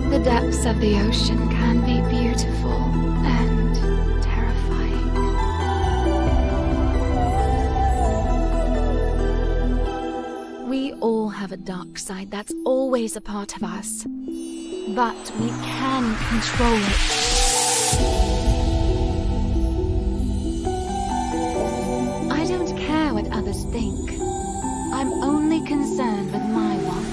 The depths of the ocean can be beautiful and terrifying. We all have a dark side that's always a part of us, but we can control it. I don't care what others think. I'm only concerned with my one.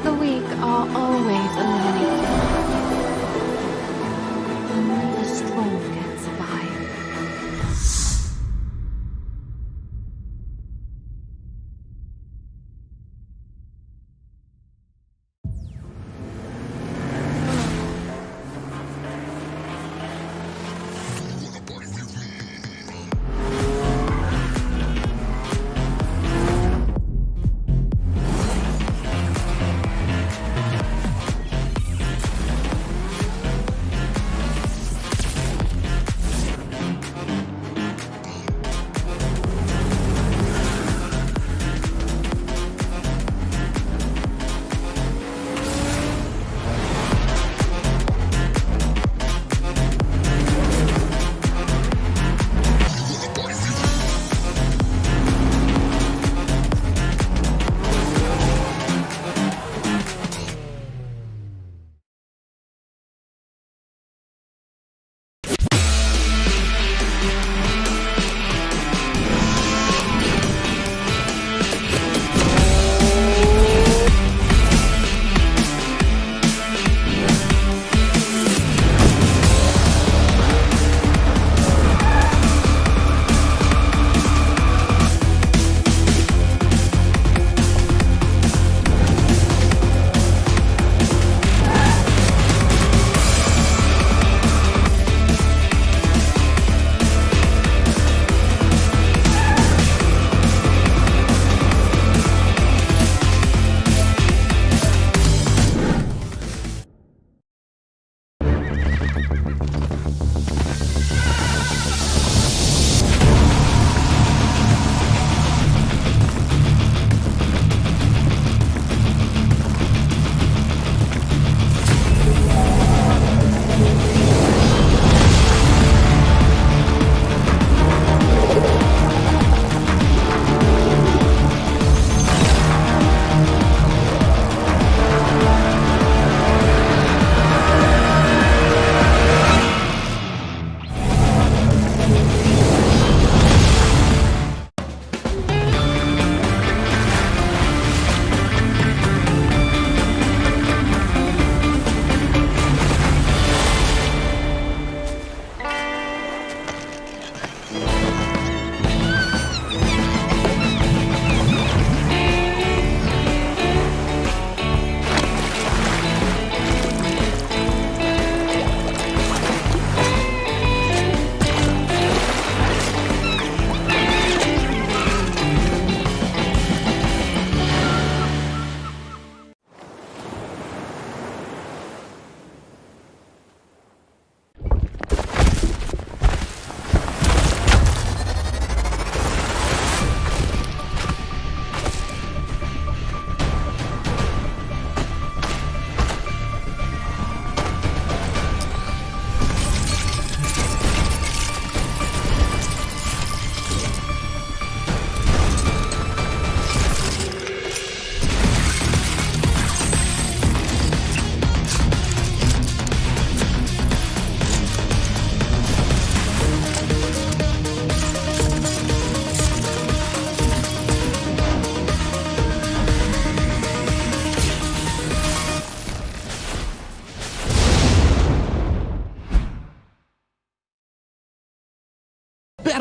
The weak are always eliminated. Only the strong can survive.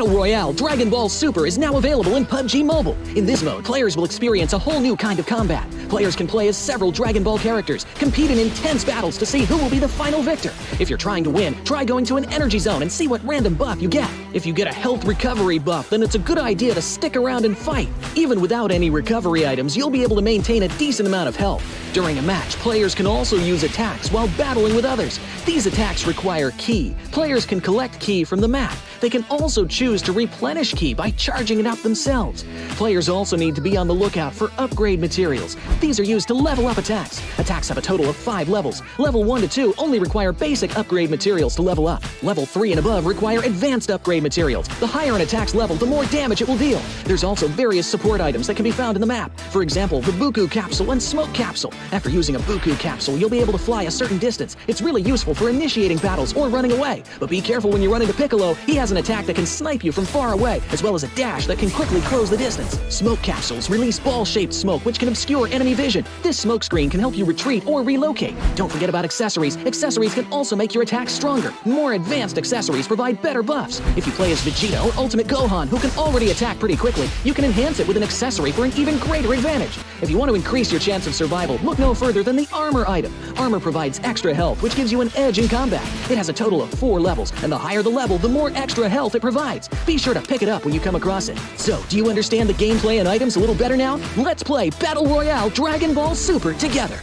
Battle Royale Dragon Ball Super is now available in PUBG Mobile. In this mode, players will experience a whole new kind of combat. Players can play as several Dragon Ball characters, compete in intense battles to see who will be the final victor. If you're trying to win, try going to an energy zone and see what random buff you get. If you get a health recovery buff, then it's a good idea to stick around and fight. Even without any recovery items, you'll be able to maintain a decent amount of health. During a match, players can also use attacks while battling with others. These attacks require ki. Players can collect ki from the map. They can also choose to replenish ki by charging it up themselves. Players also need to be on the lookout for upgrade materials. These are used to level up attacks. Attacks have a total of 5 levels. Level 1 to 2 only require basic upgrade materials to level up. Level 3 and above require advanced upgrade materials. The higher an attack's level, the more damage it will deal. There's also various support items that can be found in the map. For example, the Buku Capsule and Smoke Capsule. After using a Buku Capsule, you'll be able to fly a certain distance. It's really useful for initiating battles or running away. But be careful when you run into Piccolo. He has an attack that can snipe you from far away, as well as a dash that can quickly close the distance. Smoke Capsules release ball-shaped smoke, which can obscure enemy vision. This smoke screen can help you retreat or relocate. Don't forget about accessories. Accessories can also make your attacks stronger. More advanced accessories provide better buffs. If you play as Vegeta or Ultimate Gohan, who can already attack pretty quickly, you can enhance it with an accessory for an even greater advantage. If you want to increase your chance of survival, look no further than the Armor item. Armor provides extra health, which gives you an edge in combat. It has a total of 4 levels, and the higher the level, the more extra health it provides. Be sure to pick it up when you come across it. So, do you understand the gameplay and items a little better now? Let's play Battle Royale Dragon Ball Super together!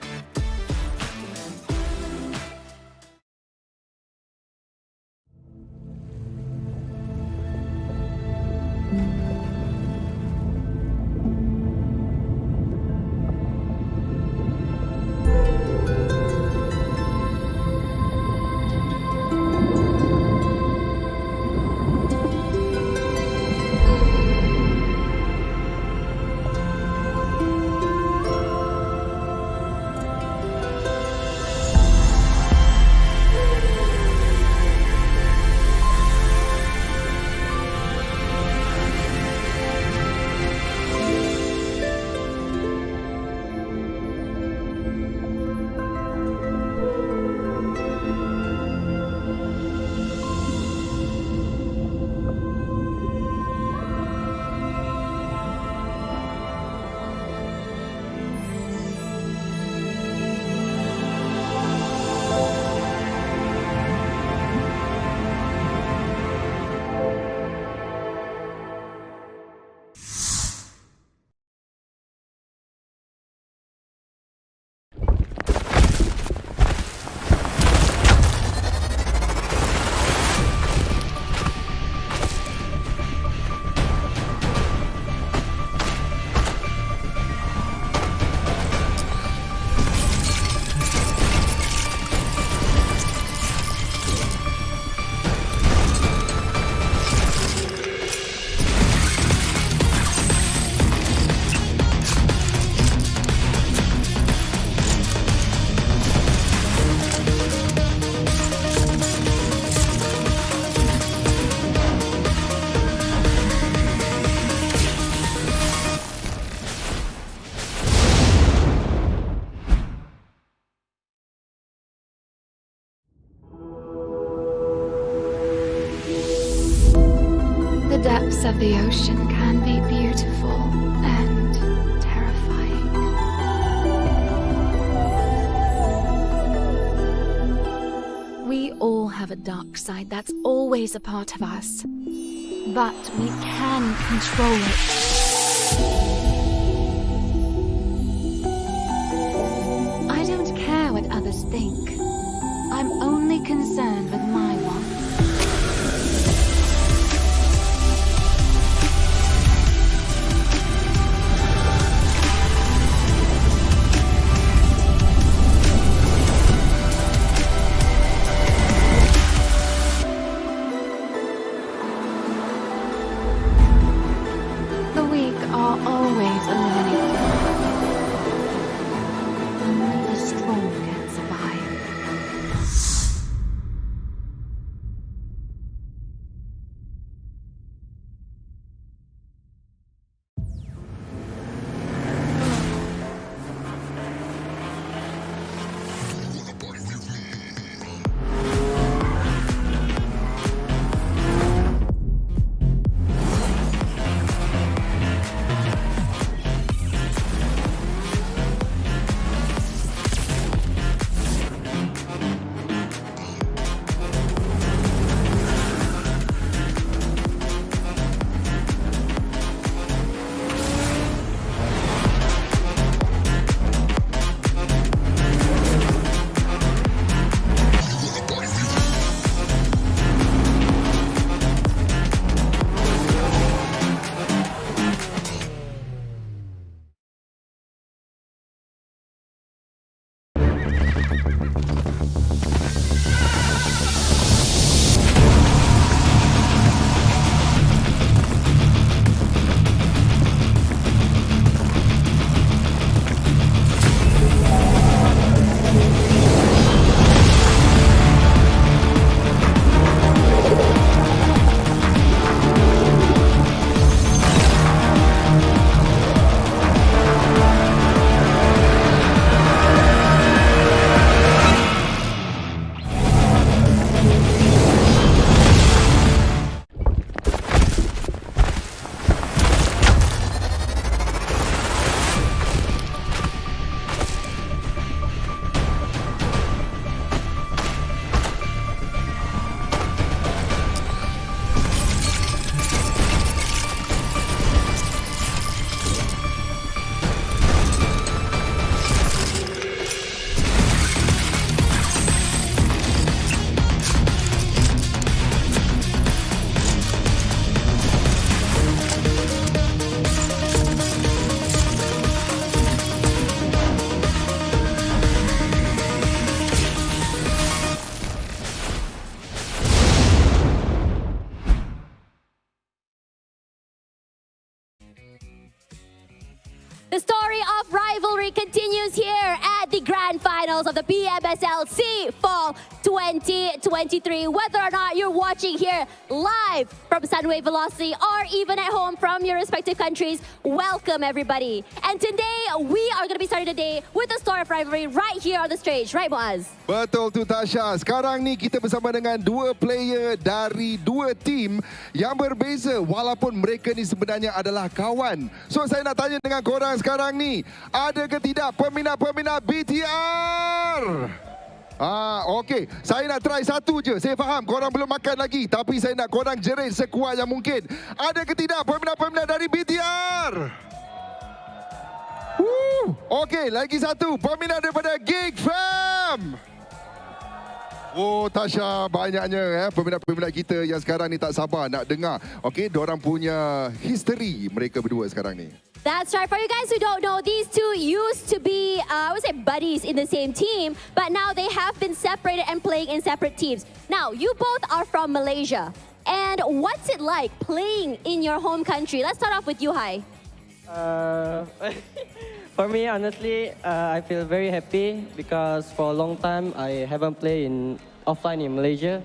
The depths of the ocean can be beautiful and terrifying. We all have a dark side that's always a part of us, but we can control it. I don't care what others think. I'm only concerned with my wants. The weak are always eliminated. Only the strong can survive. rivalry continues here at the grand finals of the PMSL SEA Fall 2023. Whether or not you're watching here live from Sunway Velocity or even at home from your respective countries, welcome everybody. And today we are going to be starting the day with the story of rivalry right here on the stage. Right, Muaz? Betul tu Tasha. Sekarang ni kita bersama dengan dua player dari dua tim yang berbeza walaupun mereka ni sebenarnya adalah kawan. So saya nak tanya dengan korang sekarang ni, ada ke tidak peminat-peminat BTR? Okey. Saya nak try satu je. Saya faham korang belum makan lagi, tapi saya nak korang jerit sekuat yang mungkin. Ada ke tidak peminat-peminat dari BTR? Okey, lagi satu peminat daripada GEEK fam. Oh Tasha, banyaknya peminat-peminat kita yang sekarang ni tak sabar nak dengar. Okey, diorang punya history mereka berdua sekarang ni. That's right. For you guys who don't know, these two used to be, I would say, buddies in the same team, but now they have been separated and playing in separate teams. Now, you both are from Malaysia. And what's it like playing in your home country? Let's start off with you, Hai. For me, honestly, I feel very happy because for a long time I haven't played offline in Malaysia,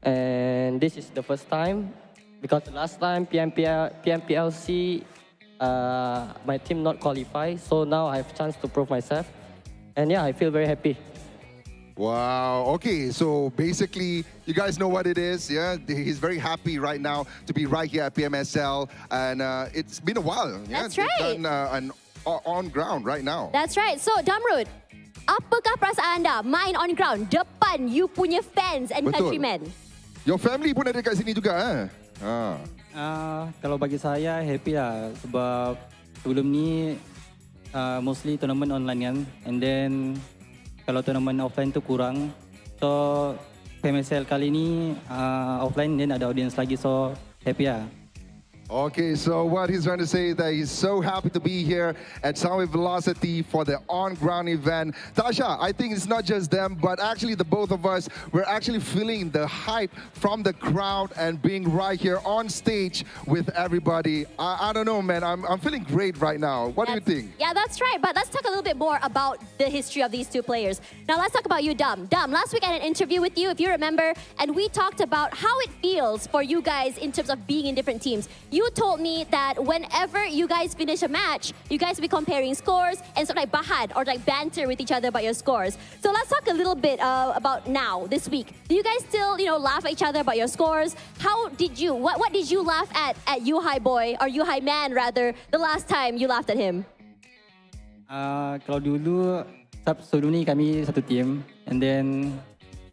and this is the first time because the last time PMPLC my team not qualify, so now I have a chance to prove myself, and yeah, I feel very happy. Wow, okay, so basically, you guys know what it is, yeah? He's very happy right now to be right here at PMSL, and it's been a while. Yeah? That's right. They've done on ground right now. That's right. So, Damrud, apakah perasaan anda main on ground depan you punya fans and Betul. countrymen? Your family pun ada kat sini juga, Kalau bagi saya happy lah sebab sebelum ni mostly tournament online kan, and then kalau tournament offline tu kurang, so PMSL kali ni offline then ada audience lagi, so happy lah. Okay, so what he's trying to say is that he's so happy to be here at Sunway Velocity for the on-ground event. Tasha, I think it's not just them, but actually the both of us, we're actually feeling the hype from the crowd and being right here on stage with everybody. I don't know, man. I'm feeling great right now. What do you think? Yeah, that's right. But let's talk a little bit more about the history of these two players. Now, let's talk about you, Dam. Dam, last week I had an interview with you, if you remember, and we talked about how it feels for you guys in terms of being in different teams. You told me that whenever you guys finish a match, you guys will be comparing scores and sort of like bahad or like banter with each other about your scores. So let's talk a little bit about now, this week. Do you guys still, laugh at each other about your scores? How did you, what did you laugh at Yuhai boy, or Yuhai man rather, the last time you laughed at him? Kalau dulu, sebelum ni kami satu team, and then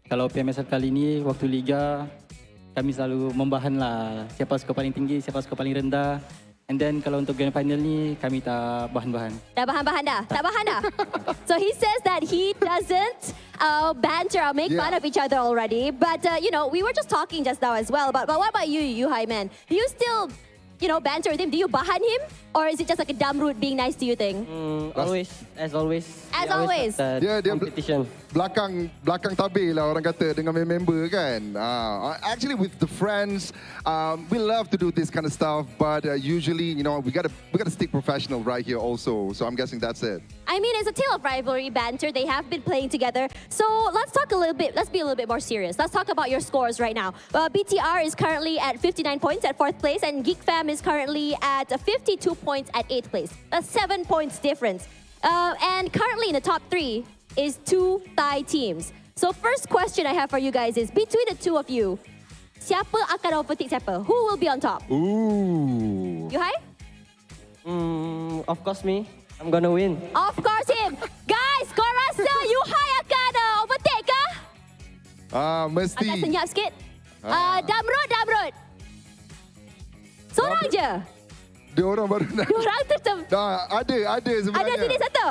kalau PMSL kali ni waktu liga, kami selalu membahan lah siapa skor paling tinggi, siapa skor paling rendah. And then kalau untuk grand final ni, kami tak bahan-bahan. Dah bahan-bahan dah? Tak bahan dah? So he says that he doesn't banter or make fun of each other already. But, we were just talking just now as well. But what about you, Yuhai man? Do you still, banter with him? Do you bahan him? Or is it just like a Damrud being nice to you thing? Always, as always. As always. Dia Competition. belakang tabir lah orang kata dengan member kan. Actually with the friends, we love to do this kind of stuff, but usually, we gotta stick professional right here also. So I'm guessing that's it. I mean, it's a tale of rivalry banter. They have been playing together. So let's be a little bit more serious. Let's talk about your scores right now. BTR is currently at 59 points at 4th place, and GEEK Fam is currently at 52 points at 8th place. That's 7 points difference. And currently in the top 3 is 2 Thai teams. So first question I have for you guys is, between the two of you, siapa akan overtake siapa? Who will be on top? Ooh. Yuhai? Of course me. I'm gonna win. Of course him. Guys, kau rasa Yuhai akan overtake kah? Mesti. Agak senyap sikit. Damrud. Seorang je. Dia orang baru nak. Diorang tu Ada sebenarnya. ada sini satu.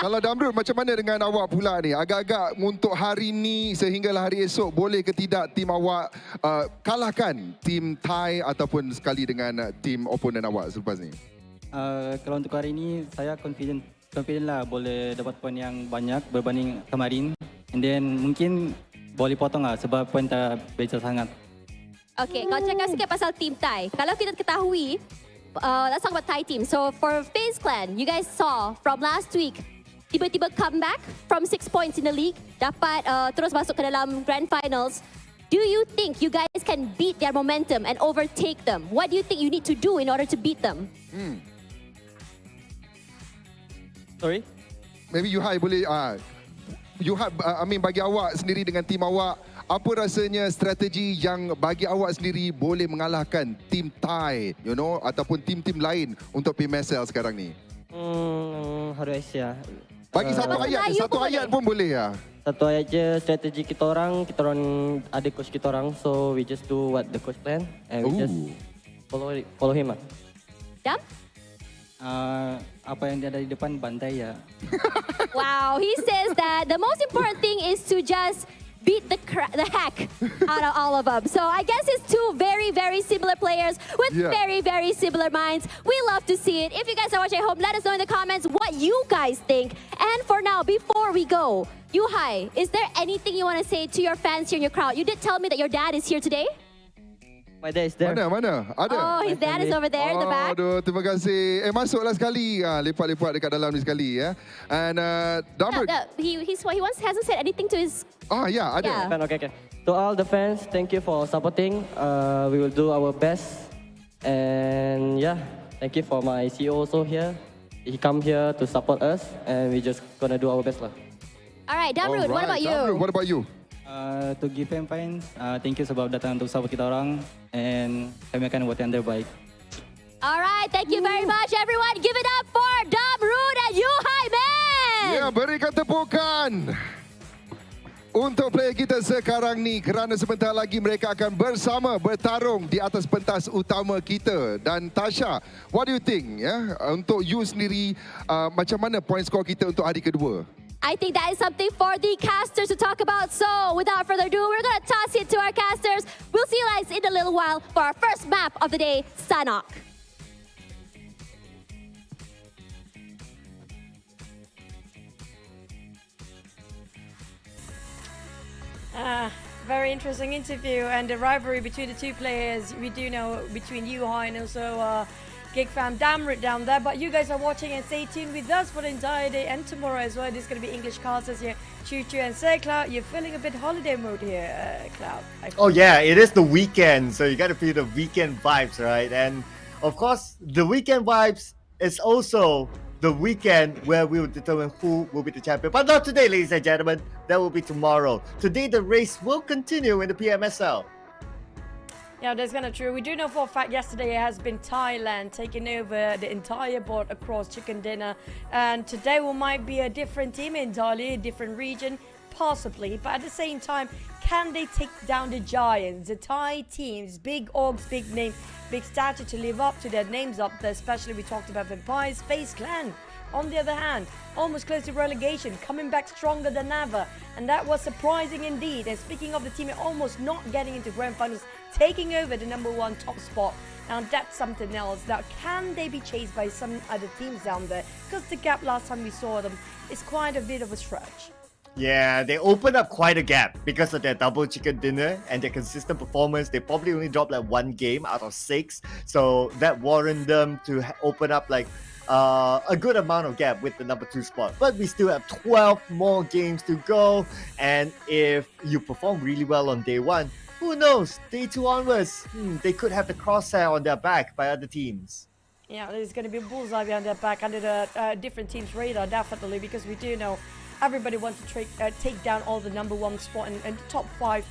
Kalau Damrud, macam mana dengan awak pula ni? Agak-agak untuk hari ni sehinggalah hari esok, boleh ke tidak tim awak kalahkan tim Thai ataupun sekali dengan tim opponent awak selepas ni? Kalau untuk hari ni, saya confident lah boleh dapat poin yang banyak berbanding kemarin. And then mungkin boleh potong lah sebab poin tak beza sangat. Okey, kau cakap sikit pasal tim Thai. Kalau kita ketahui, let's talk about Thai team. So for FaZe Clan, you guys saw from last week, tiba-tiba come back from 6 points in the league, dapat terus masuk ke dalam grand finals. Do you think you guys can beat their momentum and overtake them? What do you think you need to do in order to beat them? Sorry? Maybe Yuhai boleh, Yuhai, bagi awak sendiri dengan tim awak, apa rasanya strategi yang bagi awak sendiri boleh mengalahkan tim Thai, ataupun tim-tim lain untuk PMSL sekarang ni? How do I say? Bagi satu ayat pun boleh ya. Satu ayat je strategi kita orang ada coach kita orang, so we just do what the coach plan and we just follow him. Dam? Apa yang dia ada di depan bantai ya. Wow, he says that the most important thing is to just beat the heck out of all of them. So I guess it's two very, very similar players with very, very similar minds. We love to see it. If you guys are watching at home, let us know in the comments what you guys think. And for now, before we go, Yuhai, is there anything you want to say to your fans here in your crowd? You did tell me that your dad is here today. My dad is there. Mana? Ada? Oh, his dad is over there in the back. Aduh, terima kasih. Masuklah sekali. Lepak-lepak dekat dalam ni sekali ya. And Damrud. He hasn't said anything to his... Ya, ada. Yeah. Okay. To all the fans, thank you for supporting. We will do our best. And yeah, thank you for my CEO also here. He come here to support us and we just gonna do our best lah. All right, Damrud, what about you? Damrud, what about you? To give them fans, thank you sebab datang untuk support kita orang and kami akan buat yang terbaik. All right, thank you very much, everyone. Give it up for Damrud and Yuhai, man! Ya, berikan tepukan untuk player kita sekarang ni kerana sebentar lagi mereka akan bersama bertarung di atas pentas utama kita. Dan Tasha, what do you think untuk you sendiri, macam mana point score kita untuk hari kedua? I think that is something for the casters to talk about. So without further ado, we're going to toss it to our casters. We'll see you guys in a little while for our first map of the day, Sanok. Very interesting interview and the rivalry between the two players. We do know between Yuhai and also GEEK fam Damrud down there, but you guys are watching and stay tuned with us for the entire day and tomorrow as well. There's going to be English casters here, Choo Choo and Sir Cloud. You're feeling a bit holiday mode here, Cloud. Oh yeah, it is the weekend, so you got to feel the weekend vibes, right? And of course, the weekend vibes is also the weekend where we will determine who will be the champion. But not today, ladies and gentlemen. That will be tomorrow. Today, the race will continue in the PMSL. Yeah, that's kind of true. We do know for a fact yesterday it has been Thailand taking over the entire board across chicken dinner. And today we might be a different team entirely, a different region, possibly. But at the same time, can they take down the giants, the Thai teams, big orgs, big name, big stature to live up to their names up there, especially we talked about Vampires, FaZe Clan. On the other hand, almost close to relegation, coming back stronger than ever. And that was surprising indeed. And speaking of the team almost not getting into grand finals, taking over the #1 top spot. Now that's something else. Now can they be chased by some other teams down there? Because the gap last time we saw them is quite a bit of a stretch. Yeah, they opened up quite a gap because of their double chicken dinner and their consistent performance. They probably only dropped like 1 game out of 6. So that warranted them to open up like a good amount of gap with the #2 spot. But we still have 12 more games to go. And if you perform really well on day 1, who knows? Day 2 onwards, they could have the crosshair on their back by other teams. Yeah, there's going to be a bullseye behind their back under the different teams' radar, definitely, because we do know everybody wants to take down all the #1 spot and top 5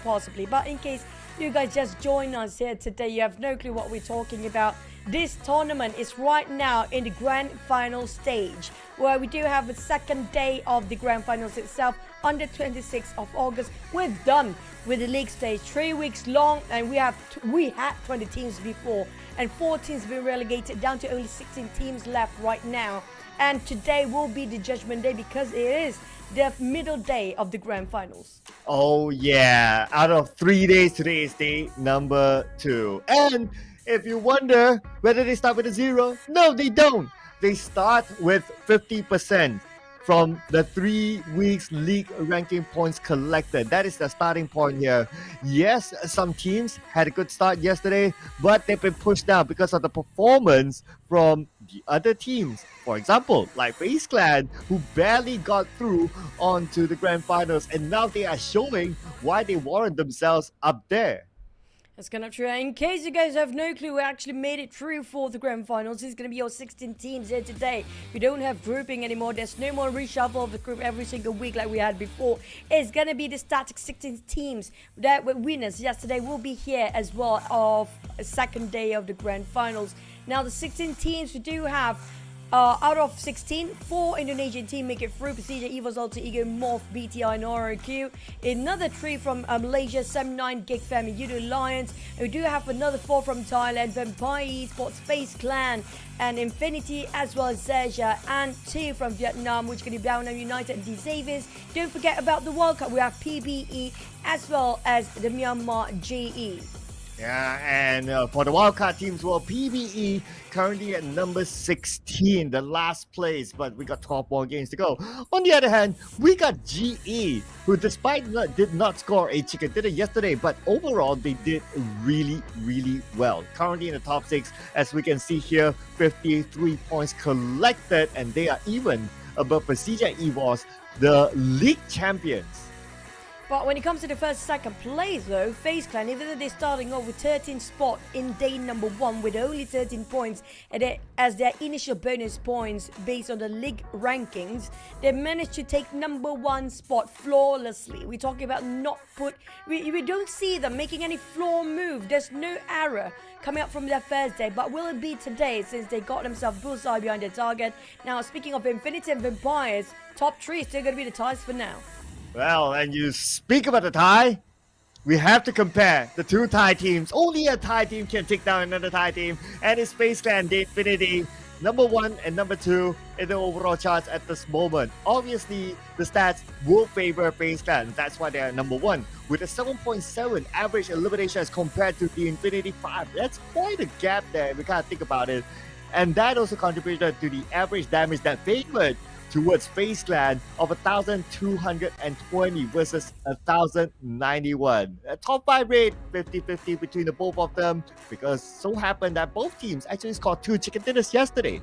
possibly. But in case you guys just join us here today, you have no clue what we're talking about. This tournament is right now in the grand final stage, where we do have the second day of the grand finals itself on the 26th of August. We're done with the league stage, 3 weeks long, and we had 20 teams before, and 4 teams been relegated down to only 16 teams left right now. And today will be the judgment day because it is the middle day of the grand finals. Oh yeah, out of 3 days, today is day #2. And if you wonder whether they start with a 0, no, they don't. They start with 50%. from the 3 weeks league ranking points collected. That is the starting point here. Yes, some teams had a good start yesterday, but they've been pushed down because of the performance from the other teams. For example, like FaZe Clan, who barely got through onto the grand finals, and now they are showing why they warrant themselves up there. That's kind of true. In case you guys have no clue, we actually made it through for the grand finals. This is going to be your 16 teams here today. We don't have grouping anymore. There's no more reshuffle of the group every single week like we had before. It's going to be the static 16 teams that were winners yesterday will be here as well of a second day of the grand finals. Now, the 16 teams we do have, out of 16, 4 Indonesian teams make it through: PERSIJA, EVOS, Alter Ego, MORPH, BTI, and REGUM. Another 3 from Malaysia, 7-9, GEEK Family, Yoodo Alliance. And we do have another 4 from Thailand: Vampire Esports, FaZe Clan, and Infinity, as well as XERXIA, and 2 from Vietnam, which can be Vietnam United and Xaviers. Don't forget about the World Cup. We have PBE as well as the Myanmar GE. Yeah, and for the wildcard teams, well, PBE currently at number 16, the last place, but we got 12 more games to go. On the other hand, we got GE, who did not score a chicken dinner yesterday, but overall they did really, really well. Currently in the top 6, as we can see here, 53 points collected, and they are even above PERSIJA EVOS, the league champions. But when it comes to the first second place though, FaZe Clan, even though they're starting off with 13th spot in day number 1 with only 13 points as their initial bonus points based on the league rankings, they managed to take number 1 spot flawlessly. We're talking about we don't see them making any flaw move. There's no error coming up from their first day, but will it be today since they got themselves bullseye behind their target? Now, speaking of Infinity and Vampires, top 3 is still going to be the ties for now. Well, and you speak about the tie, we have to compare the 2 Thai teams. Only a Thai team can take down another Thai team, and it's FaZe Clan, the Infinity, number 1 and number 2 in the overall charts at this moment. Obviously, the stats will favor FaZe Clan. That's why they are number 1 with a 7.7 average elimination as compared to the Infinity 5. That's quite a gap there if we can't think about it. And that also contributed to the average damage that favored towards FaZe Clan of 1,220 versus 1,091. A top 5 rate, 50-50 between the both of them, because so happened that both teams actually scored 2 chicken dinners yesterday.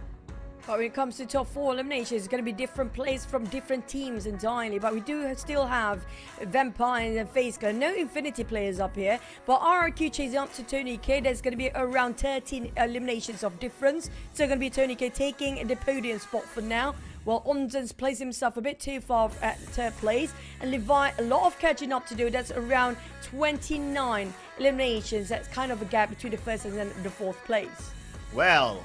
But when it comes to top 4 eliminations, it's going to be different plays from different teams entirely. But we do still have Vampire and FaZe Clan. No Infinity players up here. But RRQ chasing up to Tony K. There's going to be around 13 eliminations of difference. So going to be Tony K taking the podium spot for now, while Onzen's placed himself a bit too far at third place. And Levi, a lot of catching up to do. That's around 29 eliminations. That's kind of a gap between the first and then the 4th place. Well,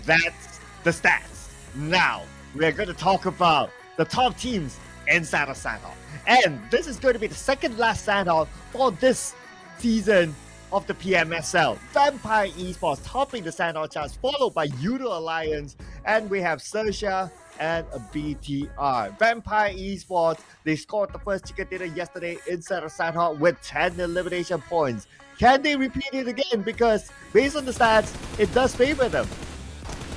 that's the stats. Now, we're going to talk about the top teams inside of Sandhawk. And this is going to be the second last Sandhawk for this season of the PMSL. Vampire Esports topping the Sandhawk charts, followed by Yoodo Alliance, and we have XERXIA and a BTR. Vampire Esports, they scored the first chicken dinner yesterday inside of Sandhawk with 10 elimination points. Can they repeat it again? Because based on the stats, it does favor them.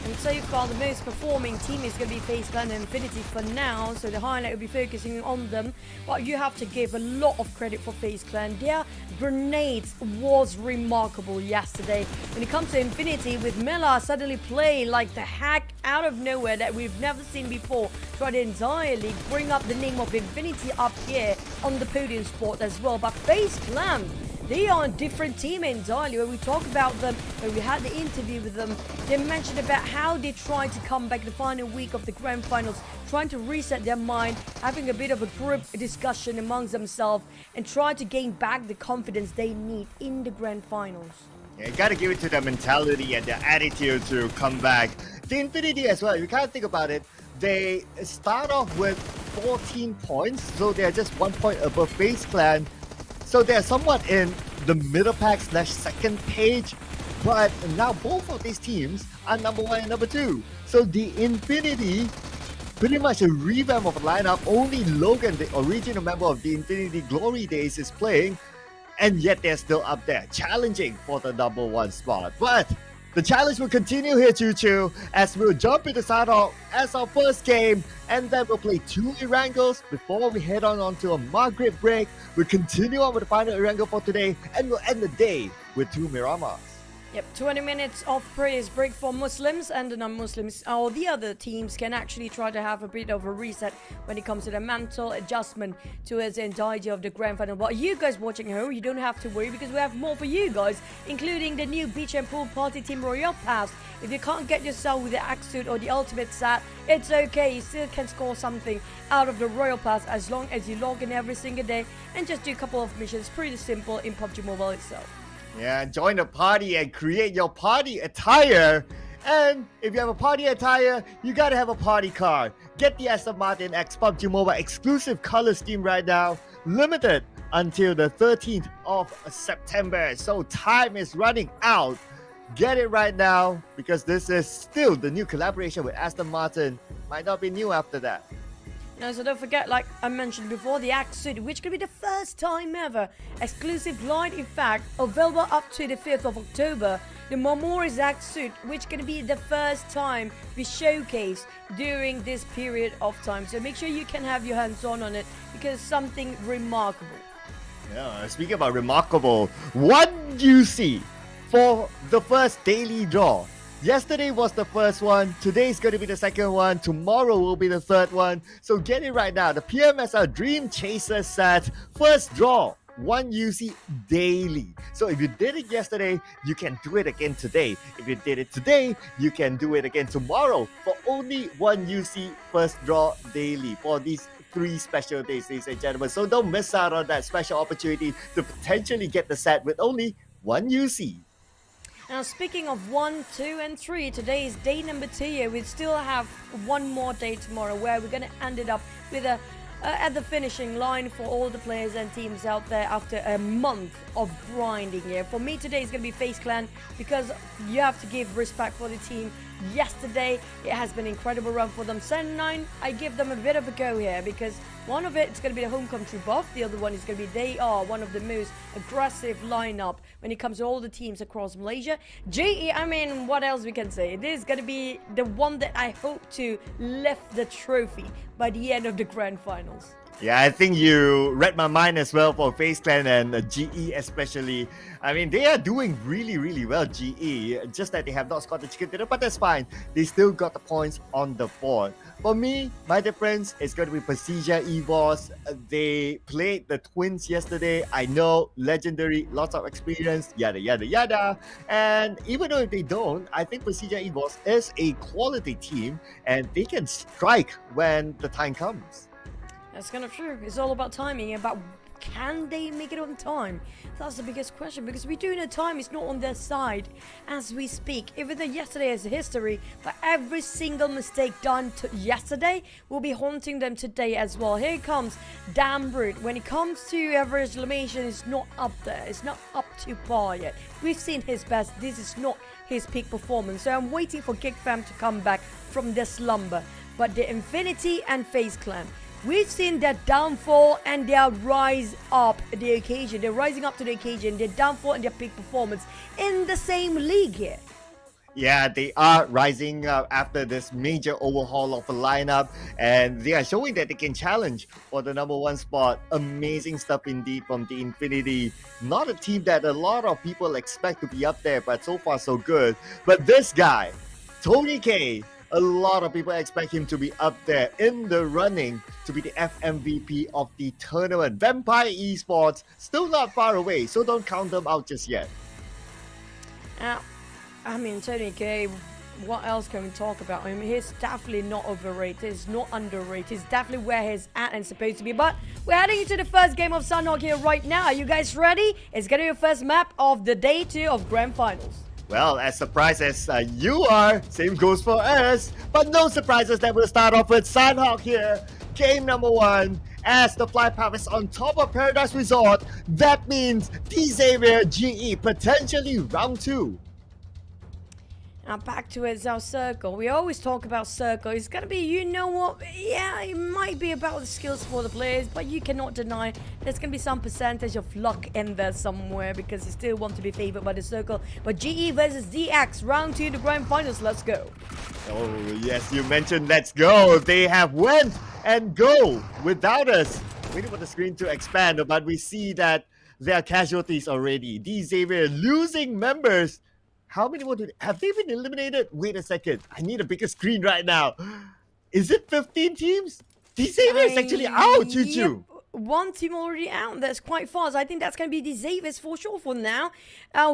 And so far, the most performing team is going to be FaZe Clan and Infinity for now, so the highlight will be focusing on them. But you have to give a lot of credit for FaZe Clan. Their grenades was remarkable yesterday. When it comes to Infinity, with Mela suddenly playing like the hack out of nowhere that we've never seen before, try to entirely bring up the name of Infinity up here on the podium spot as well. But FaZe Clan, they are a different team entirely. When we talk about them, when we had the interview with them, they mentioned about how they tried to come back the final week of the grand finals, trying to reset their mind, having a bit of a group discussion amongst themselves, and try to gain back the confidence they need in the grand finals. Yeah, you gotta give it to their mentality and their attitude to come back. The Infinity as well, you can't think about it. They start off with 14 points, so they're just 1 point above FaZe Clan. So they're somewhat in the middle pack / second page, but now both of these teams are number 1 and number 2. So the Infinity, pretty much a revamp of a lineup. Only Logan, the original member of the Infinity Glory Days, is playing, and yet they're still up there, challenging for the number 1 spot. But The challenge will continue here, Choo Choo, as we'll jump into Sanhok as our first game, and then we'll play 2 Erangles before we head on to a Maghrib break. We'll continue on with the final Erangle for today, and we'll end the day with 2 Miramas. Yep, 20 minutes of praise break for Muslims, and the non-Muslims or the other teams can actually try to have a bit of a reset when it comes to the mental adjustment towards the entirety of the grand final. But you guys watching at home, you don't have to worry because we have more for you guys, including the new beach and pool party team Royal Pass. If you can't get yourself with the axe suit or the ultimate set, it's okay. You still can score something out of the Royal Pass as long as you log in every single day and just do a couple of missions. Pretty simple in PUBG Mobile itself. Yeah, join the party and create your party attire. And if you have a party attire, you gotta have a party card. Get the Aston Martin X PUBG Mobile exclusive color scheme right now. Limited until the 13th of September. So time is running out. Get it right now because this is still the new collaboration with Aston Martin. Might not be new after that. Now, so don't forget, like I mentioned before, the Axe Suit, which could be the first time ever. Exclusive line, in fact, available up to the 5th of October. The MORPH Axe Suit, which can be the first time we showcase during this period of time. So make sure you can have your hands on it because something remarkable. Yeah, speaking about remarkable, 1 UC for the first daily draw. Yesterday was the first one, today's going to be the second one, tomorrow will be the third one. So get it right now, the PMSL Dream Chaser set, first draw, 1 UC daily. So if you did it yesterday, you can do it again today. If you did it today, you can do it again tomorrow for only 1 UC first draw daily for these 3 special days, ladies and gentlemen. So don't miss out on that special opportunity to potentially get the set with only 1 UC. Now, speaking of 1, 2, and 3, today is day number 2 here. We still have one more day tomorrow where we're going to end it up with a at the finishing line for all the players and teams out there after a month of grinding here. For me, today is going to be FaZe Clan because you have to give respect for the team. Yesterday, it has been an incredible run for them. 7-9, I give them a bit of a go here because one of it's going to be the home country buff. The other one is going to be they are one of the most aggressive lineup when it comes to all the teams across Malaysia. GE, I mean, what else we can say? It is going to be the one that I hope to lift the trophy by the end of the grand finals. Yeah, I think you read my mind as well for FaZe Clan and GE especially. I mean, they are doing really, really well, GE. Just that they have not scored the chicken dinner, but that's fine. They still got the points on the board. For me, my difference is going to be PERSIJA EVOS. They played the Twins yesterday. I know, legendary, lots of experience, yada, yada, yada. And even though if they don't, I think PERSIJA EVOS is a quality team and they can strike when the time comes. That's kind of true. It's all about timing, about can they make it on time? That's the biggest question because we do know time is not on their side as we speak. Even though yesterday is history, but every single mistake done yesterday will be haunting them today as well. Here comes Damn Brute. When it comes to average elimination, it's not up there. It's not up to par yet. We've seen his best. This is not his peak performance. So I'm waiting for GEEK fam to come back from their slumber. But the Infinity and FaZe Clan, we've seen their downfall and their rise up the occasion. They're rising up to the occasion, their downfall and their peak performance in the same league here. Yeah, they are rising up after this major overhaul of the lineup, and they are showing that they can challenge for the #1 spot. Amazing stuff indeed from the Infinity. Not a team that a lot of people expect to be up there, but so far so good. But this guy, Tony K, a lot of people expect him to be up there in the running to be the FMVP of the tournament. Vampire Esports, still not far away, so don't count them out just yet. I mean, Tony K, what else can we talk about? I mean, he's definitely not overrated, he's not underrated, he's definitely where he's at and supposed to be. But we're heading into the first game of Sanhok here right now. Are you guys ready? It's gonna be your first map of the day 2 of Grand Finals. Well, as surprised as you are, same goes for us. But no surprises that we'll start off with Sanhok here. Game #1, as the flight path is on top of Paradise Resort. That means T-Xavier GE potentially round 2. Now back to our circle. We always talk about circle. It's gonna be, you know what? Yeah, it might be about the skills for the players, but you cannot deny there's gonna be some percentage of luck in there somewhere because you still want to be favored by the circle. But GE versus DX, round 2, the grand finals. Let's go. Oh, yes, you mentioned let's go. They have went and go without us. Waiting for the screen to expand, but we see that there are casualties already. Xavier losing members. How many more have they been eliminated? Wait a second. I need a bigger screen right now. Is it 15 teams? Xavier is actually out, Choo Choo. Yep. One team already out. That's quite fast. I think that's going to be the Xaviers for sure for now.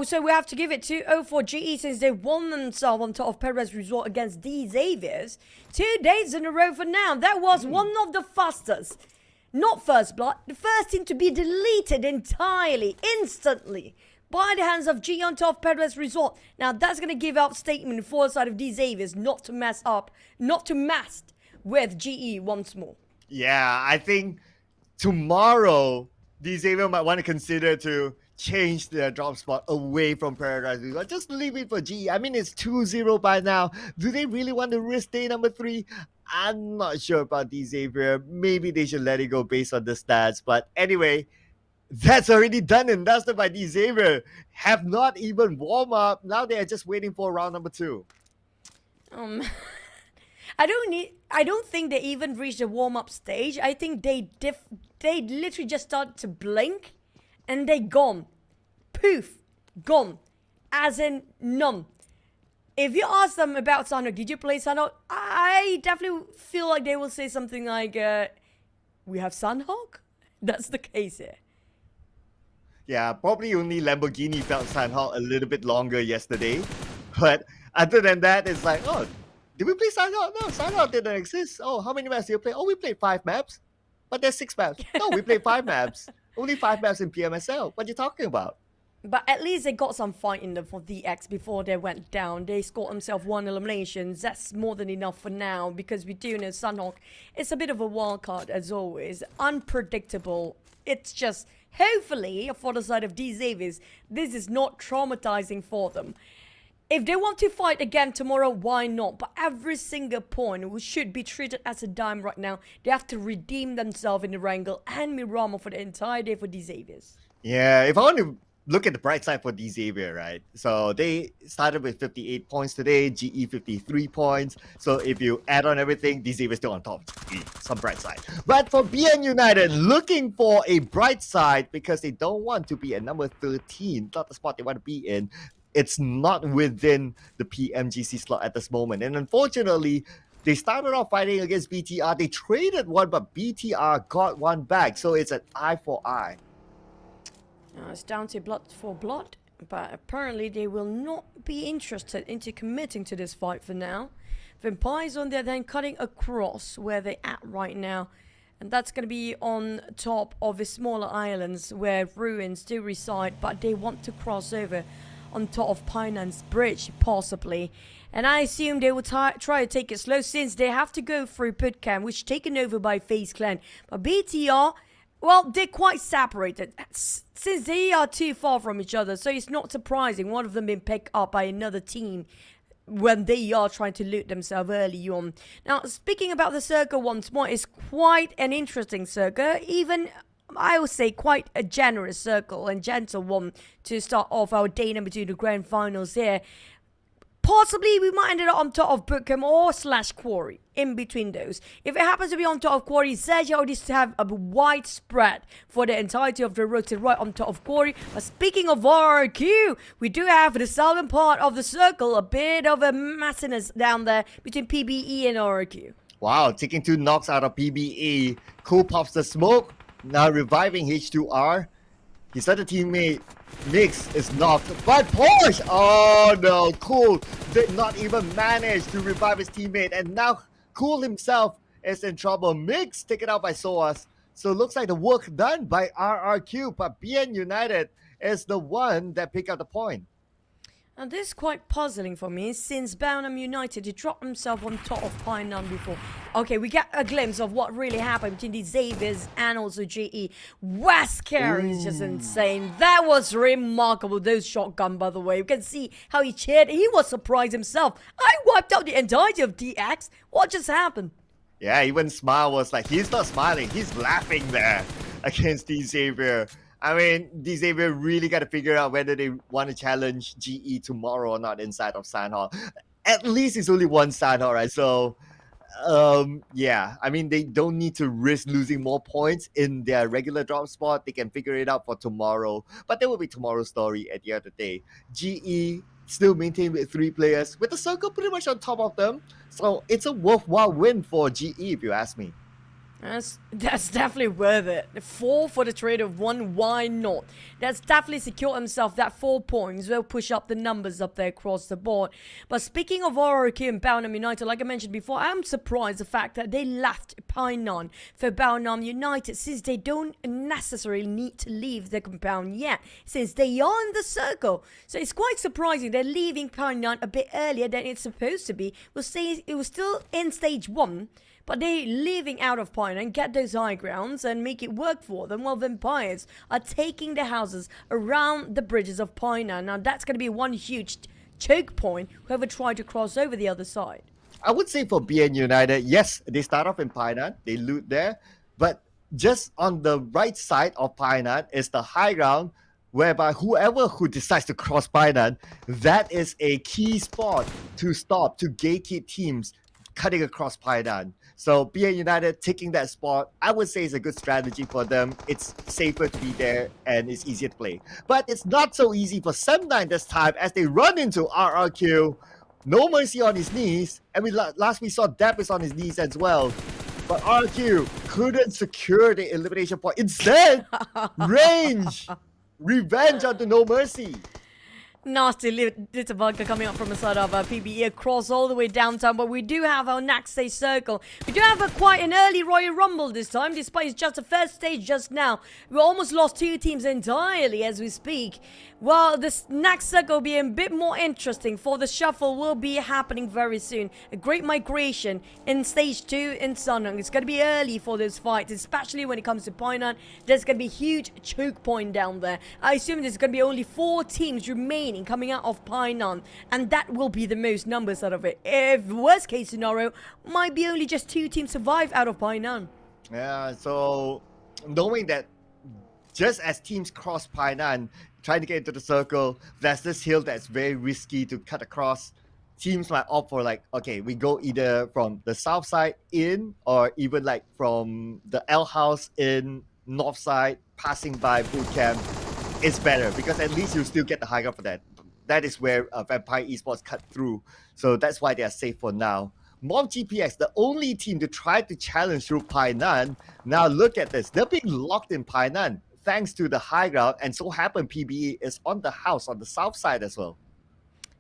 So we have to give it to for GE since they won themselves on top of Perez Resort against the Xaviers 2 days in a row for now. That was one of the fastest. Not first blood. The first team to be deleted entirely, instantly, by the hands of GE on top of Perez Resort. Now that's going to give out statement for the side of the Xaviers not to mess up, not to mess with GE once more. Yeah, I think tomorrow, Xavier might want to consider to change their drop spot away from Paradise Resort. Just leave it for GE. I mean, it's 2-0 by now. Do they really want to risk day number 3? I'm not sure about Xavier. Maybe they should let it go based on the stats. But anyway, that's already done and dusted by Xavier. Have not even warm up. Now they are just waiting for round number 2. I don't think they even reached the warm-up stage. I think they literally just started to blink and they gone. Poof. Gone. As in none. If you ask them about Sunhawk, did you play Sunhawk? I definitely feel like they will say something like, we have Sunhawk? That's the case here. Yeah, probably only Lamborghini felt Sunhawk a little bit longer yesterday. But other than that, it's like, oh, did we play Sunhawk? No, Sunhawk didn't exist. Oh, how many maps did you play? Oh, we played 5 maps. But there's 6 maps. No, we played 5 maps. Only 5 maps in PMSL. What are you talking about? But at least they got some fight in them for DX before they went down. They scored themselves 1 elimination. That's more than enough for now because we do know Sunhawk is a bit of a wild card as always. Unpredictable. It's just, hopefully, for the side of D Xaviers, this is not traumatizing for them. If they want to fight again tomorrow, why not? But every single point should be treated as a dime right now. They have to redeem themselves in the Wrangle and Miramar for the entire day for D Xaviers. Yeah, if I want to look at the bright side for Xavier, right? So they started with 58 points today, GE 53 points. So if you add on everything, Xavier still on top. Some bright side. But for BN United, looking for a bright side because they don't want to be at number 13, not the spot they want to be in. It's not within the PMGC slot at this moment. And unfortunately, they started off fighting against BTR. They traded one, but BTR got one back. So it's an eye for eye. It's down to blood for blood, but apparently they will not be interested into committing to this fight for now. Vampires on there then cutting across where they're at right now, and that's going to be on top of the smaller islands where ruins do reside, but they want to cross over on top of Pinans Bridge possibly, and I assume they will try to take it slow since they have to go through Bootcamp, which is taken over by FaZe Clan. But BTR, well, they're quite separated since they are too far from each other, so it's not surprising one of them being picked up by another team when they are trying to loot themselves early on. Now, speaking about the circle once more, it's quite an interesting circle, even I would say quite a generous circle and gentle one to start off our day number 2, the grand finals here. Possibly we might end up on top of Bookham or / Quarry in between those. If it happens to be on top of Quarry, XERXIA already have a wide spread for the entirety of the road to right on top of Quarry. But speaking of RRQ, we do have the southern part of the circle, a bit of a messiness down there between PBE and RRQ. Wow, taking 2 knocks out of PBE. Cool pops the smoke. Now reviving H2R. His other teammate, Nix, is knocked. But Porsche! Oh no, Cool did not even manage to revive his teammate. And now Cool himself is in trouble. Mix taken out by SOAS. So it looks like the work done by RRQ. But BN United is the one that picked up the point. And this is quite puzzling for me since Belgium United, he dropped himself on top of Painan before. Okay, we get a glimpse of what really happened between the Xaviers and also GE. Wesker is just insane. That was remarkable, those shotgun, by the way. You can see how he cheered. He was surprised himself. I wiped out the entirety of DX. What just happened? Yeah, even Smile was like, he's not smiling, he's laughing there against the Xavier. I mean, the Xavier really got to figure out whether they want to challenge GE tomorrow or not inside of Sand Hall. At least it's only one Sand Hall, right? So, yeah, I mean, they don't need to risk losing more points in their regular drop spot. They can figure it out for tomorrow. But that will be tomorrow's story at the end of the day. GE still maintained with 3 players, with the circle pretty much on top of them. So it's a worthwhile win for GE, if you ask me. That's definitely worth it. 4 for the trade of 1, why not? That's definitely secured himself that 4 points. Will push up the numbers up there across the board. But speaking of RRQ and Belgium United, like I mentioned before, I'm surprised the fact that they left Painan for Belgium United, since they don't necessarily need to leave the compound yet, since they are in the circle. So it's quite surprising they're leaving Painan a bit earlier than it's supposed to be. We'll say it was still in stage 1. But they leaving out of Painan, get those high grounds and make it work for them, while Vampires are taking the houses around the bridges of Painan. Now that's going to be one huge choke point, whoever tried to cross over the other side. I would say for BN United, yes, they start off in Painan, they loot there, but just on the right side of Painan is the high ground, whereby whoever who decides to cross Painan, that is a key spot to stop, to gatekeep teams cutting across Painan. So BN United taking that spot, I would say is a good strategy for them. It's safer to be there and it's easier to play. But it's not so easy for Sem9 this time as they run into RRQ. No Mercy on his knees. And last we saw Depp is on his knees as well. But RRQ couldn't secure the elimination point. Instead, range, revenge onto No Mercy. Nasty little bunker coming up from the side of PBE across all the way downtown. But we do have our next stage circle. We do have quite an early Royal Rumble this time, despite it's just the first stage just now. We almost lost 2 teams entirely as we speak. Well, this next circle will be a bit more interesting, for the shuffle will be happening very soon. A great migration in stage 2 in Sunway. It's going to be early for those fights, especially when it comes to Painan. There's going to be a huge choke point down there. I assume there's going to be only 4 teams remaining coming out of Painan, and that will be the most numbers out of it. If worst case scenario, might be only just 2 teams survive out of Painan. Yeah, so knowing that just as teams cross Painan, trying to get into the circle, there's this hill that's very risky to cut across. Teams might opt for like, okay, we go either from the south side in, or even like from the L house in north side, passing by boot camp. It's better because at least you still get the high ground for that. That is where Vampire Esports cut through. So that's why they are safe for now. MORPH GPX, the only team to try to challenge through Painan. Now look at this. They're being locked in Painan thanks to the high ground, and so happen PBE is on the house on the south side as well.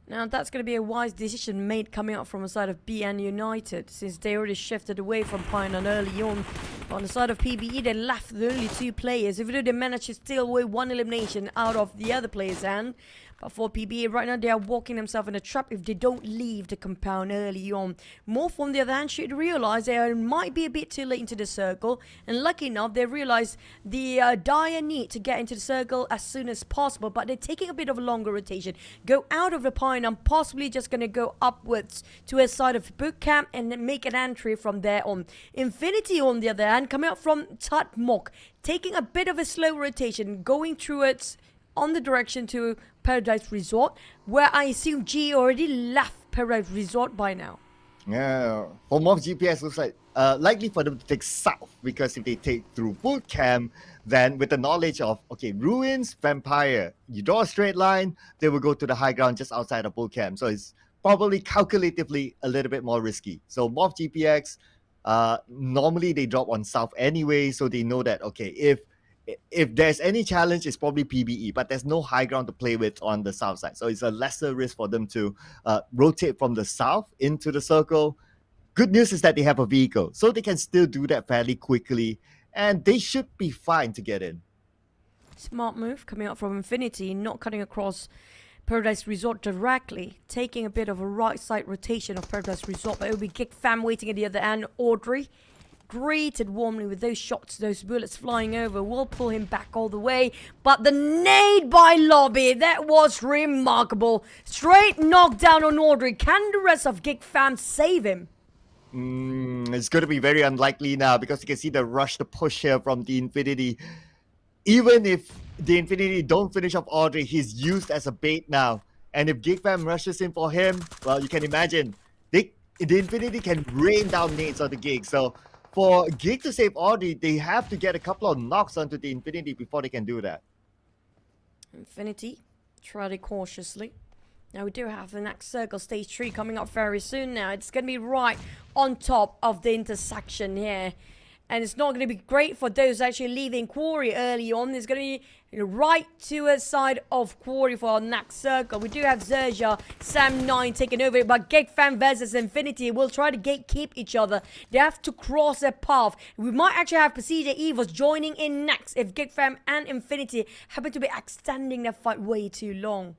Now that's going to be a wise decision made coming up from the side of BN United, since they already shifted away from Painan early on. But on the side of PBE, they left the only 2 players, even though they managed to steal away 1 elimination out of the other player's hand. But for PBE, right now they are walking themselves in a trap if they don't leave the compound early on. MORPH, on the other hand, should realize they might be a bit too late into the circle. And lucky enough, they realize the dire need to get into the circle as soon as possible. But they're taking a bit of a longer rotation. Go out of the pine. I'm possibly just going to go upwards to a side of boot camp and then make an entry from there on. Infinity, on the other hand, coming out from Tutmok, taking a bit of a slow rotation, going through it on the direction to Paradise Resort, where I assume G already left Paradise Resort by now. Yeah, for MORPH GPS, looks like likely for them to take south, because if they take through boot camp, then with the knowledge of, okay, Ruins, Vampire, you draw a straight line, they will go to the high ground just outside of boot camp. So it's probably calculatively a little bit more risky. So MORPH GPX, normally they drop on south anyway, so they know that, okay, if there's any challenge, it's probably PBE, but there's no high ground to play with on the south side. So it's a lesser risk for them to rotate from the south into the circle. Good news is that they have a vehicle, so they can still do that fairly quickly, and they should be fine to get in. Smart move coming out from Infinity, not cutting across Paradise Resort directly, taking a bit of a right side rotation of Paradise Resort, but it will be GEEK Fam waiting at the other end. Audrey, greeted warmly with those shots, those bullets flying over, will pull him back all the way, but the nade by Lobby, that was remarkable. Straight knockdown on Audrey. Can the rest of GEEK Fam save him? It's going to be very unlikely now because you can see the rush, the push here from the Infinity. Even if the Infinity don't finish off Audrey, he's used as a bait now. And if GEEK Fam rushes in for him, well, you can imagine, the Infinity can rain down nades on the GEEK. So for GEEK to save Audrey, they have to get a couple of knocks onto the Infinity before they can do that. Infinity, tread it cautiously. Now we do have the next circle, stage 3, coming up very soon now. It's going to be right on top of the intersection here. And it's not going to be great for those actually leaving Quarry early on. It's going to be right to a side of Quarry for our next circle. We do have XERXIA, Sam9 taking over it, but GEEK Fam versus Infinity will try to gatekeep each other. They have to cross their path. We might actually have PERSIJA EVOS joining in next if GEEK Fam and Infinity happen to be extending their fight way too long.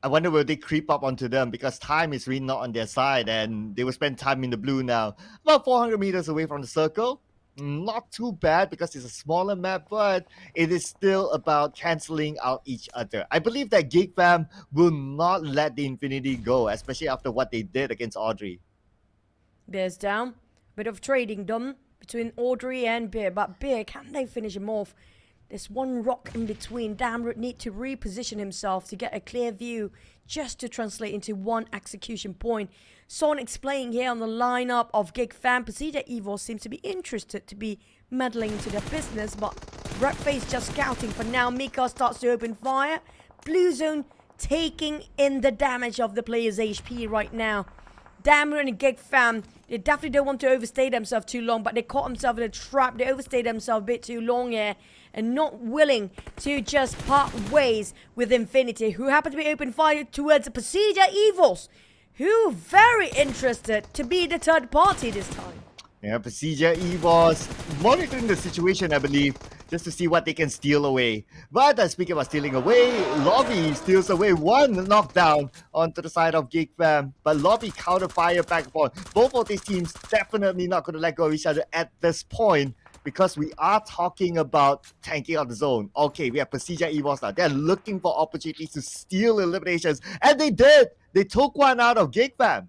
I wonder will they creep up onto them because time is really not on their side and they will spend time in the blue now. About 400 meters away from the circle. Not too bad because it's a smaller map, but it is still about cancelling out each other. I believe that GEEK Fam will not let the Infinity go, especially after what they did against Audrey. Bear's down. Bit of trading done between Audrey and Bear, but Bear, can they finish him off? There's one rock in between. Damroot need to reposition himself to get a clear view just to translate into one execution point. Sonic's playing here on the lineup of GEEK Fam. PERSIJA EVOS seems to be interested to be meddling into their business, but Redface just scouting for now. Mika starts to open fire. Blue Zone taking in the damage of the player's HP right now. Damroot and GEEK Fam, they definitely don't want to overstay themselves too long, but they caught themselves in a trap. They overstayed themselves a bit too long here and not willing to just part ways with Infinity, who happen to be open fire towards PERSIJA EVOS, who very interested to be the third party this time. Yeah, PERSIJA EVOS monitoring the situation, I believe, just to see what they can steal away. But speaking about stealing away, Lobby steals away one knockdown onto the side of GEEK Fam. But Lobby counter fire back and forth. Both of these teams definitely not going to let go of each other at this point, because we are talking about tanking out the zone. Okay, we have PERSIJA EVOS now. They're looking for opportunities to steal eliminations, and they did. They took one out of GEEK Fam.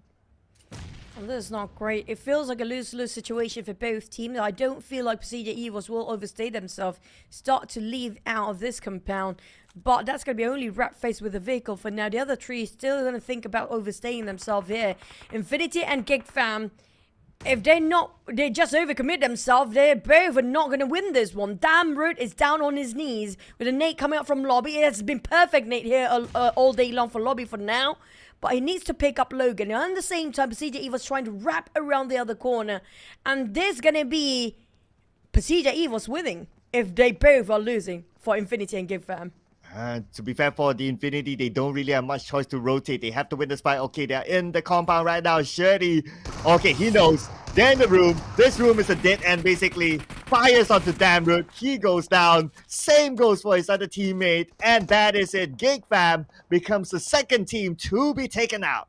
Well, this is not great. It feels like a lose-lose situation for both teams. I don't feel like PERSIJA EVOS will overstay themselves, start to leave out of this compound. But that's going to be only Redface with a vehicle for now. The other three is still going to think about overstaying themselves here. Infinity and GEEK Fam, if they just overcommit themselves, they both are not going to win this one. Damroot is down on his knees with a nade coming out from Lobby. It has been perfect nade here all day long for Lobby for now. But he needs to pick up Logan. And at the same time, PERSIJA EVOS trying to wrap around the other corner. And this going to be PERSIJA EVOS winning if they both are losing for Infinity and GEEK Fam. To be fair for the Infinity, they don't really have much choice to rotate. They have to win this fight. Okay, they're in the compound right now. Shirley, okay, he knows. They're in the room. This room is a dead end, basically. Fires onto Damroot. He goes down. Same goes for his other teammate. And that is it. GEEK Fam becomes the second team to be taken out.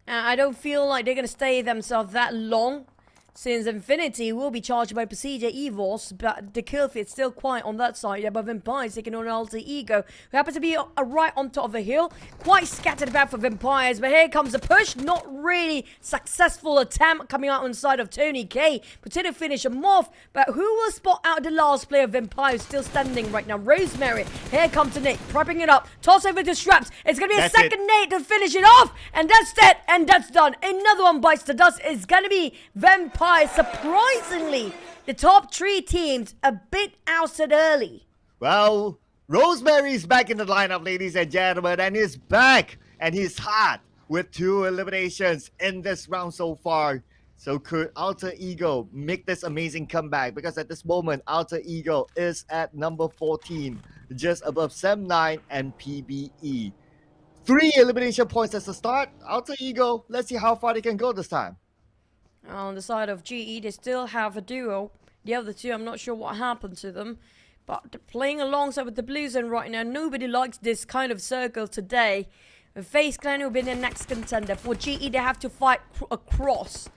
I don't feel like they're going to stay themselves that long, since Infinity will be charged by PERSIJA EVOS, but the kill feed is still quiet on that side. Yeah, but Vampires taking on Alter Ego, who happens to be right on top of the hill. Quite scattered about for Vampires, but here comes a push. Not really successful attempt coming out on the side of Tony K. Potato finish a MORPH, but who will spot out the last player of Vampires still standing right now? Rosemary. Here comes the nade, propping it up. Toss over to Straps. It's going to be a second nade to finish it off, and that's that, and that's done. Another one bites the dust. It's going to be Vampires. Surprisingly, the top three teams a bit ousted early. Well, Rosemary's back in the lineup, ladies and gentlemen, and he's back, and he's hot with 2 eliminations in this round so far. So could Alter Ego make this amazing comeback? Because at this moment, Alter Ego is at number 14, just above Sem9 and PBE. 3 elimination points as a start. Alter Ego, let's see how far they can go this time. On the side of GE, they still have a duo. The other two, I'm not sure what happened to them. But playing alongside with the Blues, and right now nobody likes this kind of circle today. FaZe Clan will be the next contender. For GE, they have to fight across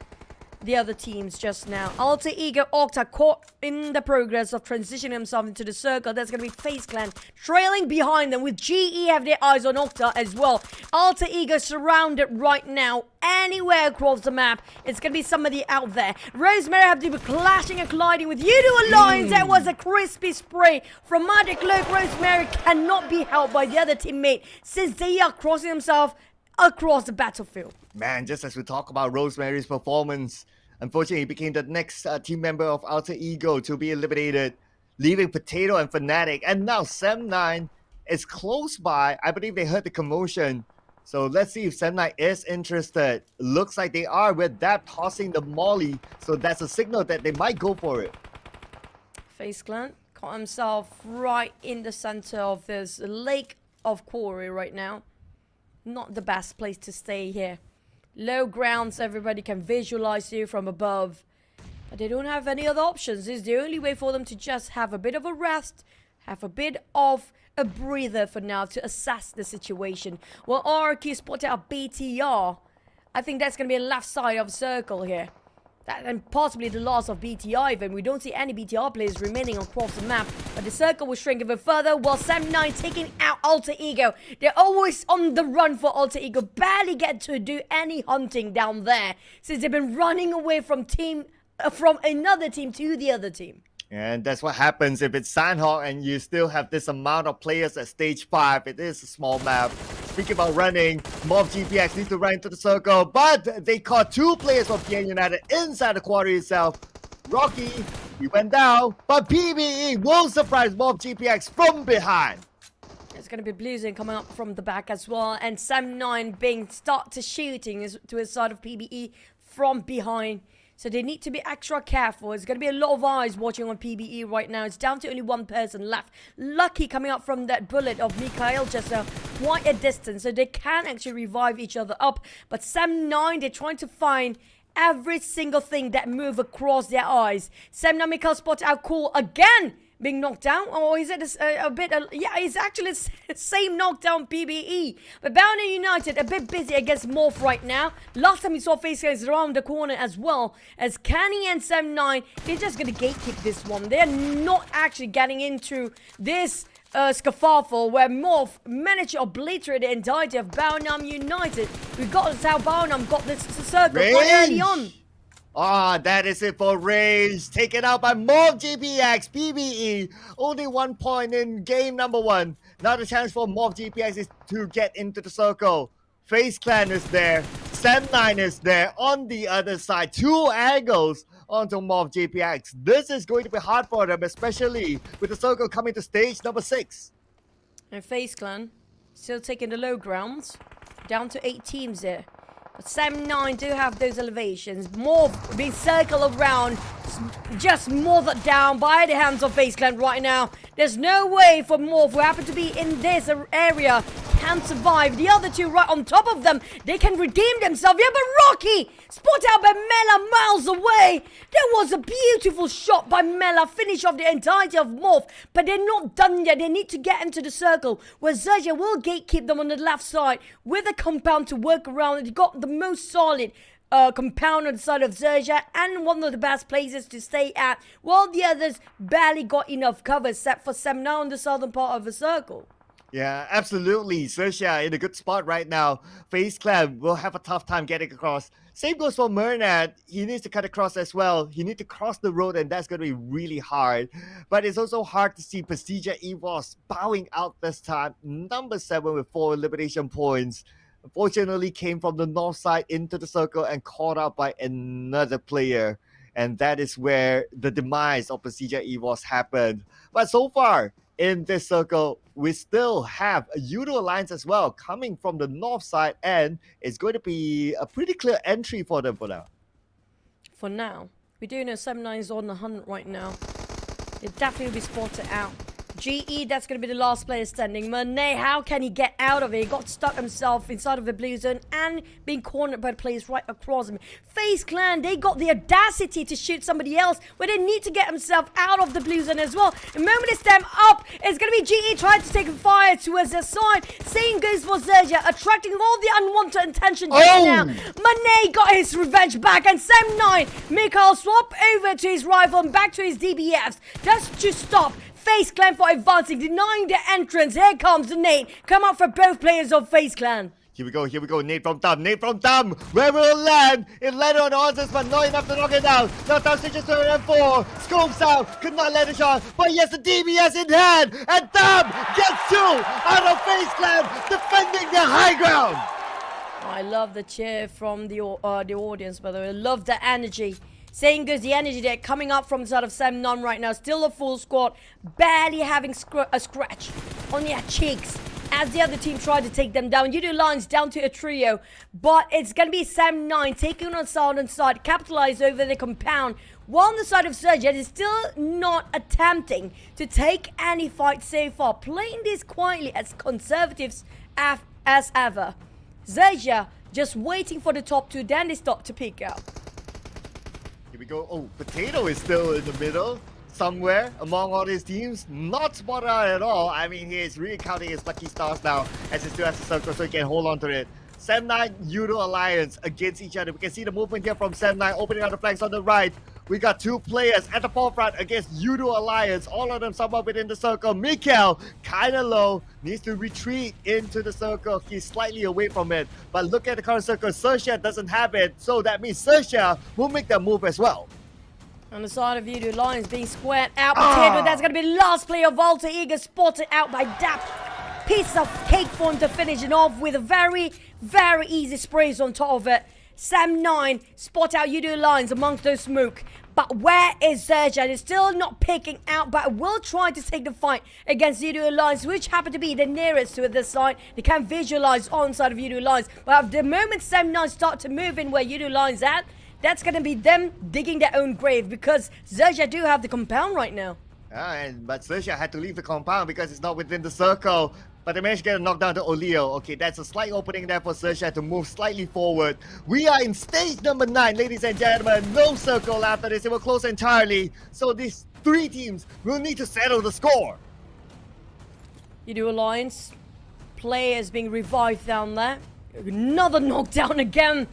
the other teams just now. Alter Ego Octa caught in the progress of transitioning himself into the circle. That's going to be FaZe Clan trailing behind them, with GE have their eyes on Octa as well. Alter Ego surrounded right now. Anywhere across the map, it's going to be somebody out there. Rosemary have to be clashing and colliding with Yoodo Alliance. That was a crispy spray from Magic Look. Rosemary cannot be helped by the other teammate since they are crossing themselves across the battlefield. Man, just as we talk about Rosemary's performance, unfortunately, he became the next team member of Alter Ego to be eliminated, leaving Potato and Fnatic. And now Sem9 is close by. I believe they heard the commotion. So let's see if Sem9 is interested. Looks like they are, with that tossing the molly. So that's a signal that they might go for it. FaZe Clan caught himself right in the center of this lake of quarry right now. Not the best place to stay here. Low grounds, everybody can visualize you from above. But they don't have any other options. This is the only way for them to just have a bit of a rest, have a bit of a breather for now to assess the situation. Well, RQ spotted out BTR. I think that's going to be a left side of circle here. And possibly the loss of BTR even. We don't see any BTR players remaining across the map. But the circle will shrink even further, while Sem9 taking out Alter Ego. They're always on the run for Alter Ego. Barely get to do any hunting down there, since they've been running away from another team to the other team. And that's what happens if it's Sandhawk and you still have this amount of players at stage 5. It is a small map. Speaking about running, MORPH GPX needs to run into the circle, but they caught 2 players from PN United inside the quarry itself. Rocky, he went down, but PBE will surprise MORPH GPX from behind. It's going to be Bluesing coming up from the back as well, and Sem9 being start to shooting to his side of PBE from behind. So they need to be extra careful. There's going to be a lot of eyes watching on PBE right now. It's down to only one person left. Lucky coming up from that bullet of Mikhail just quite a distance. So they can actually revive each other up. But Sem9, they're trying to find every single thing that move across their eyes. Sem9 Mikhail spotted out cool again. Being knocked down, or is it a bit? Yeah, it's actually the same knockdown PBE. But Bounty United a bit busy against MORPH right now. Last time we saw FaZe Clan around the corner as well as Canny and Sem9. They're just gonna gatekeep this one. They're not actually getting into this scuffle where MORPH managed to obliterate the entirety of Baonam United. We got how Baonam got this circle quite early on. Ah, that is it for Rage. Taken out by MORPH GPX. PBE, only 1 point in game number 1. Now the chance for MORPH GPX is to get into the circle. FaZe Clan is there. Sem9 is there on the other side. 2 angles onto MORPH GPX. This is going to be hard for them, especially with the circle coming to stage number 6. And FaZe Clan still taking the low grounds. Down to 8 teams there. But Sem9 do have those elevations. MORPH being circled around, just mothered down by the hands of FaZe Clan right now. There's no way for MORPH, who happen to be in this area, can survive. The other 2 right on top of them, they can redeem themselves. Yeah, but Rocky, spot out by Mela miles away. There was a beautiful shot by Mela, finish off the entirety of MORPH. But they're not done yet. They need to get into the circle, where XERXIA will gatekeep them on the left side with a compound to work around. They got the most solid compound on the side of XERXIA and one of the best places to stay at, while the others barely got enough cover, except for Sem9 on the southern part of the circle. Yeah, absolutely. XERXIA in a good spot right now. FaZe Clan will have a tough time getting across. Same goes for Mernad. He needs to cut across as well. He needs to cross the road, and that's going to be really hard. But it's also hard to see PERSIJA EVOS bowing out this time. Number 7 with 4 elimination points. Unfortunately, came from the north side into the circle and caught out by another player. And that is where the demise of PERSIJA EVOS happened. But so far, in this circle, we still have a Yoodo Alliance as well, coming from the north side, and it's going to be a pretty clear entry for them for now. For now. We do know Sem9 is on the hunt right now. They definitely will be spotted out. GE, that's going to be the last player standing. Monet, how can he get out of it? He got stuck himself inside of the blue zone and being cornered by the players right across him. FaZe Clan, they got the audacity to shoot somebody else where they need to get himself out of the blue zone as well. The moment they stand up, it's going to be GE trying to take fire towards their side. Same goes for XERXIA, attracting all the unwanted attention just now. Monet got his revenge back, and Sam9, Mikhail swap over to his rifle and back to his DBFs. That's to stop FaZe Clan for advancing, denying their entrance. Here comes the nade. Come out for both players of FaZe Clan. Here we go. Nade from Thumb. Where will it land? It landed on Ozzes, but not enough to knock it down. Now Thumb switches to an M4. Scopes out. Could not let a shot. But he has the DBS in hand. And Thumb gets 2 out of FaZe Clan, defending the high ground. I love the cheer from the audience, by the way. I love the energy. Saying goes the energy there coming up from the side of Sam9 right now. Still a full squad. Barely having a scratch on their cheeks as the other team tried to take them down. Yoodo Alliance down to a trio. But it's going to be Sam9 taking on Southern side. Capitalize over the compound. While on the side of XERXIA is still not attempting to take any fight so far. Playing this quietly as conservatives as ever. XERXIA just waiting for the top 2. Then they start to peek out. Here we go. Oh, Potato is still in the middle, somewhere among all his teams. Not spotted out at all. I mean, he is really counting his lucky stars now as he still has the circle so he can hold on to it. Sam9, Yoodo Alliance against each other. We can see the movement here from Sam9 opening out the flanks on the right. We got 2 players at the forefront against Yoodo Alliance. All of them somewhat within the circle. Mikhail, kind of low, needs to retreat into the circle. He's slightly away from it. But look at the current circle. XERXIA doesn't have it. So that means XERXIA will make that move as well. On the side of Yoodo Alliance being squared out. Potato, that's going to be last player. Volta Eager spotted out by Dap. Piece of cake for him to finish it off with a very, very easy sprays on top of it. Sam9 spot out Yoodo Alliance amongst those smoke. But where is XERXIA? They're still not picking out, but will try to take the fight against Yoodo Alliance, which happen to be the nearest to this side. They can visualize on side of Yoodo Alliance. But the moment Sam9 start to move in where Yoodo Alliance at, that's going to be them digging their own grave, because XERXIA do have the compound right now. But XERXIA had to leave the compound because it's not within the circle. But they managed to get a knockdown to Oleo. Okay, that's a slight opening there for XERXIA to move slightly forward. We are in stage number 9, ladies and gentlemen. No circle after this. It will close entirely. So these 3 teams will need to settle the score. Yoodo Alliance players being revived down there. Another knockdown again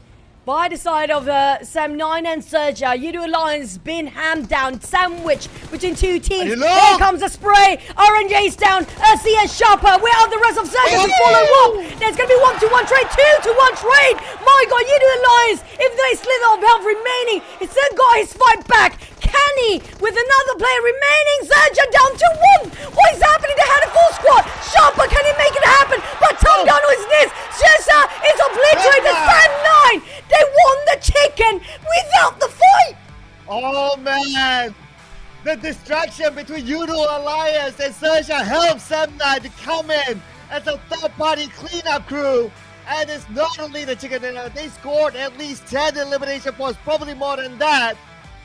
by the side of Sam9 and XERXIA. Yoodo Alliance been hammed down, sandwich between 2 teams. Here comes a spray. RNJ's down. CS Sharper. Where are the rest of XERXIA to follow up? There's going to be 1-to-1 trade, 2-to-1 trade. My God, Yoodo Alliance, if they slither of health remaining, he still got his fight back. Kenny with another player remaining. XERXIA down to 1. What is happening? They had a full squad. Sharper, can he make it happen? But Tom down on his knees. XERXIA is obliterated. Sam9. They won the chicken without the fight. Oh man. The distraction between Yoodo Alliance and XERXIA helps Sam9 to come in as a third-party cleanup crew. And it's not only the chicken dinner, they scored at least 10 elimination points, probably more than that.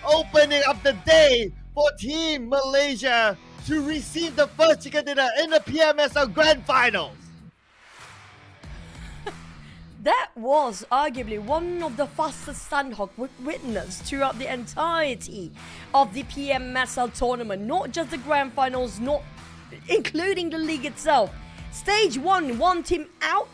Opening up the day for Team Malaysia to receive the first chicken dinner in the PMSL Grand Finals. That was arguably one of the fastest Sandhawk witnessed throughout the entirety of the PMSL tournament. Not just the Grand Finals, not including the league itself. Stage 1 team out.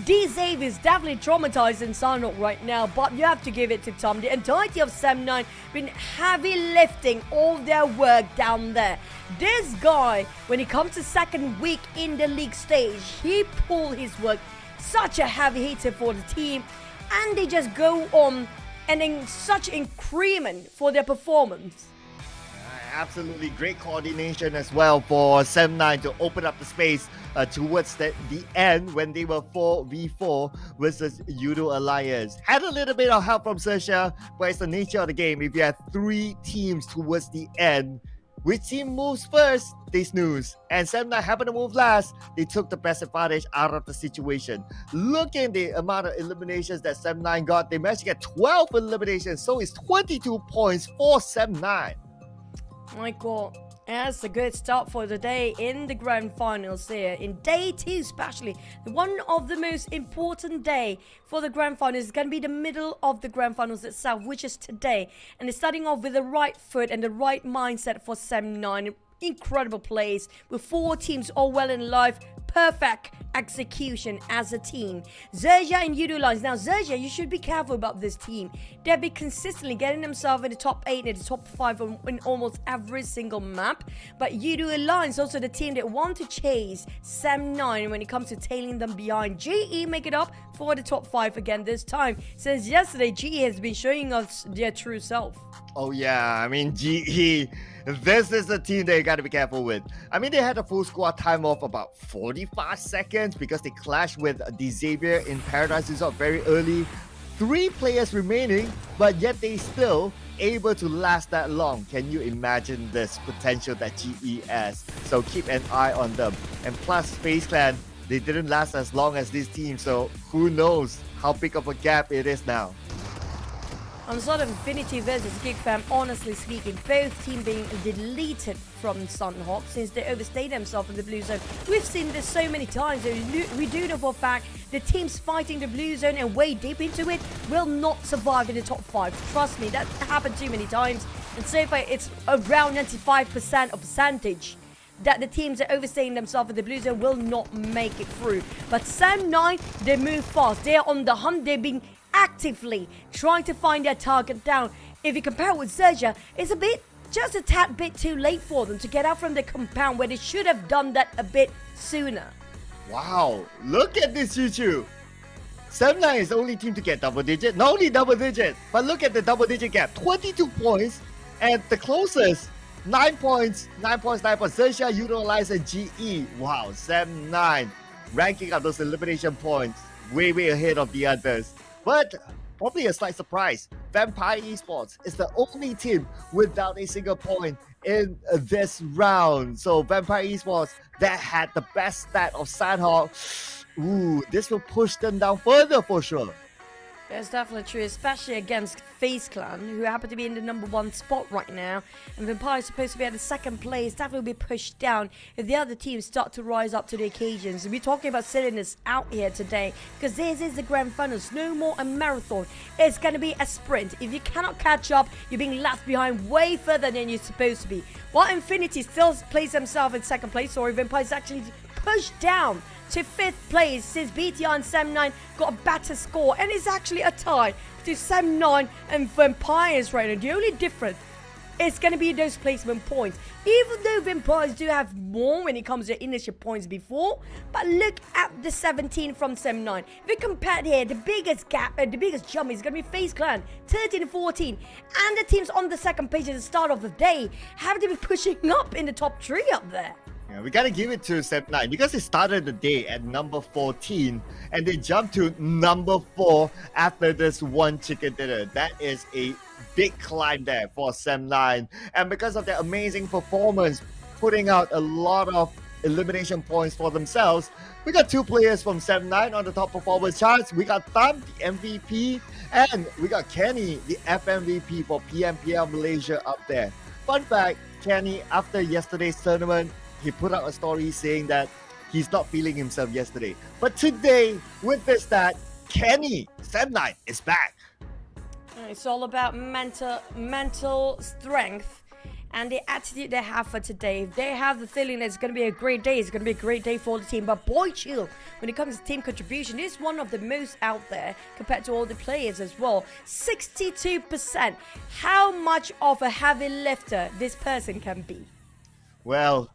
D-Zave is definitely traumatized in Sandhawk right now, but you have to give it to Tom. The entirety of Sam9 been heavy lifting all their work down there. This guy, when it comes to second week in the league stage, he pulled his work. Such a heavy hitter for the team, and they just go on and in such increment for their performance. Absolutely great coordination as well for Sam9 to open up the space towards the end when they were 4v4 versus Yoodo Alliance. Had a little bit of help from XERXIA, but it's the nature of the game. If you have 3 teams towards the end, which team moves first, they snooze. And Sam9 happened to move last. They took the best advantage out of the situation. Look at the amount of eliminations that Sam9 got. They managed to get 12 eliminations, so it's 22 points for Sam9. My God, That's a good start for the day in the grand finals here. In day 2 especially, one of the most important day for the grand finals is going to be the middle of the grand finals itself, which is today. And it's starting off with the right foot and the right mindset for Sem9. Incredible plays with 4 teams all well in life. Perfect execution as a team. XERXIA and Yoodo Alliance. Now, XERXIA, you should be careful about this team. They've been consistently getting themselves in the top 8 and the top 5 in almost every single map. But Yoodo Alliance, also the team that want to chase Sem9 when it comes to tailing them behind. GE make it up for the top 5 again this time. Since yesterday, GE has been showing us their true self. Oh yeah, I mean GE, this is the team that you gotta be careful with. I mean, they had a full squad time of about 45 seconds because they clashed with the Xavier in Paradise Resort very early. 3 players remaining, but yet they still able to last that long. Can you imagine this potential that GE has? So keep an eye on them. And plus, FaZe Clan, they didn't last as long as this team, so who knows how big of a gap it is now. On sort of Infinity versus GEEK fam, honestly speaking, both teams being deleted from Sunhawk since they overstayed themselves in the blue zone. We've seen this so many times. We do know for a fact the teams fighting the blue zone and way deep into it will not survive in the top 5. Trust me, that happened too many times. And so far, it's around 95% of percentage that the teams that are overstaying themselves in the blue zone will not make it through. But Sem9, they move fast. They're on the hunt. They're being actively trying to find their target down. If you compare it with XERXIA, it's just a tad bit too late for them to get out from the compound where they should have done that a bit sooner. Wow, look at this, Chuchu. Sem9 is the only team to get double digit. Not only double digit, but look at the double digit gap. 22 points, and the closest 9 points, 9 points, 9 points. XERXIA, Yoodo Alliance, and GE. Wow, Sem9 ranking up those elimination points way ahead of the others. But probably a slight surprise, Vampire Esports is the only team without a single point in this round. So Vampire Esports, that had the best stat of Sunhawk. Ooh, this will push them down further for sure. That's definitely true, especially against FaZe Clan, who happen to be in the #1 spot right now. And Vampire is supposed to be at the 2nd place. Definitely will be pushed down if the other teams start to rise up to the occasions. We're talking about silliness out here today because this is the grand finals. No more a marathon. It's going to be a sprint. If you cannot catch up, you're being left behind way further than you're supposed to be. While Infinity still plays themselves in 2nd place, or Vampire is actually pushed down to 5th place since BTR and Sem9 got a better score, and it's actually a tie to Sem9 and Vampires right now. The only difference is going to be those placement points, even though Vampires do have more when it comes to initial points before. But look at the 17 from Sem9. If we compare here, the biggest gap and the biggest jump is going to be FaZe Clan 13 and 14, and the teams on the 2nd page at the start of the day have to be pushing up in the top 3 up there. Yeah, we gotta give it to Sem9 because they started the day at number 14 and they jumped to number 4 after this one chicken dinner. That is a big climb there for Sem9, and because of their amazing performance, putting out a lot of elimination points for themselves, we got 2 players from Sem9 on the top performance charts. We got Thumb, the MVP, and we got Kenny, the FMVP for PMPL Malaysia up there. Fun fact, Kenny, after yesterday's tournament, he put out a story saying that he's not feeling himself yesterday. But today, with this stat, Kenny, Sem9 is back. It's all about mental strength and the attitude they have for today. If they have the feeling that it's going to be a great day, it's going to be a great day for the team. But boy, chill, when it comes to team contribution, it's one of the most out there compared to all the players as well. 62%. How much of a heavy lifter this person can be? Well,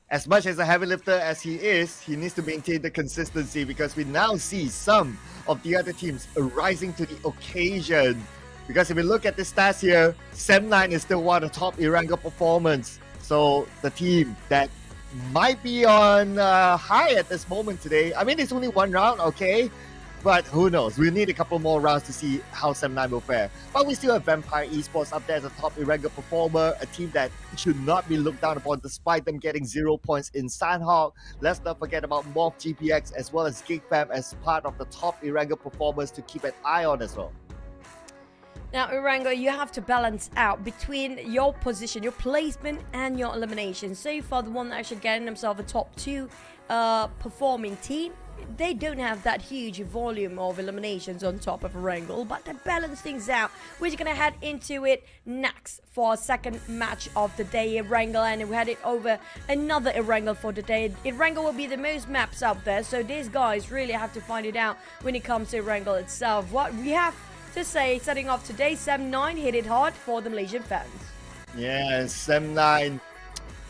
as much as a heavy lifter as he is, he needs to maintain the consistency because we now see some of the other teams rising to the occasion. Because if we look at the stats here, Sem9 is still one of the top Iranga performance. So the team that might be on high at this moment today. I mean, it's only one round, okay? But who knows? We need a couple more rounds to see how Sem9 will fare. But we still have Vampire Esports up there as a top irregular performer, a team that should not be looked down upon despite them getting 0 points in Sunhawk. Let's not forget about MORPH GPX as well as GEEK fam as part of the top irregular performers to keep an eye on as well. Now, Irango, you have to balance out between your position, your placement, and your elimination. So far, the one that actually getting themselves a top 2 performing team, they don't have that huge volume of eliminations on top of Erangel, but they balance things out. We're just gonna head into it next for our second match of the day, Erangel, and we headed over another Erangel for the day. Erangel will be the most maps out there, so these guys really have to find it out when it comes to Erangel itself. What we have to say, setting off today, Sem9 hit it hard for the Malaysian fans. Yeah, Sem9.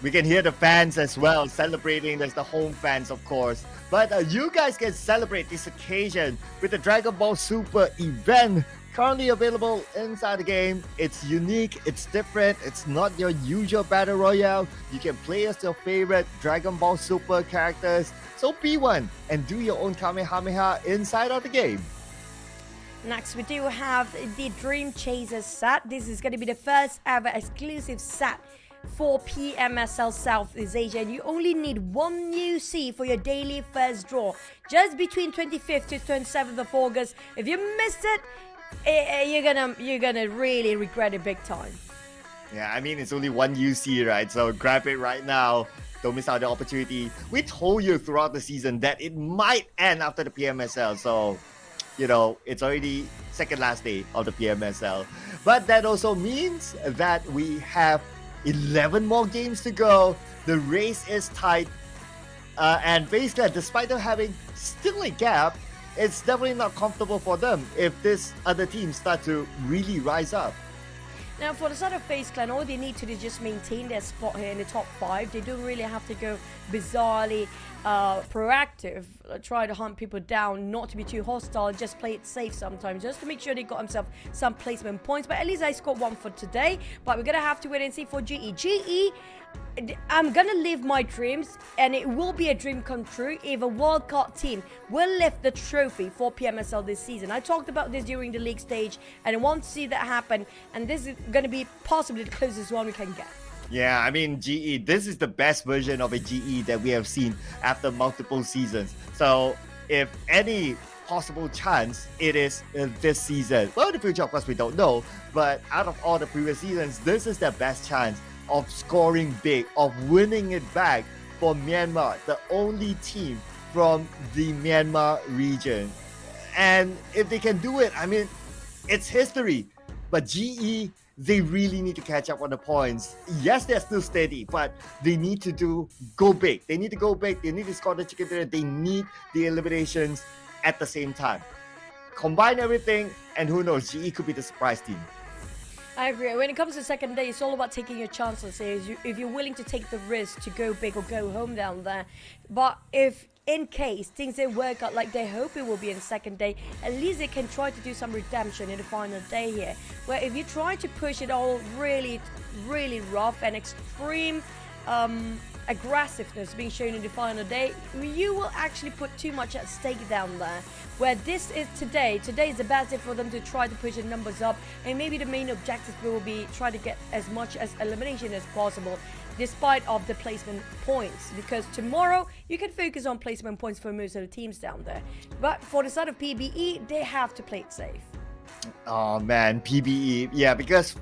We can hear the fans as well celebrating. There's the home fans, of course. But you guys can celebrate this occasion with the Dragon Ball Super event currently available inside the game. It's unique, it's different, it's not your usual Battle Royale. You can play as your favorite Dragon Ball Super characters. So be one and do your own Kamehameha inside of the game. Next, we do have the Dream Chaser set. This is going to be the first ever exclusive set for PMSL Southeast Asia, and you only need 1 UC for your daily first draw, just between 25th to 27th of August. If you missed it, you're gonna really regret it big time. Yeah, I mean, it's only 1 UC, right? So grab it right now. Don't miss out the opportunity. We told you throughout the season that it might end after the PMSL, so you know, it's already second last day of the PMSL. But that also means that we have 11 more games to go. The race is tight. And FaZe Clan, despite them having still a gap, it's definitely not comfortable for them if this other team start to really rise up. Now, for the side of FaZe Clan, all they need to do is just maintain their spot here in the top 5. They don't really have to go bizarrely proactive, try to hunt people down, not to be too hostile, just play it safe sometimes, just to make sure they got themselves some placement points. But at least I scored 1 for today. But we're going to have to wait and see for GE. GE, I'm going to live my dreams, and it will be a dream come true if a wildcard team will lift the trophy for PMSL this season. I talked about this during the league stage, and I want to see that happen, and this is going to be possibly the closest one we can get. Yeah, I mean, GE, this is the best version of a GE that we have seen after multiple seasons. So if any possible chance, it is this season. Well, in the future, of course, we don't know. But out of all the previous seasons, this is their best chance of scoring big, of winning it back for Myanmar, the only team from the Myanmar region. And if they can do it, I mean, it's history. But GE, they really need to catch up on the points. Yes, they're still steady, but they need to go big. They need to go big. They need to score the chicken dinner. They need the eliminations at the same time. Combine everything, and who knows, GE could be the surprise team. I agree. When it comes to the second day, it's all about taking your chances. If you're willing to take the risk to go big or go home down there. But if in case things don't work out like they hope it will be in the second day, at least they can try to do some redemption in the final day here. Where if you try to push it all really, really rough and extreme aggressiveness being shown in the final day, you will actually put too much at stake down there. Where this is today is the best day for them to try to push the numbers up, and maybe the main objective will be try to get as much as elimination as possible, despite of the placement points, because tomorrow you can focus on placement points for most of the teams down there. But for the side of PBE, they have to play it safe. Oh man, PBE, yeah, because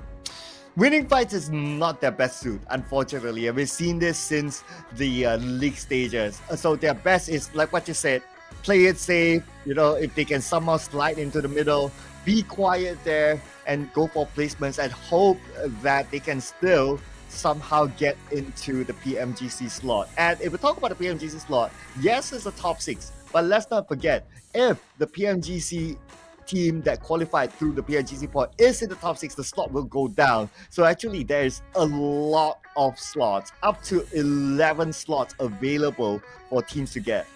winning fights is not their best suit, unfortunately, and we've seen this since the league stages. So their best is, like what you said, play it safe. You know, if they can somehow slide into the middle, be quiet there, and go for placements and hope that they can still somehow get into the PMGC slot. And if we talk about the PMGC slot, yes, it's a top 6, but let's not forget, if the PMGC team that qualified through the PMGC point is in the top 6, the slot will go down. So actually, there's a lot of slots, up to 11 slots available for teams to get.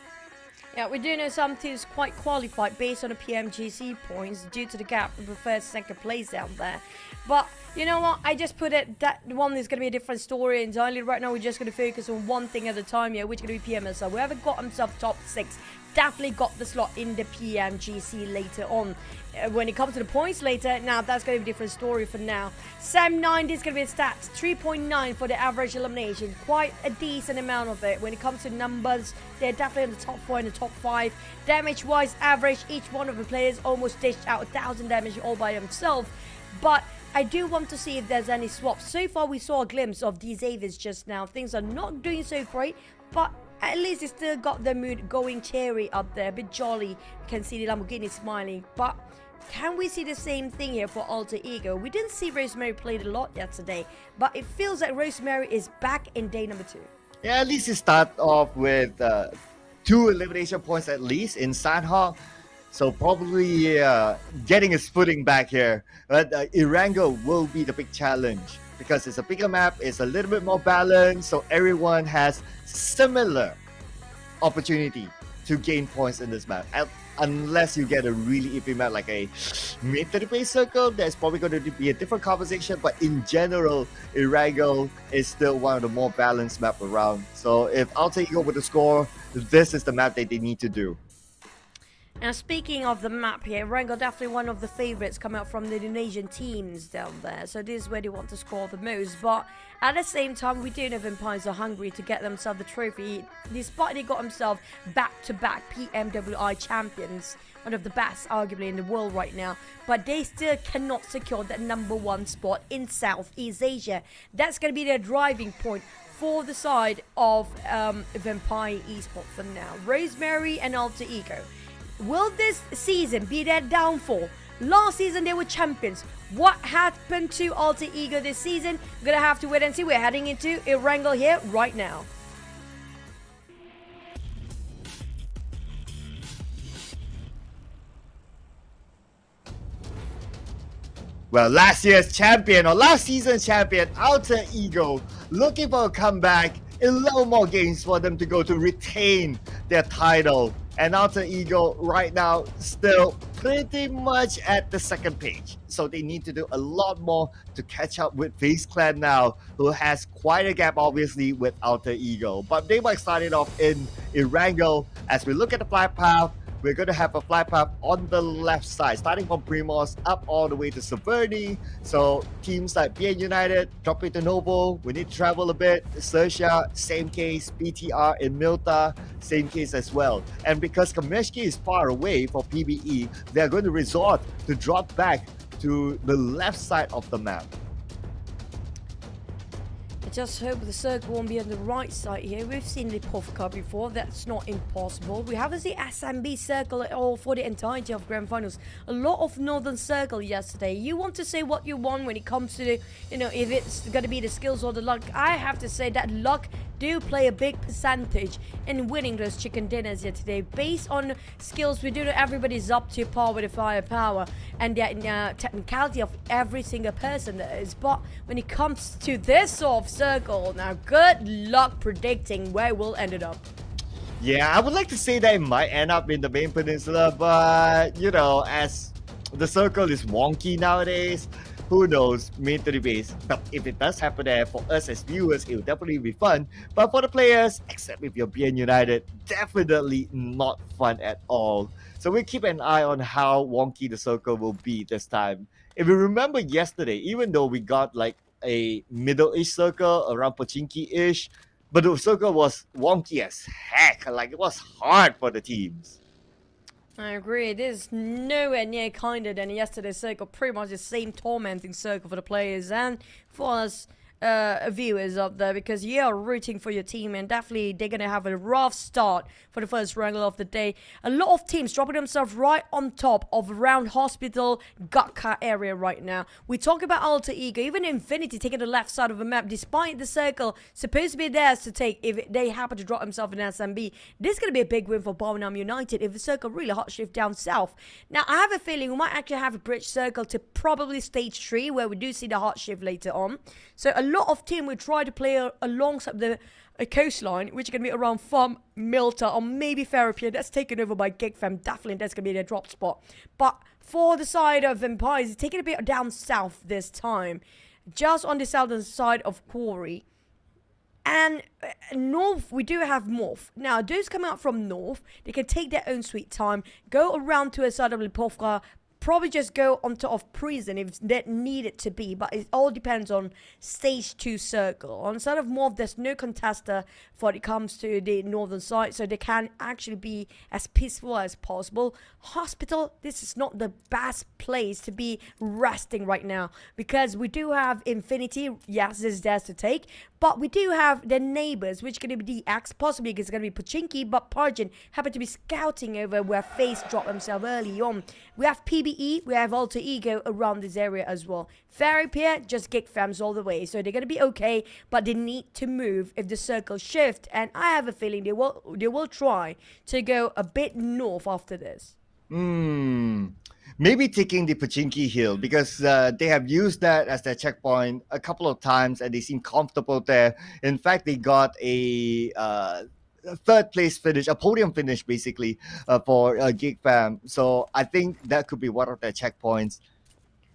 Yeah, we do know some teams quite qualified based on the PMGC points due to the gap in the first, second place down there. But you know what? I just put it, that one is going to be a different story entirely. Right now, we're just going to focus on one thing at a time here, which is going to be PMSL. Whoever got himself top 6 definitely got the slot in the PMGC later on. When it comes to the points later, now that's going to be a different story for now. Sem9 is going to be a stats, 3.9 for the average elimination. Quite a decent amount of it. When it comes to numbers, they're definitely in the top 4 and the top 5. Damage-wise, average, each one of the players almost dished out 1,000 damage all by himself. But I do want to see if there's any swaps. So far, we saw a glimpse of these Avis just now. Things are not doing so great, but at least it still got the mood going cheery up there, a bit jolly. You can see the Lamborghini smiling, but can we see the same thing here for Alter Ego? We didn't see Rosemary played a lot yesterday, but it feels like Rosemary is back in day number 2. Yeah, at least you start off with 2 elimination points at least in Sandhawk. So probably getting his footing back here. But Erangel will be the big challenge because it's a bigger map, it's a little bit more balanced, so everyone has similar opportunity to gain points in this map. Unless you get a really iffy map like a mid-30 circle, that's probably going to be a different conversation. But in general, Erangel is still one of the more balanced map around. So if Alter Ego were to score, this is the map that they need to do. Now, speaking of the map here, Erangel definitely one of the favorites coming out from the Indonesian teams down there. So this is where they want to score the most. But at the same time, we do know Vampires are hungry to get themselves the trophy. Despite they got themselves back-to-back PMWI champions, one of the best, arguably, in the world right now. But they still cannot secure that #1 spot in Southeast Asia. That's going to be their driving point for the side of Vampire Esports for now. Rosemary and Alter Ego. Will this season be their downfall? Last season they were champions. What happened to Alter Ego this season? We're gonna have to wait and see. We're heading into Erangel here right now. Well, last year's champion or last season's champion, Alter Ego, looking for a comeback. 11 more games for them to go to retain their title. And Alter Ego right now still pretty much at the second page. So they need to do a lot more to catch up with FaZe Clan now, who has quite a gap obviously with Alter Ego. But they might start it off in Erangel. As we look at the flight path, we're going to have a flight path on the left side, starting from Primos up all the way to Severny. So teams like BN United, dropping to Noble, we need to travel a bit. XERXIA, same case. BTR in Milta, same case as well. And because Kameshki is far away for PBE, they're going to resort to drop back to the left side of the map. Just hope the circle won't be on the right side here. We've seen the Povka before. That's not impossible. We haven't seen SMB circle at all for the entirety of Grand Finals. A lot of Northern Circle yesterday. You want to say what you want when it comes to the, if it's going to be the skills or the luck. I have to say that luck do play a big percentage in winning those chicken dinners here today. Based on skills, we do know everybody's up to par with the firepower and the technicality of every single person that is. But when it comes to this sort of circle, now good luck predicting where we'll end it up. Yeah, I would like to say that it might end up in the main peninsula, but as the circle is wonky nowadays, who knows, main to the base. But if it does happen there, for us as viewers, it will definitely be fun. But for the players, except if you're BN United, definitely not fun at all. So we'll keep an eye on how wonky the circle will be this time. If you remember yesterday, even though we got like a middle-ish circle around Pochinki-ish, but the circle was wonky as heck. Like, it was hard for the teams. I agree. It is nowhere near kinder than yesterday's circle. Pretty much the same tormenting circle for the players and for us viewers up there, because you are rooting for your team, and definitely they're going to have a rough start for the first wrangle of the day. A lot of teams dropping themselves right on top of around Hospital, Gakka area right now. We talk about Alter Ego, even Infinity taking the left side of the map, despite the circle supposed to be theirs to take if they happen to drop themselves in SMB. This is going to be a big win for Birmingham United if the circle really hot shift down south. Now, I have a feeling we might actually have a bridge circle to probably stage 3, where we do see the hot shift later on. So a lot of team will try to play alongside the coastline, which is going to be around Farm, Milta, or maybe Therapy. That's taken over by GEEK Fam. Definitely that's going to be their drop spot. But for the side of Vampires, it's taking a bit down south this time, just on the southern side of Quarry. And north, we do have MORPH. Now, those coming out from north, they can take their own sweet time, go around to a side of Lipovka, probably just go on top of prison if that needed to be, but it all depends on stage 2 circle. On side of MORPH, there's no contester when it comes to the northern side, so they can actually be as peaceful as possible. Hospital, this is not the best place to be resting right now, because we do have Infinity. Yes, this is theirs to take, but we do have the neighbors, which going to be DX, possibly it's going to be Pochinki, but Parjin happened to be scouting over where FaZe dropped themselves early on. We have PBE, we have Alter Ego around this area as well. Fairy Pier, just GEEK fams all the way, so they're going to be okay, but they need to move if the circle shift, and I have a feeling they will try to go a bit north after this. Maybe taking the Pochinki Hill, because they have used that as their checkpoint a couple of times and they seem comfortable there. In fact, they got a third place finish, a podium finish basically for GEEK fam. So I think that could be one of their checkpoints.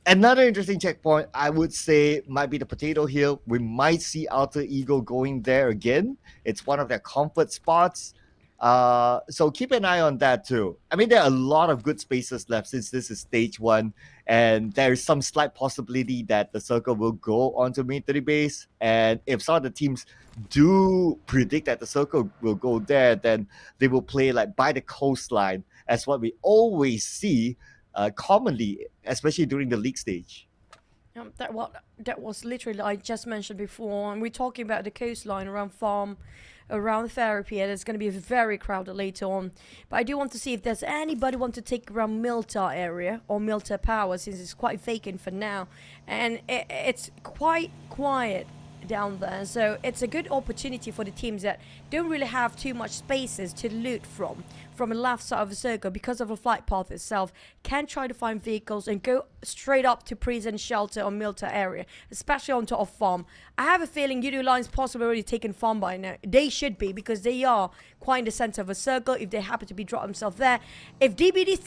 Another interesting checkpoint, I would say, might be the Potato Hill. We might see Alter Ego going there again. It's one of their comfort spots. So keep an eye on that too. I mean, there are a lot of good spaces left since this is stage 1, and there's some slight possibility that the circle will go onto military base. And if some of the teams do predict that the circle will go there, then they will play like by the coastline, as what we always see commonly, especially during the league stage. That was literally I just mentioned before, and we're talking about the coastline around farm, around Fairy Pier. There's going to be very crowded later on, but I do want to see if there's anybody want to take around Milta area or Milta Power, since it's quite vacant for now, and it's quite quiet down there, so it's a good opportunity for the teams that don't really have too much spaces to loot from the left side of the circle because of the flight path itself. Can try to find vehicles and go straight up to prison shelter or Milta area, especially on top of farm. I have a feeling Yoodo Alliance possibly already taken farm by now. They should be, because they are quite in the center of a circle if they happen to be drop themselves there. If DBD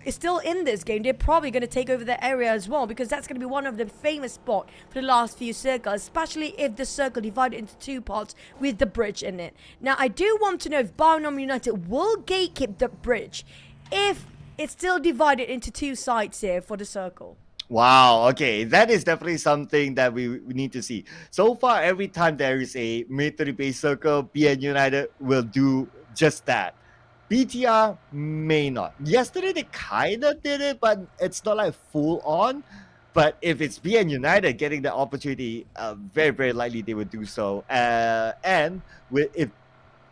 is still in this game, they're probably going to take over that area as well, because that's going to be one of the famous spots for the last few circles, especially if the circle divided into 2 parts with the bridge in it. Now, I do want to know if Binom United will gatekeep the bridge if it's still divided into 2 sides here for the circle. Wow, okay, that is definitely something that we need to see. So far, every time there is a military base circle, BN United will do just that. BTR may not. Yesterday they kind of did it, but it's not like full on. But if it's BN United getting the opportunity, very, very likely they would do so. And if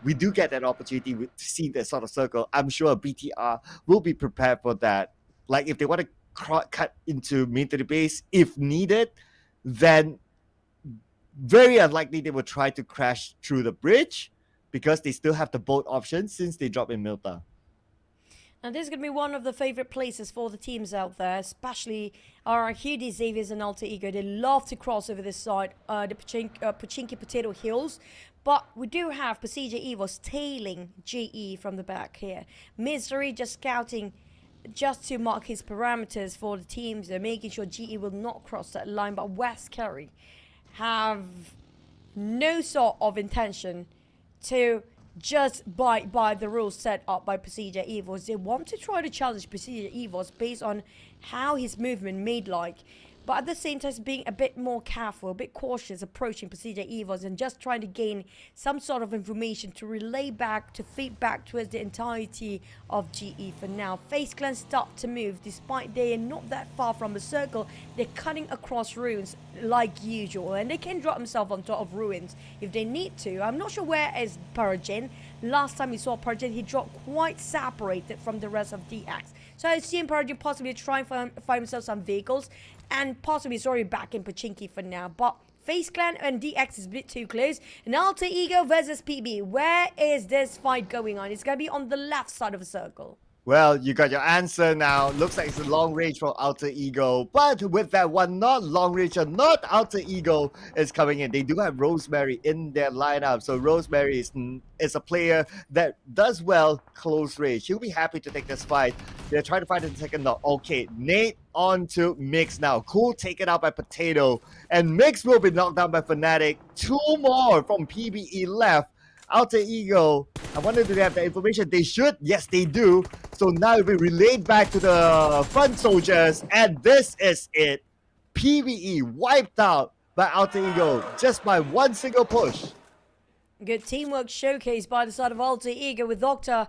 we do get that opportunity to see that sort of circle, I'm sure BTR will be prepared for that. Like if they want to cut into military base if needed, then very unlikely they will try to crash through the bridge, because they still have the boat option since they drop in Milta. And this is going to be one of the favorite places for the teams out there, especially our Hudi Xaviers and Alter Ego. They love to cross over this side, the Pochinki Potato Hills. But we do have PERSIJA EVOS tailing GE from the back here. Misery just scouting just to mark his parameters for the teams. They're making sure GE will not cross that line. But West Kerry have no sort of intention to just bite by the rules set up by PERSIJA EVOS. They want to try to challenge PERSIJA EVOS based on how his movement made like. But at the same time, being a bit more careful, a bit cautious approaching PERSIJA EVOS and just trying to gain some sort of information to relay back, to feed back towards the entirety of GE for now. FaZe Clan start to move, despite they are not that far from the circle. They're cutting across ruins like usual, and they can drop themselves on top of ruins if they need to. I'm not sure where is Parjin. Last time we saw Parjin, he dropped quite separated from the rest of DX. So I assume Parjin possibly trying to find himself some vehicles, and possibly he's already back in Pochinki for now. But FaZe Clan and DX is a bit too close. And Alter Ego versus PB. Where is this fight going on? It's going to be on the left side of the circle. Well, you got your answer now. Looks like it's a long range from Alter Ego. But with that one, not long range or not Alter Ego is coming in. They do have Rosemary in their lineup. So Rosemary is a player that does well close range. She'll be happy to take this fight. They're trying to find the second knock. Okay, Nate on to Mix now. Cool taken out by Potato. And Mix will be knocked down by Fnatic. 2 more from PBE left. Alter Ego, I wonder do they have the information? They should. Yes, they do. So now it'll be relayed back to the front soldiers, and this is it. PvE wiped out by Alter Ego just by one single push. Good teamwork showcased by the side of Alter Ego, with Doctor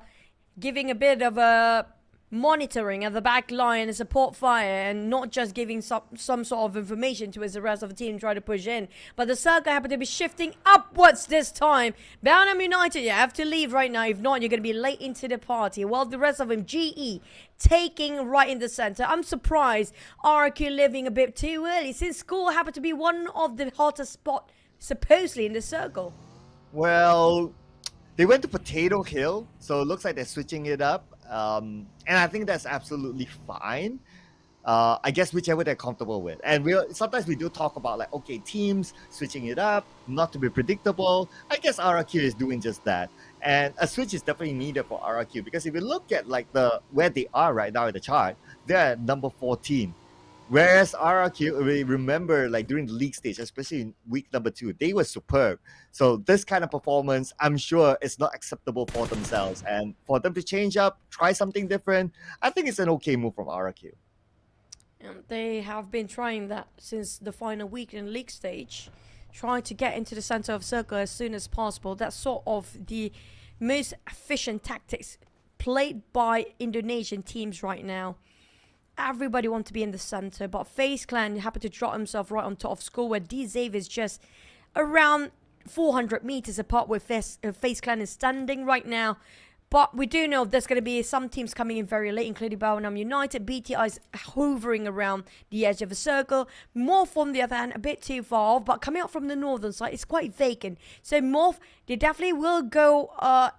giving a bit of a monitoring at the back line and support fire, and not just giving some sort of information to the rest of the team trying to push in. But the circle happened to be shifting upwards this time. Belgium United, you have to leave right now. If not, you're going to be late into the party. While the rest of them, GE, taking right in the center. I'm surprised RQ leaving a bit too early, since school happened to be one of the hottest spots supposedly in the circle. Well, they went to Potato Hill, so it looks like they're switching it up. And I think that's absolutely fine. I guess whichever they're comfortable with. And sometimes we do talk about like, okay, teams switching it up, not to be predictable. I guess RRQ is doing just that. And a switch is definitely needed for RRQ, because if you look at like where they are right now in the chart, they're at number 14. Whereas RRQ, we remember like during the league stage, especially in week number 2, they were superb. So this kind of performance, I'm sure it's not acceptable for themselves. And for them to change up, try something different, I think it's an okay move from RRQ. And they have been trying that since the final week in league stage, trying to get into the center of circle as soon as possible. That's sort of the most efficient tactics played by Indonesian teams right now. Everybody wants to be in the center, but FaZe Clan happened to drop himself right on top of school, where D-Zave is just around 400 meters apart where FaZe Clan is standing right now. But we do know there's going to be some teams coming in very late, including Belgium United. BTI is hovering around the edge of the circle. MORPH, on the other hand, a bit too far off, but coming out from the northern side, it's quite vacant. So MORPH, they definitely will go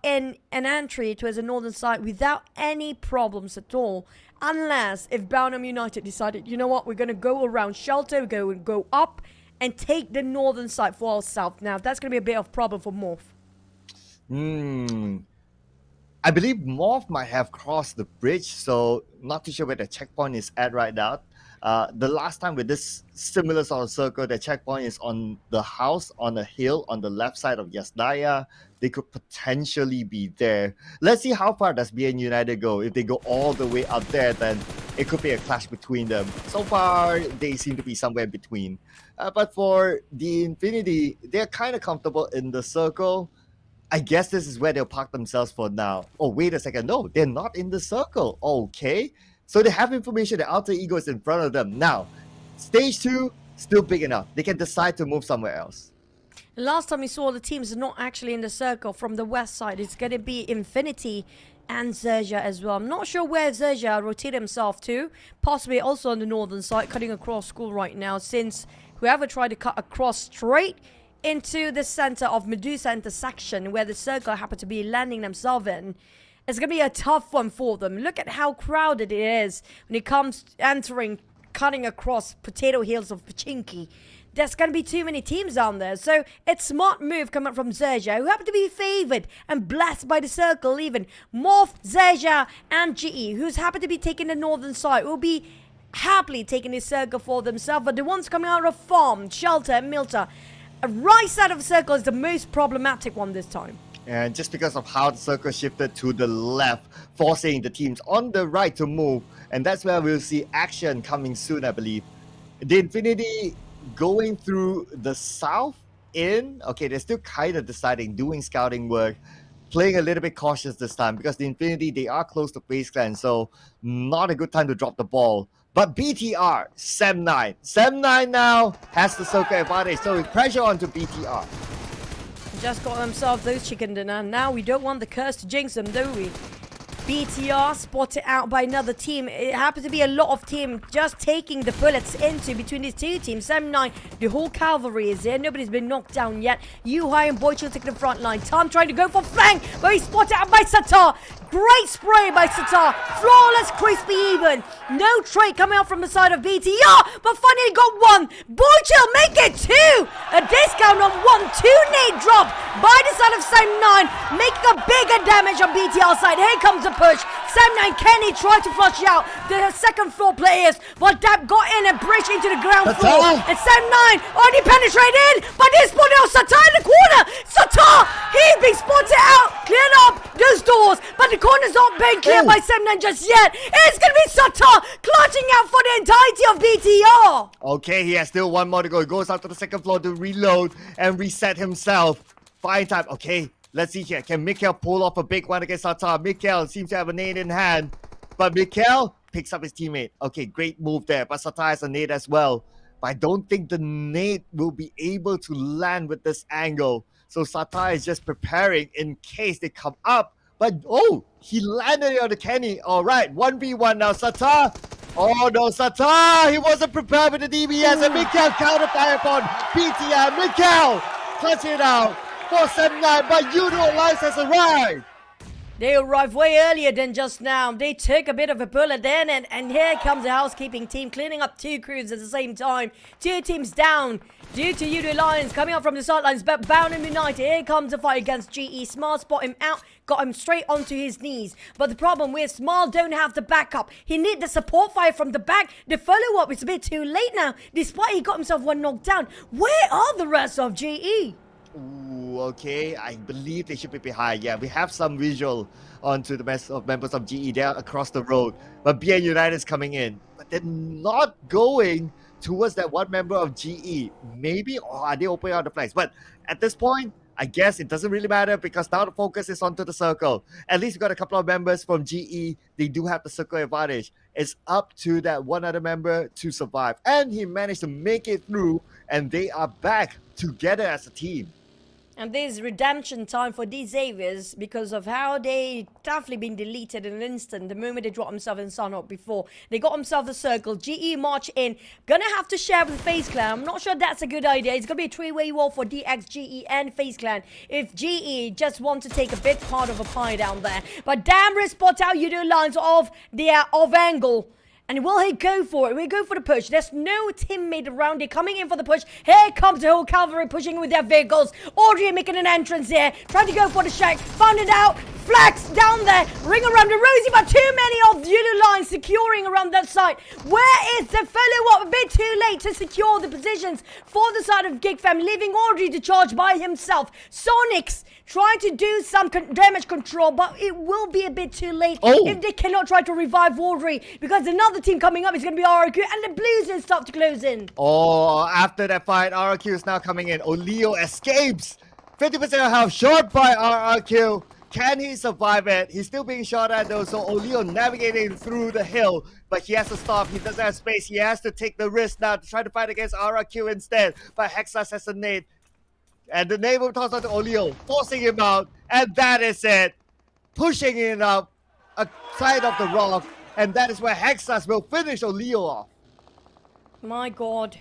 in an entry towards the northern side without any problems at all. Unless if Belgium United decided, you know what, we're going to go around shelter, go up and take the northern side for ourselves. Now, that's going to be a bit of a problem for MORPH. I believe MORPH might have crossed the bridge, so not too sure where the checkpoint is at right now. The last time with this similar sort of circle, the checkpoint is on the house on a hill on the left side of Yasnaya. They could potentially be there. Let's see how far does BN United go. If they go all the way up there, then it could be a clash between them. So far, they seem to be somewhere between. But for the Infinity, they're kind of comfortable in the circle. I guess this is where they'll park themselves for now. Oh, wait a second. No, they're not in the circle. Okay. So they have information that Alter Ego is in front of them. Now, stage 2, still big enough. They can decide to move somewhere else. Last time we saw the teams are not actually in the circle from the west side. It's going to be Infinity and XERXIA as well. I'm not sure where XERXIA rotated himself to. Possibly also on the northern side, cutting across school right now, since whoever tried to cut across straight into the center of Medusa intersection, where the circle happened to be landing themselves in, it's going to be a tough one for them. Look at how crowded it is when it comes to entering, cutting across Potato Hills of Pachinki. There's going to be too many teams down there. So it's smart move coming from XERXIA, who happen to be favored and blessed by the circle even. MORPH, XERXIA, and GE, who's happen to be taking the northern side, will be happily taking this circle for themselves. But the ones coming out of Farm, Shelter, and Milta, right side of the circle is the most problematic one this time. And just because of how the circle shifted to the left, forcing the teams on the right to move. And that's where we'll see action coming soon, I believe. The Infinity going through the south in. Okay, they're still kind of deciding, doing scouting work, playing a little bit cautious this time, because the Infinity, they are close to FaZe Clan, so not a good time to drop the ball. But BTR, Sem9. Sem9 now has the circle advantage, so pressure onto BTR. Just got themselves those chicken dinner. Now we don't want the curse to jinx them, do we? BTR spotted out by another team. It happens to be a lot of team just taking the bullets into between these two teams. Sem9, the whole cavalry is there. Nobody's been knocked down yet. Yuhai and Boychill taking the front line. Tom trying to go for flank, but he's spotted out by Satar. Great spray by Satar. Flawless, crispy even. No trade coming out from the side of BTR, but finally got one. Boychill make it 2. A discount on 1. 2 nade drop by the side of Sem9, making a bigger damage on BTR side. Here comes the push. Sam9 Kenny tried to flush out the second floor players, but Dab got in and bridged into the ground floor. And Sam9 already penetrated, but they spotted out Sata in the corner. Sata, he's being spotted out, cleared up those doors, but the corner's not being cleared by Sam9 just yet. It's gonna be Sata clutching out for the entirety of BTR. Okay, he has still one more to go. He goes out to the second floor to reload and reset himself. Fine time. Okay, let's see here. Can Mikhail pull off a big one against Sata? Mikhail seems to have a nade in hand, but Mikhail picks up his teammate. Okay, great move there, but Sata has a nade as well. But I don't think the nade will be able to land with this angle. So Sata is just preparing in case they come up. But oh, he landed it on the Kenny. All right, 1v1 now. Sata. Oh no, Sata! He wasn't prepared with the DBS, and Mikhail counterfire upon BTR. Mikhail clutch it out for Sunway, but Yoodo Alliance has arrived. They arrived way earlier than just now. They took a bit of a bullet then, and here comes the housekeeping team cleaning up two crews at the same time. Two teams down due to Yoodo Alliance coming up from the sidelines, but Bound and United. Here comes the fight against GE. Smart spot him out, got him straight onto his knees. But the problem with Smart don't have the backup. He need the support fire from the back. The follow-up is a bit too late now, despite he got himself one knocked down. Where are the rest of GE? Ooh, okay. I believe they should be behind. Yeah, we have some visual onto the rest of members of GE there across the road. But BN United is coming in. But they're not going towards that one member of GE. Maybe, or are they opening out the flags? But at this point, I guess it doesn't really matter because now the focus is onto the circle. At least we got a couple of members from GE. They do have the circle advantage. It's up to that one other member to survive. And he managed to make it through, and they are back together as a team. And there's redemption time for these Xaviers because of how they definitely been deleted in an instant the moment they dropped themselves in Sunhawk before. They got themselves a circle. GE march in. Gonna have to share with FaZe Clan. I'm not sure that's a good idea. It's gonna be a three-way war for DX, GE, and FaZe Clan if GE just want to take a big part of a pie down there. But damn, spot out Yoodo Alliance of angle. And will he go for it? We'll go for the push. There's no teammate around. They're coming in for the push. Here comes the whole cavalry pushing with their vehicles. Audrey making an entrance here. Trying to go for the shack. Found it out. Flax down there. Ring around the Rosie, but too many of the Yoodo lines securing around that side. Where is the follow-up? A bit too late to secure the positions for the side of GEEK Fam, leaving Audrey to charge by himself. Sonics trying to do some damage control, but it will be a bit too late if they cannot try to revive Audrey, because another team coming up is going to be RRQ, and the Blues will start to close in. Oh, after that fight, RRQ is now coming in. Oleo escapes. 50% health short by RRQ. Can he survive it? He's still being shot at though, so Oleo navigating through the hill, but he has to stop. He doesn't have space. He has to take the risk now to try to fight against RRQ instead. But Hexas has a nade. And the nade will toss out to Oleo, forcing him out. And that is it. Pushing him up a side of the rock. And that is where Hexas will finish Oleo off. My God.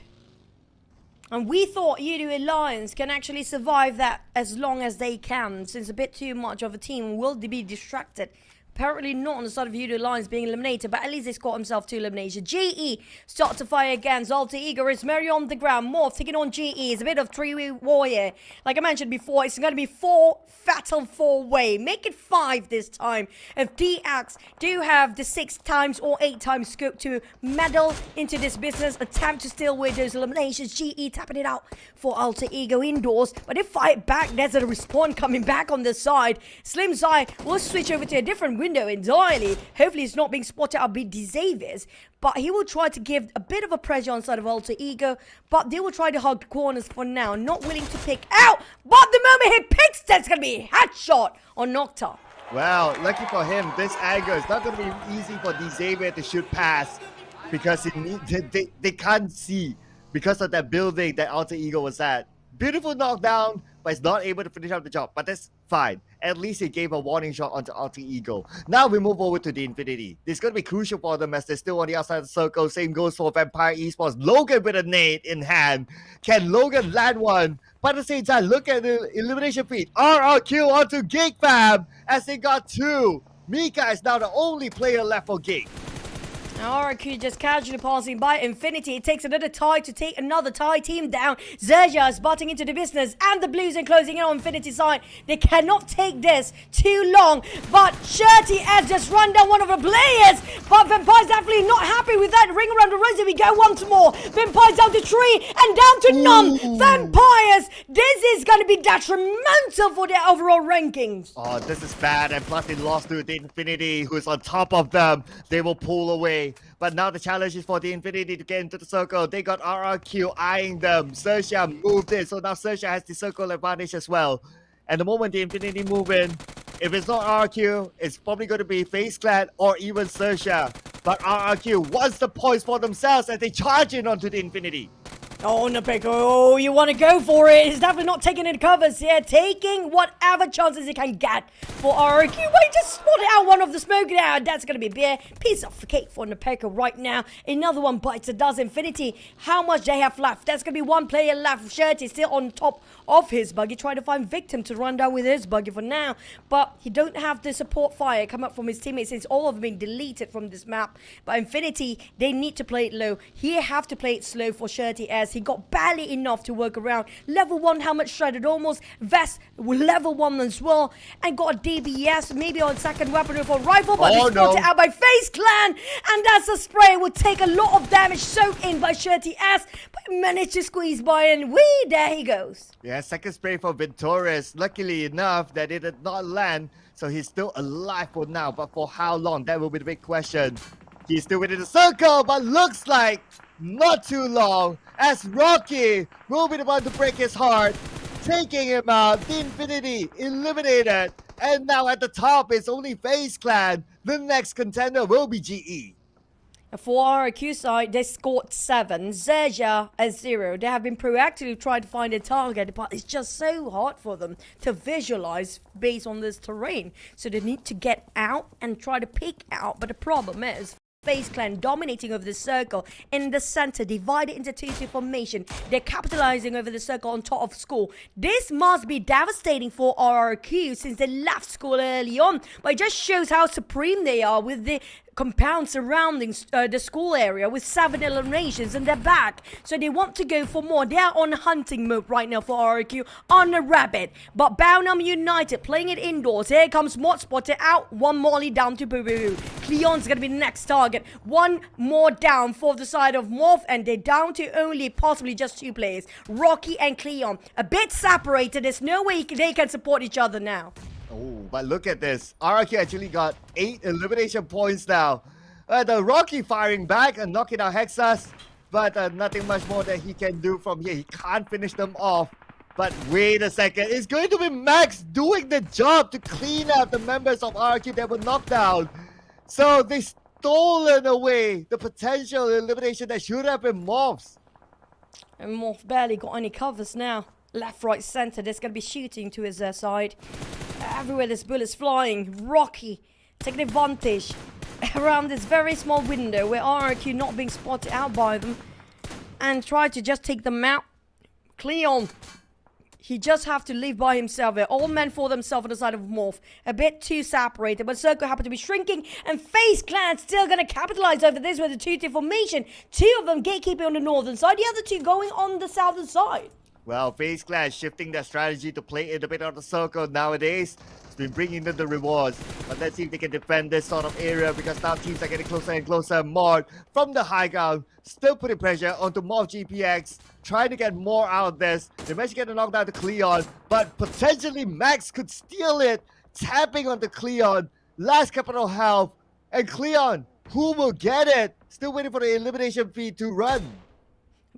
And we thought Yoodo Alliance can actually survive that as long as they can, since a bit too much of a team will be distracted. Apparently not on the side of Yoodo Alliance being eliminated, but at least they scored himself 2 eliminations. GE start to fire against Alter Ego. It's Mary on the ground. Morph taking on GE. It's a bit of three-way warrior. Like I mentioned before, it's going to be 4 fatal 4-way. Make it 5 this time. If DX do have the 6 times or 8 times scope to meddle into this business, attempt to steal with those eliminations. GE tapping it out for Alter Ego indoors, but they fight back. There's a respawn coming back on the side. Slim Side will switch over to a different window entirely. Hopefully it's not being spotted out by Xaviers, but he will try to give a bit of a pressure on side of Alter Ego, but they will try to hug the corners for now, not willing to pick out. But the moment he picks, that's gonna be a headshot on Nocta. Well, lucky for him, this angle is not going to be easy for Xavier to shoot past because they can't see because of that building that Alter Ego was at. Beautiful knockdown, but it's not able to finish up the job. But that's fine. At least he gave a warning shot onto Alter Ego. Now we move over to the Infinity. This is going to be crucial for them as they're still on the outside of the circle. Same goes for Vampire Esports. Logan with a nade in hand. Can Logan land one? But at the same time, look at the elimination feed. RRQ onto GEEK Fam as they got 2. Mika is now the only player left for GEEK. RQ just casually passing by Infinity. It takes another tie to take another tie team down. XERXIA is butting into the business, and the Blues are closing in on Infinity side. They cannot take this too long, but Shirty has just run down one of the players, but Vampire's definitely not happy with that. Ring around the rosy, we go once more. Vampire's down to 3 and down to none. Vampires, this is going to be detrimental for their overall rankings. Oh, this is bad, and plus they lost to the Infinity, who's on top of them. They will pull away. But now the challenge is for the Infinity to get into the circle. They got RRQ eyeing them. XERXIA moved in, so now XERXIA has the circle advantage as well. And the moment the Infinity move in, if it's not RRQ, it's probably going to be FaZe Clan or even XERXIA. But RRQ wants the points for themselves as they charge in onto the Infinity. Oh, Napeko, oh, you want to go for it. He's definitely not taking any covers here. Taking whatever chances he can get for RQ. Wait, just spotted out one of the smoke now. That's going to be a beer. Piece of cake for Napeko right now. Another one bites the dust. Infinity, how much they have left? There's going to be one player left. Shirty still on top of his buggy, trying to find Victim to run down with his buggy for now. But he don't have the support fire come up from his teammates since all of them being deleted from this map. But Infinity, they need to play it low. He have to play it slow for Shirty as he got barely enough to work around. Level 1 helmet shredded almost. Vest level 1 as well. And got a DBS, maybe on second weapon for rifle, but he's spotted out by FaZe Clan. And that's a spray. Will take a lot of damage soaked in by Shirty S, but he managed to squeeze by, and there he goes. Yeah, second spray for Venturis. Luckily enough that it did not land, so he's still alive for now. But for how long? That will be the big question. He's still within the circle, but looks like not too long, as Rocky will be the one to break his heart, taking him out. The Infinity eliminated, and now at the top it's only FaZe Clan. The next contender will be GE. For RQ side, they scored 7. XERXIA at 0. They have been proactively trying to find a target, but it's just so hard for them to visualize based on this terrain. So they need to get out and try to pick out. But the problem is, FaZe Clan dominating over the circle in the center, divided into 2-2 formation. They're capitalizing over the circle on top of school. This must be devastating for RRQ since they left school early on, but it just shows how supreme they are with the compound surrounding the school area with 7 eliminations in their back. So they want to go for more. They are on hunting mode right now for RRQ on a rabbit. But Bownham United playing it indoors. Here comes Mod spotted out. One Molly down to Boo Boo. Cleon's going to be the next target. One more down for the side of MORPH, and they're down to only possibly just 2 players. Rocky and Cleon. A bit separated. There's no way they can support each other now. Oh, but look at this. RRQ actually got 8 elimination points now. The Rocky firing back and knocking out Hexas, but nothing much more that he can do from here. He can't finish them off. But wait a second. It's going to be Max doing the job to clean out the members of RRQ that were knocked down. So they stolen away the potential elimination that should have been MORPH's. And MORPH barely got any covers now. Left, right, center. There's going to be shooting to his side. Everywhere there's bullets flying. Rocky taking advantage around this very small window where RRQ not being spotted out by them, and try to just take them out. Cleon, he just have to live by himself. They're all men for themselves on the side of MORPH. A bit too separated, but circle happened to be shrinking, and FaZe Clan still going to capitalize over this with a 2-2 formation. 2 of them gatekeeping on the northern side, the other 2 going on the southern side. Well, FaZe Clan shifting their strategy to play in a bit of the circle nowadays. It's been bringing them the rewards. But let's see if they can defend this sort of area, because now teams are getting closer and closer. MORPH from the high ground, still putting pressure onto MORPH GPX, trying to get more out of this. They managed to get a knockdown to Cleon, but potentially Max could steal it, tapping onto Cleon. Last capital health, and Cleon, who will get it? Still waiting for the elimination feed to run.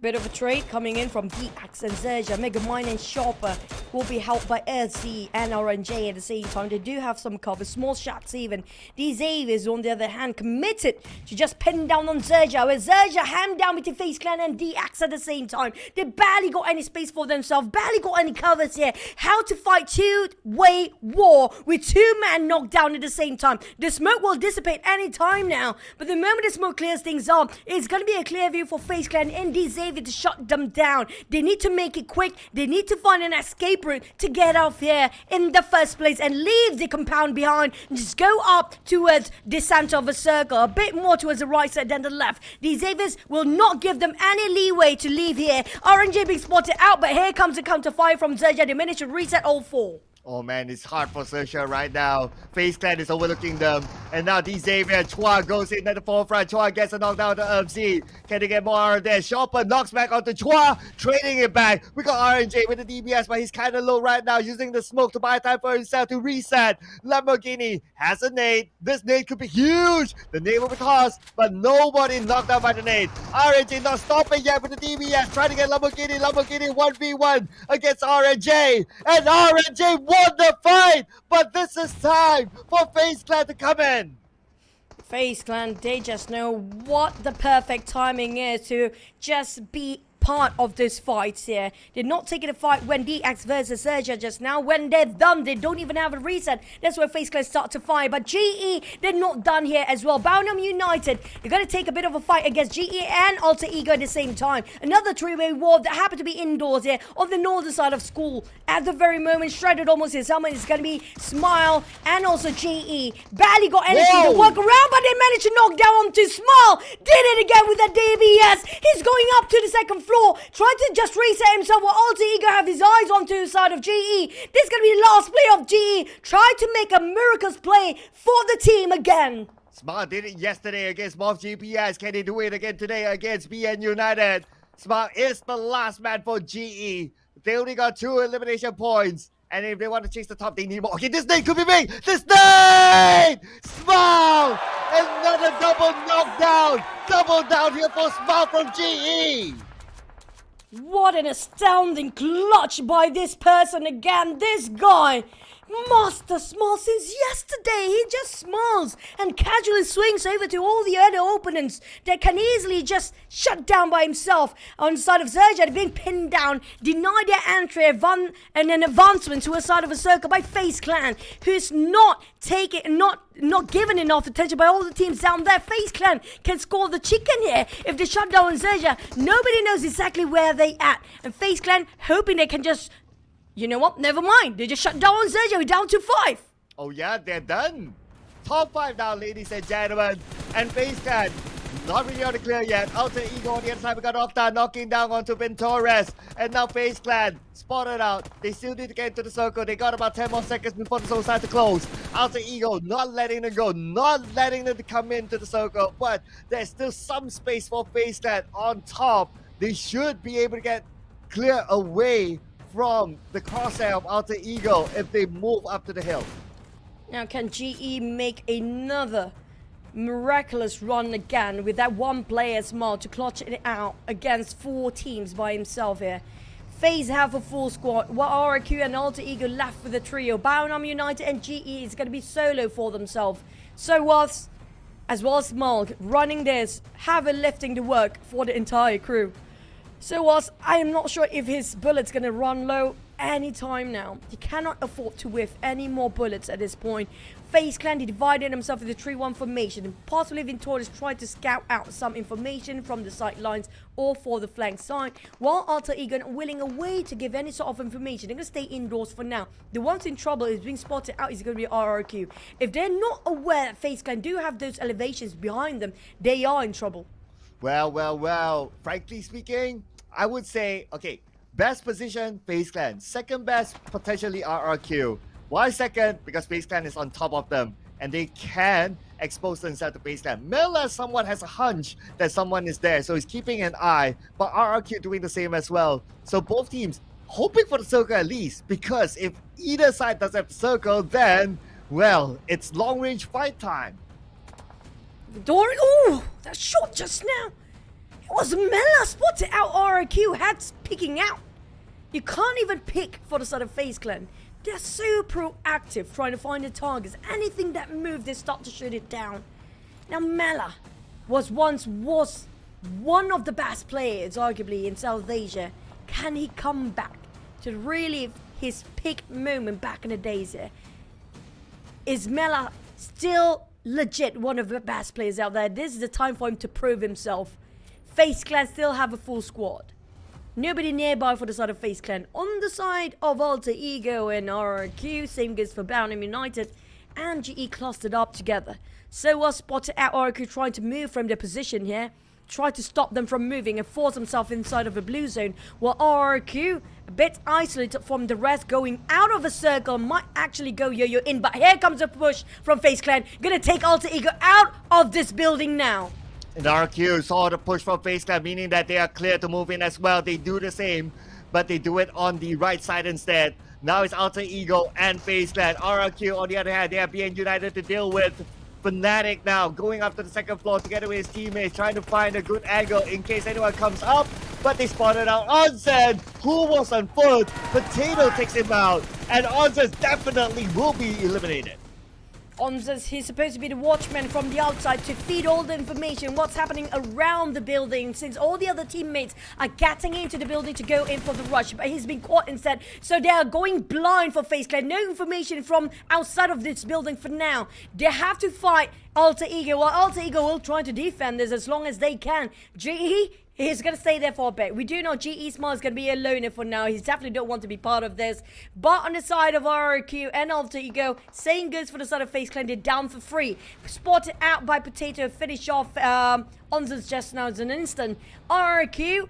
Bit of a trade coming in from GEEK and XERXIA. Megamind and Chopper will be helped by LC and RNJ at the same time. They do have some cover, small shots even. These Avies, on the other hand, committed to just pin down on XERXIA, where XERXIA hand down with the FaZe Clan and DX at the same time. They barely got any space for themselves, barely got any covers here. How to fight 2-way war with 2 men knocked down at the same time. The smoke will dissipate any time now, but the moment the smoke clears things up, it's going to be a clear view for FaZe Clan in these Xavier to shut them down. They need to make it quick. They need to find an escape route to get out here in the first place and leave the compound behind. Just go up towards the center of a circle, a bit more towards the right side than the left. The Xaviers will not give them any leeway to leave here. RNG being spotted out, but here comes the counter fire from Zerja. They managed to reset all four. Oh man, it's hard for Sersha right now. FaZe Clan is overlooking them. And now Xavier, Chua goes in at the forefront. Chua gets a knockdown to MC. Can they get more out of there? Shopper knocks back onto Chua, trading it back. We got RNJ with the DBS, but he's kind of low right now, using the smoke to buy time for himself to reset. Lamborghini has a nade. This nade could be huge. The nade will be tossed, but nobody knocked out by the nade. RNJ not stopping yet with the DBS, trying to get Lamborghini. Lamborghini 1v1 against RNJ. And RNJ won the fight, but this is time for FaZe Clan to come in. FaZe Clan, they just know what the perfect timing is to just be part of this fight here. They're not taking a fight when DX versus Sergio just now. When they're done, they don't even have a reset. That's where FaZe Clan start to fire. But GE, they're not done here as well. Bounham United, they're going to take a bit of a fight against GE and Alter Ego at the same time. Another three-way war that happened to be indoors here on the northern side of school. At the very moment, shredded almost his helmet. It's going to be Smile and also GE. Barely got anything to work around, but they managed to knock down onto Smile. Did it again with that DBS. He's going up to the second floor. Trying to just reset himself while Alter Ego have his eyes onto the side of GE. This is going to be the last play of GE. Try to make a miraculous play for the team again. Smart did it yesterday against MORPH GPS. Can he do it again today against BN United? Smart is the last man for GE. They only got 2 elimination points. And if they want to chase the top, they need more. Okay, this nade could be big. This nade! Smile! Another double knockdown. Double down here for Smile from GE. What an astounding clutch by this person again. This guy, Master Smile, since yesterday, he just smiles and casually swings over to all the other opponents that can easily just shut down by himself. On the side of Zerja, being pinned down, denied their entry and an advancement to a side of a circle by FaZe Clan, who's not given enough attention by all the teams down there. FaZe Clan can score the chicken here. If they shut down Zerja, nobody knows exactly where they at. And FaZe Clan hoping they can just, you know what, never mind. They just shut down Zerja. We're down to 5. Oh yeah, they're done. Top 5 now, ladies and gentlemen. And FaZe Clan, not really on the clear yet. Alter Ego on the other side, we got Octa knocking down onto Ben Torres. And now FaZe Clan spotted out. They still need to get into the circle. They got about 10 more seconds before the zone starts to close. Alter Ego not letting them go, not letting them come into the circle. But there's still some space for FaZe Clan on top. They should be able to get clear away from the crosshair of Alter Ego if they move up to the hill. Now, can GE make another miraculous run again with that one player Smile to clutch it out against 4 teams by himself here? FaZe have a full squad, while RQ and Alter Ego left with a trio. Bounham United and GE is going to be solo for themselves. So was, as well as Smile, running this, heavy lifting the work for the entire crew. So I am not sure if his bullet's going to run low anytime now. He cannot afford to whiff any more bullets at this point. FaZe Clan divided himself into 3-1 formation, and possibly Vintorius tried to scout out some information from the sidelines or for the flank side, while Alter Ego not willing a way to give any sort of information. They're going to stay indoors for now. The ones in trouble is being spotted out is going to be RRQ. If they're not aware that FaZe Clan do have those elevations behind them, they are in trouble. Well, frankly speaking, I would say, okay, best position, FaZe Clan. Second best, potentially RRQ. Why second? Because FaZe Clan is on top of them, and they can expose themselves to FaZe Clan. Miller somewhat has a hunch that someone is there, so he's keeping an eye, but RRQ doing the same as well. So both teams hoping for the circle at least, because if either side doesn't have the circle, then, well, it's long-range fight time. Dory, ooh, that shot just now. It was Mela spotted out RRQ, heads picking out. You can't even pick for the side of FaZe Clan. They're so proactive trying to find the targets. Anything that moves, they start to shoot it down. Now Mela was one of the best players, arguably, in South Asia. Can he come back to really his peak moment back in the days here? Is Mela still legit one of the best players out there? This is the time for him to prove himself. FaZe Clan still have a full squad. Nobody nearby for the side of FaZe Clan. On the side of Alter Ego and RRQ, same goes for Bounham United and GE clustered up together. So was spotted at RRQ trying to move from their position here. Try to stop them from moving and force himself inside of a blue zone, while RRQ, a bit isolated from the rest, going out of a circle, might actually go yo-yo in, but here comes a push from FaZe Clan, gonna take Alter Ego out of this building now. And RQ saw the push from FaZe Clan, meaning that they are clear to move in as well. They do the same, but they do it on the right side instead. Now it's Alter Ego and FaZe Clan. RQ, on the other hand, they have BN United to deal with. Fnatic now going up to the second floor together with his teammates, trying to find a good angle in case anyone comes up. But they spotted out Onsen, who was on foot. Potato takes him out, and Onsen definitely will be eliminated. Onzas, he's supposed to be the watchman from the outside to feed all the information, what's happening around the building, since all the other teammates are getting into the building to go in for the rush, but he's been caught instead, so they are going blind for FaZe Clan. No information from outside of this building for now. They have to fight Alter Ego, while Alter Ego will try to defend this as long as they can. GE, he's going to stay there for a bit. We do know GE Smart is going to be a loner for now. He definitely don't want to be part of this. But on the side of RRQ and Alter Ego, same goes for the side of FaZe Clan. They're down for 3. Spotted out by Potato. Finish off Onzas just now as an instant. RRQ,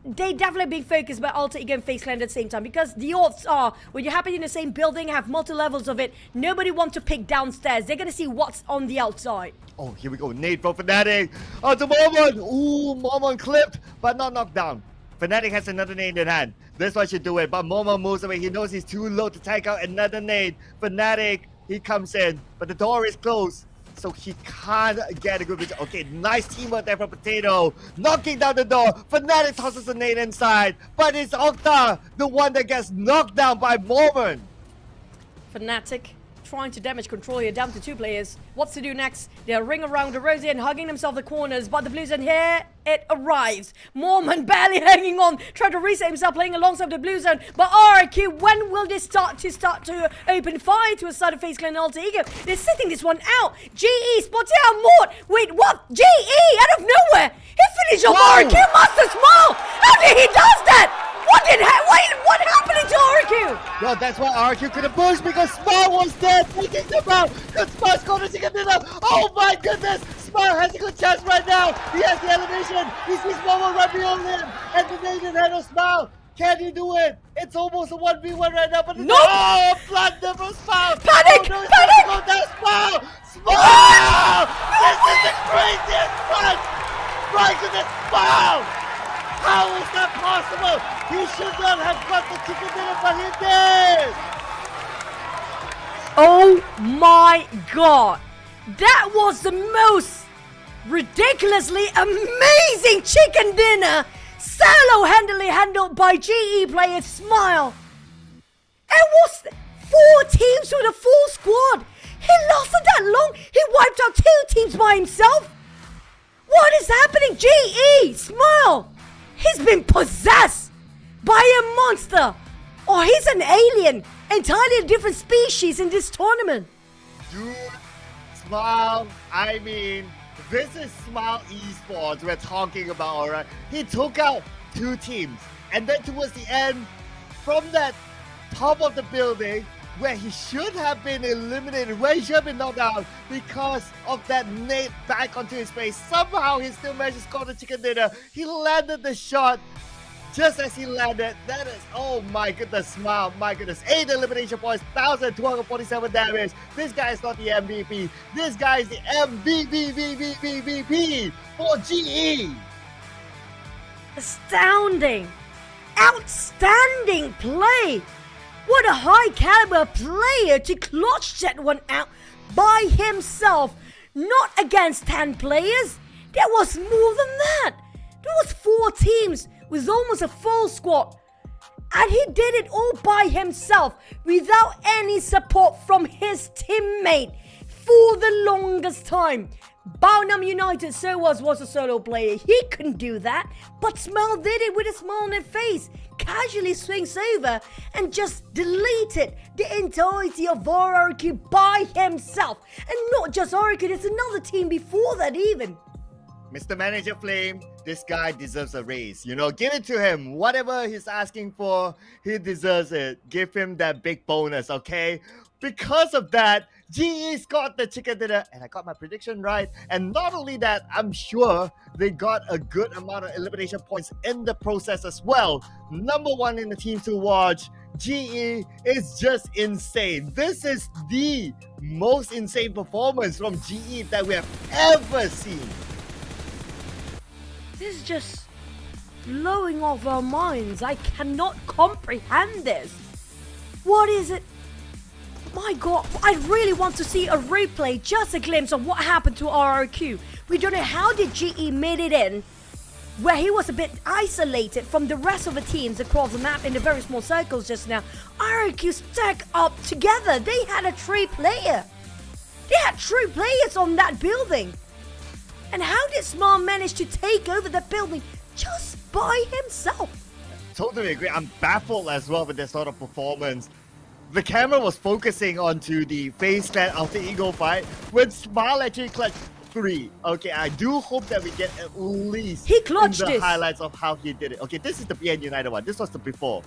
they definitely being focused by Alter Ego and FaZe Clan at the same time, because the odds are when you happen in the same building, have multi levels of it, nobody wants to pick downstairs. They're going to see what's on the outside. Oh, here we go. Nade from Fnatic. Onto Momon. Ooh, Momon clipped, but not knocked down. Fnatic has another nade in hand. This one should do it, but Momon moves away. He knows he's too low to take out another nade. Fnatic, he comes in, but the door is closed, so he can't get a good vision. Okay, nice teamwork there from Potato. Knocking down the door. Fnatic tosses a nade inside, but it's Octa, the one that gets knocked down by Momon. Fnatic trying to damage control here, down to 2 players. What's to do next? They'll ring around the Rosie and hugging themselves the corners, but the Blues, and here it arrives. Mormon barely hanging on, trying to reset himself, playing alongside the Blue Zone. But RQ, when will they start to open fire to a side of FaZe Clan and Alter Ego? They're sitting this one out. GE spots out Mort. Wait, what? GE out of nowhere. He finished off RQ Master Small. How did he does that? What happened to RQ? Well, that's why RQ couldn't push, because Smart was dead, taking them out. Because Smart's going to chicken dinner. Oh my goodness! Smart has a good chance right now. He has the elevation. He sees Momo right beyond him. And the nade in hand of Smart. Can he do it? It's almost a 1v1 right now, but nope. Oh, blunder from Smart. Panic! Oh, no, Panic! go down, Smart! Smart! This is the craziest run! My goodness, Smart! How is that possible? He should not have got the chicken dinner, but he did! Oh my god! That was the most ridiculously amazing chicken dinner! Solo-handedly handled by GE player Smile. It was 4 teams with a full squad. He lasted that long. He wiped out 2 teams by himself. What is happening? GE Smile. He's been possessed by a monster, or he's an alien, entirely different species in this tournament. Dude, Smile, I mean, this is Smile Esports we're talking about, alright? He took out 2 teams, and then towards the end, from that top of the building, where he should have been eliminated, where he should have been knocked out because of that nade back onto his face. Somehow he still managed to score the chicken dinner. He landed the shot just as he landed. That is, oh my goodness, Smile, my goodness. 8 elimination points, 1,247 damage. This guy is not the MVP. This guy is the MVP for GE. Astounding. Outstanding play. What a high caliber player to clutch that one out by himself. Not against 10 players. There was more than that. There was 4 teams with almost a full squad. And he did it all by himself without any support from his teammate for the longest time. Bounham United was a solo player. He couldn't do that. But Smile did it with a smile on his face. Casually swings over and just deleted the entirety of RRQ by himself. And not just RRQ, there's another team before that even. Mr. Manager Flame, this guy deserves a raise. You know, give it to him. Whatever he's asking for, he deserves it. Give him that big bonus, okay? Because of that, GE's got the chicken dinner, and I got my prediction right. And not only that, I'm sure they got a good amount of elimination points in the process as well. Number one in the team to watch. GE is just insane. This is the most insane performance from GE that we have ever seen. This is just blowing off our minds. I cannot comprehend this. What is it? My God, I really want to see a replay, just a glimpse of what happened to RRQ. We don't know how did GE made it in, where he was a bit isolated from the rest of the teams across the map in the very small circles just now. RRQ stacked up together. They had a 3-player. They had 3 players on that building. And how did Smart manage to take over the building just by himself? Totally agree. I'm baffled as well with this sort of performance. The camera was focusing onto the FaZe Clan Alter Ego fight when Smile actually clutched 3. Okay, I do hope that we get at least He clutched the this. highlights of how he did it. Okay, this is the PN United one. This was the before.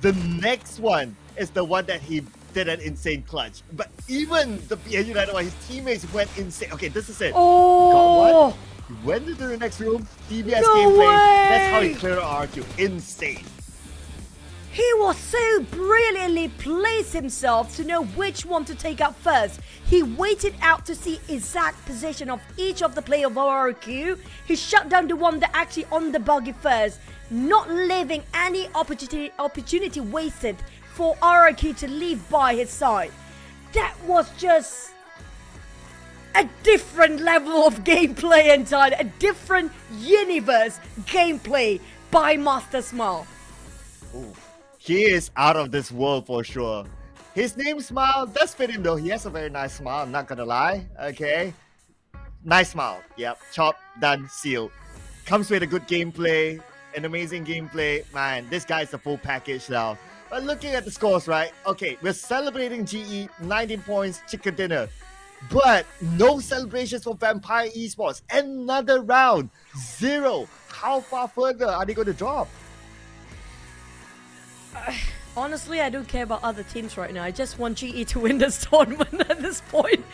The next one is the one that he did an insane clutch. But even the PN United one, his teammates went insane. Okay, this is it. Oh! Got what? He went into the next room. DBS No gameplay. way! That's how he cleared RQ. Insane. He was so brilliantly placed himself to know which one to take out first. He waited out to see exact position of each of the player of RRQ. He shut down the one that actually on the buggy first, not leaving any opportunity wasted for RRQ to leave by his side. That was just a different level of gameplay entirely, a different universe gameplay by Master Smile. Ooh. He is out of this world for sure. His name Smile does fit him though. He has a very nice smile, I'm not gonna lie. Okay. Nice smile. Yep. Chop, done, seal. Comes with a good gameplay, an amazing gameplay. Man, this guy's the full package now. But looking at the scores, right? Okay, we're celebrating GE, 19 points, chicken dinner. But no celebrations for Vampire Esports. Another round, 0. How far further are they going to drop? Honestly, I don't care about other teams right now. I just want GE to win this tournament at this point.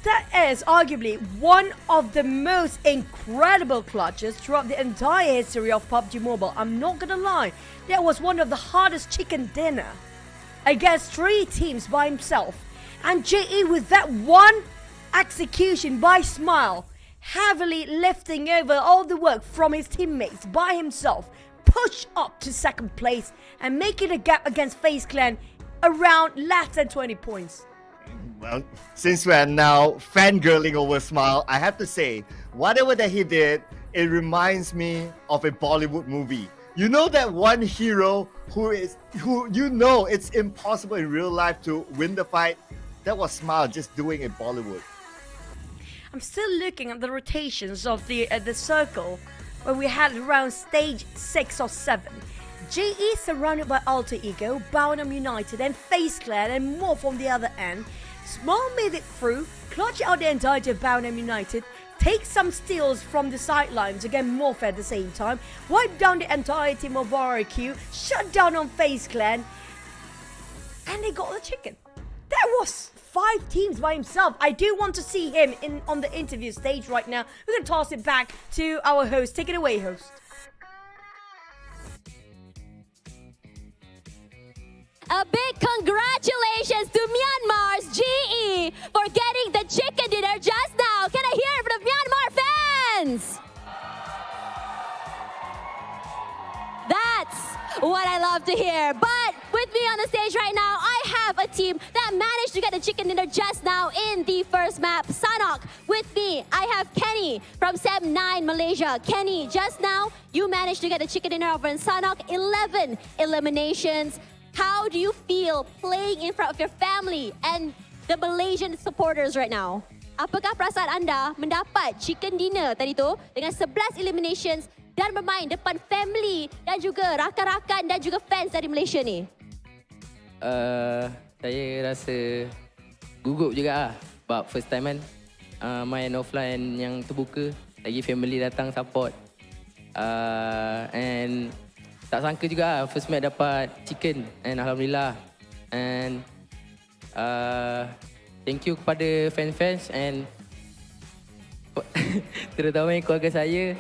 That is arguably one of the most incredible clutches throughout the entire history of PUBG Mobile. I'm not gonna lie, that was one of the hardest chicken dinner against 3 teams by himself. And GE with that one execution by Smile, heavily lifting over all the work from his teammates by himself, push up to 2nd place and making a gap against FaZe Clan around less than 20 points. Well, since we're now fangirling over Smile, I have to say, whatever that he did, it reminds me of a Bollywood movie. You know that one hero who you know it's impossible in real life to win the fight? That was Smile just doing it Bollywood. I'm still looking at the rotations of the circle where we had around stage 6 or 7. GE surrounded by Alter Ego, Bounham United and FaZe Clan and MORPH on the other end. Small made it through, clutch out the entirety of Bounham United, take some steals from the sidelines against MORPH at the same time, wipe down the entire team of RRQ, shut down on FaZe Clan, and they got the chicken. That was 5 teams by himself. I do want to see him on the interview stage right now. We're going to toss it back to our host. Take it away, host. A big congratulations to Myanmar's GE for getting the chicken dinner just now. Can I hear it from the Myanmar fans? That's what I love to hear. But with me on the stage right now, I have a team that managed to get the chicken dinner just now in the first map, Sanok. With me, I have Kenny from SEM9 Malaysia. Kenny, just now, you managed to get the chicken dinner over in Sanok, 11 eliminations. How do you feel playing in front of your family and the Malaysian supporters right now? Apakah perasaan anda mendapat chicken dinner tadi tu dengan 11 eliminations dan bermain depan family dan juga rakan-rakan dan juga fans dari Malaysia ni? Saya rasa gugup juga lah. Sebab first time kan main offline yang terbuka. Lagi family datang support. And tak sangka juga first match dapat chicken, and alhamdulillah. And thank you kepada fans-fans and terutama keluarga saya,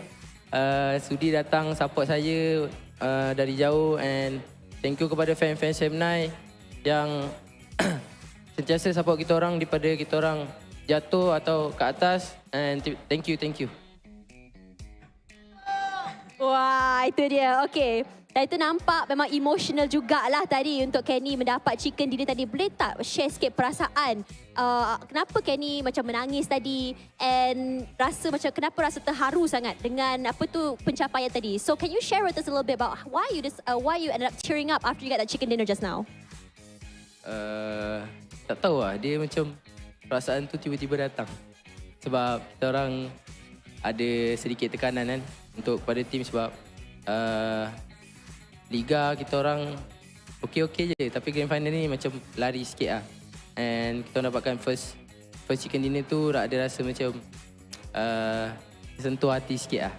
sudi datang support saya dari jauh, and thank you kepada fans-fans Semnai yang sentiasa support kita orang daripada kita orang jatuh atau ke atas, and thank you. Wah, itu dia. Okay. Dan itu nampak memang emotional jugalah tadi untuk Kenny mendapat chicken dinner tadi. Boleh tak share sikit perasaan? Kenapa Kenny macam menangis tadi? And rasa macam kenapa rasa terharu sangat dengan apa tu pencapaian tadi? So can you share with us a little bit about why you ended up cheering up after you got that chicken dinner just now? Tak tahu lah, dia macam perasaan tu tiba-tiba datang. Sebab kita orang ada sedikit tekanan kan untuk pada tim sebab Liga kita orang okey-okey je, tapi grand final ni macam lari sikit lah. And kita orang dapatkan first chicken dinner tu ada rasa macam sentuh hati sikit lah.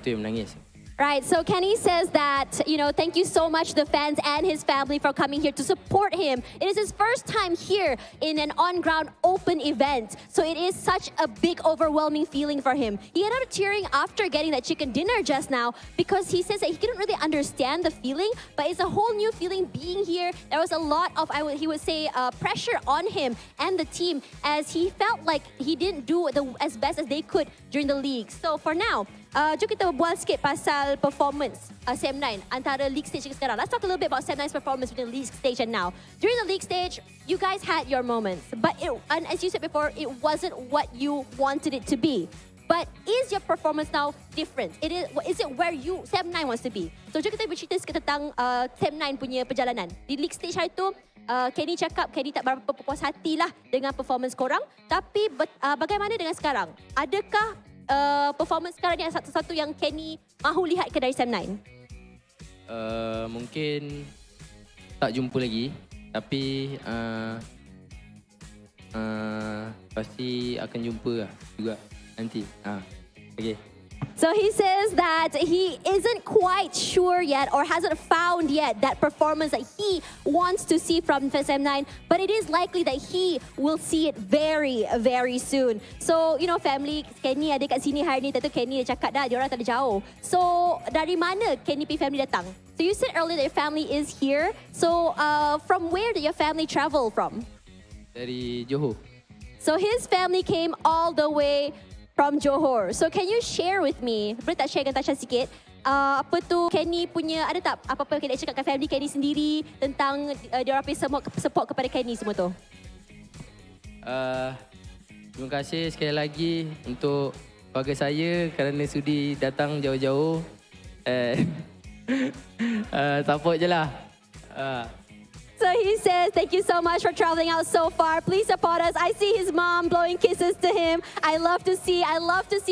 Tu yang menangis. Right, so Kenny says that, thank you so much the fans and his family for coming here to support him. It is his first time here in an on-ground open event. So it is such a big, overwhelming feeling for him. He ended up tearing after getting that chicken dinner just now because he says that he couldn't really understand the feeling, but it's a whole new feeling being here. There was a lot of, he would say, pressure on him and the team as he felt like he didn't do as best as they could during the league. So for now, jom kita bual sikit pasal performance Sem9 antara league stage sekarang. Let's talk a little bit about Sem9's performance between league stage and now. During the league stage, you guys had your moments, but and as you said before, it wasn't what you wanted it to be. But is your performance now different? Is it where Sem9 wants to be? So jom kita bercerita sikit tentang Sem9 punya perjalanan. Di league stage hari tu, Kenny cakap Kenny tak berapa puas hati lah dengan performance korang. Tapi bagaimana dengan sekarang? Adakah performance sekarang ni satu-satu yang Kenny mahu lihat ke dari Sem9? Mungkin tak jumpa lagi, tapi pasti akan jumpa lah juga nanti. Okay. So he says that he isn't quite sure yet or hasn't found yet that performance that he wants to see from Sem9, but it is likely that he will see it very, very soon. So, family, Kenny ada kat sini hari ni, tentu Kenny dah cakap dah, diorang tak ada jauh. So, dari mana Kenny pi family datang? So you said earlier that your family is here. So, from where did your family travel from? Dari Johor. So his family came all the way from Johor. So can you share with me, boleh tak share dengan Tasha sikit, apa tu Kenny punya, ada tak apa-apa yang Kenny cakap dengan family Kenny sendiri tentang diorang punya support kepada Kenny semua tu? Terima kasih sekali lagi untuk keluarga saya kerana sudi datang jauh-jauh. Support je lah. So he says, thank you so much for traveling out so far. Please support us. I see his mom blowing kisses to him. I love to see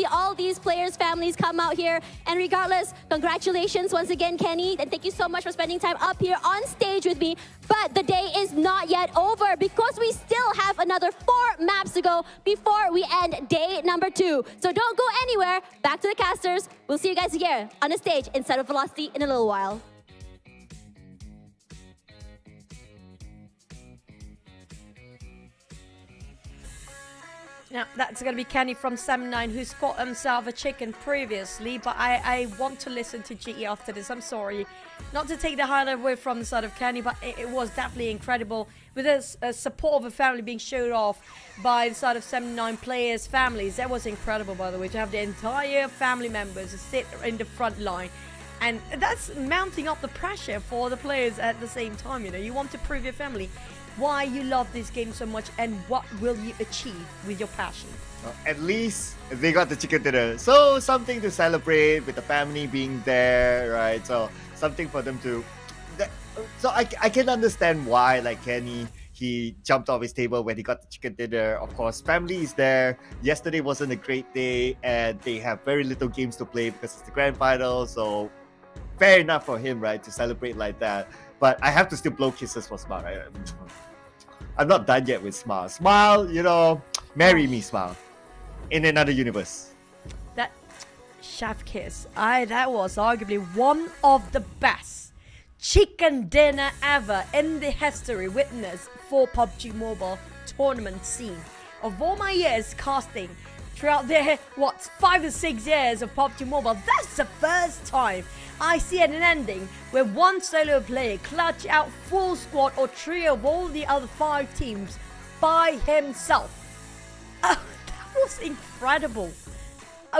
all these players' families come out here. And regardless, congratulations once again, Kenny. And thank you so much for spending time up here on stage with me. But the day is not yet over because we still have another 4 maps to go before we end day number 2. So don't go anywhere. Back to the casters. We'll see you guys here on the stage in Sunway Velocity in a little while. Now, that's going to be Kenny from Sem9, who's got himself a chicken previously, but I want to listen to GE after this. I'm sorry. Not to take the highlight away from the side of Kenny, but it was definitely incredible. With the support of a family being showed off by the side of Sem9 players' families. That was incredible, by the way, to have the entire family members sit in the front line. And that's mounting up the pressure for the players at the same time, You want to prove your family why you love this game so much and what will you achieve with your passion. At least they got the chicken dinner. So something to celebrate with the family being there, right? So something for them to... So I can understand why, like Kenny, he jumped off his table when he got the chicken dinner. Of course, family is there. Yesterday wasn't a great day and they have very little games to play because it's the grand final. So fair enough for him, right, to celebrate like that. But I have to still blow kisses for Smile, right? I'm not done yet with Smile. Smile, marry me, Smile. In another universe. Chef Kiss. That was arguably one of the best chicken dinner ever in the history witnessed for PUBG Mobile tournament scene. Of all my years casting throughout the 5 or 6 years of PUBG Mobile, that's the first time I see an ending where one solo player clutch out full squad or trio of all the other 5 teams by himself. That was incredible.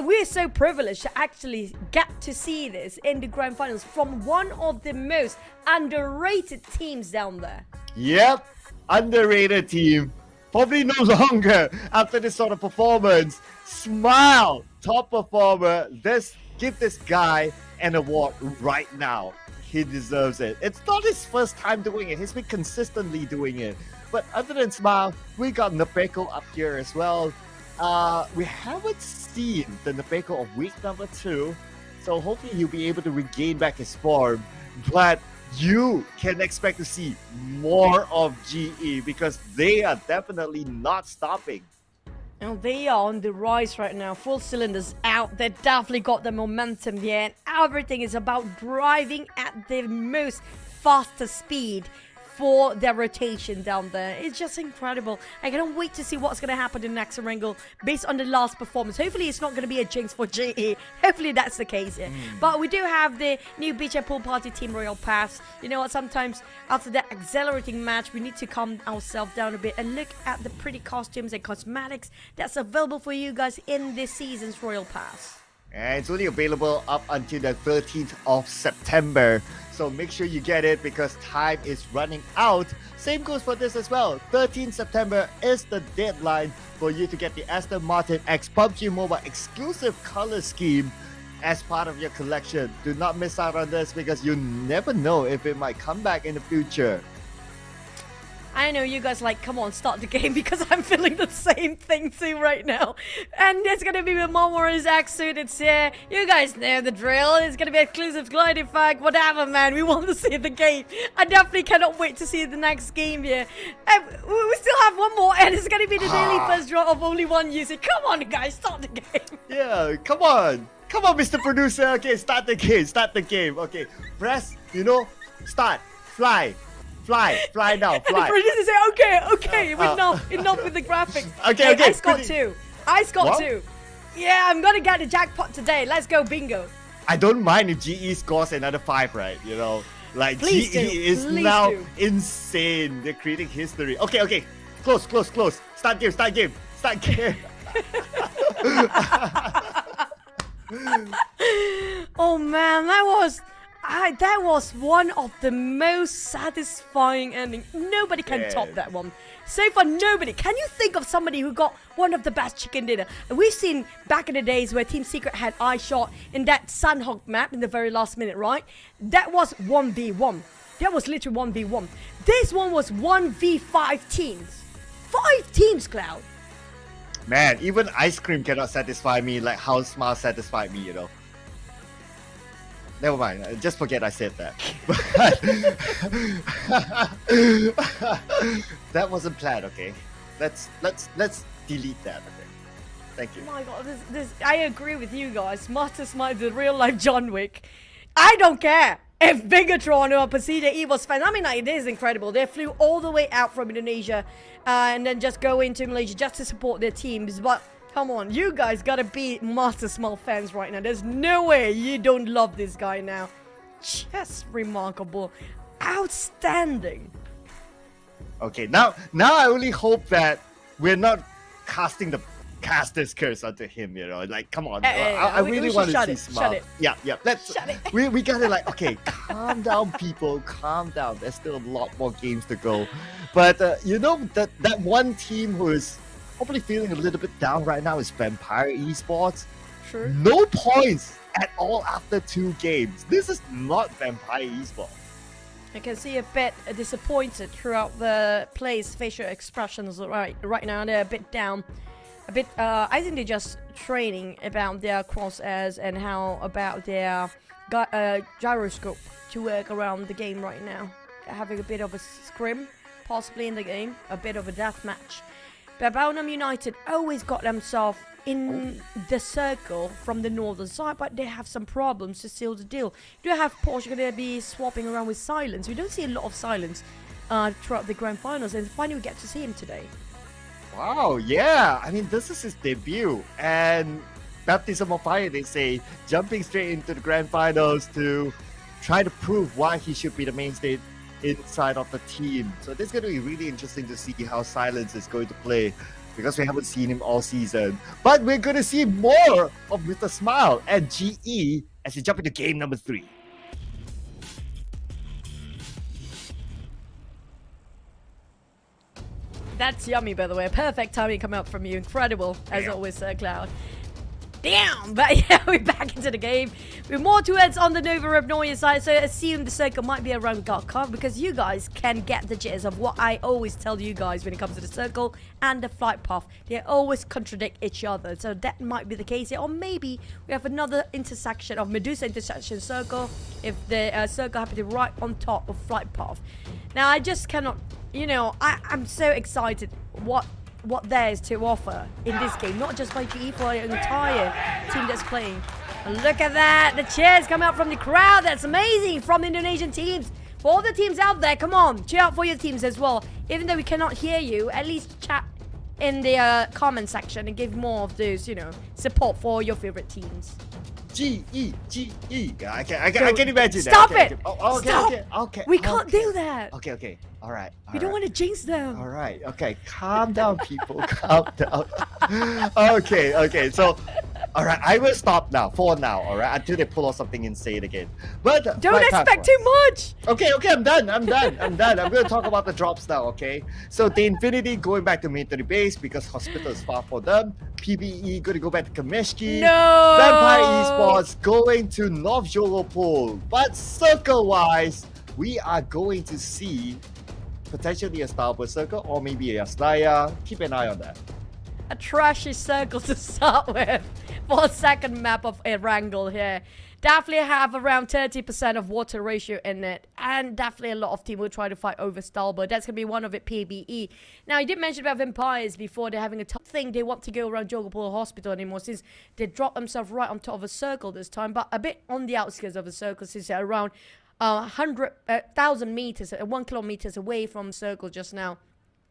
We're so privileged to actually get to see this in the grand finals from one of the most underrated teams down there. Yep, underrated team. Probably no longer after this sort of performance. Smile, top performer. Give this guy an award right now. He deserves it. It's not his first time doing it. He's been consistently doing it. But other than Smile, we got Nepeko up here as well. We haven't seen the Nepeko of week number 2, so hopefully he'll be able to regain back his form. But you can expect to see more of GE because they are definitely not stopping. And they are on the rise right now, full cylinders out. They definitely got the momentum there, and everything is about driving at the most fastest speed for their rotation down there. It's just incredible. I cannot wait to see what's going to happen in the next wrangle based on the last performance. Hopefully it's not going to be a jinx for GE. Hopefully that's the case here. But we do have the new beach and pool party team Royal Pass. You know what, sometimes after that accelerating match, we need to calm ourselves down a bit and look at the pretty costumes and cosmetics that's available for you guys in this season's Royal Pass. And it's only available up until the 13th of September. So make sure you get it because time is running out. Same goes for this as well. 13th September is the deadline for you to get the Aston Martin X PUBG Mobile exclusive color scheme as part of your collection. Do not miss out on this because you never know if it might come back in the future. I know you guys like, come on, start the game, because I'm feeling the same thing too right now. And it's gonna be with Momora's X suit. It's here. You guys know the drill. It's gonna be exclusive glide effect, whatever, man. We want to see the game. I definitely cannot wait to see the next game here. And we still have one more, and it's gonna be the daily first draw of only one user. Come on, guys, start the game. Yeah, come on. Come on, Mr. Producer. Okay, start the game. Start the game. Okay, press, start. Fly. Fly now, fly. And the producer say, okay, enough with the graphics. Okay. I scored 2. I scored 2. Yeah, I'm gonna get the jackpot today. Let's go, bingo. I don't mind if GE scores another 5, right? Like Please GE do. is Please now do. insane. They're creating history. Okay. Close. Start game. Oh man, that was one of the most satisfying endings. Nobody can top that one. So far, nobody. Can you think of somebody who got one of the best chicken dinner? And we've seen back in the days where Team Secret had eye shot in that Sunhawk map in the very last minute, right? That was 1v1. That was literally 1v1. This one was 1v5 teams. 5 teams, Cloud. Man, even ice cream cannot satisfy me like how Smile satisfied me, Never mind. Just forget I said that. That wasn't planned. Okay, let's delete that. Okay, thank you. Oh my god, I agree with you guys. Master Smile, the real life John Wick. I don't care if BIGETRON or PERSIJA EVOS fans. I mean, it is incredible. They flew all the way out from Indonesia and then just go into Malaysia just to support their teams. But come on, you guys gotta be Master Smile fans right now. There's no way you don't love this guy now. Just remarkable. Outstanding. Okay, now I only hope that we're not casting the caster's curse onto him, Like, come on. I really want to see Smile. Shut it. Yeah. Let's. Shut it. We gotta okay, calm down, people. Calm down. There's still a lot more games to go. But that one team who is probably feeling a little bit down right now is Vampire Esports. Sure. No points at all after 2 games. This is not Vampire Esports. I can see a bit disappointed throughout the players' facial expressions right now. They're a bit down. I think they're just training about their crosshairs and how about their gyroscope to work around the game right now. Having a bit of a scrim, possibly in the game, a bit of a death match. But Belgium United always got themselves in the circle from the northern side, but they have some problems to seal the deal. You do have Porsche going to be swapping around with Silence. We don't see a lot of Silence throughout the grand finals, and finally we get to see him today. Wow, yeah. I mean, this is his debut. And baptism of fire, they say, jumping straight into the grand finals to try to prove why he should be the mainstay inside of the team. So this is going to be really interesting to see how Silence is going to play, because we haven't seen him all season. But we're going to see more of Mr. Smile and GE as we jump into game number 3. That's yummy, by the way. Perfect timing coming up from you. Incredible, as always, Sir Cloud. Damn! But yeah, we're back into the game. With more duets on the Nova Rebnoia side, so assume the circle might be around Garkov, because you guys can get the jitters of what I always tell you guys when it comes to the circle and the flight path. They always contradict each other, so that might be the case here. Or maybe we have another intersection of Medusa intersection circle if the circle happens to be right on top of flight path. Now, I just cannot, you know, I'm so excited what there is to offer in this game, not just by GE, for the entire team that's playing. And look at that, the cheers come out from the crowd. That's amazing from the Indonesian teams. For all the teams out there, come on, cheer out for your teams as well. Even though we cannot hear you, at least chat in the comment section and give more of those, you know, support for your favorite teams. GE. I can imagine that. Stop Okay, it! okay. Oh, okay, Stop! okay. We can't do that. Okay. All right. We don't want to jinx them. All right. Okay. Calm down, people. Calm down. Okay. So, all right. I will stop now. For now. All right. Until they pull off something insane again. But Don't expect too much. Okay. I'm done. I'm going to talk about the drops now. Okay. So the Infinity going back to military base because hospital is far for them. PBE going to go back to Kameshki. No. Vampire Esports going to North Jolopol. But circle-wise, we are going to see potentially a Starboard circle or maybe a Slaya. Keep an eye on that. A trashy circle to start with for a second map of Erangel here. Definitely have around 30% of water ratio in it, and definitely a lot of team will try to fight over Starboard. That's going to be one of it, PBE. Now, you did mention about Vampires before. They're having a tough thing. They want to go around Jogapur Hospital anymore since they dropped themselves right on top of a circle this time, but a bit on the outskirts of the circle since they're around 1,000 meters, 1 kilometers away from the circle just now.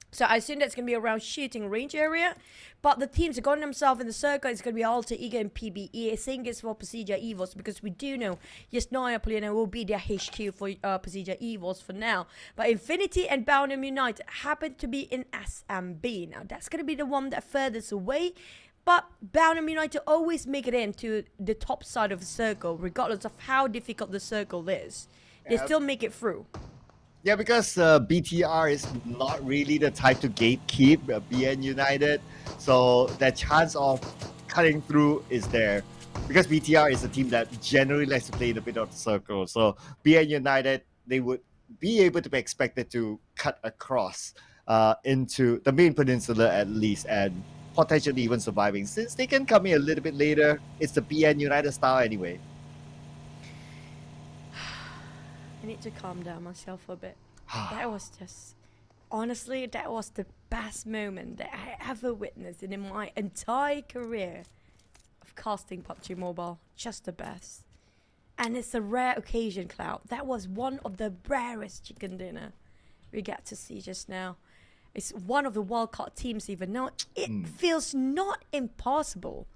So I assume that's going to be around shooting range area. But the teams have gotten themselves in the circle. It's going to be Alter, Ego, and PBE. Same goes for PERSIJA EVOS, because we do know Yasnaya Polino will be their HQ for PERSIJA EVOS for now. But Infinity and Belgium United happen to be in SMB. Now, that's going to be the one that furthest away. But Belgium United always make it into the top side of the circle, regardless of how difficult the circle is. They still make it through. Yeah, because BTR is not really the type to gatekeep BN United. So the chance of cutting through is there. Because BTR is a team that generally likes to play in the middle of the circle. So BN United, they would be able to be expected to cut across into the main peninsula at least, and potentially even surviving. Since they can come in a little bit later, it's the BN United style anyway. I need to calm down myself a bit. That was just, honestly, that was the best moment that I ever witnessed in my entire career of casting PUBG Mobile. Just the best. And it's a rare occasion, Cloud. That was one of the rarest chicken dinner we get to see just now. It's one of the wildcard teams even now. It feels not impossible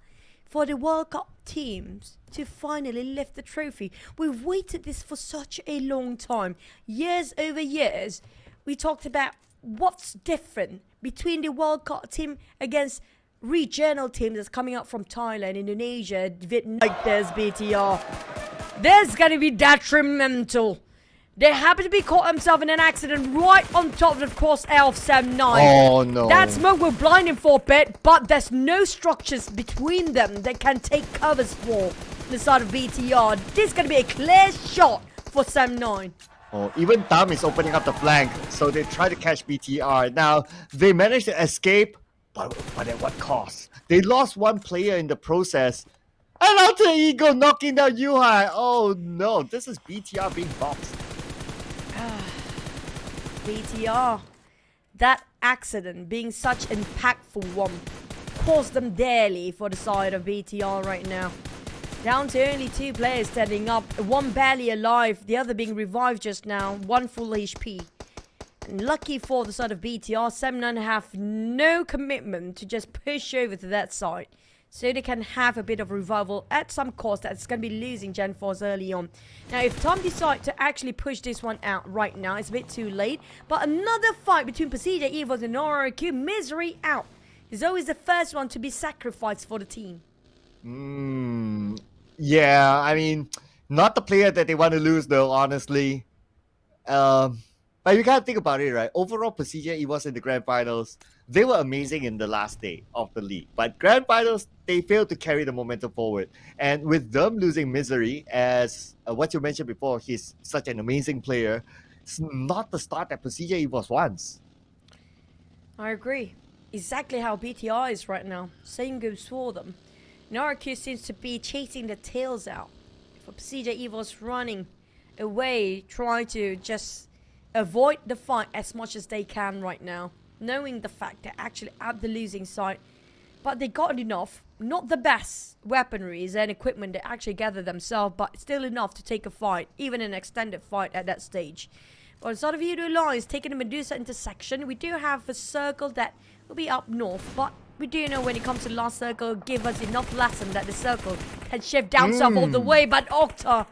for the World Cup teams to finally lift the trophy. We've waited this for such a long time. Years over years, we talked about what's different between the World Cup team against regional teams that's coming up from Thailand, Indonesia, Vietnam. Like this, BTR. There's going to be detrimental. They happen to be caught themselves in an accident right on top of the crosshair of Sam 9. Oh no. That smoke will blind him for a bit, but there's no structures between them that can take covers for the side of BTR. This is going to be a clear shot for Sam 9. Oh, even Tam is opening up the flank, so they try to catch BTR. Now, they managed to escape, but at what cost? They lost one player in the process. And Alter Ego knocking down Yuhai. Oh no, this is BTR being boxed. BTR. That accident, being such impactful one, cost them dearly for the side of BTR right now. Down to only 2 players standing up, one barely alive, the other being revived just now, 1 full HP. And lucky for the side of BTR, 7-9 have no commitment to just push over to that side, so they can have a bit of revival at some cost that's going to be losing Gen 4s early on. Now, if Tom decides to actually push this one out right now, it's a bit too late. But another fight between PERSIJA, EVOS and RRQ, Misery out. He's always the first one to be sacrificed for the team. Yeah, I mean, not the player that they want to lose though, honestly. But you gotta think about it, right? Overall, PERSIJA, EVOS in the Grand Finals, they were amazing in the last day of the league. But Grand Finals, they failed to carry the momentum forward. And with them losing Misery, as what you mentioned before, he's such an amazing player, it's not the start that PERSIJA, EVOS wants. I agree. Exactly how BTR is right now. Same goes for them. RRQ seems to be chasing the tails out. For PERSIJA, EVOS running away, trying to just avoid the fight as much as they can right now, knowing the fact they're actually at the losing side. But they got enough, not the best weaponries and equipment they actually gather themselves, but still enough to take a fight, even an extended fight at that stage. But instead of Yoodo Alliance taking the Medusa intersection, we do have a circle that will be up north, but we do know when it comes to the last circle, give us enough lesson that the circle can shift down south all the way, but Octa,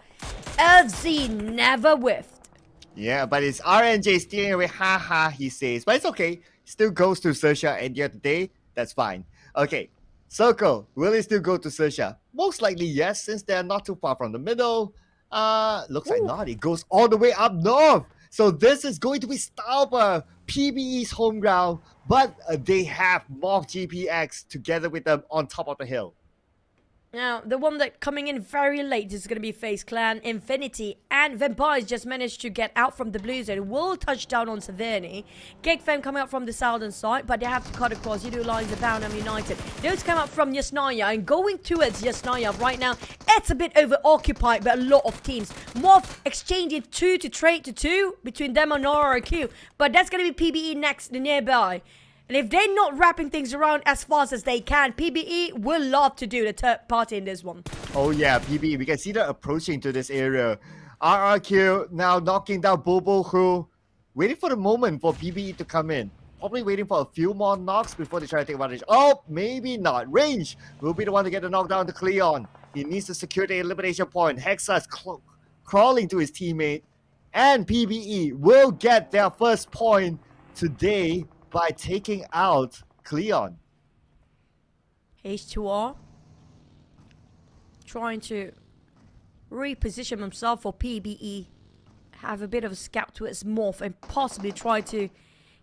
LZ never whiffed. Yeah, but it's RNJ stealing away, haha, he says. But it's okay. Still goes to XERXIA at the end of the day. That's fine. Okay, Circle, will it still go to XERXIA? Most likely yes, since they're not too far from the middle. Looks like not. It goes all the way up north. So this is going to be Stauber, PBE's home ground. But they have MORPH GPX together with them on top of the hill. Now, the one that coming in very late is going to be FaZe Clan, Infinity, and Vampires just managed to get out from the blue zone. Will touch down on Severny. GEEK Fam coming out from the southern side, but they have to cut across. Yoodo Alliance, Bound United. Those come out from Yasnaya and going towards Yasnaya right now. It's a bit over-occupied by a lot of teams. MORPH exchanging 2 to trade to 2 between them and RRQ, but that's going to be PBE next, nearby. And if they're not wrapping things around as fast as they can, PBE will love to do the third party in this one. Oh yeah, PBE. We can see them approaching to this area. RRQ now knocking down Bobo, who waiting for the moment for PBE to come in. Probably waiting for a few more knocks before they try to take advantage. Oh, maybe not. Range will be the one to get the knockdown to QEON. He needs to secure the elimination point. Hexa is crawling to his teammate. And PBE will get their first point today by taking out QEON. H2R trying to reposition himself for PBE, have a bit of a scout towards MORPH and possibly try to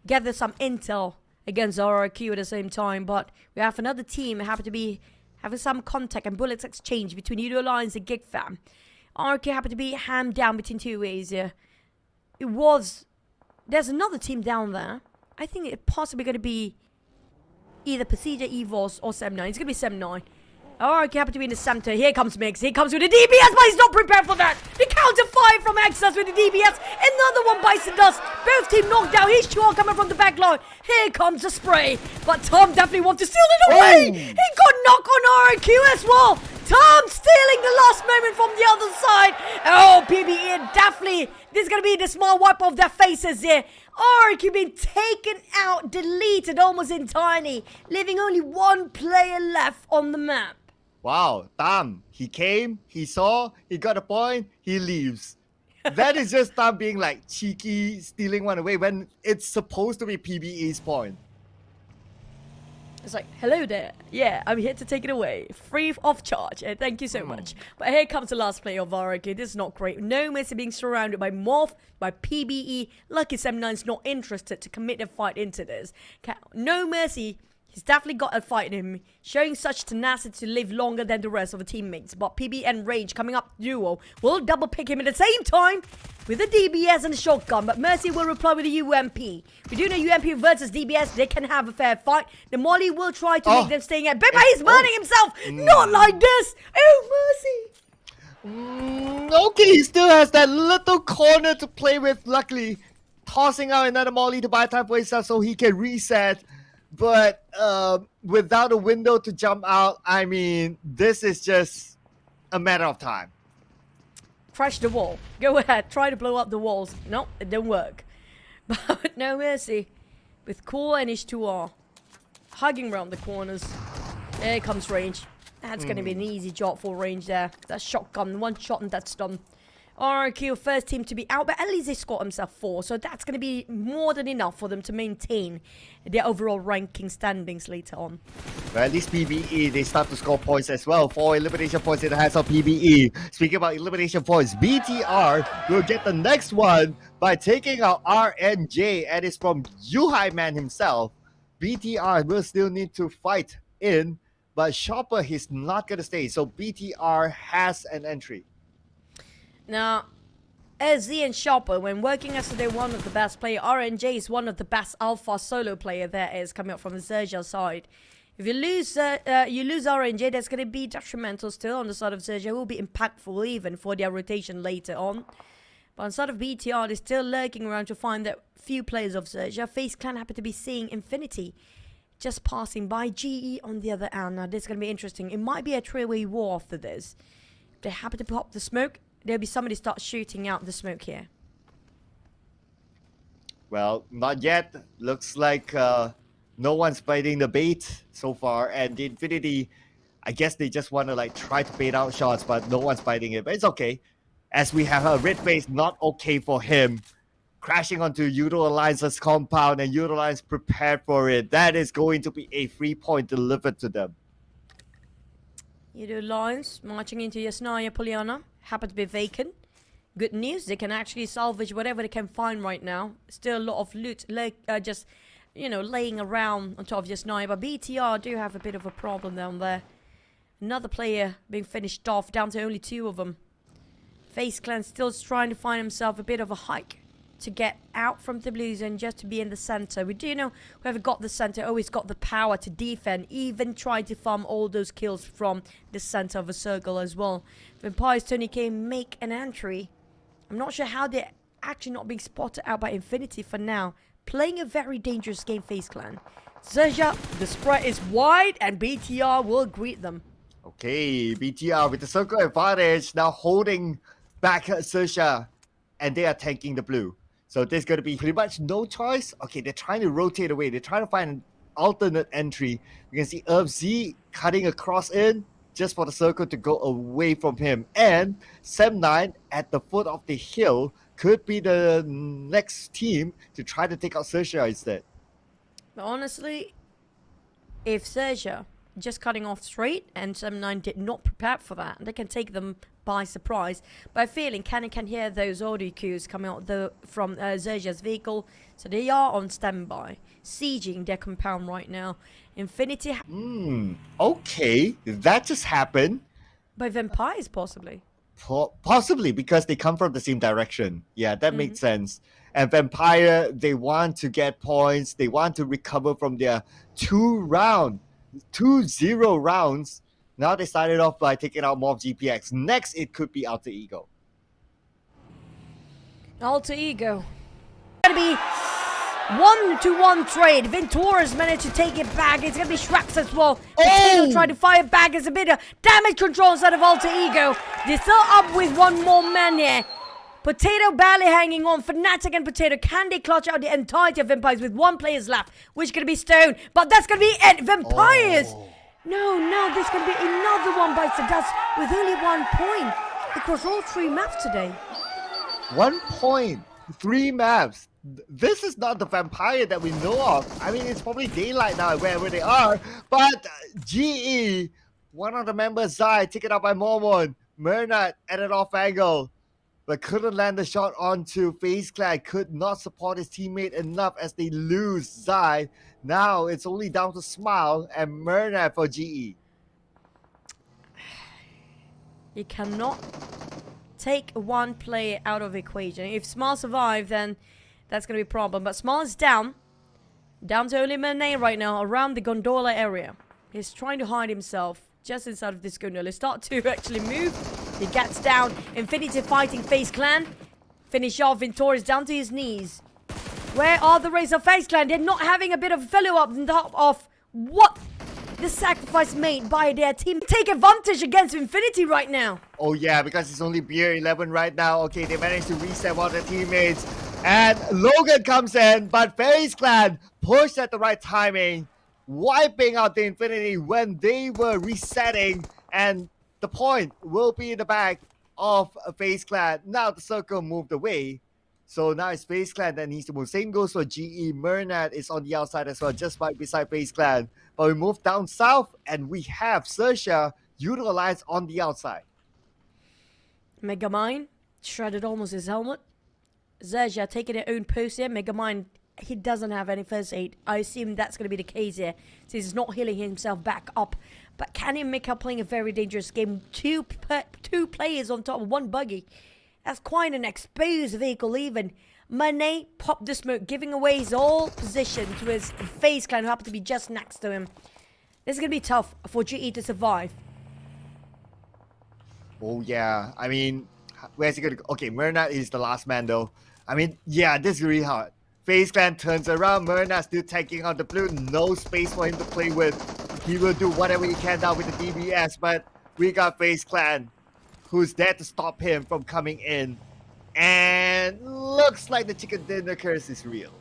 gather some intel against RRQ at the same time. But we have another team happen to be having some contact and bullets exchange between Yoodo Alliance and GEEK Fam. RRQ happened to be hammed down between 2 ways here. There's another team down there. I think it's possibly going to be either PERSIJA, EVOS, or 7-9. It's going to be 7-9. RRQ happen to be in the center. Here comes Mix. He comes with the DBS, but he's not prepared for that. The counter fire from Exas with the DBS. Another one bites the dust. Both team knocked down. He's 2 coming from the back line. Here comes the spray. But Tom definitely wants to steal it away. He got knock on RRQ as well. Tom stealing the last moment from the other side. Oh, PBE definitely. This is going to be the small wipe of their faces here. RRQ being taken out, deleted almost entirely, leaving only 1 player left on the map. Wow, Tam, he came, he saw, he got a point, he leaves. That is just Tam being like cheeky, stealing one away when it's supposed to be PBE's point. It's like, hello there. Yeah, I'm here to take it away. Free of charge. Thank you so much. But here comes the last play of RRQ. This is not great. No Mercy being surrounded by MORPH, by PBE. Lucky 7-9's not interested to commit a fight into this. No Mercy. He's definitely got a fight in him, showing such tenacity to live longer than the rest of the teammates. But PB and Rage coming up duo will double pick him at the same time with a DBS and a shotgun. But Mercy will reply with a UMP. We do know UMP versus DBS, they can have a fair fight. The Molly will try to make them staying at. But he's burning himself! Not like this! Oh, Mercy! Okay, he still has that little corner to play with, luckily. tossing out another molly to buy time for himself so he can reset. But without a window to jump out, I mean, this is just a matter of time. Crash the wall. Go ahead. Try to blow up the walls. No, it didn't work. But no mercy. With Cool and H2R hugging around the corners. There comes range. That's going to be an easy job for range there. That shotgun, one shot and that's done. RQ, first team to be out, but at least they scored himself 4. So that's going to be more than enough for them to maintain their overall ranking standings later on. But at least PBE, they start to score points as well. 4 elimination points in the hands of PBE. Speaking about elimination points, BTR will get the next one by taking out RNJ, and it's from Yuhai Man himself. BTR will still need to fight in, but Shopper is not going to stay. So BTR has an entry. Now, SZ and Shopper, when working as they're one of the best players, RNJ is one of the best alpha solo player there is coming up from the Xerxia side. If you lose RNJ, that's going to be detrimental still on the side of Xerxia. It will be impactful even for their rotation later on. But on the side of BTR, they're still lurking around to find that few players of Xerxia. FaZe Clan happen to be seeing Infinity just passing by. GE on the other hand. Now, this is going to be interesting. It might be a three-way war after this. If they happen to pop the smoke, there'll be somebody start shooting out the smoke here. Well, not yet. Looks like no one's biting the bait so far. And the Infinity, I guess they just want to like try to bait out shots, but no one's biting it. But it's okay. As we have a red face, not okay for him. Crashing onto Yoodo Alliance's compound, and Yoodo Alliance prepared for it. That is going to be a free point delivered to them. Yoodo Alliance marching into Yasnaya Poliana. Happen to be vacant. Good news, they can actually salvage whatever they can find right now. Still a lot of loot just, you know, laying around on top of Yasnaya. But BTR do have a bit of a problem down there. Another player being finished off, down to only 2 of them. FaZe Clan still trying to find himself a bit of a hike to get out from the blue zone just to be in the center. We do know whoever got the center always got the power to defend, even try to farm all those kills from the center of a circle as well. Vampires Tony K make an entry. I'm not sure how they're actually not being spotted out by Infinity for now. Playing a very dangerous game, FaZe Clan. Xerxia, the spread is wide and BTR will greet them. Okay, BTR with the circle advantage now holding back Xerxia, and they are tanking the blue. So there's going to be pretty much no choice. Okay, they're trying to rotate away. They're trying to find an alternate entry. You can see Z cutting across in just for the circle to go away from him. And Sem9 at the foot of the hill could be the next team to try to take out Xerxia instead. But honestly, if Xerxia just cutting off straight and Sem9 did not prepare for that, they can take them by surprise. By feeling, Kenny can hear those audio cues coming out from Xerxia's vehicle, so they are on standby, sieging their compound right now. Infinity. Okay, that just happened. By vampires, possibly. Possibly because they come from the same direction. Yeah, that makes sense. And Vampire, they want to get points. They want to recover from their 2-0 rounds. Now they started off by taking out MORPH GPX. Next, it could be Alter Ego. Alter Ego. It's going to be 1-to-1 trade. Venturas managed to take it back. It's going to be Shrax as well. Potato trying to fire back. It's a bit of damage control instead of Alter Ego. They're still up with one more man here. Potato barely hanging on. Fnatic and Potato, can they clutch out the entirety of Vampires with 1 player's left, which is going to be Stone. But that's going to be it. Vampires. No, there's going to be another one bites the dust with only 1 point across all 3 maps today. 1 point, 3 maps. This is not the Vampire that we know of. I mean, it's probably daylight now wherever they are. But GE, one of the members died, taken out by Mormon. Mernat at an off angle, but couldn't land the shot onto FaZe Clan. Could not support his teammate enough as they lose Zai. Now it's only down to Smile and Mernat for GE. You cannot take 1 player out of the equation. If Smile survives, then that's going to be a problem. But Smile is down. Down to only Mernat right now around the gondola area. He's trying to hide himself just inside of this gondola. Start to actually move. He gets down. Infinity fighting FaZe Clan. Finish off. Venturas down to his knees. Where are the Razor FaZe Clan? They're not having a bit of follow-up on top of what the sacrifice made by their team. Take advantage against Infinity right now. Oh yeah, because it's only Beer 11 right now. Okay, they managed to reset one of their teammates. And Logan comes in, but FaZe Clan pushed at the right timing, wiping out the Infinity when they were resetting. And the point will be in the back of FaZe Clan. Now the circle moved away. So now it's FaZe Clan that needs to move. Same goes for GE. Mernat is on the outside as well, just right beside FaZe Clan. But we move down south and we have XERXIA, Yoodo Alliance on the outside. Megamind shredded almost his helmet. XERXIA taking their own post here. Megamind, he doesn't have any first aid. I assume that's going to be the case here, since he's not healing himself back up. But can he make up playing a very dangerous game? Two players on top of one buggy. That's quite an exposed vehicle even. Manet popped the smoke, giving away his whole position to his FaZe Clan, who happened to be just next to him. This is going to be tough for GE to survive. Oh yeah, I mean, where's he going to go? Okay, Mernat is the last man though. I mean, yeah, this is really hard. FaZe Clan turns around, Mernat still taking out the blue, no space for him to play with. He will do whatever he can now with the DBS, but we got FaZe Clan, who's there to stop him from coming in. And looks like the chicken dinner curse is real.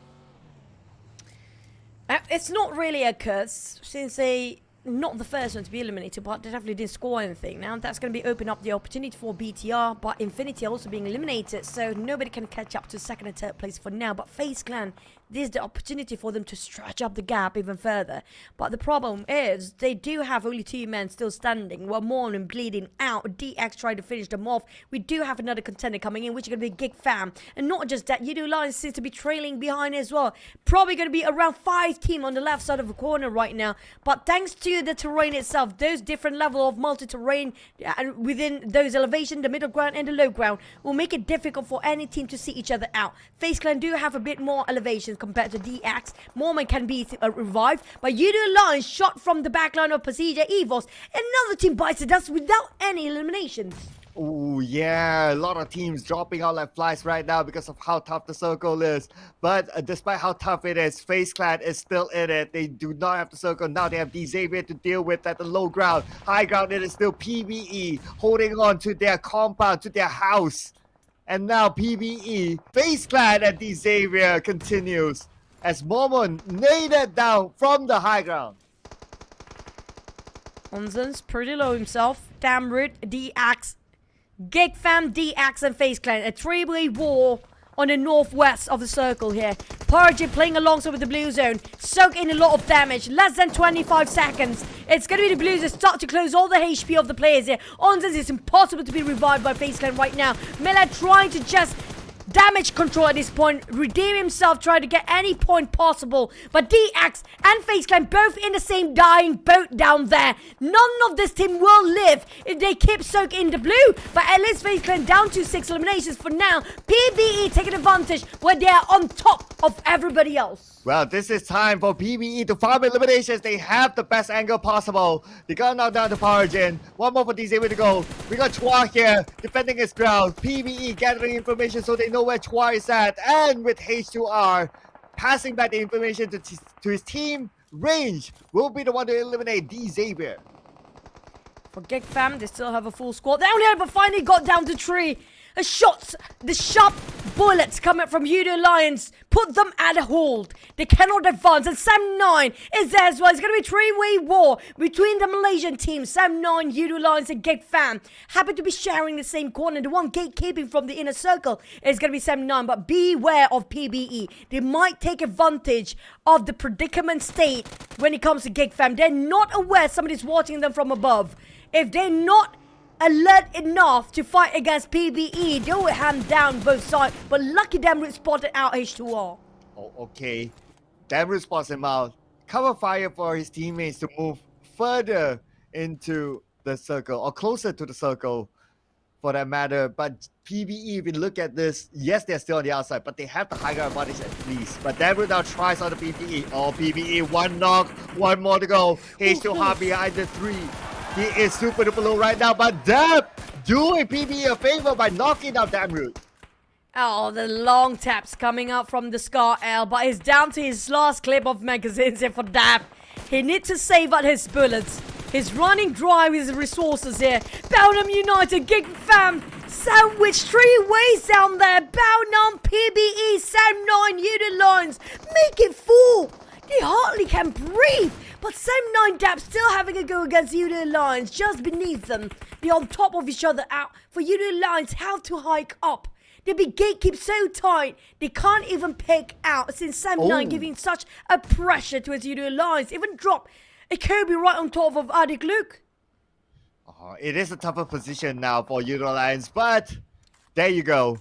It's not really a curse, since they not the first one to be eliminated, but they definitely didn't score anything. Now that's going to be open up the opportunity for BTR, but Infinity also being eliminated, so nobody can catch up to second and third place for now. But FaZe Clan, this is the opportunity for them to stretch up the gap even further. But the problem is they do have only 2 men still standing, while Morlin bleeding out. DX trying to finish them off. We do have another contender coming in, which is going to be GEEK Fam. And not just that, Yoodo Alliance seems to be trailing behind as well. Probably going to be around 5 team on the left side of the corner right now. But thanks to the terrain itself, those different level of multi-terrain within those elevation, the middle ground and the low ground, will make it difficult for any team to see each other out. FaZe Clan do have a bit more elevation compared to DX. Mormon can be revived, but Yoodo Alliance shot from the backline of PERSIJA, EVOS. Another team bites the dust without any eliminations. Oh yeah, a lot of teams dropping out like flies right now because of how tough the circle is. But despite how tough it is, FaZe Clan is still in it. They do not have the circle. Now they have Xavier to deal with at the low ground. High ground, it is still PBE holding on to their compound, to their house. And now PBE, FaZe Clan and Xavier continues as Momon naded down from the high ground. Onzen's pretty low himself. Damroot, DX, GEEK Fam, DX and FaZe Clan. A 3-way war on the northwest of the circle here. PUBGM playing alongside with the blue zone. Soak in a lot of damage. Less than 25 seconds. It's going to be the blues that start to close all the HP of the players here. Onzens is impossible to be revived by FaZe Clan right now. Mela trying to just damage control at this point, redeem himself, trying to get any point possible. But DX and FaZe Clan both in the same dying boat down there. None of this team will live if they keep Soak in the blue. But at least FaZe Clan down to 6 eliminations for now. PBE taking advantage where they are on top of everybody else. Well, this is time for PBE to farm eliminations. They have the best angle possible. They got knocked down to PUBGM. One more for Xavier to go. We got Chua here defending his ground. PBE gathering information so they know where Chua is at. And with H2R passing back the information to his team, Range will be the one to eliminate Xavier. For GEEK Fam, they still have a full squad. They only had, but finally got down to 3. The shots, the sharp bullets coming from Yoodo Alliance put them at a hold. They cannot advance, and Sam9 is there as well. It's going to be a 3-way war between the Malaysian teams, Sam9, Yoodo Alliance and GEEK Fam. Happy to be sharing the same corner. The one gatekeeping from the inner circle is going to be Sam9, but beware of PBE. They might take advantage of the predicament state when it comes to GEEK Fam. They're not aware somebody's watching them from above. If they're not alert enough to fight against PBE, they will hand down both sides. But lucky Damroot spotted out H2R. Oh, okay. Damroot spots him out. Cover fire for his teammates to move further into the circle, or closer to the circle for that matter. But PBE, if you look at this, yes, they're still on the outside, but they have the higher advantage at least. But Damroot now tries on the PBE. Oh, PBE, one knock, one more to go. H2R behind the 3. He is super duper low right now, but Dab doing PBE a favor by knocking out Damroot. Oh, the long taps coming out from the Scar L, but it's down to his last clip of magazines here for Dap. He needs to save out his bullets. He's running dry with his resources here. Belgium United, GEEK fam, sandwich 3 ways down there. Belgium, PBE, Sam9, Yoodo Alliance, make it 4. They hardly can breathe. But Sam9 Dap still having a go against Yoodo Alliance just beneath them. They're on top of each other out. For Yoodo Alliance, how to hike up. The big gatekeep so tight, they can't even pick out since Sam9 giving such a pressure to his Yoodo Alliance. Even drop a Kobe right on top of Adik Luke. Oh, it is a tougher position now for Yoodo Alliance, but there you go.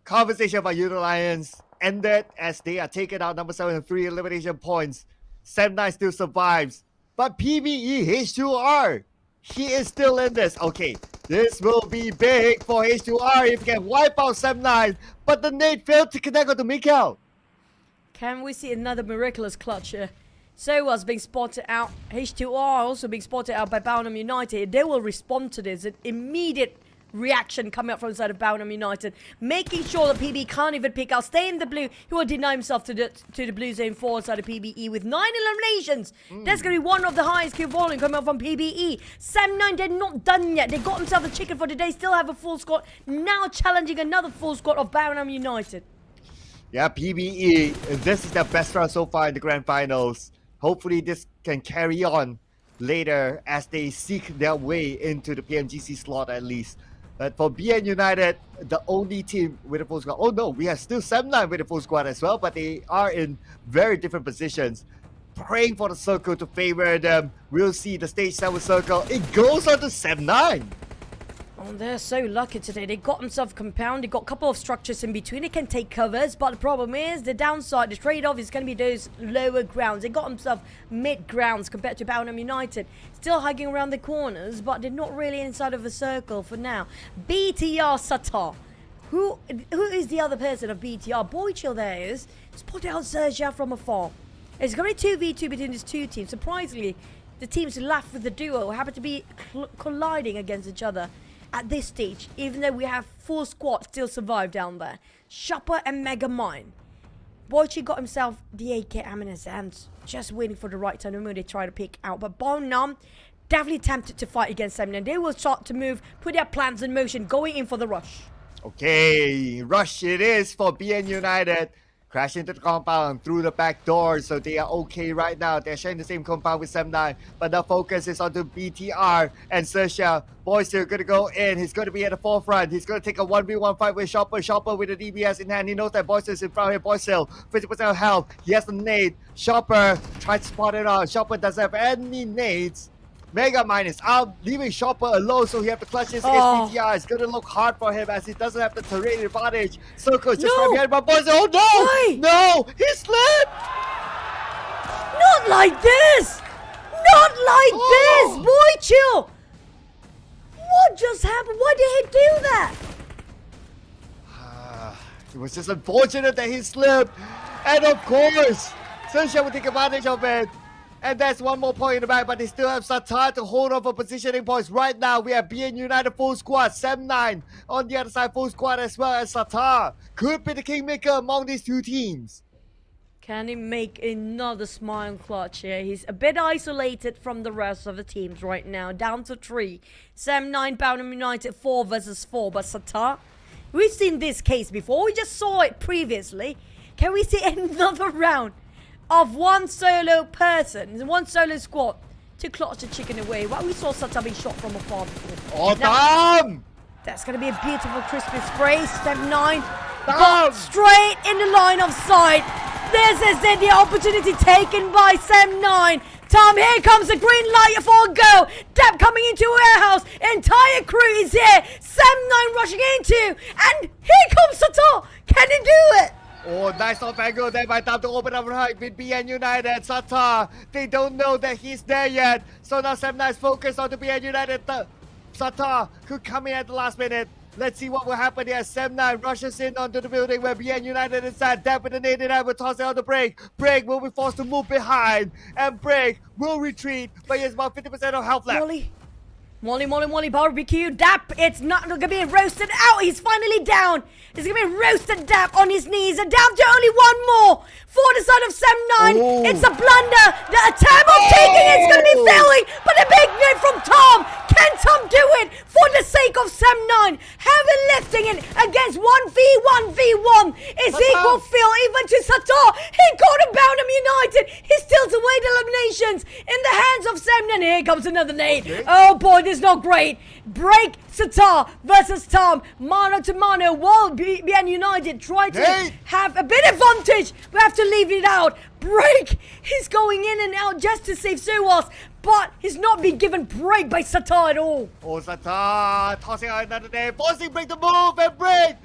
Conversation about Yoodo Alliance ended as they are taking out number 7 with 3 elimination points. Sam9 still survives, but PBE H2R, he is still in this. Okay, this will be big for H2R if he can wipe out Sam9, but the nade failed to connect with the Mikael. Can we see another miraculous clutch here? Soa's being spotted out. H2R also being spotted out by Belgium United. They will respond to this. An immediate reaction coming up from the side of Belgium United, making sure that PB can't even pick out. Stay in the blue. He will deny himself to the blue zone forward side of PBE with 9 eliminations. That's going to be one of the highest kill volume coming up from PBE. Sam9, they're not done yet. They got themselves a chicken for today. Still have a full squad. Now challenging another full squad of Belgium United. Yeah, PBE, this is their best run so far in the grand finals. Hopefully this can carry on later as they seek their way into the PMGC slot at least. But for BN United, the only team with a full squad. Oh no, we have still Sam9 with a full squad as well, but they are in very different positions. Praying for the circle to favor them. We'll see the stage 7 circle. It goes on to Sam9. Oh, they're so lucky today. They got themselves compound. They got a couple of structures in between. They can take covers, but the problem is the downside, the trade-off is going to be those lower grounds. They got themselves mid-grounds compared to Belgium United. Still hugging around the corners, but they're not really inside of a circle for now. BTR Satar. Who is the other person of BTR? Boy Chill there is. Spotted out XERXIA from afar. It's going to be 2v2 between these two teams. Surprisingly, the teams left with the duo happen to be colliding against each other. At this stage, even though we have full squad still survive down there. Shopper and Mega Mine. Boichi got himself the AK ammo in his hands, just waiting for the right time when they try to pick out. But Bonam definitely tempted to fight against them, and they will start to move, put their plans in motion, going in for the rush. Okay, rush it is for BN United. Crash into the compound through the back door, so they are okay right now. They're sharing the same compound with Sam9, but the focus is onto BTR and XERXIA. Boy's still gonna go in. He's gonna be at the forefront. He's gonna take a 1v1 fight with Shopper. Shopper with the DBS in hand. He knows that Boy's is in front of him. Boy's still 50% health. He has the nade. Shopper tries to spot it out. Shopper doesn't have any nades. Mega Mine is out, leaving Shopper alone, so he has to clutch his BTR. It's gonna look hard for him as he doesn't have the terrain advantage. Circle is just right behind my boys. Oh no! Why? No! He slipped! Not like this! Not like this! Boy Chill! What just happened? Why did he do that? It was just unfortunate that he slipped. And of course, XERXIA will take advantage of it. And that's one more point in the back, but they still have Satar to hold on for positioning points. Right now, we have BN United full squad, Sam9 on the other side, full squad as well as Satar. Could be the kingmaker among these two teams. Can he make another smile clutch here? He's a bit isolated from the rest of the teams right now, down to 3. Sam9, Belgium United, 4 versus 4, but Satar, we've seen this case before. We just saw it previously. Can we see another round of one solo person, one solo squad to clutch the chicken away? Well, we saw Satar being shot from afar before. Oh, damn! That's going to be a beautiful crispy spray. Step 9. Got straight in the line of sight. This is it, the opportunity taken by Sam9. Tom, here comes the green light for a go. Dap coming into a warehouse. Entire crew is here. Sam9 rushing into. And here comes Satar. Can he do it? Oh, nice off angle there by Tam to open up right with BN United and Satar. They don't know that he's there yet. So now Sam9 is focused on the BN United. Satar could come in at the last minute. Let's see what will happen here. Sam9 rushes in onto the building where BN United is at. Dap with the nade and will toss it on the break. Break will be forced to move behind. And Break will retreat, but he has about 50% of health left. Really? Molly barbecue. Dap, it's not gonna be roasted out. He's finally down. He's gonna be roasted Dap on his knees and down to only one more for the side of Sem9. Oh. It's a blunder. The attempt of taking it's gonna be failing, but a big net from Tom. Can Tom do it for the sake of Sem9? Heavy lifting it against 1v1v1. It's equal feel even to Satar. He got a Boundham United. He steals away the eliminations in the hands of Sem9. Here comes another nade. Okay. Oh boy, this is not great. Break Satar versus Tom. Mano to mano. While BN United try to Nade. have a bit advantage, we have to leave it out. Break. He's going in and out just to save Suwas, but he's not being given break by Satar at all. Oh, Sata tossing out another day, forcing break the move and break.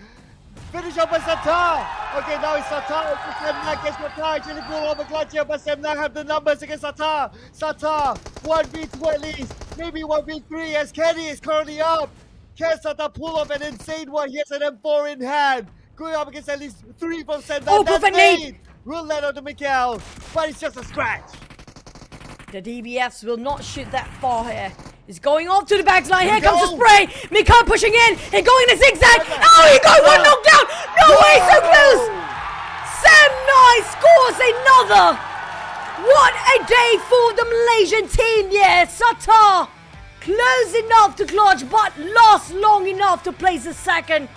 Finish up by Sata. Okay, now it's Sata. Sem9 gets the try. Actually pull over clutch here, but Sem9 have the numbers against Sata. Sata 1v2 at least, maybe 1v3 as Kenny is currently up. Can Sata pull off an insane one? He has an M4 in hand. Going up against at least 3 from Sem9. Oh, That's perfect nade. nade. Will land on to Mikael, but it's just a scratch. The DBFs will not shoot that far here. He's going off to the backline. Here Here we comes the go. spray. Mikael pushing in. He going in a zigzag. Oh, he got one knockdown. No way, so close. Sem9 scores another. What a day for the Malaysian team. Yeah, Satar close enough to clutch, but lost long enough to place the second.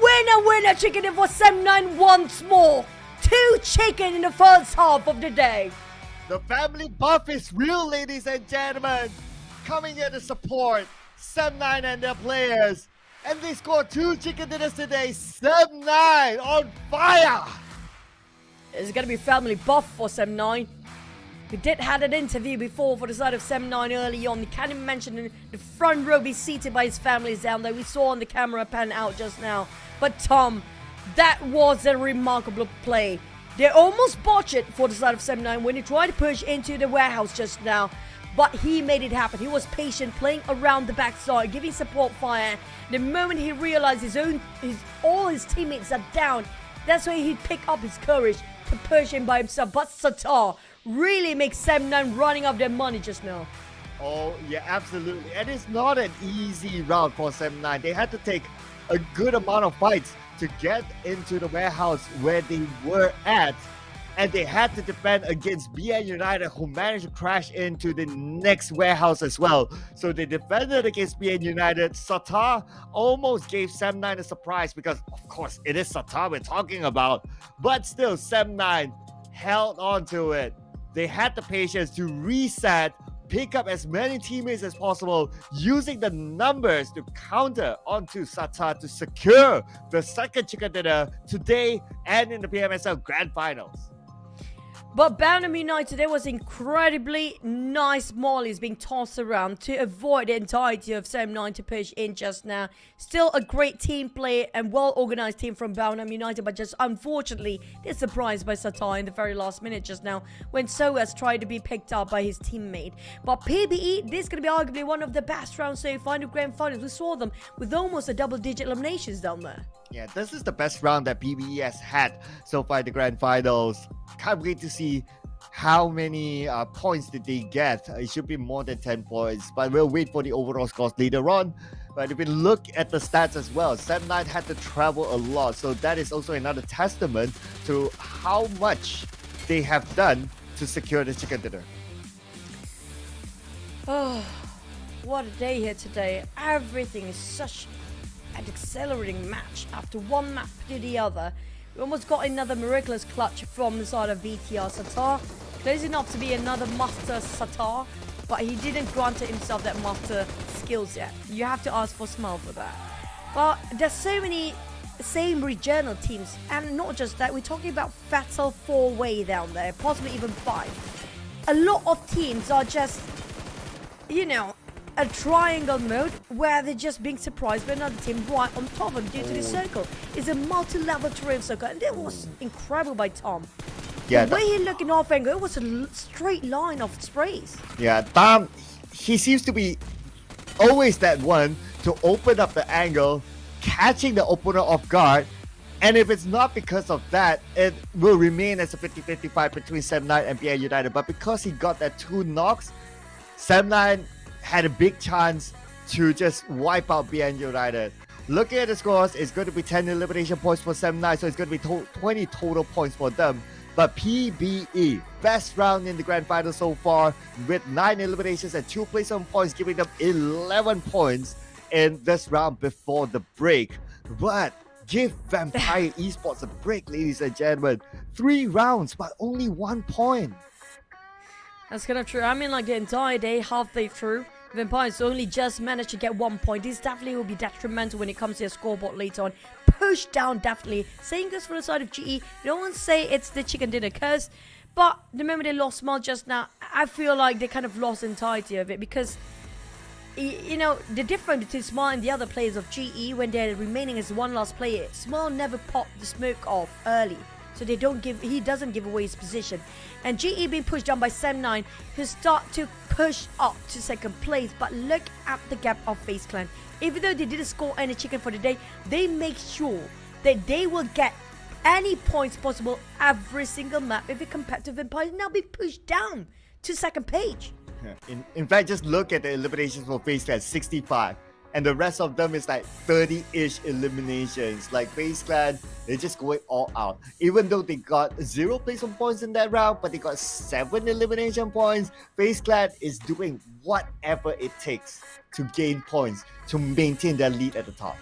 Winner chicken for Sem9 once more. 2 chicken in the first half of the day. The family buff is real, ladies and gentlemen. Coming here to support Sem9 and their players. And they scored 2 chicken dinners today. Sem9 on fire. It's going to be family buff for Sem9. We did had an interview before for the side of Sem9 early on. He kind of mentioned in the front row be seated by his families down there. We saw on the camera pan out just now. But Tom, that was a remarkable play. They almost botched it for the side of Sem9 when he tried to push into the warehouse just now. But he made it happen. He was patient, playing around the backside, giving support fire. The moment he realized all his teammates are down, that's why he'd pick up his courage to push in by himself. But Satar really makes Sem9 running up their money just now. Oh, yeah, absolutely. And it's not an easy round for Sem9. They had to take a good amount of fights to get into the warehouse where they were at. And they had to defend against BN United, who managed to crash into the next warehouse as well. So they defended against BN United. Satar almost gave Sem9 a surprise because, of course, it is Satar we're talking about. But still, Sem9 held on to it. They had the patience to reset, pick up as many teammates as possible, using the numbers to counter onto Satar to secure the second chicken dinner today and in the PMSL Grand Finals. But Boundham United, there was incredibly nice mollies being tossed around to avoid the entirety of Sem9 to push in just now. Still a great team play and well-organized team from Boundham United, but just unfortunately, they're surprised by Satar in the very last minute just now when Soas tried to be picked up by his teammate. But PBE, this is going to be arguably one of the best rounds so far in the Grand Finals. We saw them with almost a double-digit eliminations down there. Yeah, this is the best round that PBE has had so far in the Grand Finals. Can't wait to see how many points did they get. It should be more than 10 points, but we'll wait for the overall scores later on. But if we look at the stats as well, Sem9 had to travel a lot, so that is also another testament to how much they have done to secure the chicken dinner. Oh, what a day here today. Everything is such an accelerating match after one map to the other. We almost got another miraculous clutch from the side of VTR Satar. Close enough to be another master Satar, but he didn't grant himself that master skills yet. You have to ask for Smile for that. But there's so many same regional teams, and not just that, we're talking about fatal 4-way down there, possibly even 5. A lot of teams are just, you know, a triangle mode where they're just being surprised by another team right on top of them due to the circle. It's a multi-level terrain circle, and that was incredible by Tom. Yeah, the way he looked in off angle, it was a straight line of sprays. Yeah, Tom, he seems to be always that one to open up the angle, catching the opponent off guard, and if it's not because of that, it will remain as a 50-50 fight between Sem9 and BN United. But because he got that 2 knocks, Sem9 had a big chance to just wipe out BN United. Looking at the scores, it's going to be 10 elimination points for 7-9, so it's going to be 20 total points for them. But PBE, best round in the grand final so far, with 9 eliminations and 2 placement points, giving them 11 points in this round before the break. But give Vampire Esports a break, ladies and gentlemen. 3 rounds, but only 1 point. That's kind of true. I mean, like the entire day, halfway through, Vampires only just managed to get 1 point. This definitely will be detrimental when it comes to their scoreboard later on. Push down, definitely. Same goes for the side of GE. You don't want to say it's the chicken dinner curse, but remember they lost Small just now. I feel like they kind of lost the entirety of it because, you know, the difference between Small and the other players of GE when they're remaining as one last player, Small never popped the smoke off early. So he doesn't give away his position. And GE being pushed down by 7-9, who start to push up to second place. But look at the gap of FaZe Clan. Even though they didn't score any chicken for the day, they make sure that they will get any points possible every single map if it compared to Vampires now be pushed down to second page. In fact, just look at the eliminations for FaZe Clan, 65. And the rest of them is like 30-ish eliminations. Like FaZe Clan, they're just going all out. Even though they got 0 placement points in that round, but they got 7 elimination points, FaZe Clan is doing whatever it takes to gain points, to maintain their lead at the top.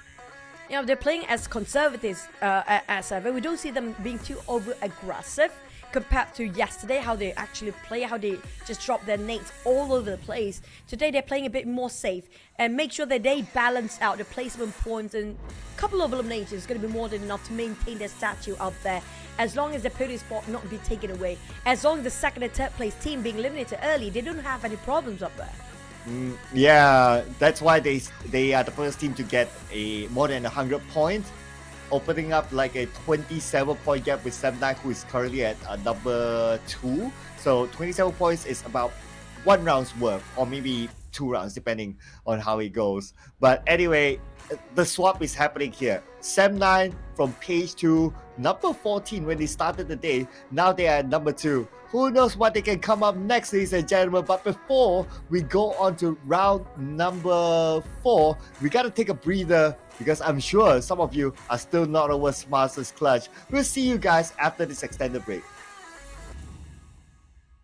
You know, they're playing as conservatives as ever. We don't see them being too over-aggressive compared to yesterday, how they actually play, how they just drop their nades all over the place. Today they're playing a bit more safe and make sure that they balance out the placement points, and a couple of eliminations is going to be more than enough to maintain their statue up there. As long as the podium spot not be taken away, as long as the second and third place team being eliminated early, they don't have any problems up there. Yeah, that's why they are the first team to get a more than 100 points, opening up like a 27-point gap with 7-9, who is currently at number 2. So 27 points is about 1 round's worth, or maybe 2 rounds, depending on how it goes. But anyway, the swap is happening here. 7-9 from page 2, number 14 when they started the day. Now they are at number 2. Who knows what they can come up next, ladies and gentlemen. But before we go on to round number 4, we got to take a breather, because I'm sure some of you are still not over Smart's clutch. We'll see you guys after this extended break.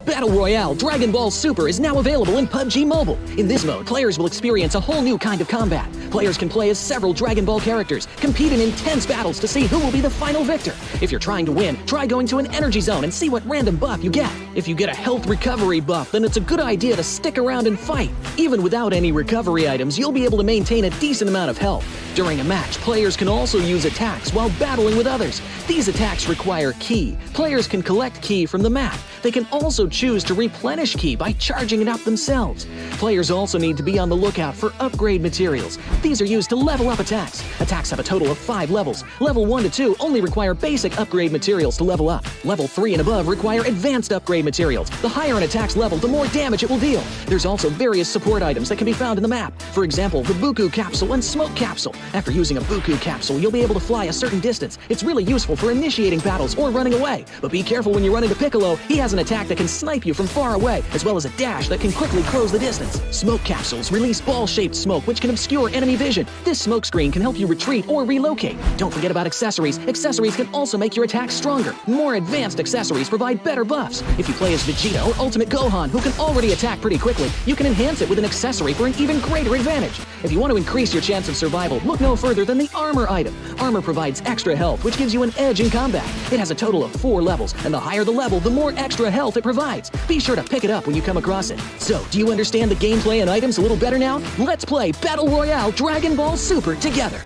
Battle Royale Dragon Ball Super is now available in PUBG Mobile. In this mode, players will experience a whole new kind of combat. Players can play as several Dragon Ball characters, compete in intense battles to see who will be the final victor. If you're trying to win, try going to an energy zone and see what random buff you get. If you get a health recovery buff, then it's a good idea to stick around and fight. Even without any recovery items, you'll be able to maintain a decent amount of health. During a match, players can also use attacks while battling with others. These attacks require ki. Players can collect ki from the map. They can also choose to replenish ki by charging it up themselves. Players also need to be on the lookout for upgrade materials. These are used to level up attacks. Attacks have a total of 5 levels. Level 1 to 2 only require basic upgrade materials to level up. Level 3 and above require advanced upgrade materials. The higher an attack's level, the more damage it will deal. There's also various support items that can be found in the map. For example, the Buku Capsule and Smoke Capsule. After using a Buku Capsule, you'll be able to fly a certain distance. It's really useful for initiating battles or running away. But be careful when you run into Piccolo. He has an attack that can snipe you from far away, as well as a dash that can quickly close the distance. Smoke Capsules release ball-shaped smoke, which can obscure enemy vision. This smoke screen can help you retreat or relocate. Don't forget about accessories. Accessories can also make your attacks stronger. More advanced accessories provide better buffs. If you play as Vegeta or Ultimate Gohan, who can already attack pretty quickly, you can enhance it with an accessory for an even greater advantage. If you want to increase your chance of survival, look no further than the Armor item. Armor provides extra health, which gives you an edge in combat. It has a total of 4 levels, and the higher the level, the more extra health it provides. Be sure to pick it up when you come across it. So, do you understand the gameplay and items a little better now? Let's play Battle Royale Dragon Ball Super together.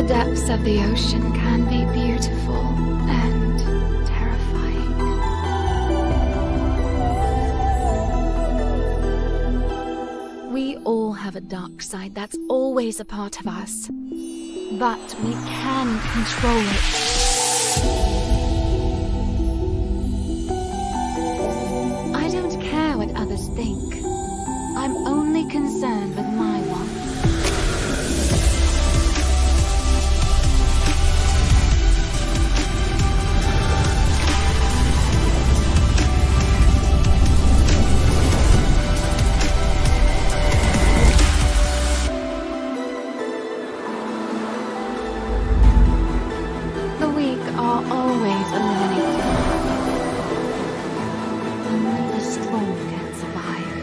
The depths of the ocean can be beautiful and terrifying. We all have a dark side, that's always a part of us. But we can control it. I don't care what others think. I'm only concerned with my wants. The weak are always eliminated. Only the strong can survive.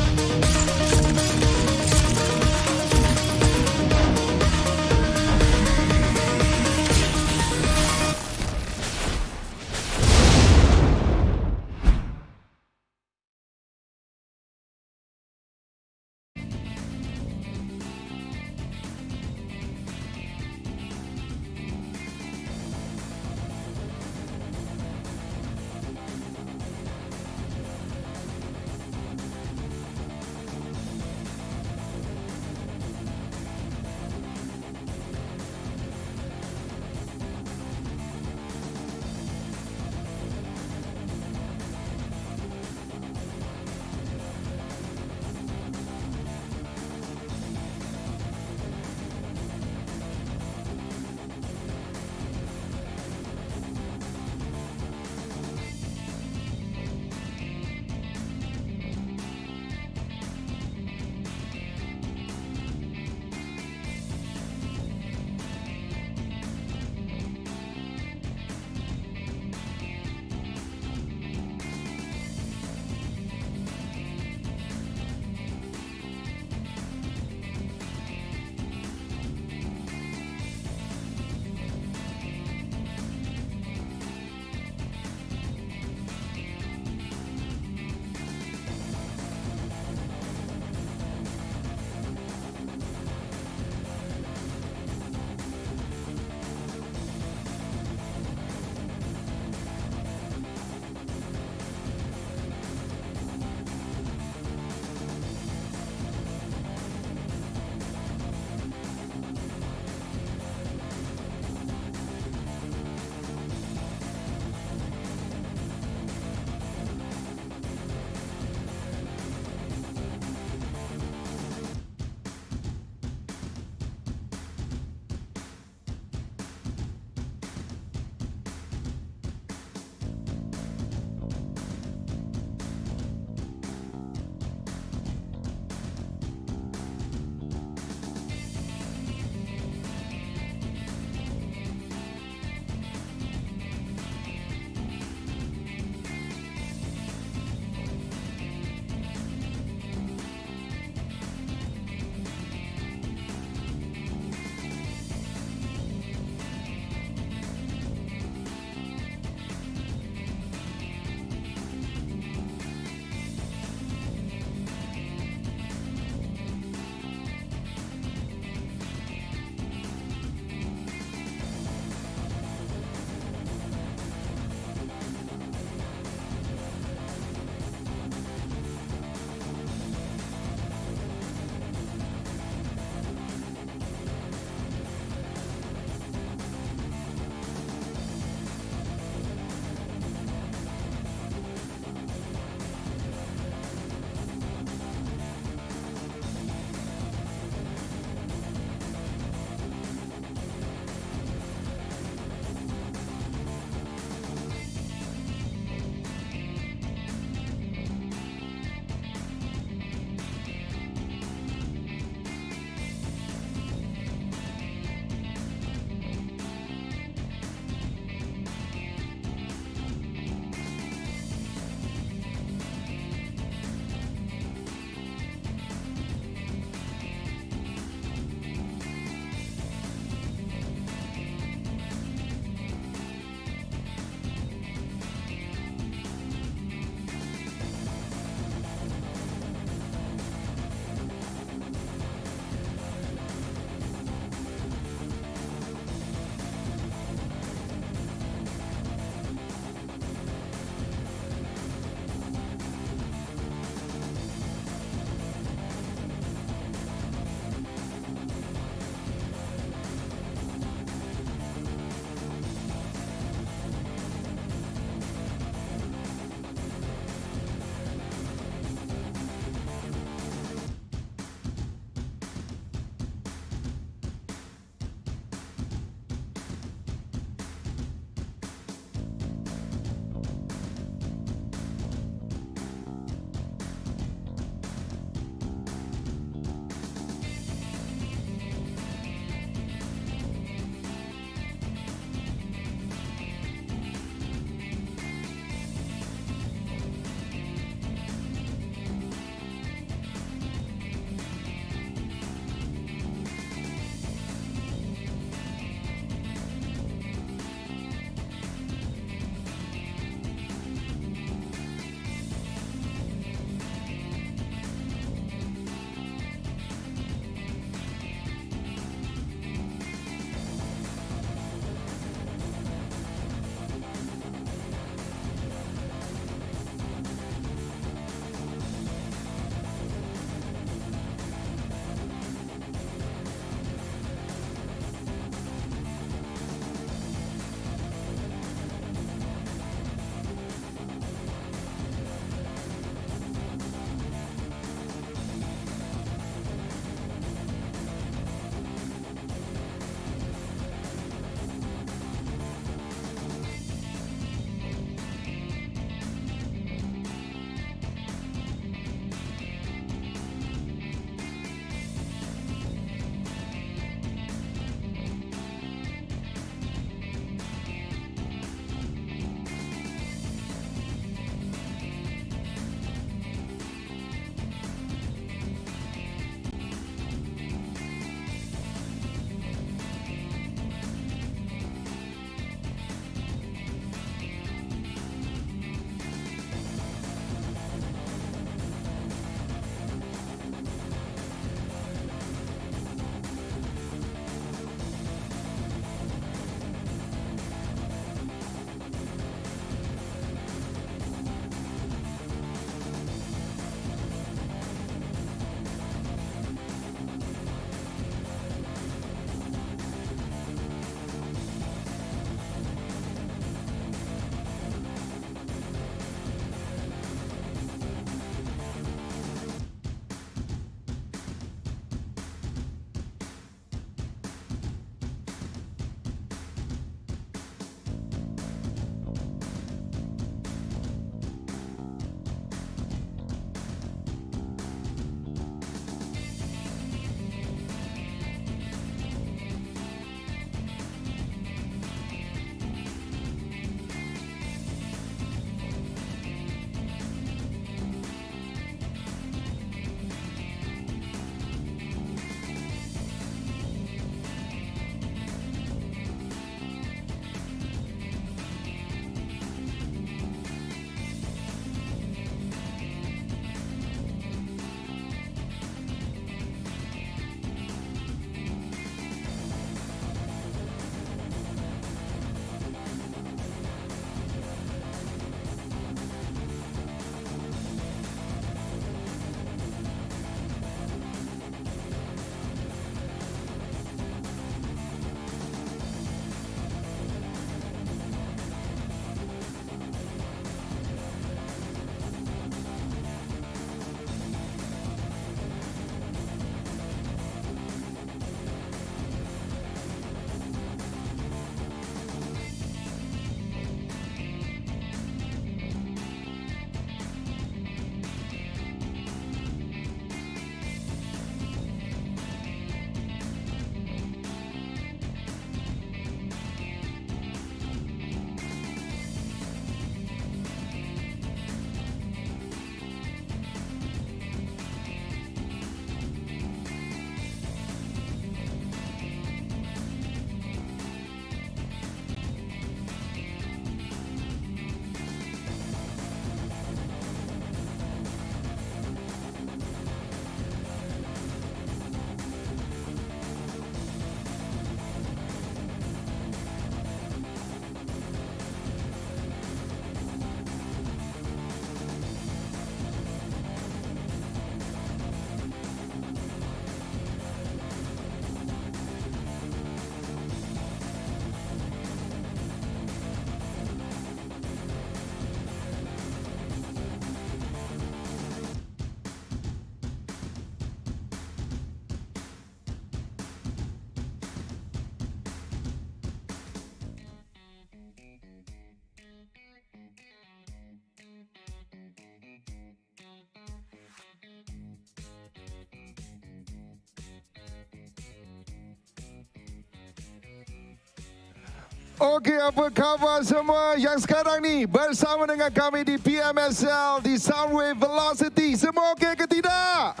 Okey, apa khabar semua yang sekarang ni bersama dengan kami di PMSL di Sunway Velocity. Semua okey ke tidak?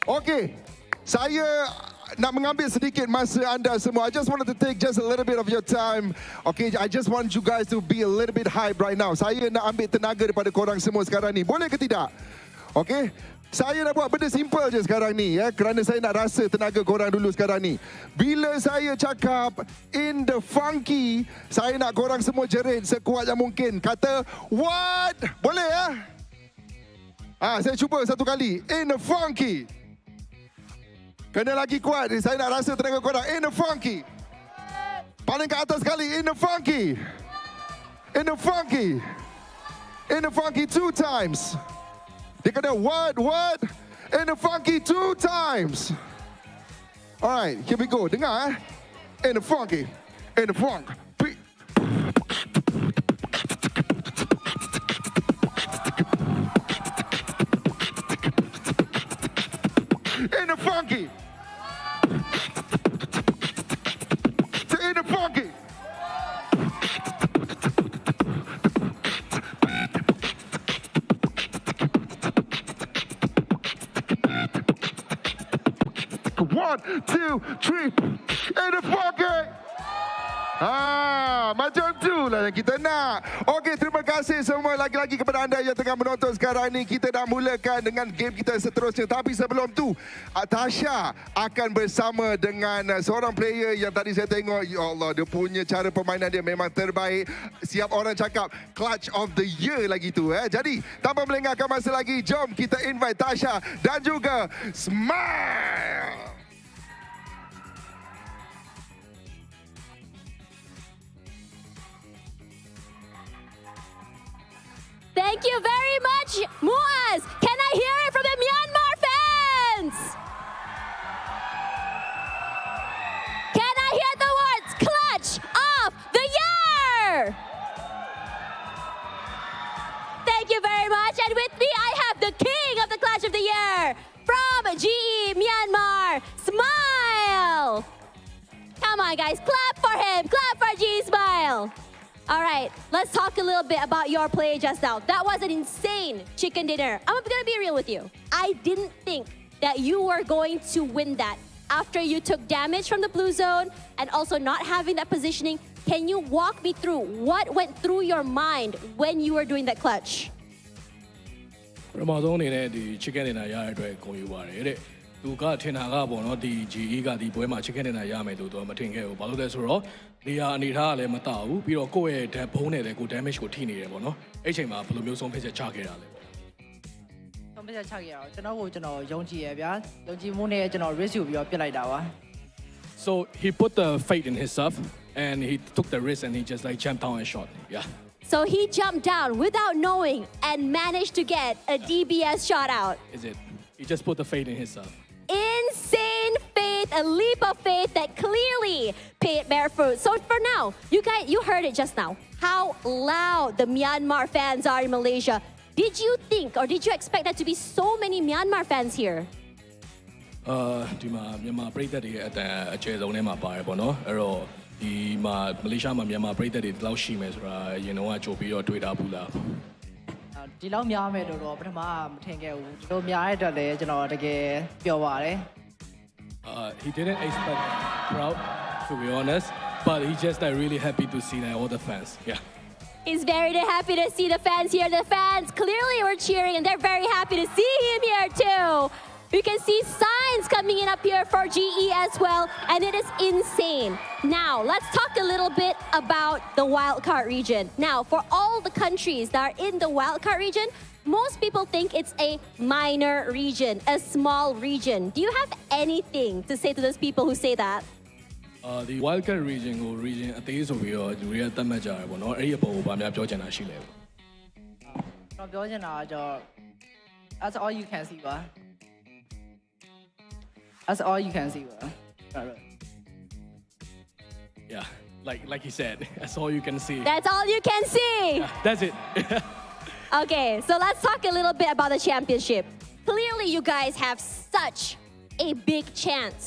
Okey, saya nak mengambil sedikit masa anda semua. I just wanted to take just a little bit of your time. Okay, I just want you guys to be a little bit hype right now. Saya nak ambil tenaga daripada korang semua sekarang ni. Boleh ke tidak? Okay, saya nak buat benda simple je sekarang ni ya, kerana saya nak rasa tenaga korang dulu sekarang ni. Bila saya cakap in the funky, saya nak korang semua jerit sekuat yang mungkin. Kata what? Boleh ya? Saya cuba satu kali. In the funky. Kena lagi kuat. Saya nak rasa tenaga korang. In the funky. Paling ke atas sekali. In the funky. In the funky. In the funky 2 times. Dia kata what? In the funky 2 times. Alright, here we go. Dengar In the funky. In the funk. In the funky. In the funky. One, two, three, in the pocket. Macam tu lah yang kita nak. Okey, terima kasih semua lagi-lagi kepada anda yang tengah menonton sekarang ni. Kita dah mulakan dengan game kita seterusnya. Tapi sebelum tu, Tasha akan bersama dengan seorang player yang tadi saya tengok. Ya Allah, dia punya cara permainan dia memang terbaik. Siap orang cakap clutch of the year lagi tu. Jadi, tanpa melengahkan masa lagi, jom kita invite Tasha dan juga Smile. Thank you very much, Muaz. Can I hear it from the Myanmar fans? Can I hear the words clutch of the year? Thank you very much. And with me, I have the king of the clutch of the year from GE Myanmar, Smile. Come on, guys, clap for him. Clap for GE Smile. All right, let's talk a little bit about your play just now. That was an insane chicken dinner. I'm gonna be real with you. I didn't think that you were going to win that after you took damage from the blue zone and also not having that positioning. Can you walk me through what went through your mind when you were doing that clutch? ပထမဆုံးအနေနဲ့ဒီ chicken dinner ရတဲ့အတွက်ဂုဏ်ယူပါတယ်တဲ့သူကထင်တာကပေါ့နော်ဒီ GE ကဒီပွဲမှာ chicken dinner ရမယ်လို့သူကမထင်ခဲ့ဘူးဘာလို့လဲဆိုတော့နေရာအနေထားကလည်းမတဘူးပြီးတော့ကိုယ့်ရဲ့ဘုံနဲ့လည်းကို damage ကိုထိနေတယ်ပေါ့နော်အဲ့ချိန်မှာဘယ်လိုမျိုးဆုံးဖြတ်ချက်ချခဲ့တာလဲဆုံးဖြတ်ချက်ချခဲ့ရအောင်ကျွန်တော်ယုံကြည်ရဗျာယုံကြည်မှုနဲ့ကျွန်တော် risk ယူပြီးတော့ပြစ်လိုက်တာပါ So he put the faith in himself and he took the risk and he just like jumped down and shot yeah So he jumped down without knowing and managed to get a DBS shot out. Is it he just put the faith in himself Insane faith, a leap of faith that clearly paid bear fruit. So for now, you heard it just now, how loud the Myanmar fans are in Malaysia. Did you think or did you expect there to be so many Myanmar fans here? ဒီမှာမြန်မာပြည်သက်တွေအတန်အခြေဆုံးထဲမှာပါတယ်ပေါ့နော်အဲ့တော့ဒီမှာမလေးရှားမှာမြန်မာပြည်သက်တွေဒီလောက်ရှိမယ်ဆိုတာရင်တော့ကြိုပြီးတော့တွေ့တာဘူးလားဒီလောက်များမယ်လို့တော့ပထမမထင်ခဲ့ဘူးဒီလိုများတဲ့အတွက်လည်းကျွန်တော်တကယ်ပျော်ပါတယ် He didn't expect crowd to be honest but he just like really happy to see like all the fans yeah He's very happy to see the fans here. The fans clearly were cheering and they're very happy to see him here too. You can see signs coming in up here for GE as well, and it is insane. Now, let's talk a little bit about the wildcard region. Now, for all the countries that are in the wildcard region, most people think it's a minor region, a small region. Do you have anything to say to those people who say that? The wildcard region ကို region အသေးဆိုပြီးတော့လူတွေကသတ်မှတ်ကြတယ်ပေါ့နော်အဲ့ဒီအပေါ်ကိုဗာများပြောချင်တာရှိလဲကျွန်တော်ပြောချင်တာက That's all you can see ပါ That's all you can see ပါ Yeah like he said that's all you can see That's all you can see. yeah, that's it Okay, so let's talk a little bit about the championship. Clearly, you guys have such a big chance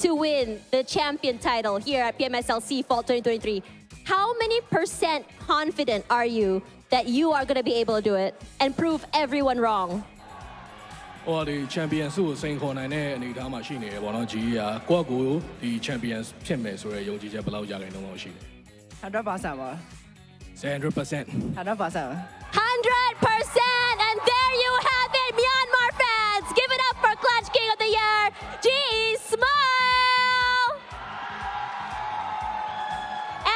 to win the champion title here at PMSL SEA Fall 2023. How many % confident are you that you are going to be able to do it and prove everyone wrong? ဟိုဒီ champion စုကိုစိန်ခေါ်နိုင်တဲ့အနေအထားမှာရှိနေတယ်ပေါ့နော် GE ကကိုယ့်ကိုဒီ champion ဖြစ်မယ်ဆိုတဲ့ယုံကြည်ချက်ဘယ်လောက်ရခိုင်နှုန်းလောက်ရှိလဲ 100% ပါ 100% 100% And there you have it, Myanmar fans. Give it up for Clutch King of the Year, GE Smile.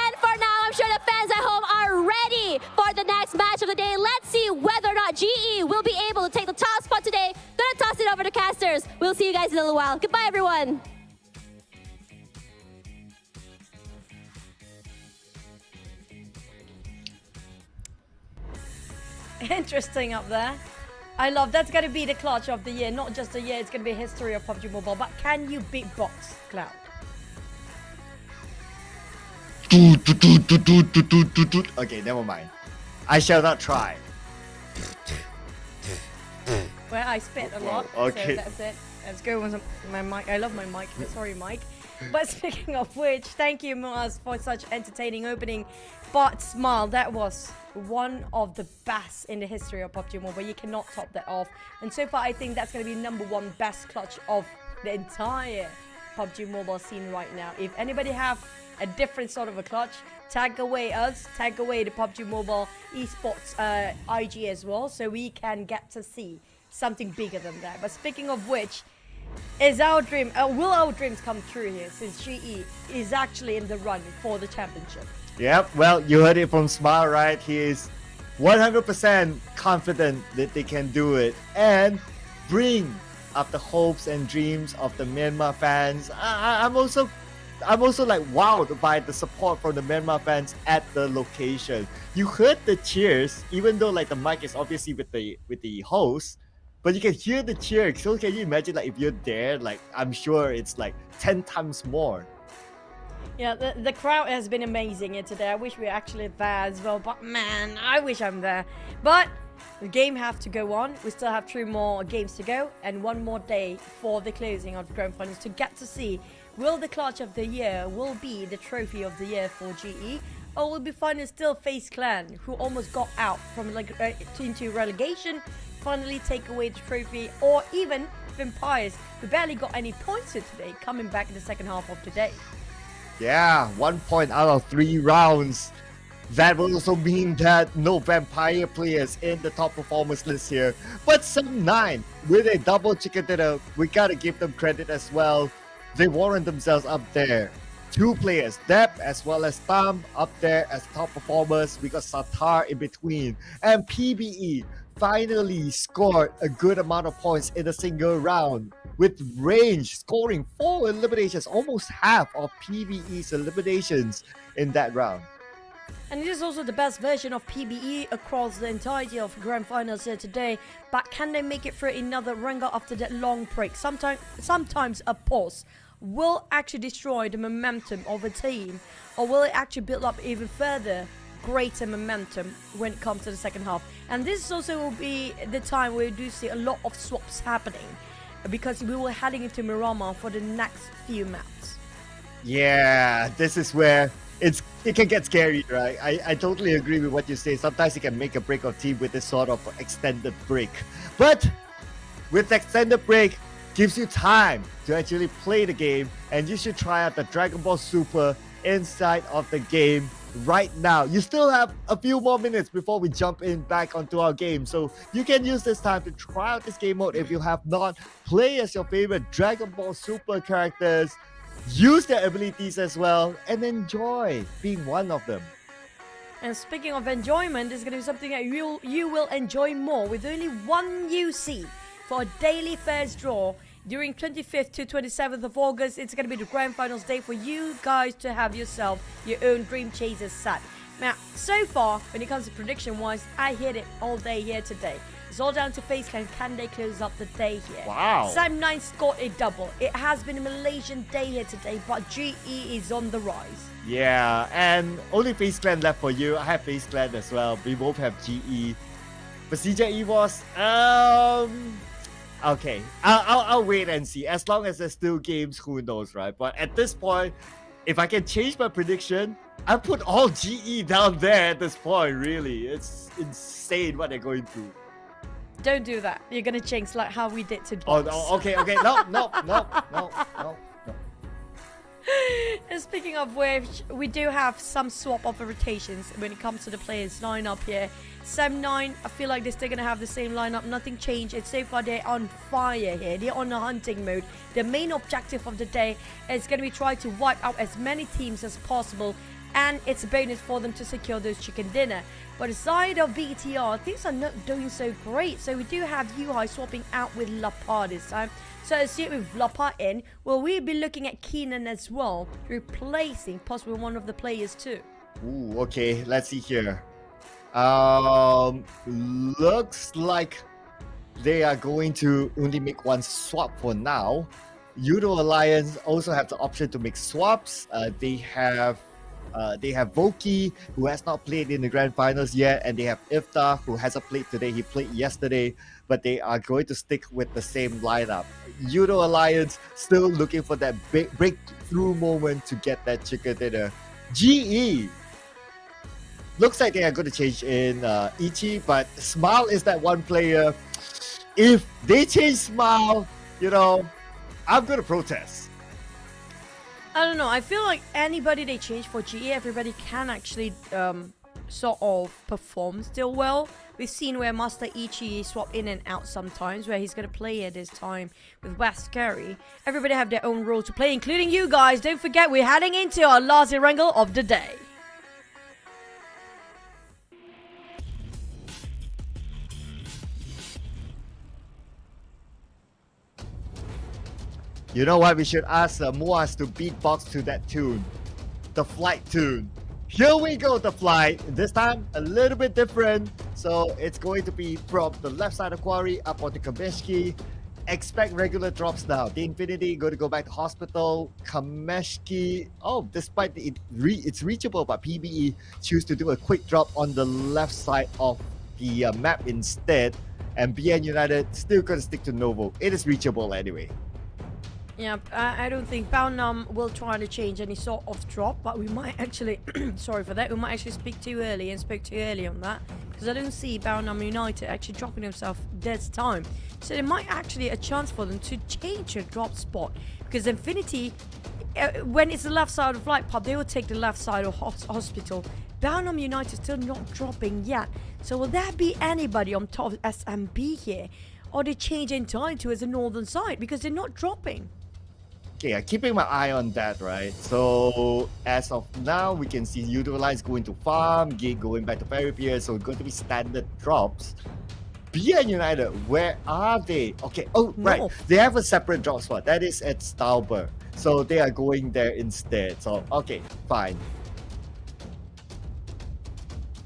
And for now, I'm sure the fans at home are ready for the next match of the day. Let's see whether or not GE will be able to take the top spot today. Gonna toss it over to casters. We'll see you guys in a little while. Goodbye, everyone. Interesting up there. I love that's going to be the clutch of the year, not just the year, it's going to be history of PUBG Mobile. But can you beatbox, Cloud? Okay, never mind. I shall not try. Where I spit a lot. Okay. So that's it. Let's go with my mic. I love my mic. Sorry, Mike. But speaking of which, thank you, Moaz, for such entertaining opening. But Smile, that was one of the best in the history of PUBG Mobile. You cannot top that off. And so far, I think that's going to be #1 best clutch of the entire PUBG Mobile scene right now. If anybody have a different sort of a clutch, tag away us, tag away the PUBG Mobile Esports IG as well, so we can get to see something bigger than that. But speaking of which, is our dream, will our dreams come true here, since GE is actually in the run for the championship? Yep, well, you heard it from Smile, right? He is 100% confident that they can do it and bring up the hopes and dreams of the Myanmar fans. I'm also like wowed by the support from the Myanmar fans at the location. You heard the cheers, even though like the mic is obviously with the host, but you can hear the cheer. So can you imagine like if you're there, like I'm sure it's like 10 times more. Yeah, the crowd has been amazing here today. I wish we were actually there as well, but man, I wish I'm there. But the game have to go on. We still have 3 more games to go and 1 more day for the closing of the grand finals to get to see will the clutch of the year will be the trophy of the year for GE, or will be finding still FaZe Clan, who almost got out from into relegation, finally take away the trophy, or even Vampires, who barely got any points here today, coming back in the second half of today. Yeah, 1 point out of 3 rounds. That will also mean that no Vampire players in the top performance list here. But Sun9 with a double chicken dinner, we gotta give them credit as well. They warrant themselves up there. 2 players, Deb as well as Tam up there as top performers. We got Satar in between. And PBE finally scored a good amount of points in a single round, with Range scoring 4 eliminations, almost half of PBE's eliminations in that round. And it is also the best version of PBE across the entirety of grand finals here today. But can they make it through another Rengar after that long break? Sometimes a pause will actually destroy the momentum of a team, or will it actually build up even further greater momentum when it comes to the second half? And this also will be the time where we do see a lot of swaps happening, because we were heading into Miramar for the next few maps. Yeah, this is where it can get scary, right? I totally agree with what you say. Sometimes you can make a break of team with this sort of extended break. But with extended break, gives you time to actually play the game, and you should try out the Dragon Ball Super inside of the game right now. You still have a few more minutes before we jump in back onto our game, so you can use this time to try out this game mode if you have not. Play as your favorite Dragon Ball Super characters, use their abilities as well, and enjoy being one of them. And speaking of enjoyment, there's going to be something that you will enjoy more with only 1 UC for a daily first draw during 25th to 27th of August. It's going to be the grand finals day for you guys to have yourself your own Dream Chasers set. Now, so far, when it comes to prediction-wise, I hit it all day here today. It's all down to FaZe Clan. Can they close up the day here? Wow. Sam9 scored a double. It has been a Malaysian day here today, but GE is on the rise. Yeah, and only FaZe Clan left for you. I have FaZe Clan as well. We both have GE. PERSIJA EVOS, Okay, I'll wait and see. As long as there's still games, who knows, right? But at this point, if I can change my prediction, I put all GE down there at this point. Really, it's insane what they're going through. Don't do that. You're gonna jinx like how we did to Oh, Box. no, okay, no. And speaking of which, we do have some swap of rotations when it comes to the players lineup here. Sem 9, I feel like they're still gonna have the same lineup. Nothing changed. It's so far they're on fire here. They're on a hunting mode. The main objective of the day is gonna be try to wipe out as many teams as possible, and it's a bonus for them to secure those chicken dinner. But aside of BTR, things are not doing so great. So we do have Yuhai swapping out with Lapar this time. So assume with Lapar in, will we be looking at Keenan as well, replacing possibly one of the players too? Ooh, okay, let's see here. Looks like they are going to only make one swap for now. Yoodo Alliance also have the option to make swaps. They have Voki, who has not played in the grand finals yet, and they have Iftar, who hasn't played today. He played yesterday, but they are going to stick with the same lineup. Yoodo Alliance still looking for that big breakthrough moment to get that chicken dinner. GE looks like they are going to change in Ichi, but Smile is that one player. If they change Smile, you know, I'm going to protest. I don't know. I feel like anybody they change for GE, everybody can actually sort of perform still well. We've seen where Master Ichi swap in and out sometimes, where he's going to play at this time with West Curry. Everybody have their own role to play, including you guys. Don't forget, we're heading into our last wrangle of the day. You know what? We should ask Moaz to beatbox to that tune. The flight tune. Here we go, the flight. This time, a little bit different. So it's going to be from the left side of Quarry up onto Kameshki. Expect regular drops now. The Infinity going to go back to Hospital. Kameshki. Oh, despite it's reachable, but PBE choose to do a quick drop on the left side of the map instead. And BN United still going to stick to Novo. It is reachable anyway. Yeah, I don't think Baunam will try to change any sort of drop, but we might actually, sorry for that, we might actually speak too early and spoke too early on that, because I don't see Baunam United actually dropping himself dead time. So there might actually a chance for them to change a drop spot, because Infinity, when it's the left side of Light Pub, they will take the left side of Hospital. Baunam United still not dropping yet. So will there be anybody on top of SMB here? Or they change entirely to as a northern side, because they're not dropping. Okay, keeping my eye on that, right? So as of now, we can see Yoodo Alliance going to farm, GEEK going back to Ferry Pier, so it's going to be standard drops. BN United, where are they? Okay, oh, right. They have a separate drop spot. That is at Stauber. So they are going there instead. So, okay, fine.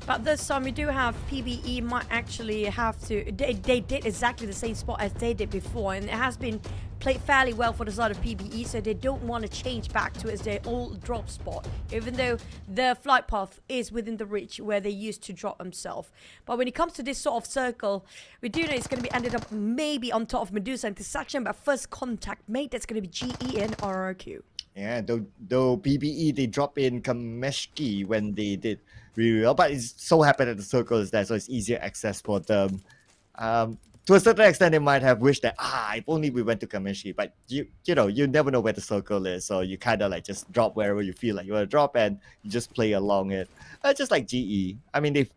But this time we do have PBE might actually have to, they did exactly the same spot as they did before, and it has been played fairly well for the side of PBE, so they don't want to change back to as their old drop spot, even though the flight path is within the reach where they used to drop themselves. But when it comes to this sort of circle, we do know it's going to be ended up maybe on top of Medusa intersection, but first contact mate, that's going to be GE and RRQ. Yeah, though PBE, they drop in Kameshki when they did really well, but it so happened that the circle is there, so it's easier access for them. To a certain extent, they might have wished that, if only we went to Kameshki, but you know, you never know where the circle is, so you kind of like just drop wherever you feel like you want to drop, and you just play along it. Just like GE. I mean, they've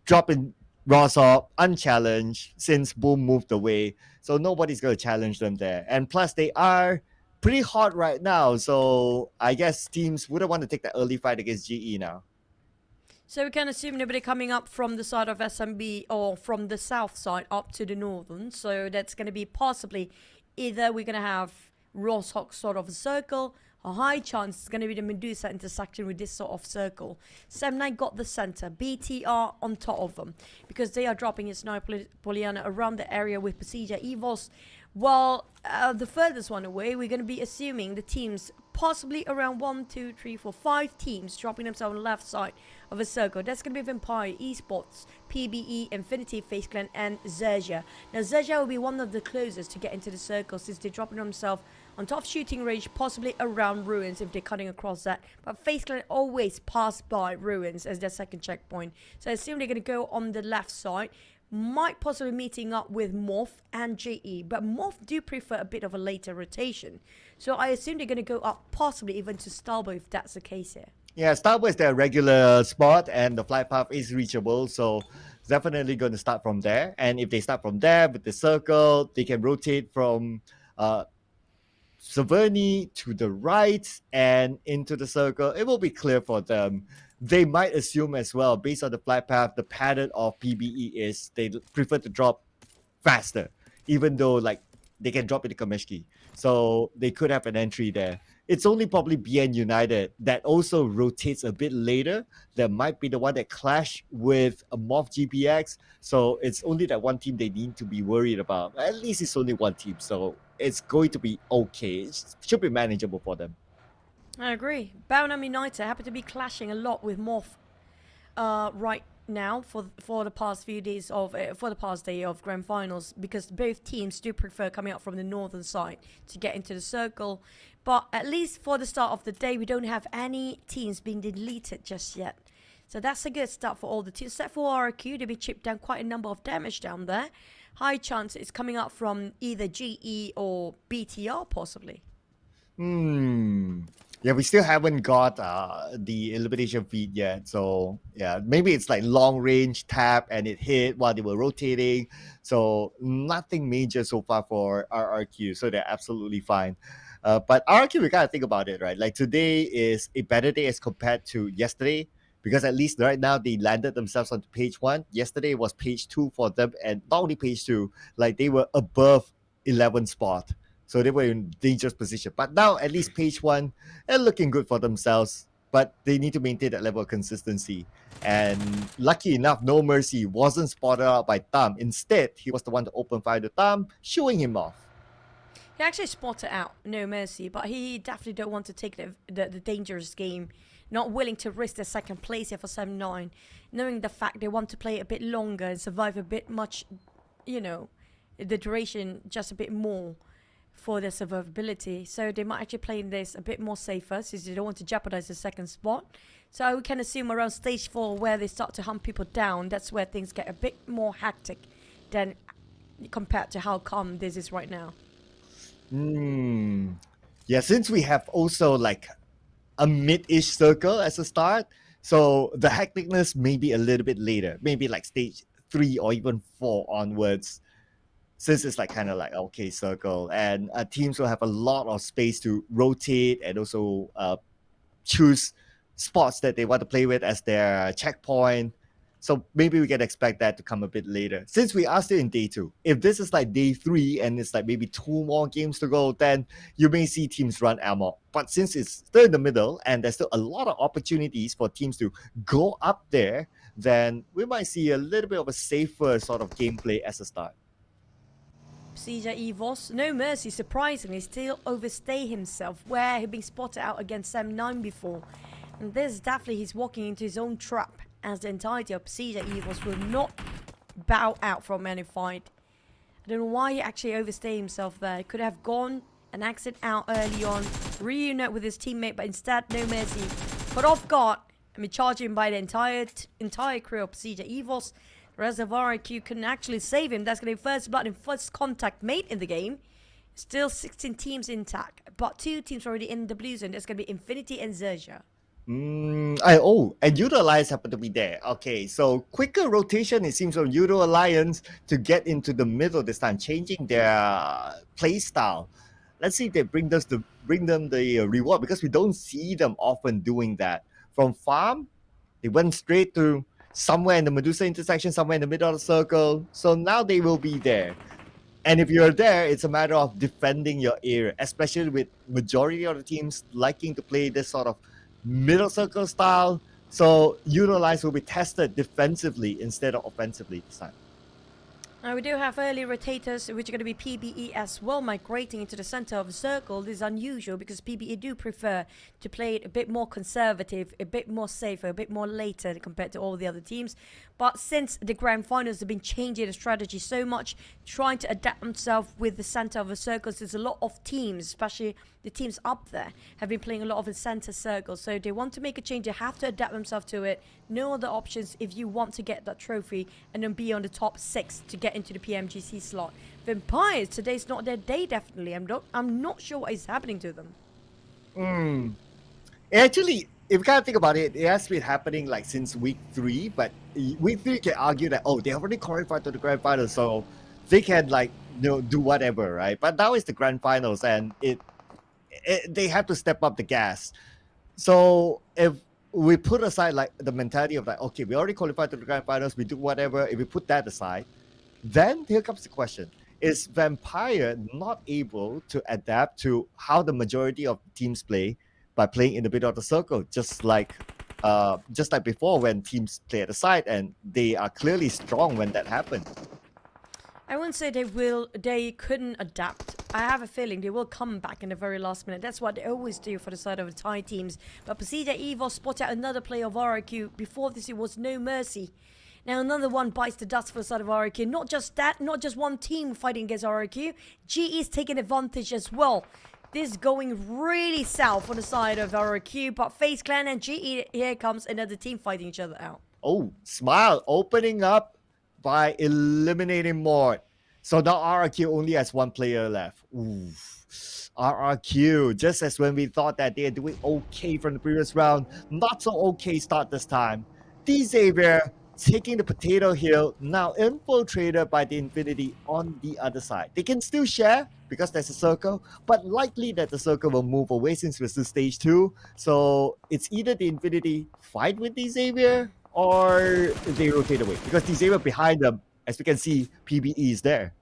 dropped in Rosop unchallenged since Boom moved away, so nobody's going to challenge them there. And plus, they are pretty hot right now, so I guess teams wouldn't want to take that early fight against GE now. So we can assume nobody coming up from the side of SMB or from the south side up to the northern. So that's going to be possibly either we're going to have Rosshawk sort of a circle. A high chance it's going to be the Medusa intersection with this sort of circle. Sem9 got the center. BTR on top of them, because they are dropping his Sniper Poliana around the area with PERSIJA. EVOS While the furthest one away, we're going to be assuming the teams possibly around 1, 2, 3, 4, 5 teams dropping themselves on the left side of a circle. That's going to be Vampire, Esports, PBE, Infinity, FaZe Clan, and XERXIA. Now, XERXIA will be one of the closest to get into the circle since they're dropping themselves on top shooting range, possibly around Ruins if they're cutting across that. But FaZe Clan always pass by Ruins as their second checkpoint. So I assume they're going to go on the left side. Might possibly meeting up with MORPH and GE, but MORPH do prefer a bit of a later rotation. So I assume they're going to go up possibly even to Starboy if that's the case here. Yeah, Starboy is their regular spot and the flight path is reachable, so definitely going to start from there. And if they start from there with the circle, they can rotate from Severny to the right and into the circle. It will be clear for them. They might assume as well, based on the flight path, the pattern of PBE is they prefer to drop faster, even though like they can drop into Kameshki. So they could have an entry there. It's only probably BN United that also rotates a bit later. That might be the one that clash with a MORPH GPX. So it's only that one team they need to be worried about. At least it's only one team. So it's going to be okay. It should be manageable for them. I agree. Bounham United happen to be clashing a lot with MORPH right now for the past few days of for the past day of grand finals, because both teams do prefer coming out from the northern side to get into the circle. But at least for the start of the day, we don't have any teams being deleted just yet. So that's a good start for all the teams. Except for RQ, they've been chipped down quite a number of damage down there. High chance it's coming up from either GE or BTR possibly. Yeah, we still haven't got the elimination feed yet. So yeah, maybe it's like long range tap and it hit while they were rotating. So nothing major so far for RRQ. So they're absolutely fine. But RRQ, we gotta think about it, right? Like today is a better day as compared to yesterday, because at least right now they landed themselves onto page 1. Yesterday was page 2 for them, and not only page 2, like they were above 11 spot. So they were in dangerous position. But now at least page 1, they're looking good for themselves. But they need to maintain that level of consistency. And lucky enough, No Mercy wasn't spotted out by Tam. Instead, he was the one to open fire to Tam, showing him off. He actually spotted out No Mercy, but he definitely don't want to take the dangerous game. Not willing to risk the second place here for 7-9. Knowing the fact they want to play a bit longer and survive a bit much, you know, the duration just a bit more for their survivability. So they might actually play this a bit more safer since they don't want to jeopardize the second spot. So we can assume around stage 4 where they start to hunt people down, that's where things get a bit more hectic than compared to how calm this is right now. Yeah, since we have also like a mid-ish circle as a start, so the hecticness may be a little bit later, maybe like stage 3 or even 4 onwards, since it's like kind of like okay circle, and teams will have a lot of space to rotate and also choose spots that they want to play with as their checkpoint. So maybe we can expect that to come a bit later. Since we are still in day 2, if this is like day 3 and it's like maybe 2 more games to go, then you may see teams run amok. But since it's still in the middle and there's still a lot of opportunities for teams to go up there, then we might see a little bit of a safer sort of gameplay as a start. PERSIJA EVOS, No Mercy surprisingly still overstay himself, where he'd been spotted out against 7-9 before. And this definitely he's walking into his own trap, as the entirety of PERSIJA EVOS will not bow out from any fight. I don't know why he actually overstayed himself there. He could have gone and exit out early on, reunite with his teammate, but instead No Mercy caught off guard and be charged him by the entire crew of PERSIJA EVOS. The rest of RIQ couldn't actually save him. That's going to be first blood and first contact made in the game. Still 16 teams intact, but 2 teams already in the blue zone. That's going to be Infinity and XERXIA. And Yoodo Alliance happen to be there. Okay, so quicker rotation, it seems, from Yoodo Alliance to get into the middle this time, changing their play style. Let's see if they bring them the reward, because we don't see them often doing that. From farm, they went straight to somewhere in the Medusa intersection, somewhere in the middle of the circle. So now they will be there. And if you're there, it's a matter of defending your area, especially with majority of the teams liking to play this sort of middle circle style. So Yoodo Alliance will be tested defensively instead of offensively this time. Now we do have early rotators, which are going to be PBE as well, migrating into the center of the circle. This is unusual because PBE do prefer to play it a bit more conservative, a bit more safer, a bit more later compared to all the other teams. But since the grand finals have been changing the strategy so much, trying to adapt themselves with the center of the circles, there's a lot of teams, especially the teams up there, have been playing a lot of the center circle. So they want to make a change, they have to adapt themselves to it. No other options if you want to get that trophy and then be on the top 6 to get into the PMGC slot. Vampires, today's not their day, definitely. I'm not sure what is happening to them. Actually, if you kind of think about it, it has been happening like since week 3, but week 3 can argue that, oh, they already qualified to the grand finals, so they can like, you know, do whatever, right? But now it's the grand finals and they have to step up the gas. So if we put aside like the mentality of like, okay, we already qualified to the grand finals, we do whatever, if we put that aside, then here comes the question. Is Vampire not able to adapt to how the majority of teams play by playing in the middle of the circle, just like before when teams play at the side, and they are clearly strong when that happened? I wouldn't say they couldn't adapt. I have a feeling they will come back in the very last minute. That's what they always do for the side of the Thai teams. But PERSIJA EVOS spotted out another player of RRQ. Before this, it was No Mercy. Now another one bites the dust for the side of RRQ. Not just that, not just one team fighting against RRQ. GE is taking advantage as well. This is going really south on the side of RRQ. But FaZe Clan and GE, here comes another team fighting each other out. Oh, Smile opening up by eliminating MORPH. So now RRQ only has one player left. Oof. RRQ, just as when we thought that they are doing okay from the previous round, not so okay start this time. Xavier taking the potato hill, now infiltrated by the Infinity on the other side. They can still share because there's a circle, but likely that the circle will move away since we're still stage 2. So it's either the Infinity fight with Xavier or they rotate away, because Xavier behind them, as we can see, PBE is there.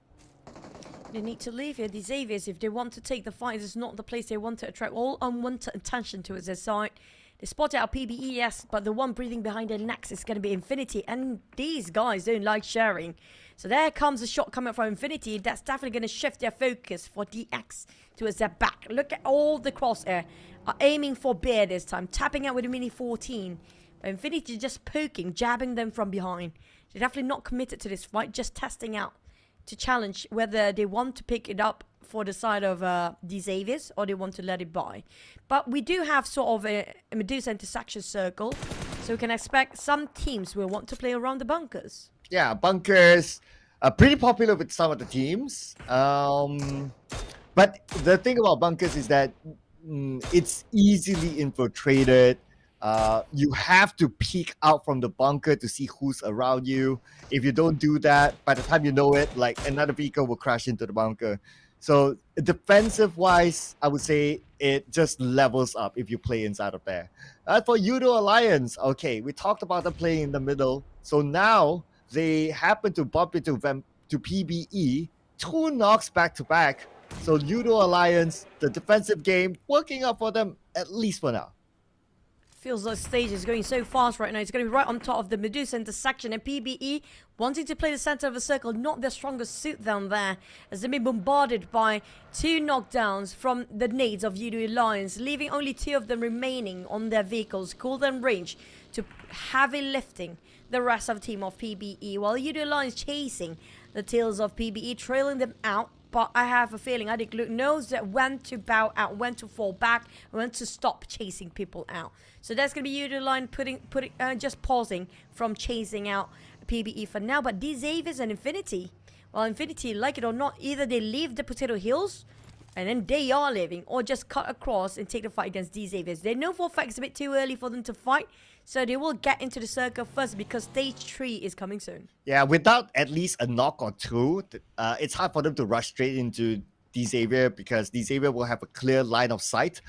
They need to leave here. The Xaviers, if they want to take the fight, this is not the place they want to attract all unwanted attention to their side. They spotted out PBE, yes, but the one breathing behind their necks is going to be Infinity, and these guys don't like sharing. So there comes a shot coming from Infinity. That's definitely going to shift their focus for DX towards their back. Look at all the crosshair. Are aiming for Bear this time, tapping out with a Mini 14. But Infinity just poking, jabbing them from behind. They're definitely not committed to this fight, just testing out to challenge whether they want to pick it up for the side of the Xaviers or they want to let it by. But we do have sort of a Medusa intersection circle, so we can expect some teams will want to play around the bunkers. Yeah, bunkers are pretty popular with some of the teams. But the thing about bunkers is that it's easily infiltrated. You have to peek out from the bunker to see who's around you. If you don't do that, by the time you know it, like another vehicle will crash into the bunker. So defensive wise, I would say it just levels up if you play inside of there. For Yoodo Alliance, okay, we talked about them playing in the middle. So now they happen to bump into PBE, 2 knocks back to back. So Yoodo Alliance, the defensive game, working out for them at least for now. Feels like stage is going so fast right now. It's going to be right on top of the Medusa intersection, and PBE wanting to play the center of the circle, not their strongest suit down there, as they've been bombarded by 2 knockdowns from the nades of Yoodo Alliance, leaving only 2 of them remaining on their vehicles, cooldown range to heavy lifting the rest of the team of PBE, while Yoodo Alliance chasing the tails of PBE, trailing them out. But I have a feeling Adik Luke knows that when to bow out, when to fall back, when to stop chasing people out. So that's going to be Yoodo Line just pausing from chasing out PBE for now. But these Xaviers and Infinity, well, Infinity, like it or not, either they leave the Potato Hills and then they are leaving, or just cut across and take the fight against these Xaviers. They know for a fact it's a bit too early for them to fight, so they will get into the circle first because stage 3 is coming soon. Yeah, without at least a knock or 2, it's hard for them to rush straight into Xavier, because Xavier will have a clear line of sight.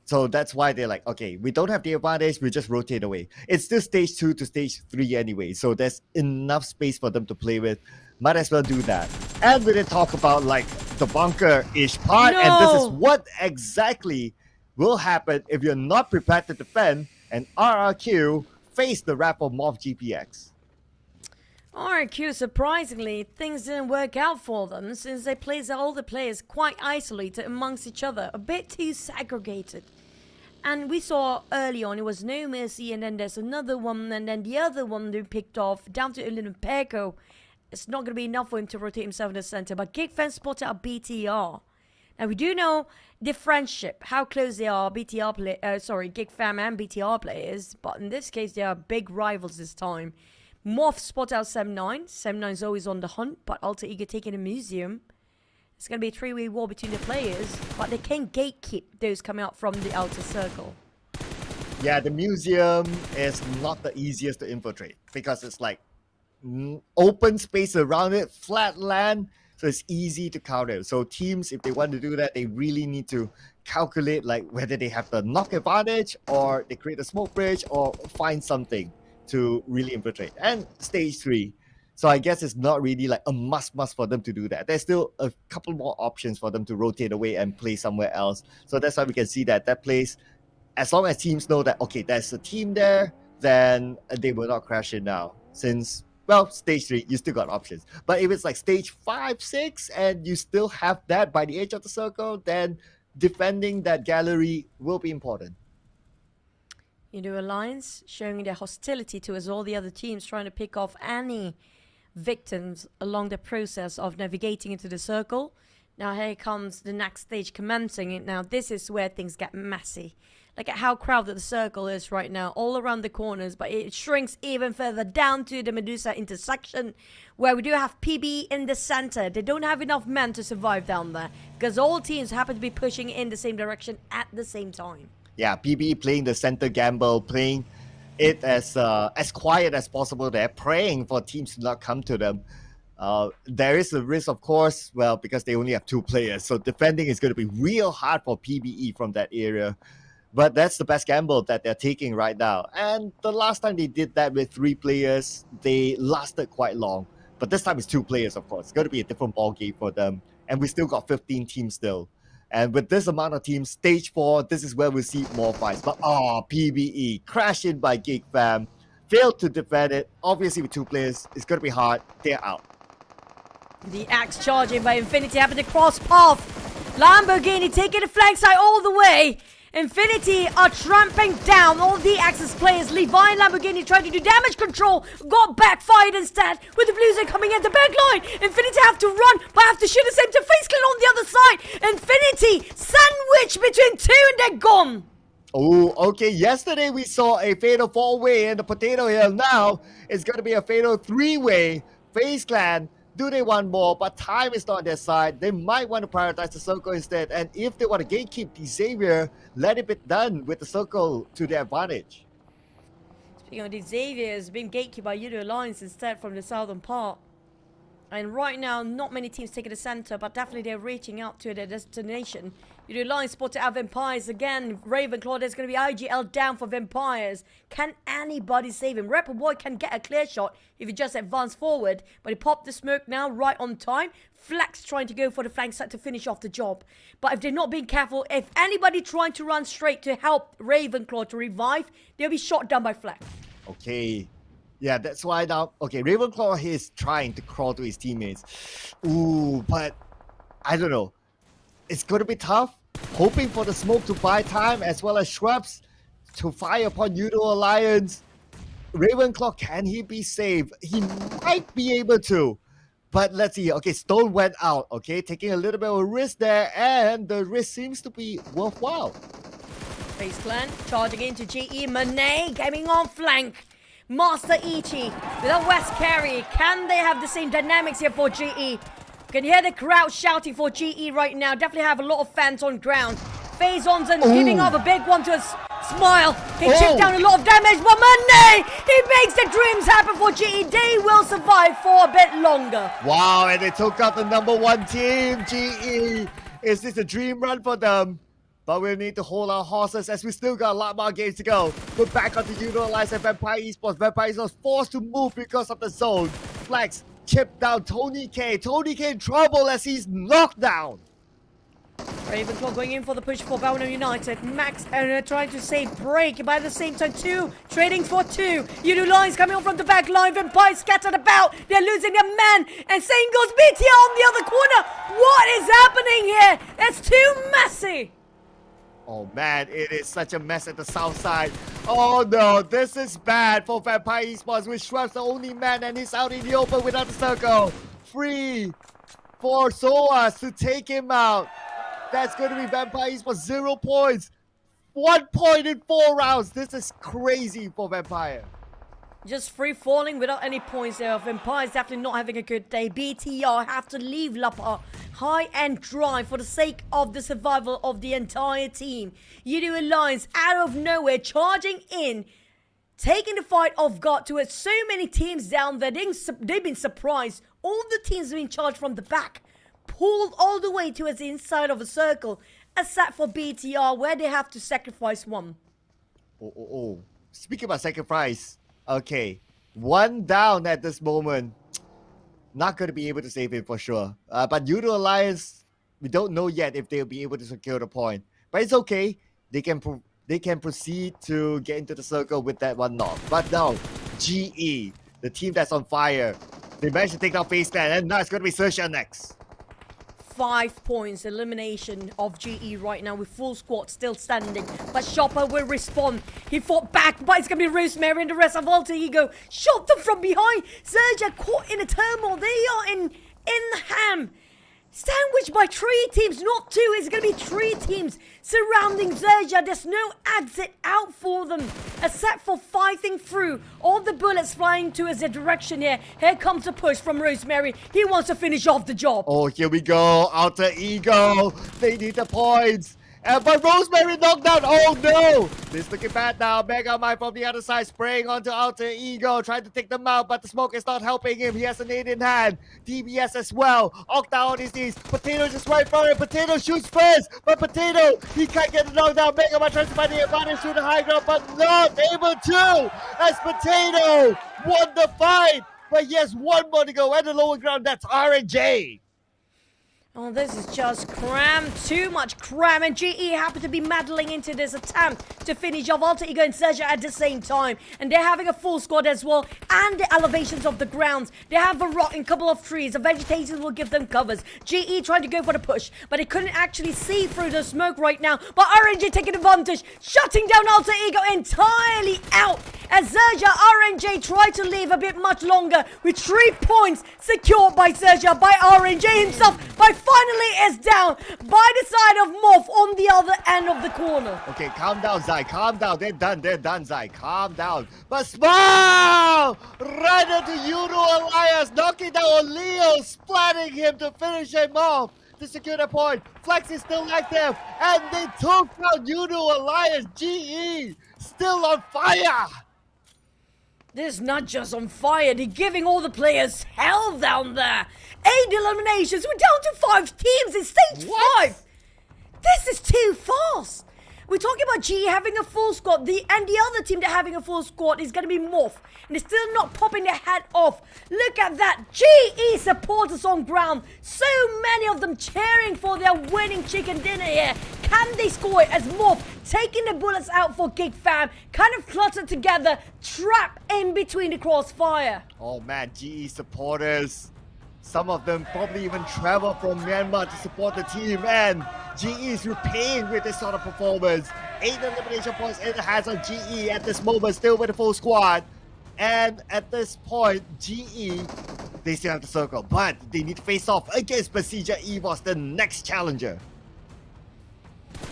So that's why they're like, okay, we don't have the advantage, we just rotate away. It's still stage 2 to stage 3 anyway, so there's enough space for them to play with. Might as well do that. And we didn't talk about like the bunker-ish part, and this is what exactly will happen if you're not prepared to defend and RRQ face the wrath of MORPH GPX. RQ, surprisingly, things didn't work out for them since they placed all the players quite isolated amongst each other, a bit too segregated. And we saw early on it was No Mercy, and then there's another one, and then the other one they picked off down to Olympico. It's not going to be enough for him to rotate himself in the center, but GEEK fans spotted out BTR. Now we do know the friendship, how close they are, GEEK fam and BTR players, but in this case they are big rivals this time. MORPH spot out 7-9. 7-9 is always on the hunt, but Alter Ego taking a museum. It's going to be a three-way war between the players, but they can gatekeep those coming out from the outer circle. Yeah, the museum is not the easiest to infiltrate because it's like open space around it, flat land, so it's easy to counter. So teams, if they want to do that, they really need to calculate like whether they have the knock advantage or they create a smoke bridge or find something to really infiltrate. And stage 3. So I guess it's not really like a must for them to do that. There's still a couple more options for them to rotate away and play somewhere else. So that's why we can see that place, as long as teams know that, okay, there's a team there, then they will not crash it now. Since, well, stage 3, you still got options. But if it's like stage 5, 6, and you still have that by the edge of the circle, then defending that gallery will be important. Yoodo Alliance showing their hostility towards all the other teams, trying to pick off any victims along the process of navigating into the circle. Now here comes the next stage commencing. Now this is where things get messy. Look at how crowded the circle is right now, all around the corners, but it shrinks even further down to the Medusa intersection, where we do have PB in the center. They don't have enough men to survive down there, because all teams happen to be pushing in the same direction at the same time. Yeah, PB playing the center gamble, playing it as quiet as possible there, praying for teams to not come to them. There is a risk, of course, well, because they only have 2 players, so defending is going to be real hard for PBE from that area. But that's the best gamble that they're taking right now. And the last time they did that with 3 players, they lasted quite long. But this time it's 2 players, of course. It's going to be a different ball game for them. And we still got 15 teams still. And with this amount of teams, stage 4, this is where we'll see more fights. But PBE, crashed in by GEEK fam, failed to defend it. Obviously with 2 players, it's going to be hard. They're out. The axe charging by Infinity happened to cross path. Lamborghini taking the flank side all the way. Infinity are tramping down all the Axis players. Levi and Lamborghini tried to do damage control, got backfired instead with the Blues coming in the back line. Infinity have to run, but have to shoot the same to FaZe Clan on the other side. Infinity sandwiched between 2 and they're gone. Oh, okay. Yesterday we saw a fatal 4-way in the Potato Hill. Now it's going to be a fatal 3-way. FaZe Clan, do they want more? But time is not on their side. They might want to prioritize the circle instead. And if they want to gatekeep the Xavier, let it be done with the circle to their advantage. Speaking of the Xavier, is being gatekept by Yoodo Alliance instead from the southern part. And right now, not many teams taking the center, but definitely they're reaching out to their destination. Yoodo Alliance spotted out Vampires again. Ravenclaw, there's going to be IGL down for Vampires. Can anybody save him? Rapper Boy can get a clear shot if he just advances forward. But he popped the smoke now, right on time. Flex trying to go for the flank side to finish off the job. But if they're not being careful, if anybody trying to run straight to help Ravenclaw to revive, they'll be shot down by Flex. Okay. Yeah, that's why now, okay, Ravenclaw is trying to crawl to his teammates. Ooh, but I don't know. It's going to be tough. Hoping for the smoke to buy time as well as shrubs to fire upon Yoodo Alliance. Ravenclaw, can he be saved? He might be able to. But let's see. Okay, Stone went out. Okay, taking a little bit of a risk there. And the risk seems to be worthwhile. FaZe Clan charging into GE. Monet getting on flank. Master Ichi with a West carry. Can they have the same dynamics here for GE? Can you hear the crowd shouting for GE right now? Definitely have a lot of fans on ground. FaZe Onzen giving up a big one to a Smile. He chipped down a lot of damage, but Monet, he makes the dreams happen for GE. They will survive for a bit longer. Wow, and they took out the #1 team, GE. Is this a dream run for them? But we'll need to hold our horses as we still got a lot more games to go. We're back onto Yoodo Alliance and Vampire Esports. Vampire Esports forced to move because of the zone. Flex chipped down Tony K. Tony K in trouble as he's knocked down. Ravenclaw going in for the push for Belgium United. Max trying to save break, but at the same time, trading for two. Yoodo Alliance coming on from the back line. Vampire scattered about. They're losing a man. And same goes BTR on the other corner. What is happening here? It's too messy. Oh man, it is such a mess at the south side. Oh no, this is bad for Vampire Esports with Schwab's the only man and he's out in the open without the circle. Free for Soas to take him out. That's going to be Vampire Esports 0 points. 1 point in 4 rounds. This is crazy for Vampire. Just free falling without any points there. Vampire's definitely not having a good day. BTR have to leave Lapa high and dry for the sake of the survival of the entire team. Yoodo Alliance out of nowhere charging in, taking the fight off guard to it. So many teams down there. They've been surprised. All the teams have been charged from the back, pulled all the way to the inside of a circle, except for BTR where they have to sacrifice one. Oh. Speaking about sacrifice, okay, 1 down at this moment. Not going to be able to save him for sure. But Yoodo Alliance, we don't know yet if they'll be able to secure the point. But it's okay. They can proceed to get into the circle with that one knock. But now, GE, the team that's on fire, they managed to take down FaZe Clan, and now it's going to be XERXIA next. 5 points elimination of GE right now with full squad still standing, but Chopper will respond. He fought back, but it's gonna be Rosemary and the rest of Alter Ego shot them from behind. XERXIA caught in a turmoil. They are in the ham, sandwiched by 3 teams, not 2. It's gonna be 3 teams surrounding XERXIA. There's no exit out for them except for fighting through all the bullets flying towards their direction here. Here comes a push from Rosemary. He wants to finish off the job. Oh, here we go. Alter Ego. They need the points. But Rosemary knocked down. Oh no! This looking bad now. Mega Mind from the other side spraying onto Alter Ego, trying to take them out, but the smoke is not helping him. He has a nade in hand. DBS as well. Octa on his knees. Potato just right for him. Potato shoots first, but Potato, he can't get the knockdown. Mega Mind tries to find the advantage to the high ground, but not able to. As Potato won the fight, but he has 1 more to go at the lower ground. That's RNJ. Oh, this is just cram. Too much cram. And GE happen to be meddling into this attempt to finish off Alter Ego and XERXIA at the same time. And they're having a full squad as well. And the elevations of the grounds. They have a rock and a couple of trees. The vegetation will give them covers. GE trying to go for the push, but they couldn't actually see through the smoke right now. But RNJ taking advantage, shutting down Alter Ego entirely out. As XERXIA, RNJ tried to leave a bit much longer with 3 points secured by XERXIA, by RNJ himself, by finally is down by the side of MORPH on the other end of the corner. Okay, calm down, Zai. Calm down. They're done, Zai. Calm down. But Smile! Right into Yoodo Alliance, knocking down Leo, splatting him to finish him off. To secure the point. Flex is still active, and they took out Yoodo Alliance. GE still on fire. This is not just on fire, they're giving all the players hell down there. 8 eliminations, we're down to 5 teams in stage 5. This is too fast. We're talking about GE having a full squad, and the other team that having a full squad is going to be MORPH. And they're still not popping their head off. Look at that, GE supporters on ground. So many of them cheering for their winning chicken dinner here. Can they score it as MORPH taking the bullets out for GEEK fam? Kind of cluttered together, trapped in between the crossfire. Oh man, GE supporters. Some of them probably even travel from Myanmar to support the team, and GE is repaying with this sort of performance. 8 elimination points in the hands of GE at this moment, still with a full squad. And at this point, GE, they still have the circle, but they need to face off against PERSIJA EVOS, the next challenger.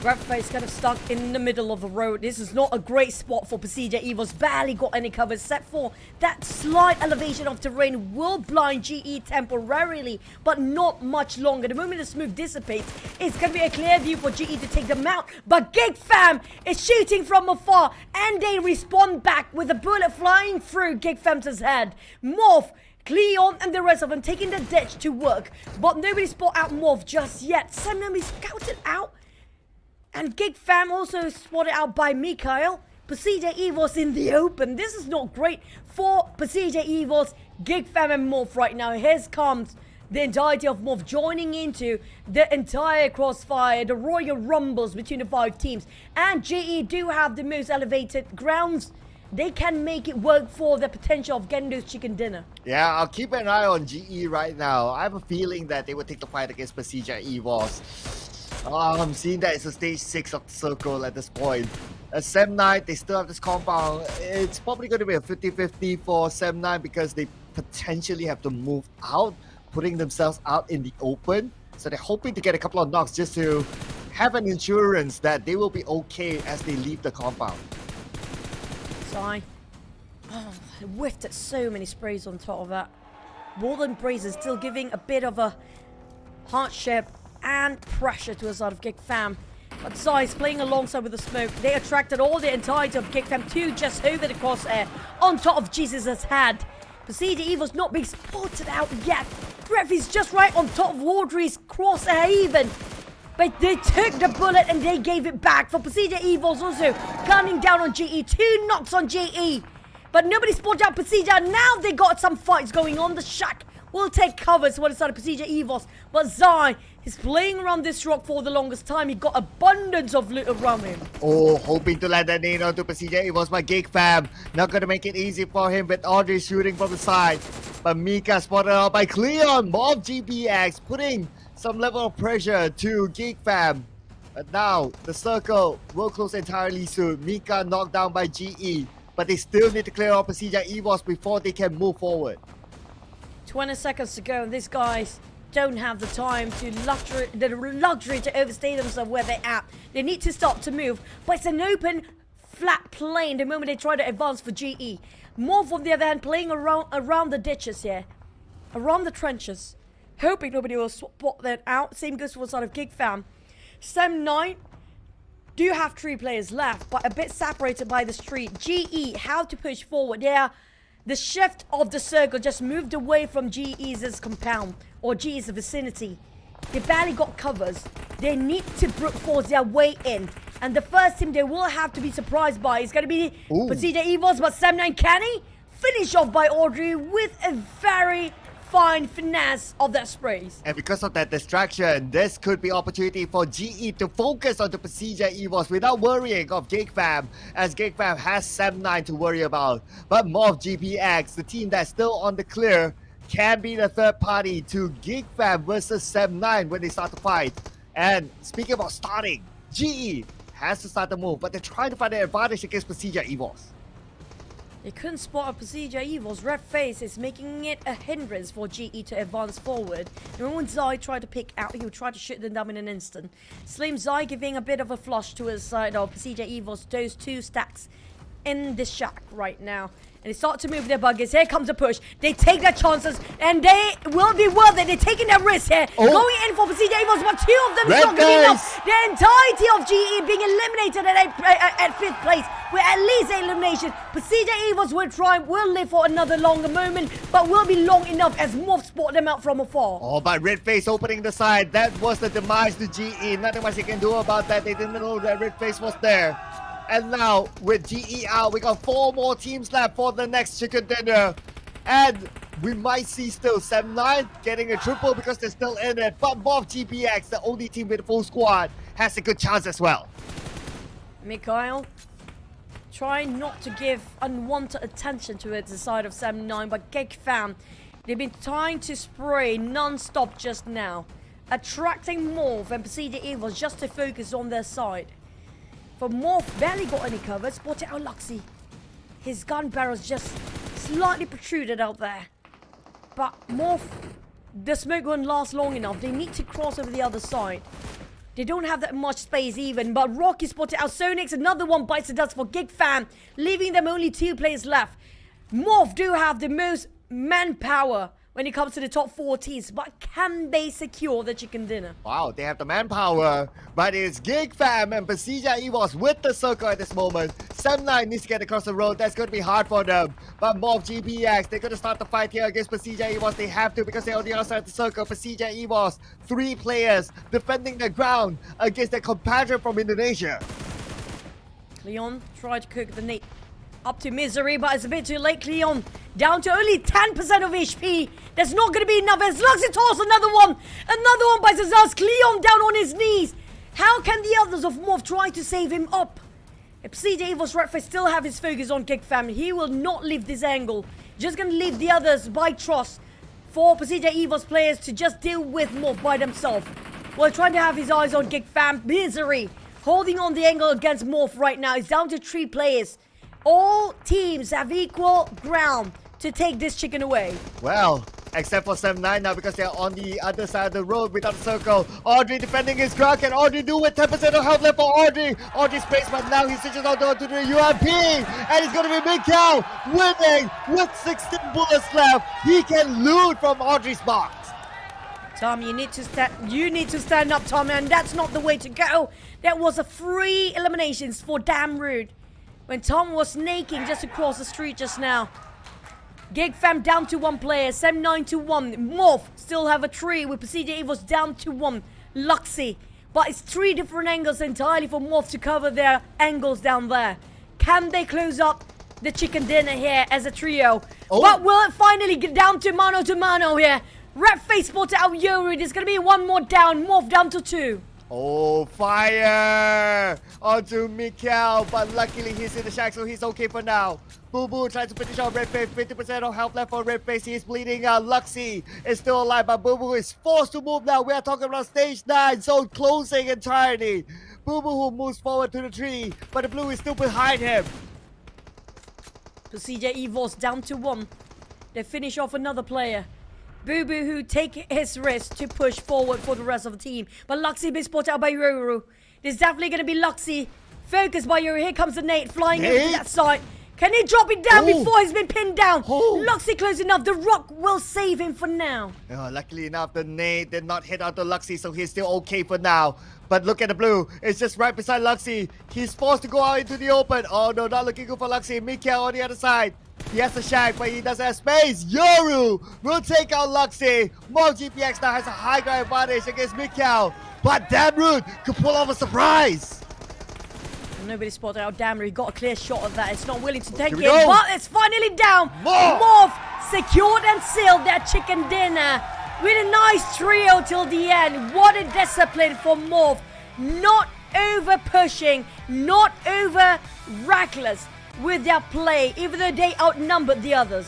Rapface kind of stuck in the middle of the road. This is not a great spot for PERSIJA EVOS. Barely got any cover except for that slight elevation of terrain will blind GE temporarily, but not much longer. The moment the smoke dissipates, it's going to be a clear view for GE to take them out. But GEEK fam is shooting from afar, and they respond back with a bullet flying through GEEK fam's head. MORPH, QEON and the rest of them taking the ditch to work, but nobody spot out MORPH just yet. Some of them is scouted out. And GEEK fam also spotted out by Mikhail. PERSIJA EVOS in the open. This is not great for PERSIJA EVOS, GEEK fam and MORPH right now. Here comes the entirety of MORPH joining into the entire crossfire, the Royal Rumbles between the 5 teams. And GE do have the most elevated grounds. They can make it work for the potential of getting those chicken dinner. Yeah, I'll keep an eye on GE right now. I have a feeling that they will take the fight against PERSIJA EVOS. I'm seeing that it's a stage 6 of the circle at this point. Sem9, they still have this compound. It's probably going to be a 50-50 for Sem9 because they potentially have to move out, putting themselves out in the open. So they're hoping to get a couple of knocks just to have an insurance that they will be okay as they leave the compound. Sigh. Oh, I whiffed at so many sprays on top of that. Walden Braze is still giving a bit of a hardship and pressure to the side of GEEK fam. But Zai is playing alongside with the smoke. They attracted all the entirety of GEEK fam to just over the crosshair on top of Jesus' head. PERSIJA EVOS not being spotted out yet. Ref is just right on top of Audrey's crosshair even. But they took the bullet and they gave it back for PERSIJA EVOS also gunning down on GE. 2 knocks on GE. But nobody spotted out PERSIJA. Now they got some fights going on. The Shack will take covers for the side of PERSIJA EVOS. But Zai is playing around this rock for the longest time. He got abundance of loot around him. Oh, hoping to land that nade onto PERSIJA EVOS by GEEK fam. Not going to make it easy for him with Audrey shooting from the side. But Mika spotted out by QEON. MORPH GPX putting some level of pressure to GEEK fam. But now the circle will close entirely soon. Mika knocked down by GE. But they still need to clear off PERSIJA EVOS before they can move forward. 20 seconds to go and these guys don't have the time to luxury to overstay themselves where they're at. They need to start to move. But it's an open, flat plane the moment they try to advance for GE. MORPH on the other hand playing around the ditches here. Around the trenches. Hoping nobody will spot that out. Same goes for the side of GEEK fam. Sem9 do have 3 players left, but a bit separated by the street. GE, how to push forward. The shift of the circle just moved away from GE's compound or GE's vicinity. They barely got covers. They need to brute force their way in. And the first team they will have to be surprised by is going to be PERSIJA EVOS, but Sem9 can he finish off by Audrey with a very fine finesse of their sprays. And because of that distraction, this could be opportunity for GE to focus on the PERSIJA EVOS without worrying of GEEK fam, as GEEK fam has Sem9 to worry about. But MORPH GPX, the team that's still on the clear, can be the third party to GEEK fam versus Sem9 when they start to fight. And speaking about starting, GE has to start the move, but they're trying to find an advantage against PERSIJA EVOS. They couldn't spot a PERSIJA EVOS. Red face is making it a hindrance for GE to advance forward. And when Zai tried to pick out, he would try to shoot them down in an instant. Slim Zai giving a bit of a flush to his side of PERSIJA EVOS. Those 2 stacks in the shack right now. And they start to move their buggers. Here comes a push. They take their chances and they will be worth it. They're taking their risks here. Going in for PERSIJA EVOS, but 2 of them is not good enough. The entirety of GE being eliminated at 5th place with at least 8 eliminations. PERSIJA EVOS will live for another longer moment, but will be long enough as MORPH spot them out from afar. Oh, but Red Face opening the side. That was the demise to GE. Nothing much they can do about that. They didn't know that Red Face was there. And now, with GE out, we got 4 more teams left for the next chicken dinner. And we might see still Sem9 getting a triple because they're still in it. But MORPH GPX, the only team with a full squad, has a good chance as well. Mikhail, trying not to give unwanted attention to it, the side of Sem9, but GEEK fam, they've been trying to spray non-stop just now. Attracting MORPH and PERSIJA EVOS just to focus on their side. But MORPH barely got any cover. Spotted out Luxy. His gun barrel's just slightly protruded out there. But MORPH, the smoke won't last long enough. They need to cross over the other side. They don't have that much space even. But Rocky spotted out Sonix. Another one bites the dust for GEEK fam, leaving them only 2 players left. MORPH do have the most manpower when it comes to the top 4 teams, but can they secure the chicken dinner? Wow, they have the manpower, but it's GEEK fam and PERSIJA EVOS with the circle at this moment. Sem9 needs to get across the road. That's going to be hard for them. But MORPH GPX, they're going to start the fight here against PERSIJA EVOS. They have to because they're on the outside of the circle. PERSIJA EVOS, 3 players defending the ground against their compatriot from Indonesia. Leon tried to cook the nade Up to Misery, but it's a bit too late. Cleon down to only 10% of HP. That's not going to be enough. As Luxy toss another one. Another one by Zazaz. Cleon down on his knees. How can the others of MORPH try to save him up? If PERSIJA EVOS Redface still have his focus on GEEK fam, he will not leave this angle. Just going to leave the others by trust for PERSIJA EVOS players to just deal with MORPH by themselves. While trying to have his eyes on GEEK fam. Misery holding on the angle against MORPH right now. It's down to 3 players. All teams have equal ground to take this chicken away. Well, except for 7-9 now because they're on the other side of the road without a circle. Audrey defending his ground. Can Audrey do with 10% of health left for Audrey? Audrey's space, but now he switches on to the UMP. And it's going to be Mikhail winning with 16 bullets left. He can loot from Audrey's box. Tom, you need to stand up, Tom, and that's not the way to go. That was a 3 eliminations for Damn Rude when Tom was snaking just across the street just now. GEEK fam down to 1 player, 7-9 to 1. MORPH still have a 3 with PERSIJA EVOS down to 1. Luxy. But it's 3 different angles entirely for MORPH to cover their angles down there. Can they close up the chicken dinner here as a trio? Oh. But will it finally get down to mano here? Redface spotted out Yoru. There's going to be 1 more down. MORPH down to 2. Oh, fire onto Mikhail, but luckily he's in the shack, so he's okay for now. Boo Boo tries to finish off Redface. 50% of health left for Redface. He's bleeding out. Luxy is still alive, but Boo Boo is forced to move now. We are talking about stage 9, so closing entirely. Boo Boo who moves forward to the tree, but the blue is still behind him. PERSIJA EVOS down to 1. They finish off another player. Boo Boo who take his risk to push forward for the rest of the team. But Luxy being spotted out by Yoru. There's definitely going to be Luxy. Focused by Yoru. Here comes the nade flying over to that side. Can he drop it down before he's been pinned down? Luxy close enough. The rock will save him for now. Luckily enough, the nade did not hit onto Luxy, so he's still okay for now. But look at the blue. It's just right beside Luxy. He's forced to go out into the open. Oh no, not looking good for Luxy. Mikhail on the other side. He has a shack, but he doesn't have space. Yoru will take out Luxy. MORPH GPX now has a high ground advantage against Mikhail. But Damn Rude could pull off a surprise. Nobody spotted out Damn Rude. He got a clear shot of that. It's not willing to take it, go. but it's finally down. MORPH secured and sealed their chicken dinner with a nice trio till the end. What a discipline for MORPH. Not over pushing, not over reckless with their play, even though they outnumbered the others.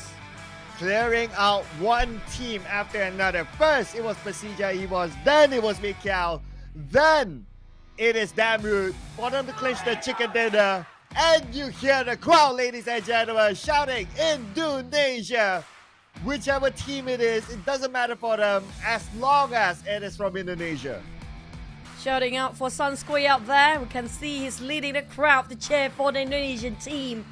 Clearing out one team after another. First, it was PERSIJA EVOS. Then it was Mikhail. Then it is Damn Rude for them to clinch the chicken dinner. And you hear the crowd, ladies and gentlemen, shouting Indonesia. Whichever team it is, it doesn't matter for them as long as it is from Indonesia. Shouting out for Sunway out there. We can see he's leading the crowd to cheer for the Indonesian team.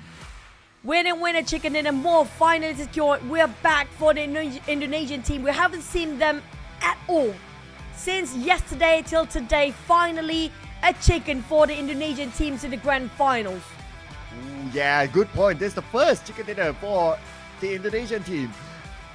Winner, chicken dinner. MORPH finally secured. We're back for the Indonesian team. We haven't seen them at all since yesterday till today. Finally, a chicken for the Indonesian teams in the grand finals. Yeah, good point. This is the first chicken dinner for the Indonesian team.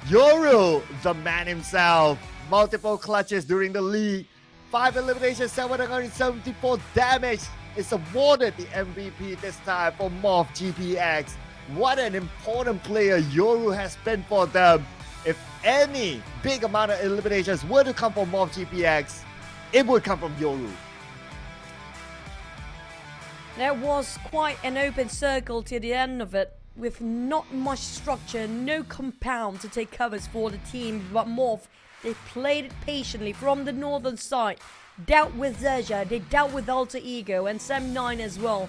Yoru, the man himself. Multiple clutches during the league. 5 eliminations, 774 damage. Is awarded the MVP this time for MORPH GPX. What an important player Yoru has been for them. If any big amount of eliminations were to come from MORPH GPX, it would come from Yoru. There was quite an open circle to the end of it, with not much structure, no compound to take covers for the team, but MORPH, they played it patiently from the northern side, dealt with XERXIA, they dealt with Alter Ego and Sam9 as well.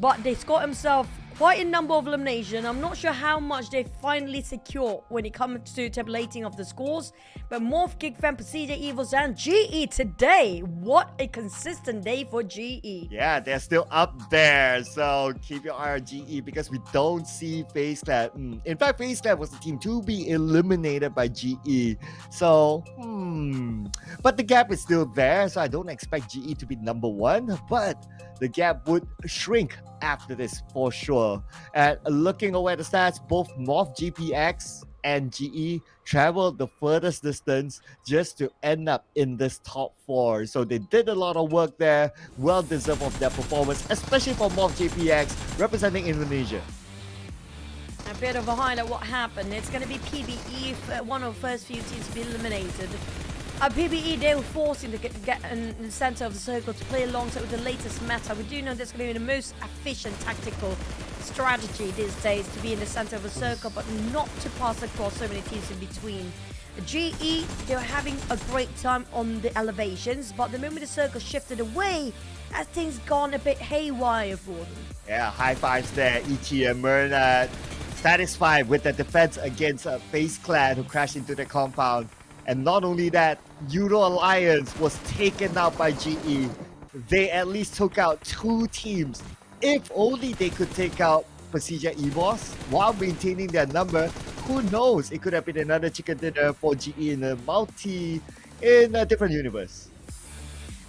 But they scored himself quite a number of eliminations. I'm not sure how much they finally secure when it comes to tabulating of the scores. But MORPH, GEEK fam, PERSIJA EVOS and GE today. What a consistent day for GE. Yeah, they're still up there. So keep your eye on GE because we don't see FaZe Clan. In fact, FaZe Clan was the team to be eliminated by GE. So, but the gap is still there. So I don't expect GE to be number 1. But the gap would shrink after this for sure. And looking away at the stats, both MORPH GPX and GE traveled the furthest distance just to end up in this top 4. So they did a lot of work there, well deserved of their performance, especially for MORPH JPX representing Indonesia. A bit of a highlight what happened. It's going to be PBE, one of the first few teams to be eliminated. PBE, they were forcing to get in the center of the circle to play alongside with the latest meta. We do know that's going to be the most efficient tactical strategy these days, to be in the center of a circle, but not to pass across so many teams in between. GE, they were having a great time on the elevations, but the moment the circle shifted away, as things gone a bit haywire for them. Yeah, high fives there. Ichi and Myrna satisfied with the defense against FaZe Clan who crashed into the compound. And not only that, Yoodo Alliance was taken out by GE. They at least took out 2 teams. If only they could take out PERSIJA EVOS while maintaining their number, who knows? It could have been another chicken dinner for GE in a different universe.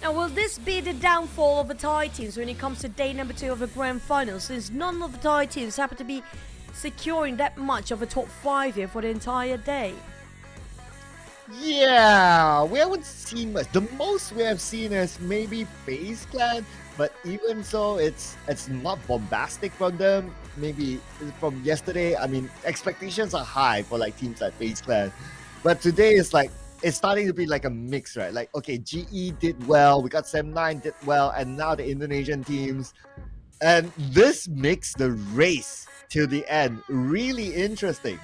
Now, will this be the downfall of the Thai teams when it comes to day number 2 of the grand final, since none of the Thai teams happen to be securing that much of a top 5 here for the entire day? Yeah, we haven't seen much. The most we have seen is maybe FaZe Clan, but even so, it's not bombastic from them. Maybe from yesterday, I mean, expectations are high for like teams like FaZe Clan, but today is like, it's starting to be like a mix, right? Like, okay, GE did well, we got Sem9 did well, and now the Indonesian teams. And this makes the race till the end really interesting.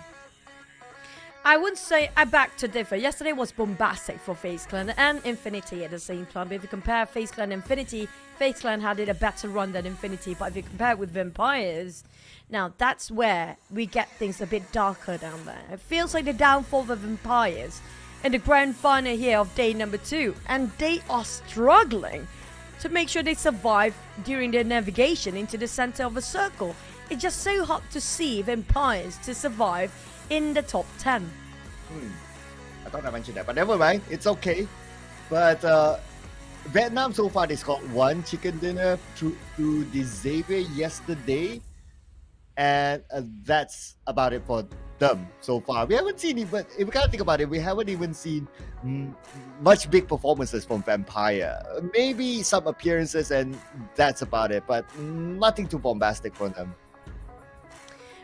I would say I beg to differ. Yesterday was bombastic for FaZe Clan and Infinity at the same time. But if you compare FaZe Clan and Infinity, FaZe Clan had a better run than Infinity. But if you compare it with Vampires, now that's where we get things a bit darker down there. It feels like the downfall of the Vampires in the grand final here of day number 2. And they are struggling to make sure they survive during their navigation into the center of a circle. It's just so hard to see Vampires to survive in the top 10. I thought I mentioned that, but never mind, it's okay. But Vietnam so far, they scored 1 chicken dinner through the Xavier yesterday, and that's about it for them so far. We haven't seen even, if we kind of think about it, we haven't even seen much big performances from Vampire. Maybe some appearances, and that's about it, but nothing too bombastic from them.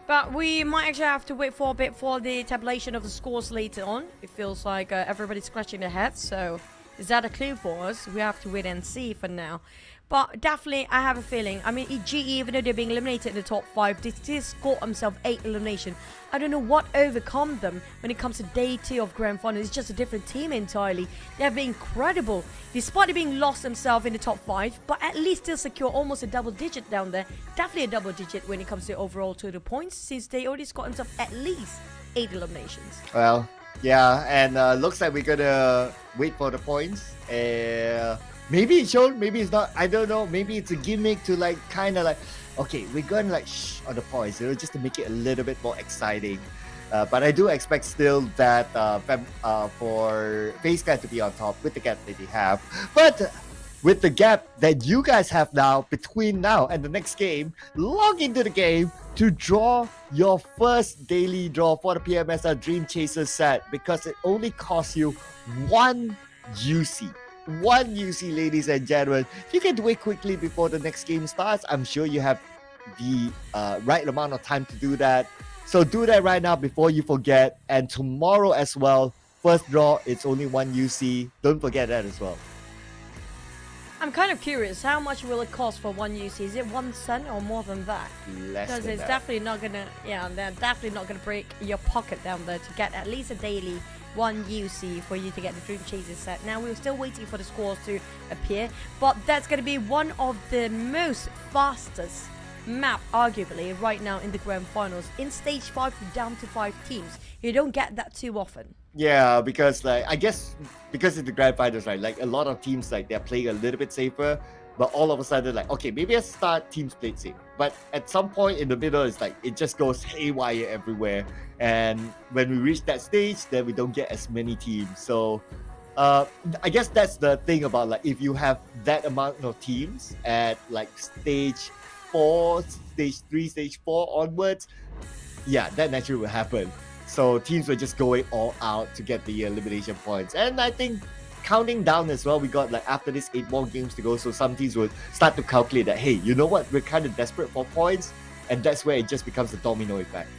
But we might actually have to wait for a bit for the tabulation of the scores later on. It feels like everybody's scratching their heads, so is that a clue for us? We have to wait and see for now. But definitely, I have a feeling. I mean, GE, even though they're being eliminated in the top 5, they still scored themselves 8 elimination. I don't know what overcome them when it comes to day 2 of grand final. It's just a different team entirely. They have been incredible, despite being lost themselves in the top 5. But at least still secure almost a double digit down there. Definitely a double digit when it comes to overall total points, since they already scored themselves at least 8 eliminations. Well, yeah, and looks like we're gonna wait for the points. Maybe it's shown, maybe it's not, I don't know. Maybe it's a gimmick to like kind of like, okay, we're going to like shh on the points, you know, just to make it a little bit more exciting. But I do expect still that for FaZe Clan to be on top with the gap that they have. But with the gap that you guys have now between now and the next game, log into the game to draw your first daily draw for the PMSL Dream Chaser set, because it only costs you 1 UC. 1 UC, ladies and gentlemen. If you can do it quickly before the next game starts, I'm sure you have the right amount of time to do that. So do that right now before you forget. And tomorrow as well, first draw, it's only 1 UC. Don't forget that as well. I'm kind of curious, how much will it cost for 1 UC? Is it 1 cent or more than that? Less Because than it's that. definitely not gonna, yeah, they're definitely not gonna break your pocket down there to get at least a daily 1 UC for you to get the Dream Chaser set. Now, we're still waiting for the scores to appear, but that's going to be one of the most fastest map, arguably, right now in the grand finals. In stage 5, down to 5 teams. You don't get that too often. Yeah, because like, I guess because it's the grand finals, right? Like a lot of teams, like they're playing a little bit safer, but all of a sudden, like, okay, maybe at start teams played safe, but at some point in the middle, it's like it just goes haywire everywhere. And when we reach that stage, then we don't get as many teams. So I guess that's the thing about like if you have that amount of teams at like stage 4, stage 3, stage 4 onwards, yeah, that naturally will happen. So teams were just going all out to get the elimination points. And I think counting down as well, we got like after this 8 more games to go, so some teams will start to calculate that, hey, you know what, we're kind of desperate for points, and that's where it just becomes a domino effect.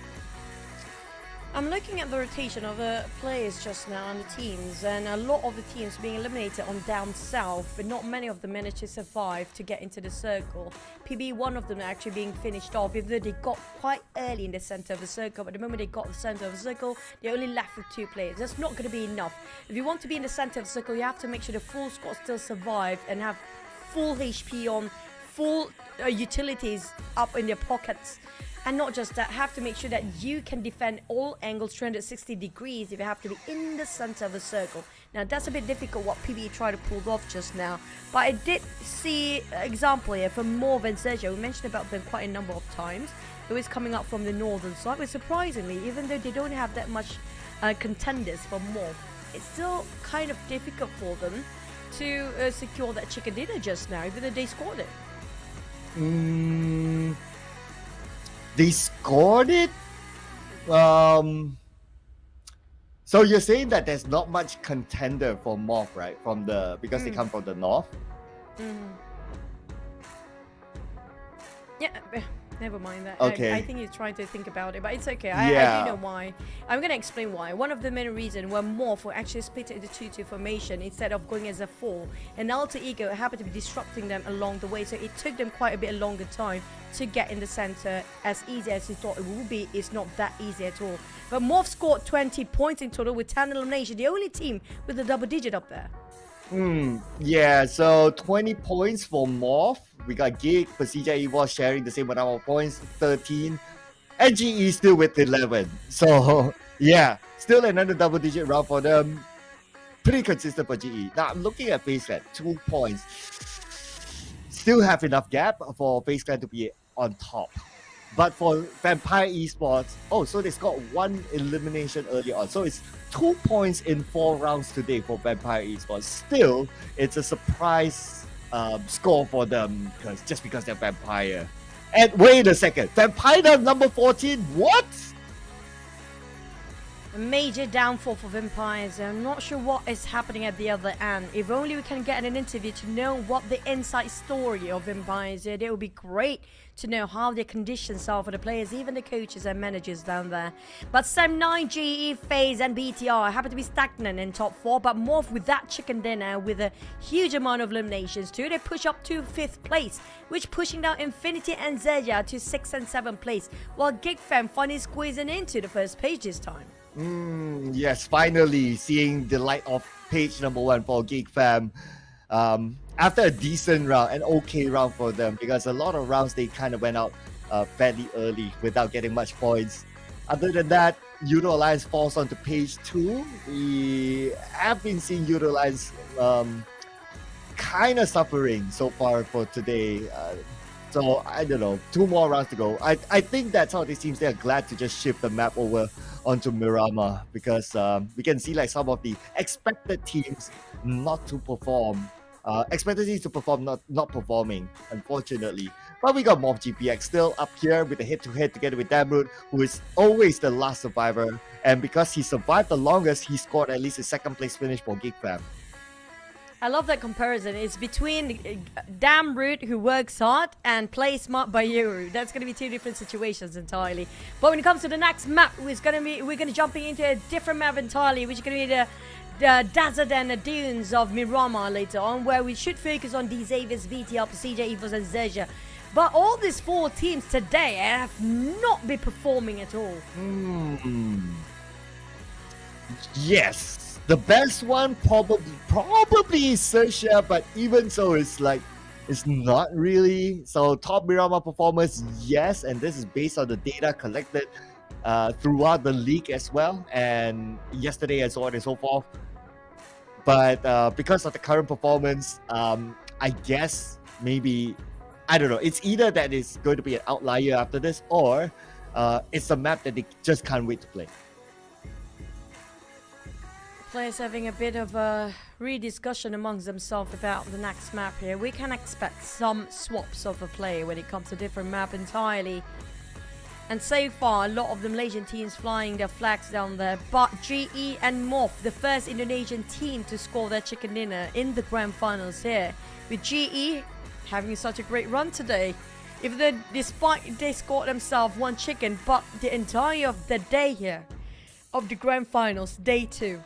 I'm looking at the rotation of the players just now on the teams, and a lot of the teams being eliminated on down south, but not many of them managed to survive to get into the circle. PB, one of them actually being finished off, even though they got quite early in the center of the circle, but the moment they got the center of the circle, they only left with 2 players. That's not going to be enough. If you want to be in the center of the circle, you have to make sure the full squad still survive and have full HP on, full utilities up in their pockets. And not just that, have to make sure that you can defend all angles 360 degrees if you have to be in the center of the circle. Now that's a bit difficult what PBE tried to pull off just now. But I did see an example here from MORPH and XERXIA. We mentioned about them quite a number of times. Who is coming up from the northern side. But surprisingly, even though they don't have that much contenders for MORPH, it's still kind of difficult for them to secure that chicken dinner just now, even though they scored it. They scored it? So you're saying that there's not much contender for MORPH, right? Because they come from the north? Yeah, never mind that. Okay. I think he's trying to think about it, but it's okay. I do know why. I'm going to explain why. One of the main reasons why MORPH will actually split it into 2-2 formation instead of going as a 4. And Alter Ego happened to be disrupting them along the way, so it took them quite a bit longer time to get in the center. As easy as you thought it would be, it's not that easy at all. But MORPH scored 20 points in total with 10 eliminations. The only team with a double digit up there. Yeah, so 20 points for MORPH. We got GEEK, PERSIJA, EVOS sharing the same amount of points, 13. And GE still with 11. So, yeah, still another double-digit round for them. Pretty consistent for GE. Now, I'm looking at FaZe Clan, 2 points. Still have enough gap for FaZe Clan to be on top. But for Vampire Esports, so they got 1 elimination early on. So it's 2 points in 4 rounds today for Vampire Esports. Still, it's a surprise score for them just because they're Vampire. And wait a second, Vampire number 14, what? A major downfall for Vampires. I'm not sure what is happening at the other end. If only we can get an interview to know what the inside story of Vampires is. It would be great to know how the conditions are for the players, even the coaches and managers down there. But Sem9, GE, FaZe and BTR happen to be stagnant in top 4, but MORPH with that chicken dinner with a huge amount of eliminations too. They push up to 5th place, which pushing down Infinity and XERXIA to 6th and 7th place, while GEEK Fam finally squeezing into the first page this time. Yes, finally seeing the light of page number 1 for GEEK Fam. After a decent round, an okay round for them, because a lot of rounds they kind of went out fairly early without getting much points. Other than that, Yoodo Alliance falls onto page 2. We have been seeing Yoodo Alliance kind of suffering so far for today. So I don't know, 2 more rounds to go. I think that's how these teams, they're glad to just shift the map over onto Miramar, because we can see like some of the expected teams not to perform. Expected teams to perform not performing, unfortunately. But we got MORPH GPX still up here with a head-to-head together with Damroot, who is always the last survivor. And because he survived the longest, he scored at least a 2nd place finish for GEEK Fam. I love that comparison. It's between Damroot, who works hard, and Play Smart by Yoru. That's going to be 2 different situations entirely. But when it comes to the next map, we're going to jumping into a different map entirely, which is going to be the desert and the dunes of Miramar later on, where we should focus on these Avis, VTR, PERSIJA, EVOS, and XERXIA. But all these 4 teams today have not been performing at all. Yes. The best one probably is XERXIA, but even so, it's not really. So top Miramar performers, yes, and this is based on the data collected throughout the league as well, and yesterday and so on and so forth. But because of the current performance, I guess maybe, I don't know, it's either that it's going to be an outlier after this, or it's a map that they just can't wait to play. Players having a bit of a rediscussion amongst themselves about the next map here. We can expect some swaps of a play when it comes to different map entirely. And so far, a lot of the Malaysian teams flying their flags down there. But GE and MORPH, the first Indonesian team to score their chicken dinner in the grand finals here. With GE having such a great run today. Despite they scored themselves one chicken, but the entire of the day here of the grand finals, day 2,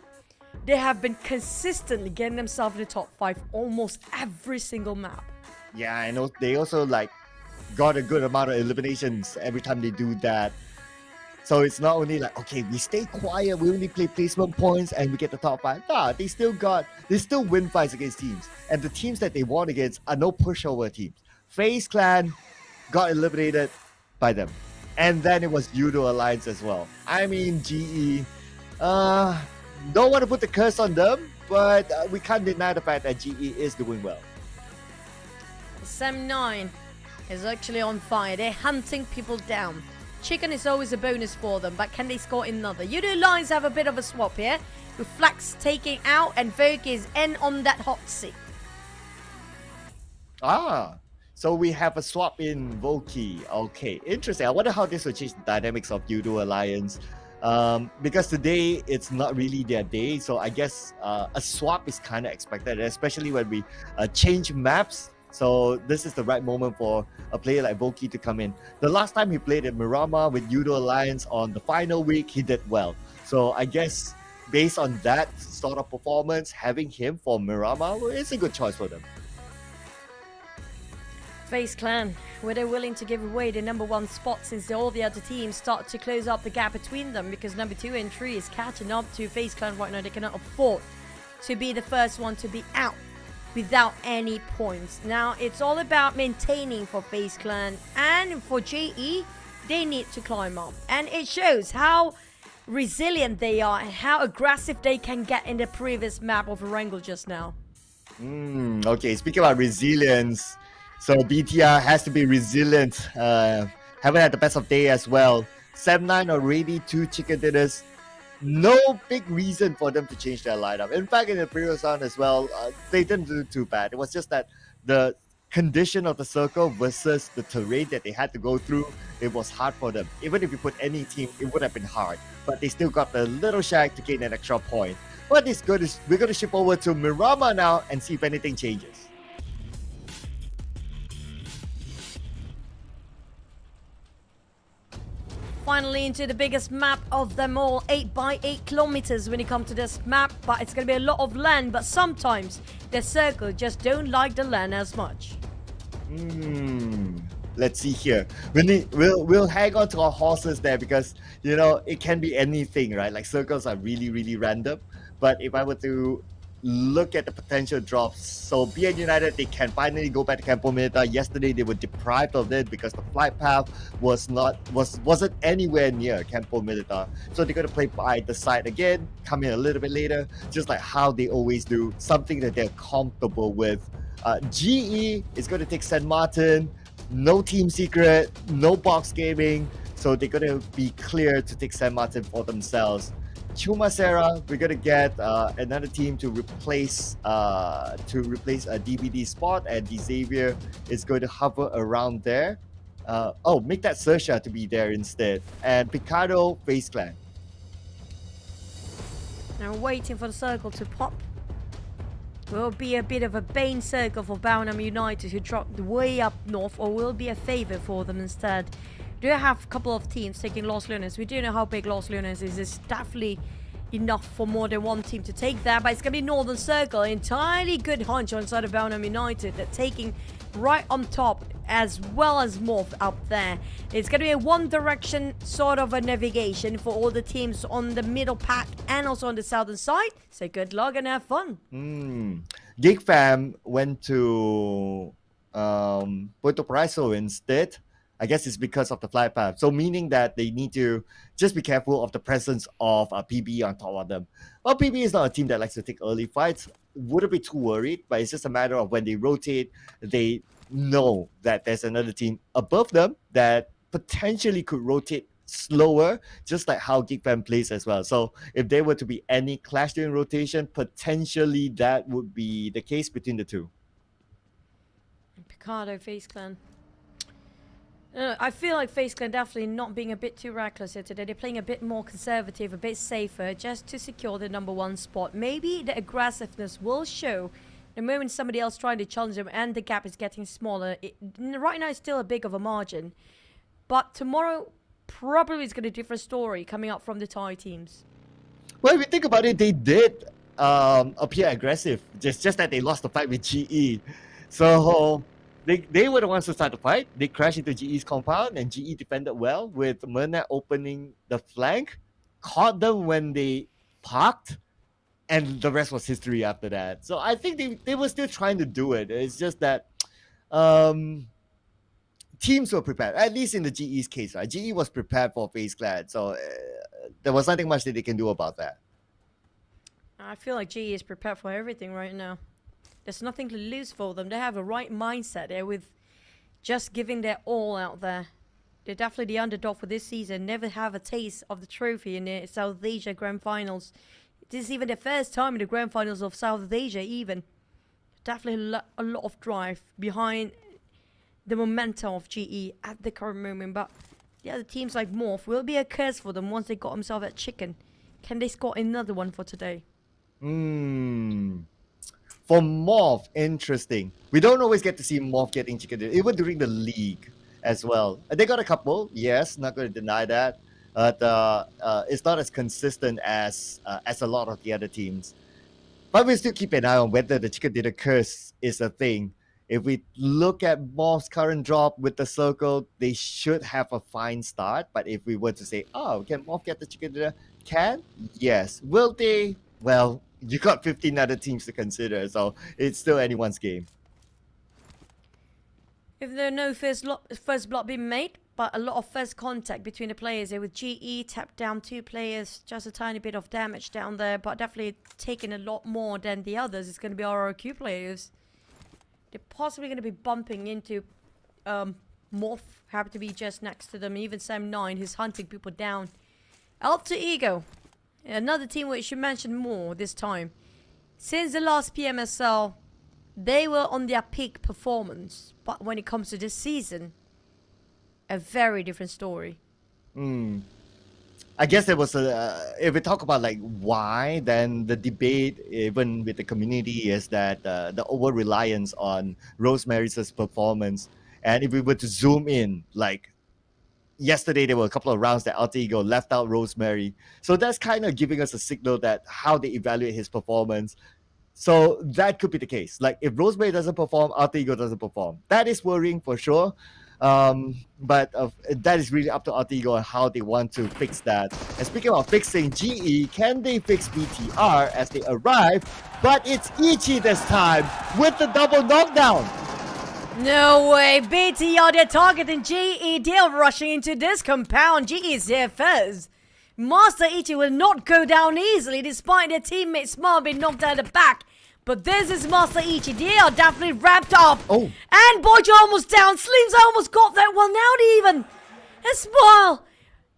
they have been consistently getting themselves in the top 5 almost every single map. Yeah, I know they also like got a good amount of eliminations every time they do that. So it's not only like, okay, we stay quiet, we only play placement points and we get the top 5. Nah, they still win fights against teams. And the teams that they won against are no pushover teams. FaZe Clan got eliminated by them. And then it was Yoodo Alliance as well. I mean, GE, don't want to put the curse on them, but we can't deny the fact that GE is doing well. Sem 9 is actually on fire. They're hunting people down. Chicken is always a bonus for them, but can they score another? Yoodo Alliance have a bit of a swap here, with Flax taking out and Vogue is in on that hot seat. So we have a swap in Voki. Okay, interesting. I wonder how this will change the dynamics of Yoodo Alliance. Because today it's not really their day, so I guess a swap is kind of expected, especially when we change maps. So this is the right moment for a player like Voki to come in. The last time he played at Miramar with Yoodo Alliance on the final week, he did well. So I guess based on that sort of performance, having him for Miramar is a good choice for them. FaZe Clan, were they willing to give away the number 1 spot since all the other teams start to close up the gap between them, because number 2 and 3 is catching up to FaZe Clan right now. They cannot afford to be the first one to be out without any points. Now it's all about maintaining for FaZe Clan, and for GE they need to climb up, and it shows how resilient they are and how aggressive they can get in the previous map of Erangel just now. Okay, speaking about resilience, so BTR has to be resilient. Haven't had the best of day as well. 7-9 already, 2 chicken dinners. No big reason for them to change their lineup. In fact, in the previous round as well, they didn't do too bad. It was just that the condition of the circle versus the terrain that they had to go through, it was hard for them. Even if you put any team, it would have been hard. But they still got the little shag to gain an extra point. What is good is we're going to shift over to Miramar now and see if anything changes. Finally into the biggest map of them all, 8 by 8 kilometers when it comes to this map, but it's going to be a lot of land, but sometimes the circle just don't like the land as much. Let's see here. We'll hang on to our horses there, because you know it can be anything, right? Like circles are really random. But if I were to look at the potential drops, so BN United, they can finally go back to Campo Militar. Yesterday they were deprived of it because the flight path wasn't anywhere near Campo Militar. So they're gonna play by the side again, come in a little bit later, just like how they always do, something that they're comfortable with. GE is gonna take San Martin, no team secret, no box gaming, so they're gonna be clear to take San Martin for themselves. Chumacera, we're gonna get another team to replace a DVD spot, and Xavier is going to hover around there. Make that XERXIA to be there instead. And Picardo, FaZe Clan. Now waiting for the circle to pop. Will be a bit of a bane circle for Bownham United, who dropped way up north, or will be a favor for them instead. Do have a couple of teams taking Los Leones. We do know how big Los Leones is. It's definitely enough for more than one team to take that, but it's going to be Northern Circle. Entirely good hunch on the side of Bownham United. They're taking right on top, as well as MORPH up there. It's going to be a one direction sort of a navigation for all the teams on the middle pack and also on the southern side. So good luck and have fun. GEEK fam went to Puerto Paraiso instead. I guess it's because of the flight path. So meaning that they need to just be careful of the presence of a PB on top of them. Well, PB is not a team that likes to take early fights. Wouldn't be too worried, but it's just a matter of when they rotate, they know that there's another team above them that potentially could rotate slower, just like how GEEK fam plays as well. So if there were to be any clash during rotation, potentially that would be the case between the two. Picardo, FaZe Clan. I feel like FaZe Clan definitely not being a bit too reckless here today. They're playing a bit more conservative, a bit safer, just to secure the #1 spot. Maybe the aggressiveness will show the moment somebody else trying to challenge them and the gap is getting smaller. Right now it's still a big of a margin. But tomorrow probably is going to be a different story coming up from the Thai teams. Well, if you think about it, they did appear aggressive. Just that they lost the fight with GE. So they were the ones who started the fight. They crashed into GE's compound, and GE defended well with Myrna opening the flank, caught them when they parked, and the rest was history after that. So I think they were still trying to do it. It's just that teams were prepared, at least in the GE's case, right? GE was prepared for FaZe Clan, so there was nothing much that they can do about that. I feel like GE is prepared for everything right now. There's nothing to lose for them. They have a right mindset there with just giving their all out there. They're definitely the underdog for this season. Never have a taste of the trophy in the South Asia Grand Finals. This is even the first time in the Grand Finals of South Asia even. Definitely a lot of drive behind the momentum of GE at the current moment. But the other teams like MORPH will be a curse for them once they got themselves that chicken. Can they score another one for today? For MORPH, interesting. We don't always get to see MORPH getting chicken dinner, even during the league as well. They got a couple, yes, not going to deny that. But it's not as consistent as a lot of the other teams. But we still keep an eye on whether the chicken dinner curse is a thing. If we look at MORPH's current drop with the circle, they should have a fine start. But if we were to say, oh, can MORPH get the chicken dinner? Can? Yes. Will they? Well, you got 15 other teams to consider, so it's still anyone's game. If there are no first block being made, but a lot of first contact between the players here with GE tapped down 2 players, just a tiny bit of damage down there, but definitely taking a lot more than the others. It's going to be RRQ players. They're possibly going to be bumping into MORPH, happy to be just next to them, even Sam9, who's hunting people down. Alter Ego, another team which you mentioned more this time. Since the last PMSL, they were on their peak performance, but when it comes to this season, a very different story. I guess there was if we talk about like why, then the debate even with the community is that the over reliance on Rosemary's performance. And if we were to zoom in, like yesterday there were a couple of rounds that Alter Ego left out Rosemary, so that's kind of giving us a signal that how they evaluate his performance. So that could be the case. Like if Rosemary doesn't perform, Alter Ego doesn't perform. That is worrying for sure. But that is really up to Alter Ego on how they want to fix that. And speaking of fixing GE, can they fix BTR as they arrive? But it's Ichi this time with the double knockdown. No way, BTR, they're targeting GE. They're rushing into this compound. GE is here first. Master Ichi will not go down easily despite their teammate Smart being knocked out of the back. But this is Master Ichi. They are definitely wrapped up. Oh. And Boyjo almost down. Slims almost got that one out even. And Smile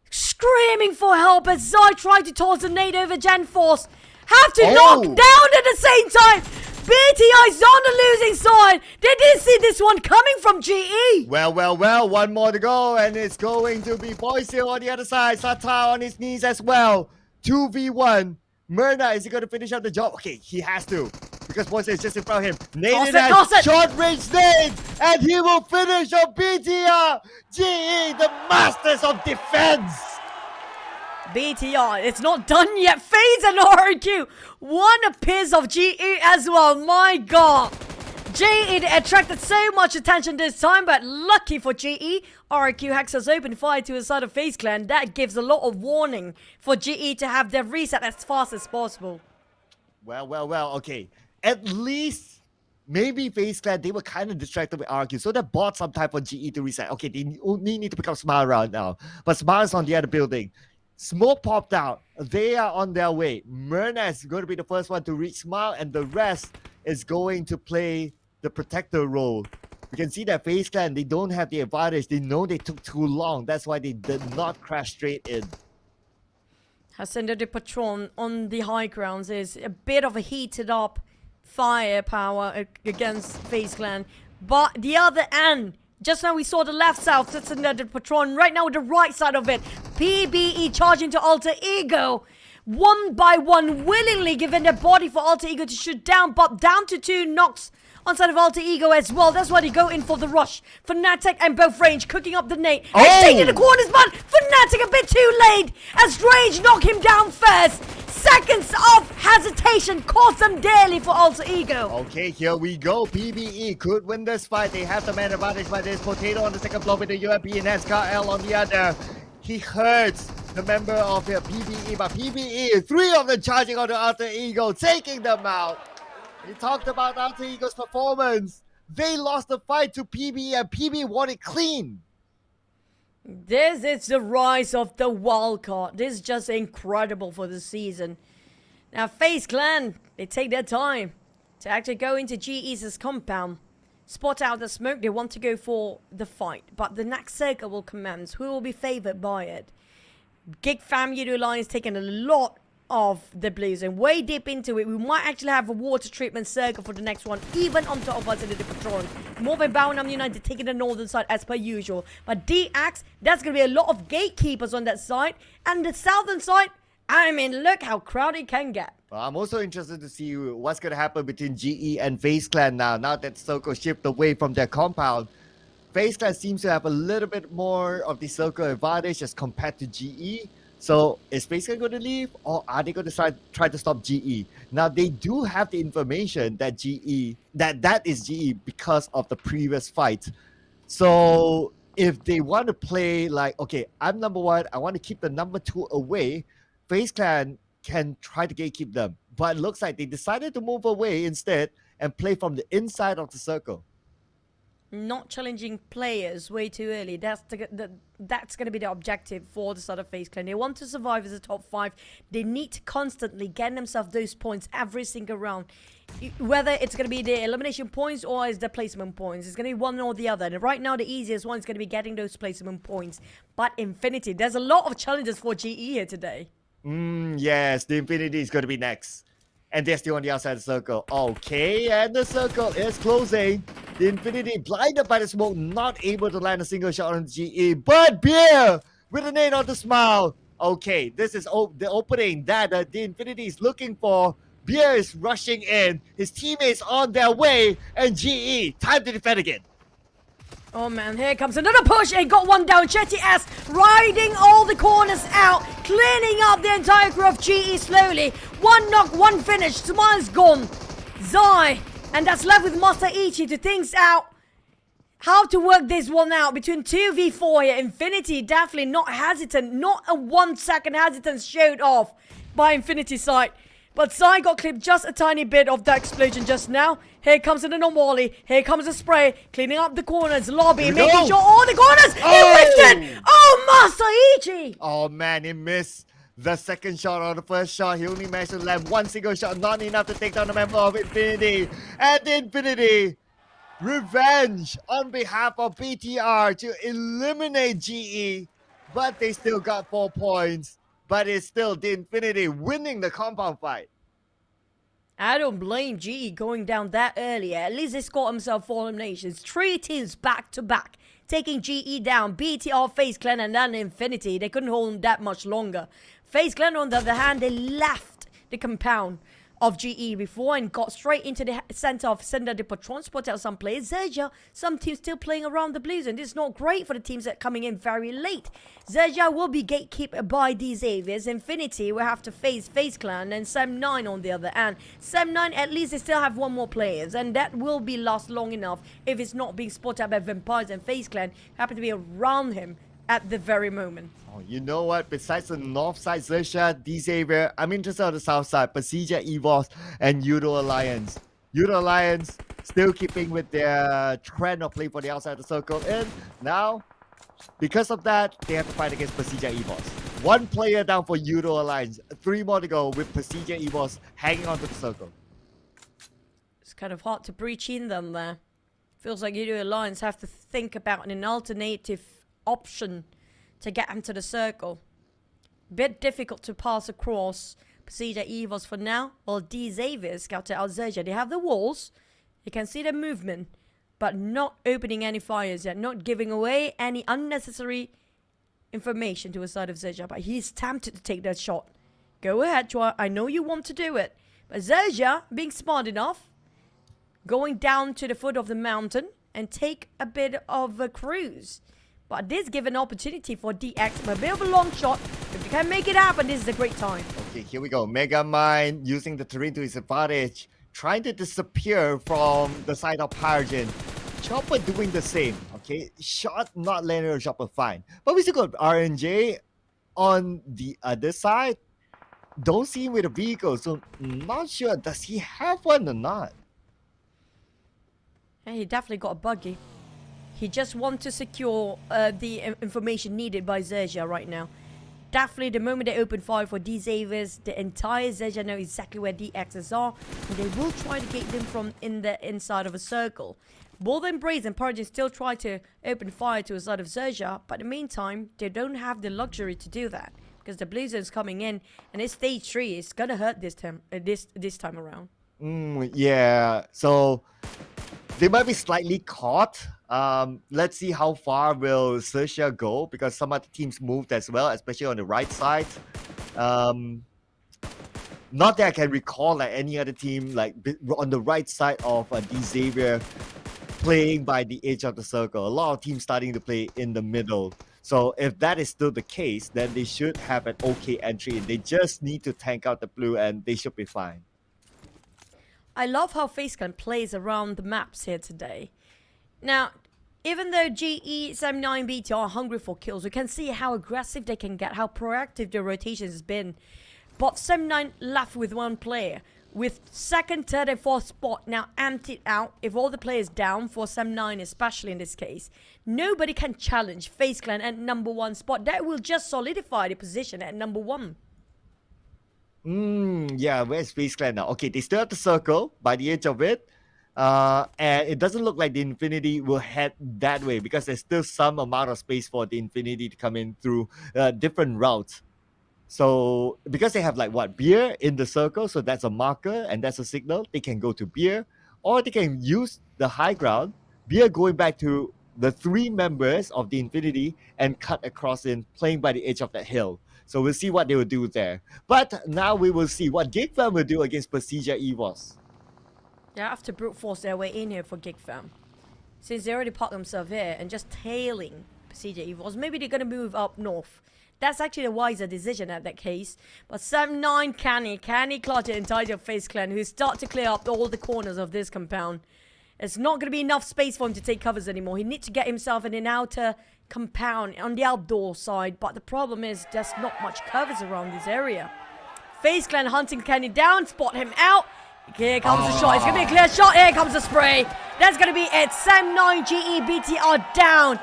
screaming for help as Zai tried to toss a nade over Gen Force. Have to knock down at the same time. BTI's on the losing side. They didn't see this one coming from GE. Well, one more to go, and it's going to be Boysil on the other side. Sata on his knees as well. 2v1. Myrna, is he going to finish up the job? Okay, he has to, because Boysil is just in front of him. Nade that short range nade, and he will finish on BTR. GE, the masters of defense. BTR, it's not done yet. FaZe and RQ. One appears of GE as well. My God. GE attracted so much attention this time, but lucky for GE, RQ Hexer's open fire to the side of FaZe Clan. That gives a lot of warning for GE to have their reset as fast as possible. Well, okay. At least, maybe FaZe Clan, they were kind of distracted with RQ, so they bought some time for GE to reset. Okay, they only need to pick up Smile around now, but Smile's on the other building. Smoke popped out. They are on their way. Myrna is going to be the first one to reach Smile, and the rest is going to play the protector role. You can see that FaZe Clan, they don't have the advantage. They know they took too long. That's why they did not crash straight in. Hacienda de Patron on the high grounds is a bit of a heated up firepower against FaZe Clan. But the other end, Just now we saw the left side, that's another Patron. Right now the right side of it. PBE charging to Alter Ego. One by one, willingly giving their body for Alter Ego to shoot down, but down to 2 knocks on side of Alter Ego as well. That's why they go in for the rush. Fnatic and both Range cooking up the nade. Exchanging the corners, but Fnatic a bit too late as Range knock him down first. Seconds of hesitation cost them dearly for Alter Ego. Okay, here we go. PBE could win this fight. They have the man advantage by this. Potato on the second floor with the UMP and SKL on the other. He hurts the member of the PBE, but PBE, 3 of them charging on the Alter Ego, taking them out. We talked about Alter Ego's performance. They lost the fight to PBE and PBE won it clean. This is the rise of the wildcard. This is just incredible for the season. Now, FaZe Clan, they take their time to actually go into GE's compound. Spot out the smoke, they want to go for the fight. But the next circle will commence. Who will be favored by it? GEEK fam, Yoodo Alliance taking a lot of the blues and way deep into it. We might actually have a water treatment circle for the next one, even on top of us in the Patron. MORPH and United taking the northern side as per usual. But DX, that's going to be a lot of gatekeepers on that side. And the southern side, I mean, look how crowded it can get. Well, I'm also interested to see what's going to happen between GE and FaZe Clan now that Circle shift away from their compound. FaZe Clan seems to have a little bit more of the Circle advantage as compared to GE. So is FaZe Clan going to leave, or are they going to try to stop GE? Now, they do have the information that that is GE because of the previous fight. So if they want to play like, okay, I'm number 1, I want to keep the number 2 away, FaZe Clan can try to gatekeep them. But it looks like they decided to move away instead and play from the inside of the circle. Not challenging players way too early. That's going to be the objective for the side of FaZe Clan. They want to survive as a top 5. They need to constantly get themselves those points every single round. Whether it's going to be the elimination points or is the placement points. It's going to be one or the other. And right now, the easiest one is going to be getting those placement points. But Infinity, there's a lot of challenges for GE here today. Yes, the Infinity is going to be next. And they're still on the outside of the circle. Okay, and the circle is closing. The Infinity blinded by the smoke, not able to land a single shot on GE. But Beer with a nade on the smile. Okay, this is the opening that the Infinity is looking for. Beer is rushing in. His teammates on their way. And GE, time to defend again. Oh man, here comes another push. He got one down. Chetty S riding all the corners out, cleaning up the entire crew of GE slowly. One knock, one finish. Smile's gone. Zai, and that's left with Master Ichi to think out how to work this one out between 2v4 here. Infinity definitely not hesitant. Not a 1 second hesitance showed off by Infinity side. But Zai got clipped just a tiny bit of that explosion just now. Here comes an anomaly. Here comes a spray. Cleaning up the corners. Lobby making sure all the corners. He missed it. Oh, Master Ichi. Oh, man, he missed the second shot on the first shot. He only managed to land 1 single shot. Not enough to take down the member of Infinity. And Infinity, revenge on behalf of BTR to eliminate GE. But they still got 4 points. But it's still the Infinity winning the compound fight. I don't blame GE going down that early. At least they scored themselves 4 eliminations. 3 teams back to back, taking GE down. BTR, FaZe Clan, and then Infinity. They couldn't hold them that much longer. FaZe Clan, on the other hand, they left the compound of GE before and got straight into the center of Sender de Patron, spot out some players. Zerja, some teams still playing around the blues, and this is not great for the teams that are coming in very late. Zerja will be gatekept by these Avias. Infinity will have to face FaZe Clan and Sam9 on the other hand. Sam9, at least they still have 1 more players, and that will be last long enough if it's not being spotted by Vampires and FaZe Clan happen to be around him at the very moment. Oh, you know what? Besides the north side, Xerxia, D-Xavier, I'm interested on the south side. PERSIJA, EVOS, and Yoodo Alliance. Yoodo Alliance still keeping with their trend of playing for the outside of the circle. And now, because of that, they have to fight against PERSIJA, EVOS. 1 player down for Yoodo Alliance. 3 more to go with PERSIJA, EVOS hanging onto the circle. It's kind of hard to breach in them there. Feels like Yoodo Alliance have to think about an alternative option to get into the circle. Bit difficult to pass across PERSIJA EVOS for now. While D-Xavier scouted out Zerja. They have the walls. You can see the movement. but not opening any fires yet, not giving away any unnecessary information to the side of XERXIA. But he's tempted to take that shot. Go ahead, Chua. I know you want to do it. But XERXIA, being smart enough, going down to the foot of the mountain and take a bit of a cruise. But this gives an opportunity for DX, a bit of a long shot. If you can make it happen, this is a great time. Okay, here we go. Megamind using the terrain to his advantage, trying to disappear from the side of Pyrogen. Chopper doing the same. Okay, shot not landing on Chopper, fine. But we still got RNJ on the other side. Don't see him with a vehicle, so not sure. Does he have one or not? Yeah, he definitely got a buggy. He just wants to secure the information needed by XERXIA right now. Definitely, the moment they open fire for these Avers, the entire XERXIA know exactly where the X's are, and they will try to get them from in the inside of a circle. Both Embrace and Pyrogen still try to open fire to the side of XERXIA, but in the meantime, they don't have the luxury to do that because the blue zone's coming in, and it's stage 3. It's gonna hurt this time. This time around. Yeah. So they might be slightly caught. Let's see how far will XERXIA go, because some other teams moved as well, especially on the right side. Not that I can recall like any other team like on the right side of Xavier playing by the edge of the circle. A lot of teams starting to play in the middle. So if that is still the case, then they should have an okay entry. They just need to tank out the blue and they should be fine. I love how FaZe Clan plays around the maps here today. Now, even though GE, 79BT are hungry for kills, we can see how aggressive they can get, how proactive their rotation has been. But 79 left with one player, with second, third, and fourth spot now emptied out. If all the players down for 79, especially in this case, nobody can challenge FaZe Clan at #1 spot. That will just solidify the position at #1. Yeah, where's FaZe Clan now? Okay, they still have the circle by the edge of it. And it doesn't look like the Infinity will head that way because there's still some amount of space for the Infinity to come in through different routes. So because they have like what, beer in the circle, so that's a marker and that's a signal. They can go to beer, or they can use the high ground, beer going back to the 3 members of the Infinity and cut across in, playing by the edge of that hill. So we'll see what they will do there. But now we will see what GEEK will do against PERSIJA EVOS. They have to brute force their way in here for GEEK, since they already parked themselves here and just tailing PERSIJA EVOS. Maybe they're going to move up north. That's actually a wiser decision at that case. But 79 can he clutch it entirely of FaZe Clan, who start to clear up all the corners of this compound. It's not going to be enough space for him to take covers anymore. He needs to get himself in an outer compound on the outdoor side. But the problem is there's not much covers around this area. FaZe Clan hunting Kenny down, spot him out. Here comes the shot. It's going to be a clear shot. Here comes the spray. That's going to be it. 79 GEBT are down.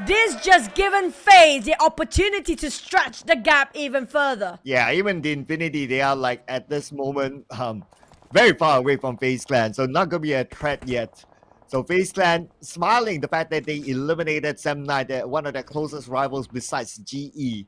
This just given FaZe the opportunity to stretch the gap even further. Yeah, even the Infinity, they are like at this moment very far away from FaZe Clan, so not gonna be a threat yet. So FaZe Clan smiling the fact that they eliminated 79, one of their closest rivals besides GE,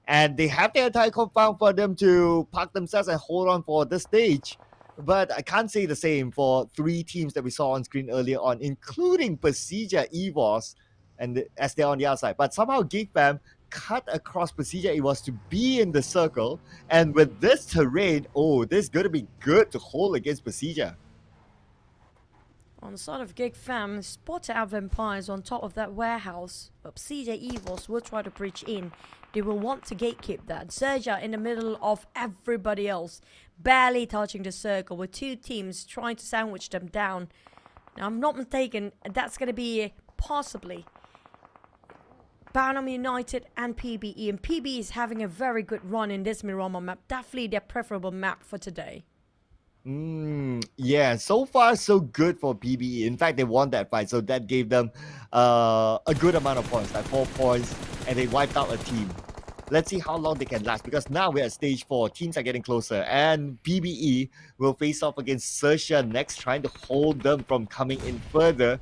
and they have the entire compound for them to park themselves and hold on for this stage. But I can't say the same for 3 teams that we saw on screen earlier on, including PERSIJA EVOS, and as they're on the outside. But somehow GEEK cut across PERSIJA EVOS to be in the circle. And with this terrain, this is going to be good to hold against PERSIJA. On the side of GEEK, spotted our vampires on top of that warehouse. But PERSIJA EVOS will try to breach in. They will want to gatekeep that. XERXIA in the middle of everybody else, barely touching the circle, with 2 teams trying to sandwich them down. Now, I'm not mistaken, that's going to be possibly Barnum United and PBE. And PBE is having a very good run in this Miramar map. Definitely their preferable map for today. Yeah, so far so good for PBE. In fact, they won that fight, so that gave them a good amount of points, like 4 points, and they wiped out a team. Let's see how long they can last, because now we're at stage 4. Teams are getting closer, and PBE will face off against XERXIA next, trying to hold them from coming in further.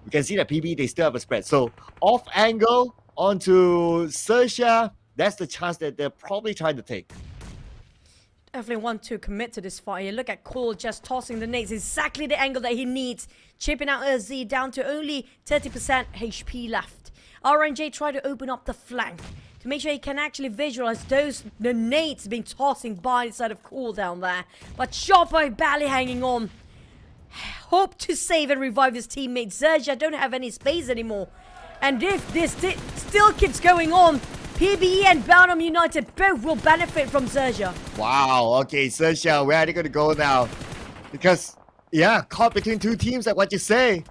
You can see that PBE, they still have a spread. So off angle onto XERXIA, that's the chance that they're probably trying to take. definitely want to commit to this fight here. Look at Cole just tossing the nades. Exactly the angle that he needs. Chipping out Z down to only 30% HP left. RNJ try to open up the flank to make sure he can actually visualize the nades being tossing by the side of Cole down there. But Chopper barely hanging on. Hope to save and revive his teammate. XERXIA don't have any space anymore. And if this still keeps going on, PBE and Bounham United both will benefit from XERXIA. Wow, okay, XERXIA, where are they going to go now? Because, yeah, caught between two teams, like what you say.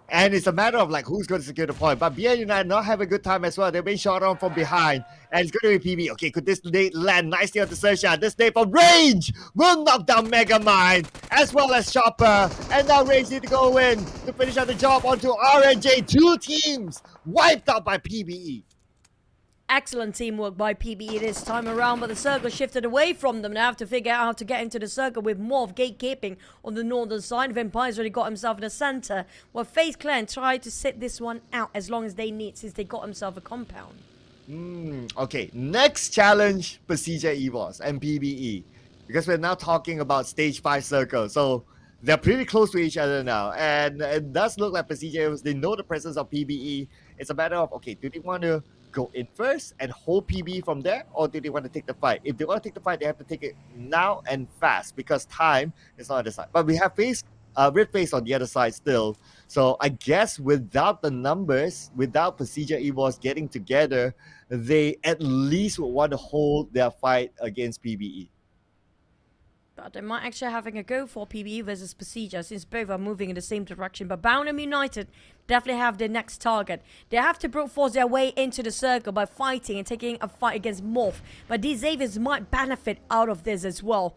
And it's a matter of like who's going to secure the point. But BN United not have a good time as well. They're being shot on from behind. And it's going to be PB. Okay, could this nade land nicely onto XERXIA? This nade from range will knock down Megamind as well as Chopper. And now Range need to go in to finish out the job onto RNJ. Two teams wiped out by PBE. Excellent teamwork by PBE this time around, but the circle shifted away from them. They have to figure out how to get into the circle with MORPH gatekeeping on the northern side. Vampire's already got himself in the center, while FaZe Clan tried to sit this one out as long as they need, since they got himself a compound. Okay, next challenge, PERSIJA EVOS and PBE. Because we're now talking about stage 5 circle, so they're pretty close to each other now. And it does look like PERSIJA, they know the presence of PBE. It's a matter of, okay, do they want to go in first and hold PB from there, or do they want to take the fight? If they want to take the fight, they have to take it now and fast, because time is not on the side. But we have Red Face on the other side still. So I guess without the numbers, without PERSIJA EVOS getting together, they at least would want to hold their fight against PBE. But they might actually having a go for PBE versus PERSIJA, since both are moving in the same direction. But Bounham United definitely have their next target. They have to brute force their way into the circle by fighting and taking a fight against MORPH. But these Xaviers might benefit out of this as well.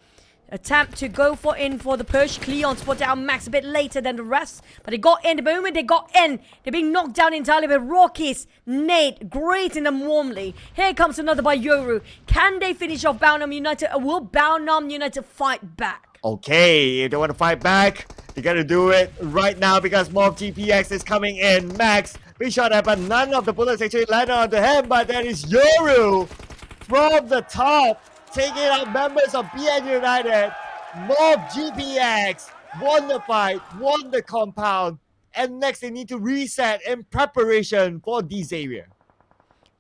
Attempt to go in for the push. QEON spotted out Max a bit later than the rest, but they got in. The moment they got in, they're being knocked down entirely by Rockies. Nate greeting them warmly. Here comes another by Yoru. Can they finish off Bounham United, or will Bounham United fight back? Okay, if they want to fight back, they got to do it right now, because MORPH GPX is coming in. Max being shot at, but none of the bullets actually landed onto him. But there is Yoru from the top, taking out members of BN United. MORPH GPX won the fight, won the compound, and next they need to reset in preparation for D-Xavier.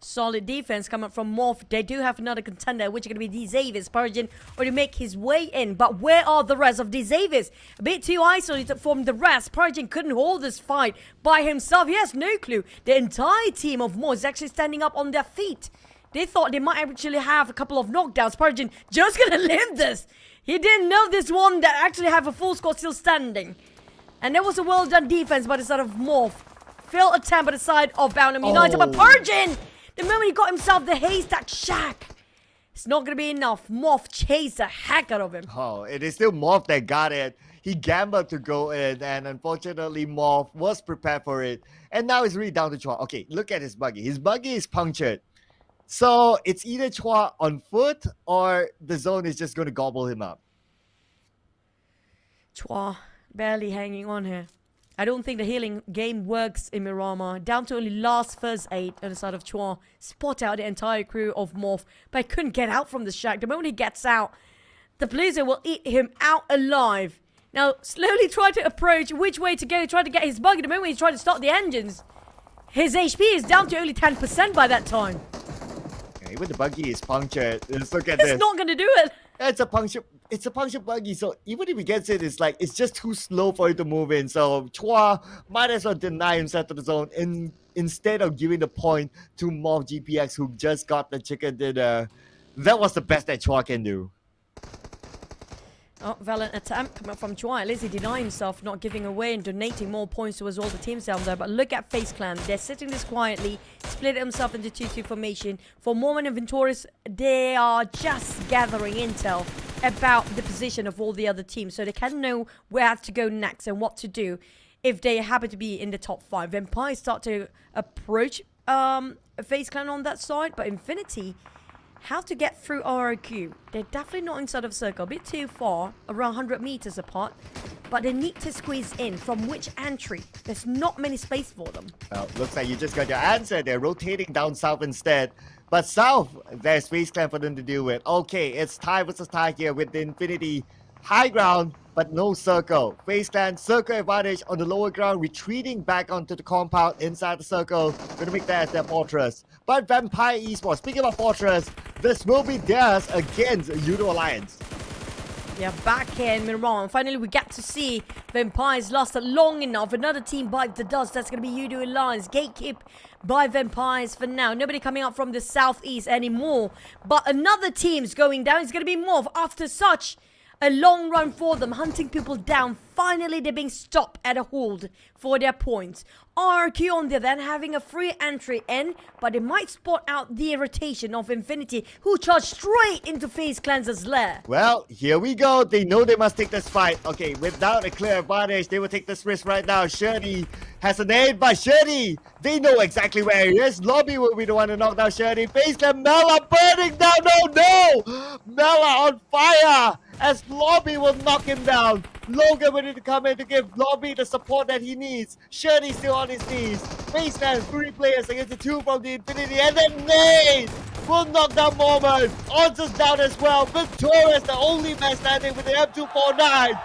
Solid defense coming from MORPH. They do have another contender, which is going to be D-Xavier. Spurgeon or to make his way in. But where are the rest of D-Xavier? A bit too isolated from the rest. Spurgeon couldn't hold this fight by himself. He has no clue. The entire team of MORPH is actually standing up on their feet. They thought they might actually have a couple of knockdowns. Spurgeon just gonna live this. He didn't know this one that actually have a full squad still standing. And there was a well done defense by the side of MORPH. Failed attempt by the side of Bounham United. But Spurgeon, the moment he got himself the haystack shack, it's not gonna be enough. MORPH chased the heck out of him. Oh, it is still MORPH that got it. He gambled to go in, and unfortunately MORPH was prepared for it. And now it's really down to Chua. Okay, look at his buggy. His buggy is punctured. So it's either Chua on foot, or the zone is just going to gobble him up. Chua barely hanging on here. I don't think the healing game works in Miramar. Down to only last first aid on the side of Chua. Spot out the entire crew of MORPH, but he couldn't get out from the shack. The moment he gets out, the Blizzard will eat him out alive. Now, slowly try to approach which way to go. Try to get his buggy. The moment he's trying to start the engines, his HP is down to only 10% by that time. Even the buggy is punctured. Let's look at this. It's not gonna do it. It's a punctured buggy. So even if he gets it, it's just too slow for it to move in. So Chua might as well deny himself to the zone instead of giving the point to MORPH GPX, who just got the chicken dinner. That was the best that Chua can do. Oh, valiant attempt coming from Chua. At least he denied himself, not giving away and donating more points towards all the teams down there. But look at FaZe Clan. They're sitting this quietly, split himself into 2-2 formation. For Mormon and Venturis, they are just gathering intel about the position of all the other teams, so they can know where to go next and what to do if they happen to be in the top 5. Vampires start to approach FaZe Clan on that side, but Infinity, how to get through ROQ. They're definitely not inside of a circle, a bit too far, around 100 meters apart, but they need to squeeze in. From which entry? There's not many space for them. Well, looks like you just got your answer. They're rotating down south instead. But South, there's FaZe Clan for them to deal with. Okay, it's tie versus tie here with the Infinity high ground, but no circle. FaZe Clan, circle advantage on the lower ground, retreating back onto the compound inside the circle. Gonna make that as their fortress. But Vampire Esports, speaking of fortress, this will be theirs against Yoodo Alliance. Yeah, back here in Miramar. Finally, we get to see Vampires lost long enough. Another team bite the dust. That's going to be Yoodo Alliance. Gatekeep by Vampires for now. Nobody coming up from the southeast anymore. But another team's going down. It's going to be MORPH after such a long run for them, hunting people down. Finally, they're being stopped at a hold for their points. QEON, they're then having a free entry in, but they might spot out the irritation of Infinity, who charge straight into FaZe Clan's lair. Well, here we go. They know they must take this fight. Okay, without a clear advantage, they will take this risk right now. Shirley has a nade, but Shirley, they know exactly where he is. Lobby will be the one to knock down Shirley. FaZe Clan, Mela burning down. No! Mela on fire as Lobby will knock him down. Logan ready to come in to give Lobby the support that he needs. Shirley still on his knees. FaZe Clan, 3 players against the 2 from the Infinity, and then Nade will knock down Moment. Odds down as well. Victorious, the only man standing with the M249.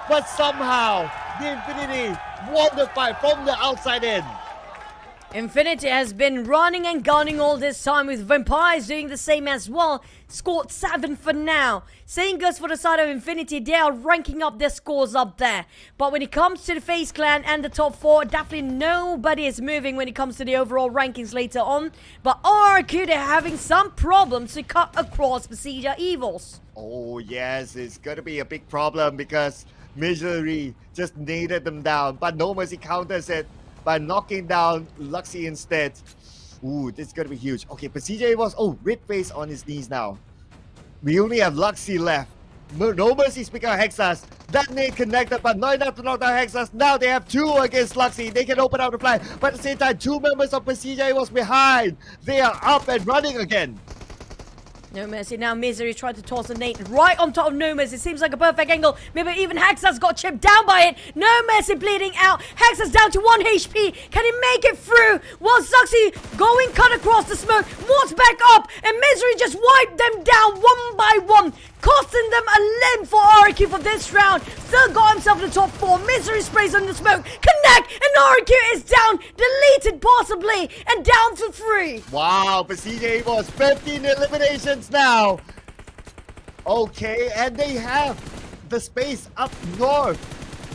But somehow, the Infinity won the fight from the outside in. Infinity has been running and gunning all this time, with Vampires doing the same as well. Scored 7 for now. Same goes for the side of Infinity. They are ranking up their scores up there. But when it comes to the FaZe Clan and the top 4, definitely nobody is moving when it comes to the overall rankings later on. But RQ, they're having some problems to cut across PERSIJA EVOS. Oh yes, it's gonna be a big problem because Misery just naded them down. But No Mercy counters it by knocking down Luxy instead. Ooh, this is gonna be huge. Okay, PERSIJA was Red Face on his knees now. We only have Luxy left. No Mercy, speaking of Hexas. That nade connected, but not enough to knock down Hexas. Now they have 2 against Luxy. They can open up the flag, but at the same time, 2 members of PERSIJA was behind. They are up and running again. No Mercy. Now Misery tried to toss a nade right on top of No Mercy. It seems like a perfect angle. Maybe even Hexas got chipped down by it. No Mercy bleeding out. Hexas down to 1 HP. Can he make it through? Well, Zuxi going cut across the smoke. Morphs back up. And Misery just wiped them down 1 by 1. Costing them a limb for RQ for this round. Still got himself in the top 4. Misery sprays on the smoke. Connect. And RQ is down. Deleted possibly. And down to 3. Wow, PERSIJA was 15 eliminations now. Okay, and they have the space up north.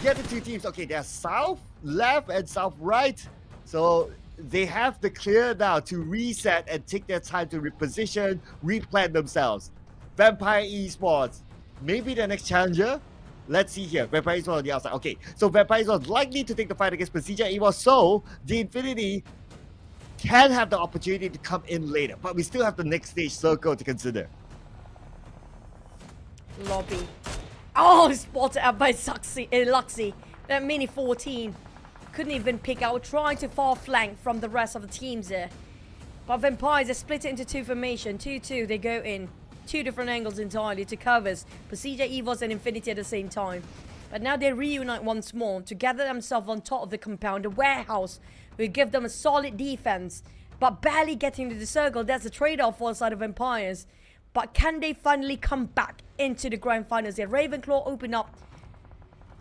The other 2 teams, okay, they're south, left, and south right. So they have the clear now to reset and take their time to reposition, replan themselves. Vampire Esports, maybe the next challenger. Let's see here. Vampire Esports on the outside. Okay, so Vampire Esports likely to take the fight against PERSIJA EVOS. So the Infinity can have the opportunity to come in later, but we still have the next stage circle to consider. Lobby. Oh, spotted out by Luxy. That mini 14. Couldn't even pick out. Trying to far flank from the rest of the teams there. But Vampires, they split it into 2 formation. 2-2, they go in. 2 different angles entirely to covers PERSIJA EVOS and Infinity at the same time. But now they reunite once more to gather themselves on top of the compound. The warehouse will give them a solid defense, but barely getting to the circle. That's a trade-off for the side of Vampires. But can they finally come back into the grand finals here? Ravenclaw open up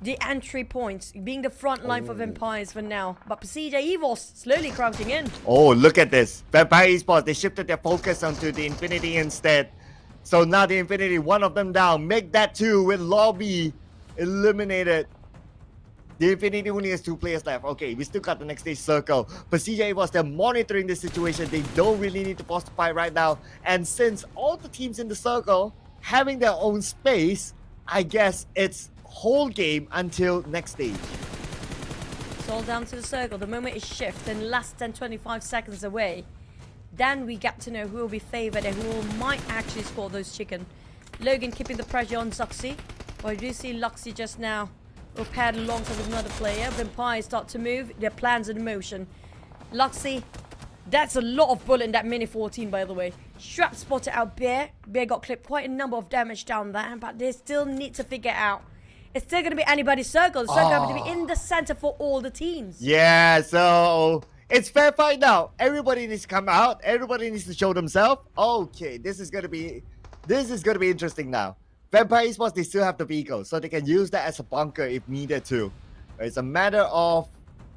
the entry points, being the front line for Vampires for now. But PERSIJA EVOS slowly crouching in. Oh, look at this. Vampire Esports, they shifted their focus onto the Infinity instead. So now the Infinity, 1 of them down. Make that 2 with Lobby eliminated. The Infinity only has 2 players left. Okay, we still got the next stage circle. PERSIJA was they're monitoring the situation. They don't really need to pause the fight right now. And since all the teams in the circle having their own space, I guess it's whole game until next stage. It's all down to the circle. The moment it shifts and less than 25 seconds away, then we get to know who will be favored and who might actually score those chicken. Logan keeping the pressure on Zuxi. Well, you do see Luxy just now will paired alongside with another player. Vampires start to move. Their plans in motion. Luxy, that's a lot of bullet in that mini 14, by the way. Strap spotted out Bear. Bear got clipped quite a number of damage down there, but they still need to figure out. It's still going to be anybody's circle. The circle going to be in the center for all the teams. Yeah, so It's fair fight now. Everybody needs to come out. Everybody needs to show themselves. Okay, this is gonna be interesting now. Vampire Esports, they still have the vehicle, so they can use that as a bunker if needed to. It's a matter of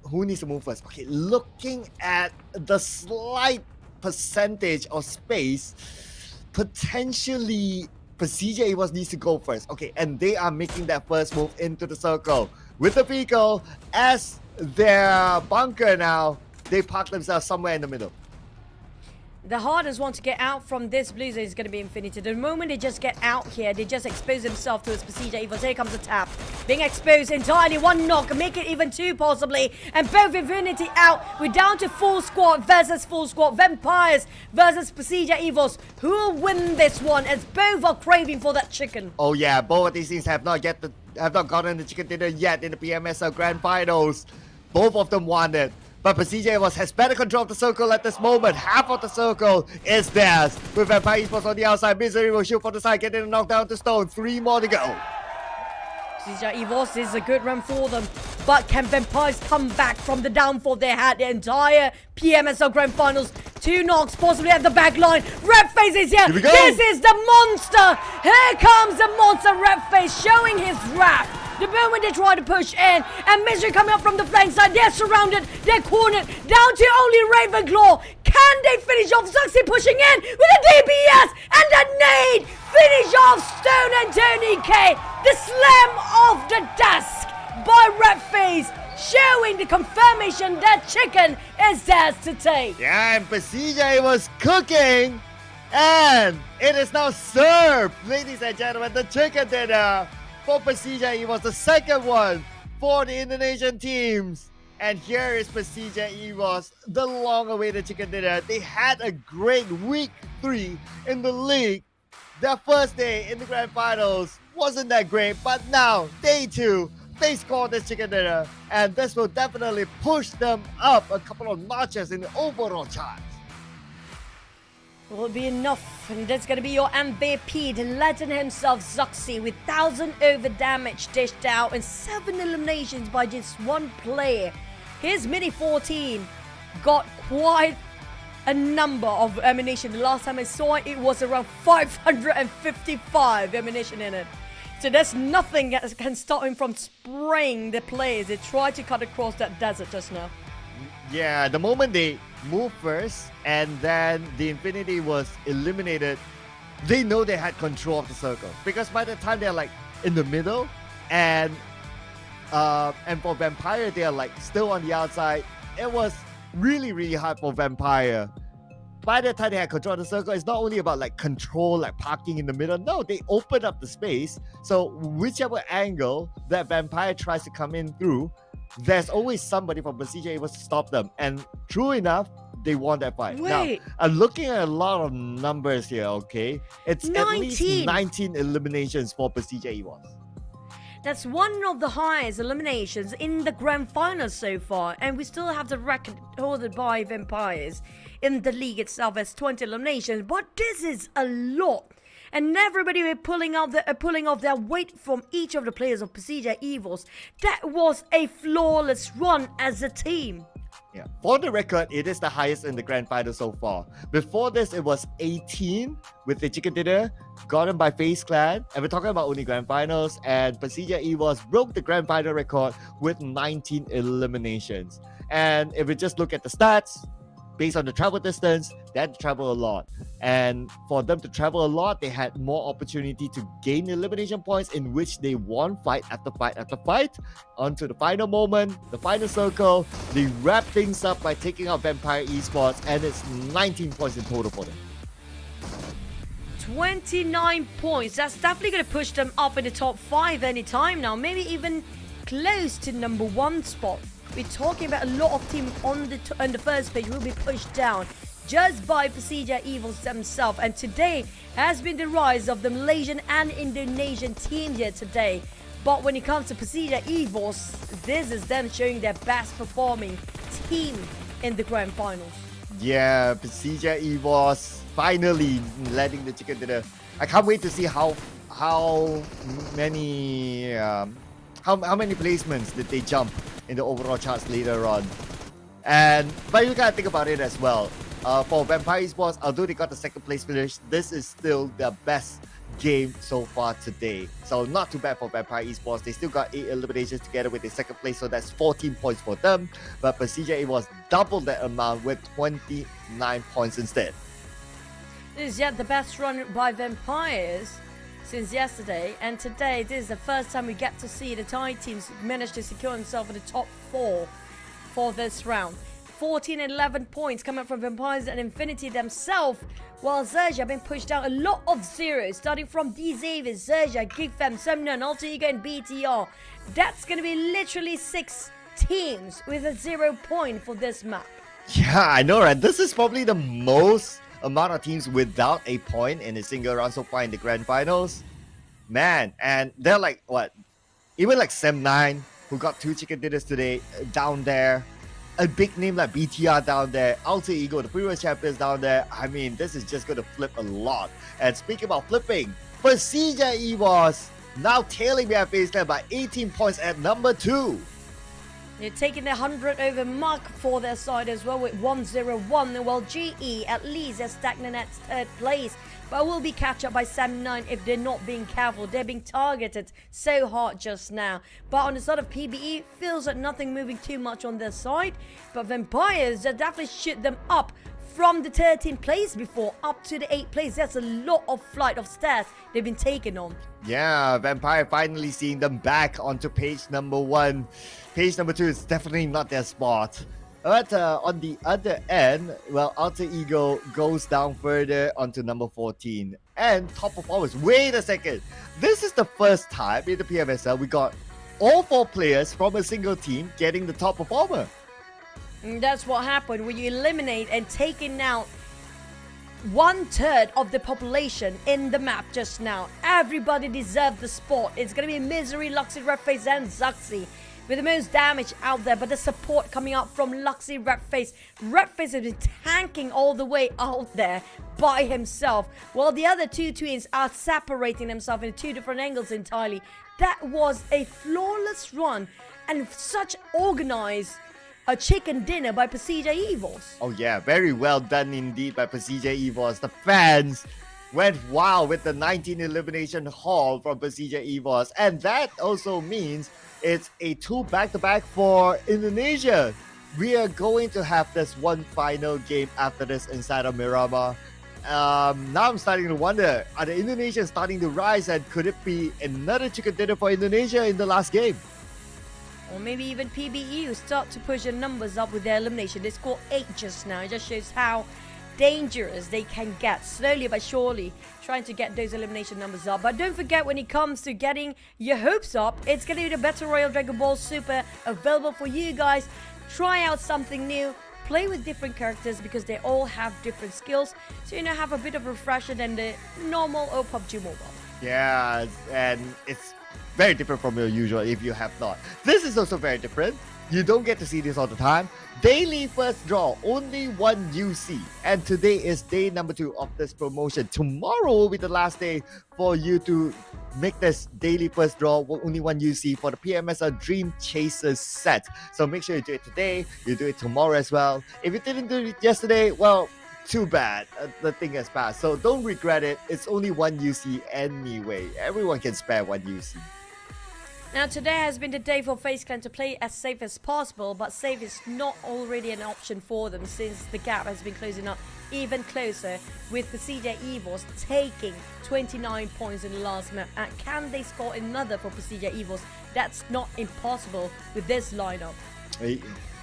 who needs to move first. Okay, looking at the slight percentage of space, potentially PERSIJA EVOS needs to go first. Okay, and they are making that first move into the circle. With the vehicle as their bunker now, they park themselves somewhere in the middle. The hardest one to get out from this blue zone is going to be Infinity. The moment they just get out here, they just expose themselves to PERSIJA EVOS. Here comes the tap. Being exposed entirely. One knock. Make it even two possibly. And both Infinity out. We're down to full squad versus full squad. Vampires versus PERSIJA EVOS. Who will win this one as both are craving for that chicken? Oh yeah, both of these teams have not gotten the chicken dinner yet in the PMSL Grand Finals. Both of them won it. But PERSIJA EVOS has better control of the circle at this moment. Half of the circle is theirs. With Vampire Esports on the outside, Misery will shoot from the side, getting a knockdown to Stone. 3 more to go. PERSIJA EVOS is a good run for them. But can Vampires come back from the downfall they had the entire PMSL Grand Finals? 2 knocks possibly at the back line. RedFaZe is here. This is the monster. Here comes the monster RedFaZe showing his wrath. The moment they try to push in, and Misery coming up from the flank side, they're surrounded, they're cornered, down to only Ravenclaw. Can they finish off? Zuxi pushing in with a DPS and a nade. Finish off Stone and Tony K. The slam of the desk by RedFaZe, showing the confirmation that chicken is theirs to take. Yeah, and PERSIJA was cooking, and it is now served. Ladies and gentlemen, the chicken dinner for PERSIJA EVOS, the second one for the Indonesian teams. And here is PERSIJA EVOS, the long-awaited chicken dinner. They had a great week 3 in the league. Their first day in the grand finals wasn't that great, but now, day 2, they scored this chicken dinner. And this will definitely push them up a couple of notches in the overall charts. Will be enough, and that's going to be your MVP, the legend himself, Zuxi, with 1,000 over damage dished out and 7 eliminations by just one player. His Mini 14 got quite a number of ammunition. The last time I saw it, it was around 555 ammunition in it. So there's nothing that can stop him from spraying the players. They tried to cut across that desert just now. Yeah, the moment they moved first and then the Infinity was eliminated, they know they had control of the circle. Because by the time they're like in the middle and for Vampire, they're like still on the outside. It was really, really hard for Vampire. By the time they had control of the circle, it's not only about like control, like parking in the middle. No, they open up the space. So whichever angle that Vampire tries to come in through, there's always somebody from PERSIJA able to stop them. And true enough, they won that fight. Wait. Now, I'm looking at a lot of numbers here, okay? It's 19. at least 19 eliminations for PERSIJA EVOS. That's one of the highest eliminations in the grand finals so far, and we still have the record held by Vampires in the league itself as 20 eliminations. But this is a lot, and everybody were pulling off their weight from each of the players of PERSIJA EVOS. That was a flawless run as a team. Yeah, for the record, it is the highest in the grand final so far. Before this, it was 18 with the chicken dinner gotten by FaZe Clan, and we're talking about only grand finals. And PERSIJA EVOS broke the grand final record with 19 eliminations. And if we just look at the stats, based on the travel distance, they had to travel a lot. And for them to travel a lot, they had more opportunity to gain elimination points, in which they won fight after fight after fight. Onto the final moment, the final circle, they wrap things up by taking out Vampire Esports, and it's 19 points in total for them. 29 points. That's definitely going to push them up in the top 5 anytime now. Maybe even close to number 1 spot. We're talking about a lot of teams on the first page will be pushed down just by PERSIJA EVOS themselves. And today has been the rise of the Malaysian and Indonesian teams here today. But when it comes to PERSIJA EVOS, this is them showing their best performing team in the grand finals. Yeah, PERSIJA EVOS finally letting the chicken dinner. I can't wait to see how many placements did they jump in the overall charts later on. But you gotta think about it as well. For Vampire Esports, although they got the second place finish, this is still their best game so far today. So not too bad for Vampire Esports. They still got 8 eliminations together with the second place, so that's 14 points for them. But PERSIJA was double that amount with 29 points instead. This is yet the best run by Vampires since yesterday, and today this is the first time we get to see the Thai teams manage to secure themselves in the top 4 for this round. 14 and 11 points coming from Vampires and Infinity themselves, while XERXIA have been pushed down a lot of zeros, starting from DZavis, XERXIA, GEEK, Semnon, Alter Ego, and BTR. That's going to be literally 6 teams with a 0 point for this map. Yeah, I know, right? This is probably the most amount of teams without a point in a single round so far in the grand finals. Man, and they're like, what? Even like Sem9, who got 2 chicken dinners today, down there. A big name like BTR down there, Alter Ego, the previous champions down there. I mean, this is just going to flip a lot. And speaking about flipping, PERSIJA EVOS now tailing behind FaZe Clan by 18 points at number 2. They're taking the 100 over mark for their side as well with 101, while GE at least are stagnant at 3rd place, but will be catch up by Sam9 if they're not being careful. They're being targeted so hard just now. But on the side of PBE, feels like nothing moving too much on their side, but Vampires that definitely shoot them up from the 13th place before up to the 8th place. That's a lot of flight of stairs they've been taken on. Yeah, Vampire finally seeing them back onto page number 1. Page number 2 is definitely not their spot. But on the other end, well, Alter Ego goes down further onto number 14. And top performers, wait a second. This is the first time in the PMSL we got all 4 players from a single team getting the top performer. And that's what happened when you eliminate and taking out 1/3 of the population in the map just now. Everybody deserved the spot. It's going to be Misery, Luxy, Redface, and Zuxi with the most damage out there, but the support coming out from Luxy, Redface. Redface has been tanking all the way out there by himself, while the other 2 twins are separating themselves in 2 different angles entirely. That was a flawless run and such organized a chicken dinner by PERSIJA EVOS. Oh yeah, very well done indeed by PERSIJA EVOS. The fans went wild with the 19 elimination haul from PERSIJA EVOS, and that also means it's a 2 back-to-back for Indonesia. We are going to have this one final game after this inside of Miramar. Now I'm starting to wonder, are the Indonesians starting to rise, and could it be another chicken dinner for Indonesia in the last game? Or maybe even PBE who start to push their numbers up with their elimination. They scored 8 just now. It just shows how dangerous they can get, slowly but surely, trying to get those elimination numbers up. But don't forget, when it comes to getting your hopes up, it's going to be the Battle Royale Dragon Ball Super available for you guys. Try out something new. Play with different characters because they all have different skills. So, have a bit of a refresher than the normal PUBG Mobile. Yeah, and it's very different from your usual if you have not. This is also very different. You don't get to see this all the time. Daily first draw, only 1 UC. And today is day number 2 of this promotion. Tomorrow will be the last day for you to make this daily first draw, only 1 UC for the PMSL Dream Chasers set. So make sure you do it today, you do it tomorrow as well. If you didn't do it yesterday, well, too bad. The thing has passed. So don't regret it. It's only 1 UC anyway. Everyone can spare 1 UC. Now today has been the day for FaZe Clan to play as safe as possible, but safe is not already an option for them since the gap has been closing up even closer with PERSIJA EVOS taking 29 points in the last map. And can they score another for PERSIJA EVOS? That's not impossible with this lineup.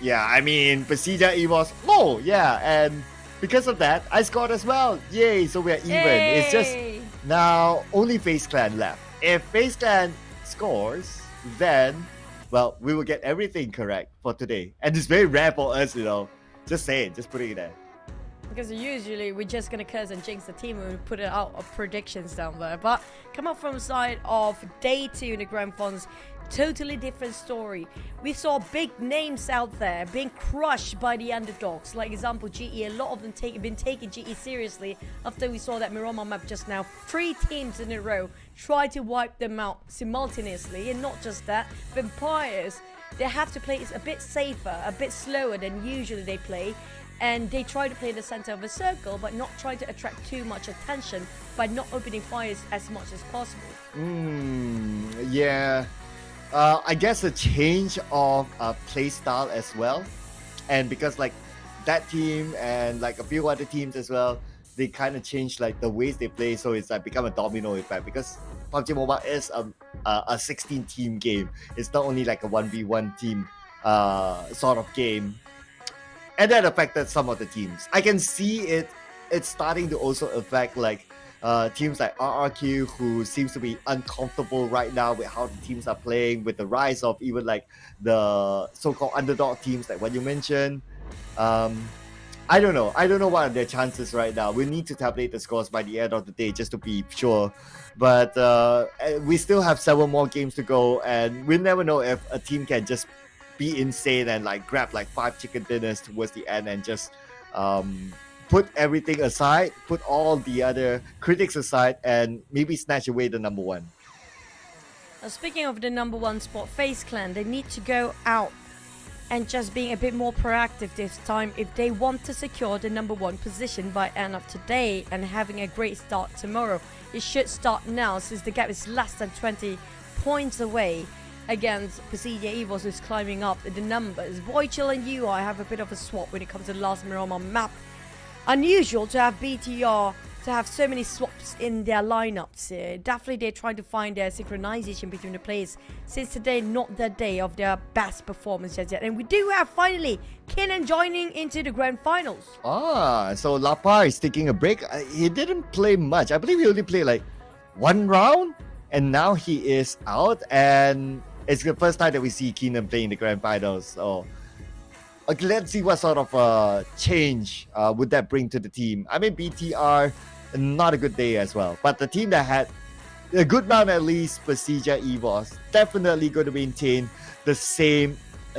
Yeah, I mean, PERSIJA EVOS, oh yeah, and because of that, I scored as well. Yay, so we're even. Yay. It's just now only FaZe Clan left. If FaZe Clan scores, then, well, we will get everything correct for today. And it's very rare for us, Just say it, just put it there. Because usually we're just going to curse and jinx the team and we put it out of predictions down there. But come up from the side of day 2 in the Grand Finals, totally different story. We saw big names out there being crushed by the underdogs. Like example, GE, a lot of them been taking GE seriously after we saw that Miramar map just now. 3 teams in a row try to wipe them out simultaneously. And not just that, Vampires, they have to play is a bit safer, a bit slower than usually they play. And they try to play in the center of a circle, but not try to attract too much attention by not opening fires as much as possible. Yeah. I guess a change of play style as well. And because like that team and like a few other teams as well, they kind of changed like the ways they play. So it's like become a domino effect because PUBG Mobile is a 16 team game. It's not only like a 1v1 team sort of game. And that affected some of the teams. I can see it's starting to also affect like teams like RRQ, who seems to be uncomfortable right now with how the teams are playing, with the rise of even like the so-called underdog teams like what you mentioned. I don't know what are their chances right now. We need to tabulate the scores by the end of the day just to be sure. But we still have 7 more games to go, and we never know if a team can just be insane and like grab like 5 chicken dinners towards the end and just put everything aside, put all the other critics aside, and maybe snatch away the number 1. Now, speaking of the number 1 spot, FaZe Clan, they need to go out and just being a bit more proactive this time if they want to secure the number 1 position by end of today and having a great start tomorrow. It should start now since the gap is less than 20 points away against PERSIJA EVOS, who's climbing up the numbers. Voichel and UI have a bit of a swap when it comes to the last Miramar map. Unusual to have BTR to have so many swaps in their lineups here. Definitely they're trying to find their synchronization between the players, since today not the day of their best performance just yet. And we do have finally Kenan joining into the grand finals. So Lapar is taking a break. He didn't play much. I believe he only played like 1 round, and now he is out, and it's the first time that we see Kenan playing the grand finals. So okay, let's see what sort of change would that bring to the team. I mean, BTR, not a good day as well. But the team that had a good round at least, PERSIJA EVOS, definitely going to maintain the same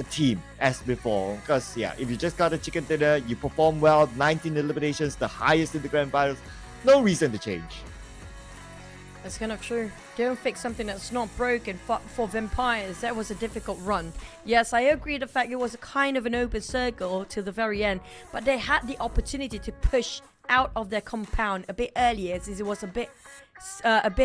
team as before. Because, yeah, if you just got a chicken dinner, you perform well, 19 eliminations, the highest in the grand finals, no reason to change. That's kind of true. Don't fix something that's not broken. For Vampires, that was a difficult run. Yes, I agree the fact it was a kind of an open circle till the very end, but they had the opportunity to push out of their compound a bit earlier, since it was a bit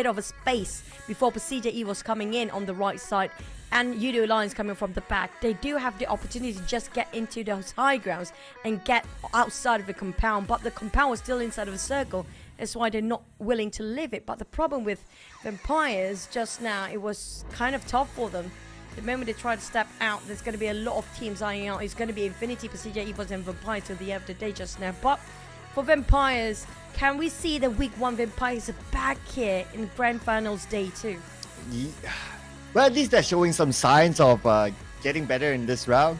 of a space before PERSIJA EVOS coming in on the right side and Yoodo Alliance coming from the back. They do have the opportunity to just get into those high grounds and get outside of the compound, but the compound was still inside of a circle. That's why they're not willing to leave it. But the problem with Vampires just now, it was kind of tough for them. The moment they try to step out, there's going to be a lot of teams eyeing out. It's going to be Infinity, PERSIJA EVOS and Vampires till the end of the day just now. But for Vampires, can we see the week 1 Vampires are back here in Grand Finals Day 2? Yeah. Well, at least they're showing some signs of getting better in this round.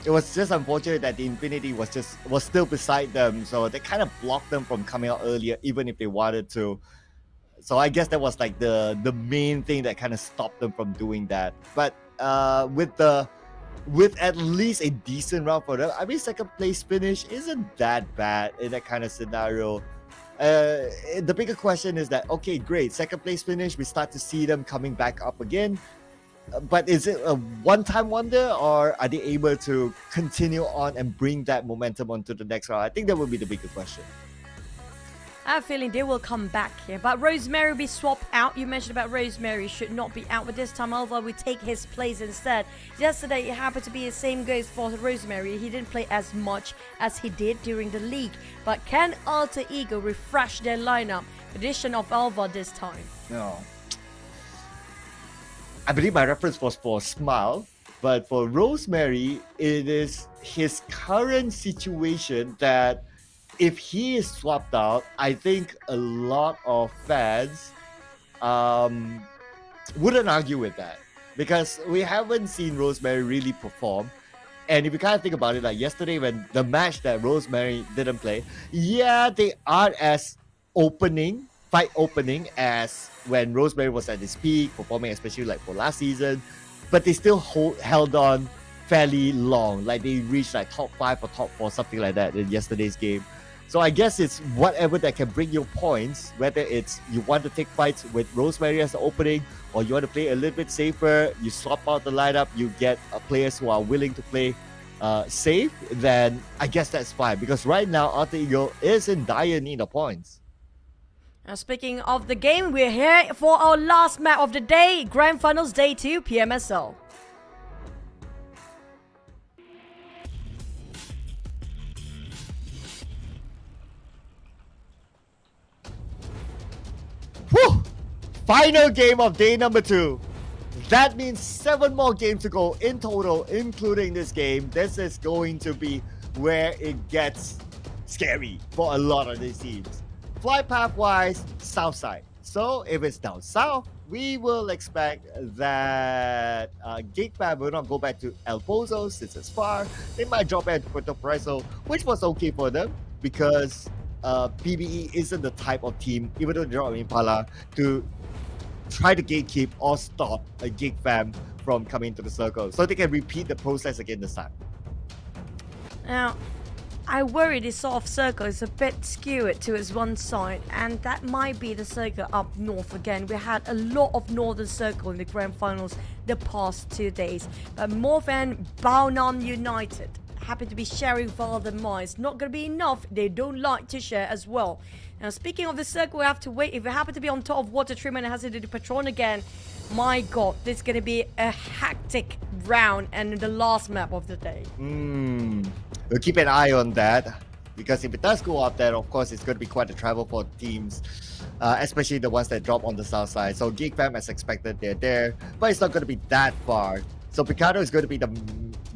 It was just unfortunate that the Infinity was still beside them, so they kind of blocked them from coming out earlier, even if they wanted to. So I guess that was like the main thing that kind of stopped them from doing that. But with at least a decent round for them, I mean, second place finish isn't that bad in that kind of scenario. The bigger question is that, okay, great, second place finish, we start to see them coming back up again. But is it a one-time wonder, or are they able to continue on and bring that momentum onto the next round? I think that would be the bigger question. I have a feeling they will come back here. But Rosemary will be swapped out. You mentioned about Rosemary should not be out, but this time Alva will take his place instead. Yesterday it happened to be the same goes for Rosemary. He didn't play as much as he did during the league. But can Alter Ego refresh their lineup? Addition of Alva this time. No. I believe my reference was for Smile, but for Rosemary, it is his current situation that if he is swapped out, I think a lot of fans wouldn't argue with that, because we haven't seen Rosemary really perform. And if you kind of think about it, like yesterday when the match that Rosemary didn't play, yeah, they aren't as fight opening as when Rosemary was at his peak, performing especially like for last season, but they still held on fairly long. Like they reached like top 5 or top 4, something like that in yesterday's game. So I guess it's whatever that can bring you points, whether it's you want to take fights with Rosemary as the opening, or you want to play a little bit safer, you swap out the lineup, you get players who are willing to play safe, then I guess that's fine. Because right now, Alter Ego is in dire need of points. Now, speaking of the game, we're here for our last map of the day, Grand Finals Day 2 PMSL. Whew! Final game of day number 2. That means 7 more games to go in total, including this game. This is going to be where it gets scary for a lot of these teams. Flight path-wise, south side. So if it's down south, we will expect that GEEK will not go back to El Pozo since it's far. They might drop into Puerto Preso, which was okay for them because PBE isn't the type of team, even though they drop Impala, to try to gatekeep or stop a GEEK fam from coming to the circle. So they can repeat the process again this time. Now, I worry this sort of circle is a bit skewed towards one side, and that might be the circle up north again. We had a lot of northern circle in the grand finals the past 2 days, but MORPH and Baonam United happen to be sharing via the mines. Not going to be enough. They don't like to share as well. Now, speaking of the circle, we have to wait. If we happen to be on top of water treatment and has to do the Patron again, my god, this is going to be a hectic round and the last map of the day. We'll keep an eye on that, because if it does go up there, of course, it's going to be quite a travel for teams, especially the ones that drop on the south side. So GEEK fam, as expected, they're there, but it's not going to be that far. So Picardo is going to be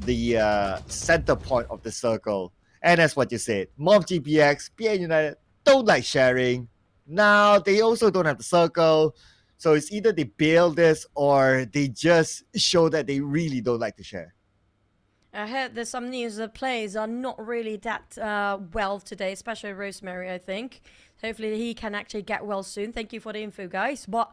the center point of the circle. And that's what you said. MORPH GPX, PN United don't like sharing. Now, they also don't have the circle. So it's either they bail this or they just show that they really don't like to share. I heard there's some news that players are not really that well today, especially Rosemary, I think. Hopefully he can actually get well soon. Thank you for the info, guys. But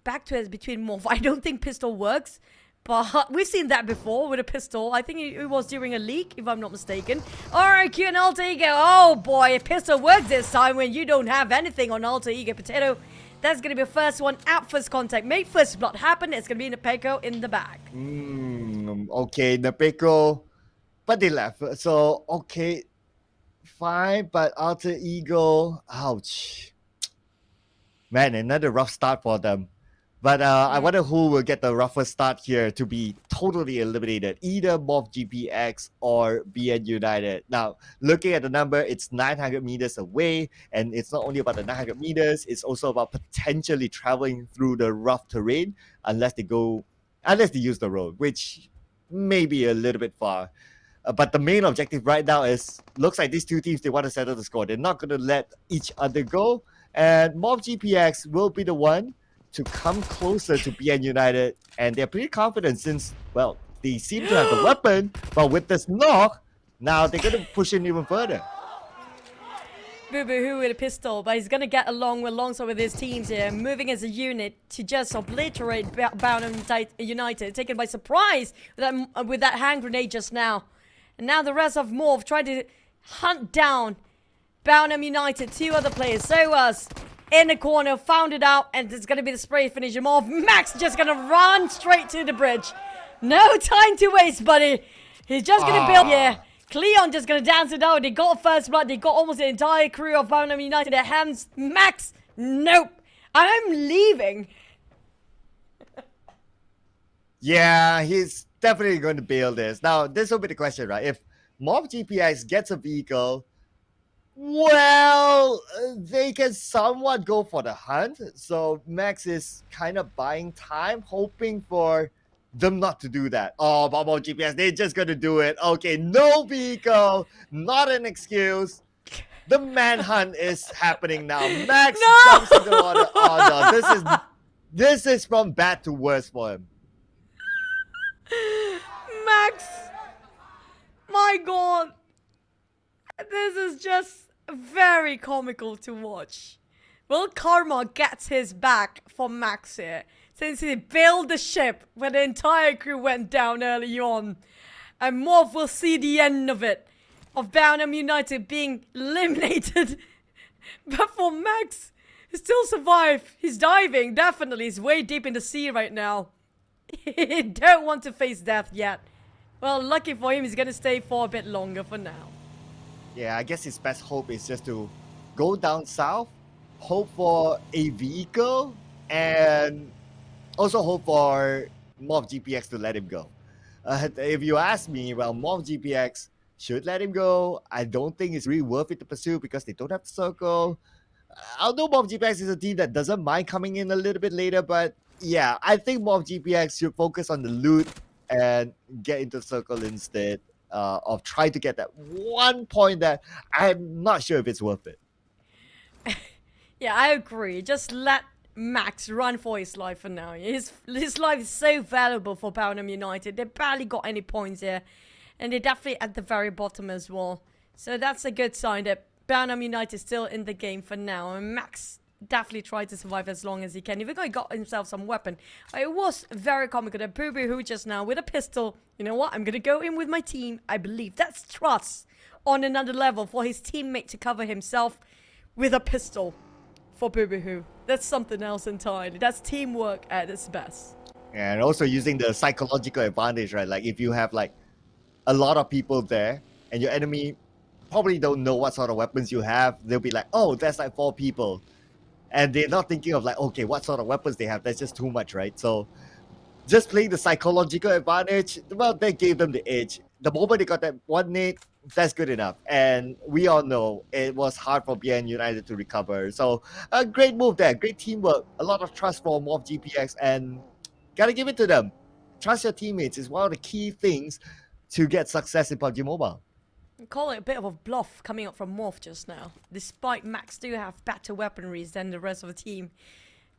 back to it between MORPH. I don't think pistol works. But we've seen that before with a pistol. I think it was during a leak, if I'm not mistaken. Alright, QEON Alter Ego. Oh boy, a pistol works this time when you don't have anything on Alter Ego. Potato, that's going to be the first one out, first contact. Make first blood happen. It's going to be Nepeko in the back. Okay, Nepeko. But they left. So, okay, fine. But Alter Ego, ouch. Man, another rough start for them. But I wonder who will get the roughest start here to be totally eliminated. Either MORPH GPX or BN United. Now, looking at the number, it's 900 meters away. And it's not only about the 900 meters, it's also about potentially traveling through the rough terrain unless they use the road, which may be a little bit far. But the main objective right now looks like these two teams, they want to settle the score. They're not going to let each other go. And MORPH GPX will be the one to come closer to BN United, and they're pretty confident since, well, they seem to have the weapon, but with this knock, now they're going to push in even further. Boo Boo Hoo with a pistol, but he's going to get alongside with his teams here, moving as a unit to just obliterate Baonam United, taken by surprise with that hand grenade just now. And now the rest of MORPH trying to hunt down Baonam United, 2 other players, Soas in the corner, found it out, and it's going to be the spray finish him off. Max just going to run straight to the bridge. No time to waste, buddy. He's just going to build here. QEON just going to dance it out. They got first blood. They got almost the entire crew of Baonam United. Their hands. Max, nope. I'm leaving. Yeah, he's definitely going to bail this. Now, this will be the question, right? If MORPH GPX gets a vehicle, well, they can somewhat go for the hunt. So Max is kind of buying time, hoping for them not to do that. Oh, but MORPH GPS, they're just going to do it. Okay, no vehicle, not an excuse. The manhunt is happening now. Max jumps in the water. Oh no, this is from bad to worse for him. Max, my god. This is just very comical to watch. Will Karma gets his back from Max here, since he bailed the ship when the entire crew went down early on. And MORPH will see the end of it. of Bounham United being eliminated. But for Max, he still survived. He's diving, definitely. He's way deep in the sea right now. He don't want to face death yet. Well, lucky for him, he's gonna stay for a bit longer for now. Yeah, I guess his best hope is just to go down south, hope for a vehicle, and also hope for MORPH GPX to let him go. If you ask me, well, MORPH GPX should let him go. I don't think it's really worth it to pursue because they don't have the circle. Although MORPH GPX is a team that doesn't mind coming in a little bit later, but yeah, I think MORPH GPX should focus on the loot and get into the circle instead of trying to get that 1 point that I'm not sure if it's worth it. Yeah, I agree. Just let Max run for his life for now. His life is so valuable for Bounham United. They barely got any points here. And they're definitely at the very bottom as well. So that's a good sign that Bounham United is still in the game for now. And Max definitely tried to survive as long as he can. Even though he got himself some weapon. It was very comical that Boo just now with a pistol. You know what? I'm going to go in with my team. I believe that's trust on another level for his teammate to cover himself with a pistol for Boo. That's something else entirely. That's teamwork at its best. And also using the psychological advantage, right? Like if you have like a lot of people there and your enemy probably don't know what sort of weapons you have, they'll be like, oh, that's like 4 people. And they're not thinking of like, okay, what sort of weapons they have. That's just too much, right? So just playing the psychological advantage, well, that gave them the edge. The moment they got that 1 nade, that's good enough. And we all know it was hard for BN United to recover. So a great move there, great teamwork, a lot of trust for MORPH GPX, and gotta give it to them. Trust your teammates is one of the key things to get success in PUBG Mobile. Call it a bit of a bluff coming up from MORPH just now. Despite Max do have better weaponries than the rest of the team.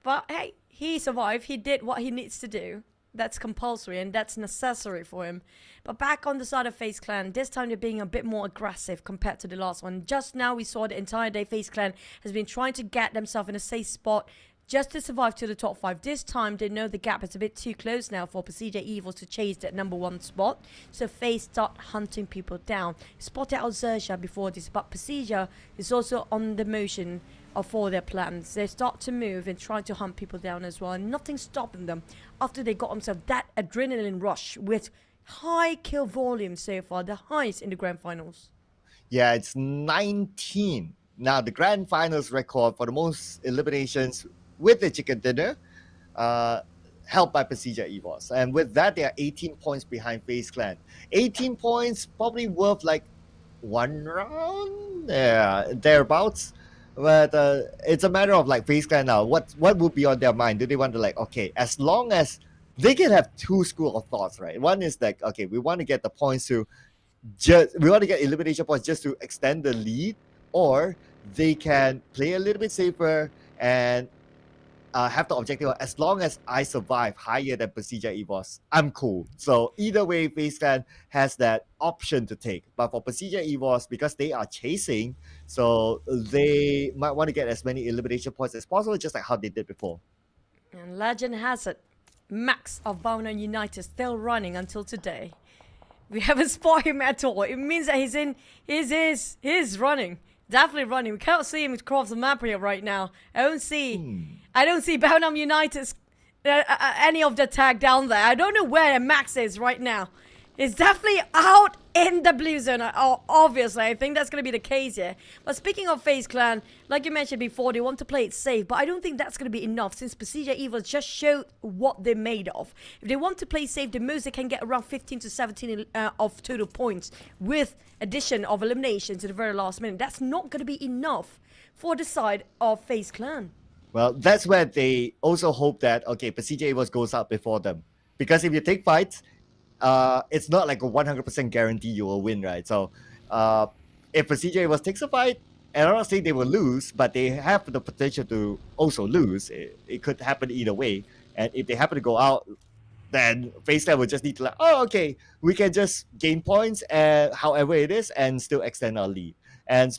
But hey, he survived. He did what he needs to do. That's compulsory and that's necessary for him. But back on the side of FaZe Clan, this time they're being a bit more aggressive compared to the last one. Just now we saw the entire day FaZe Clan has been trying to get themselves in a safe spot just to survive to the top 5. This time they know the gap is a bit too close now for PERSIJA EVOS to chase that #1 spot. So FaZe start hunting people down. Spotted out XERXIA before this, but PERSIJA is also on the motion for their plans. They start to move and try to hunt people down as well, and nothing's stopping them after they got themselves that adrenaline rush with high kill volume so far, the highest in the grand finals. Yeah, it's 19. Now the grand finals record for the most eliminations with the chicken dinner, held by PERSIJA EVOS. And with that, they are 18 points behind FaZe Clan. 18 points, probably worth like 1 round? Yeah, thereabouts. But it's a matter of like FaZe Clan now. What would be on their mind? Do they want to like, okay, as long as they can have 2 school of thoughts, right? One is like, okay, we want to get the points to we want to get elimination points just to extend the lead, or they can play a little bit safer and have the objective of, as long as I survive higher than PERSIJA EVOS, I'm cool. So either way, FaZe Clan has that option to take. But for PERSIJA EVOS, because they are chasing, so they might want to get as many elimination points as possible, just like how they did before. And legend has it, Max of Bounham United still running until today. We haven't spotted him at all. It means that he's running. Definitely running. We can't see him across the map here right now. I don't see Bounham United's any of the tag down there. I don't know where Max is right now. He's definitely out in the blue zone. Obviously, I think that's going to be the case here. But speaking of FaZe Clan, like you mentioned before, they want to play it safe. But I don't think that's going to be enough since PERSIJA EVOS just showed what they're made of. If they want to play safe, the most they can get around 15 to 17 of total points with addition of eliminations at the very last minute. That's not going to be enough for the side of FaZe Clan. Well, that's where they also hope that, okay, PERSIJA EVOS goes out before them. Because if you take fights, it's not like a 100% guarantee you will win, right? So if PERSIJA EVOS takes a fight, and I'm not saying they will lose, but they have the potential to also lose. It could happen either way. And if they happen to go out, then FaZe Clan will just need to like, oh, okay, we can just gain points however it is and still extend our lead. And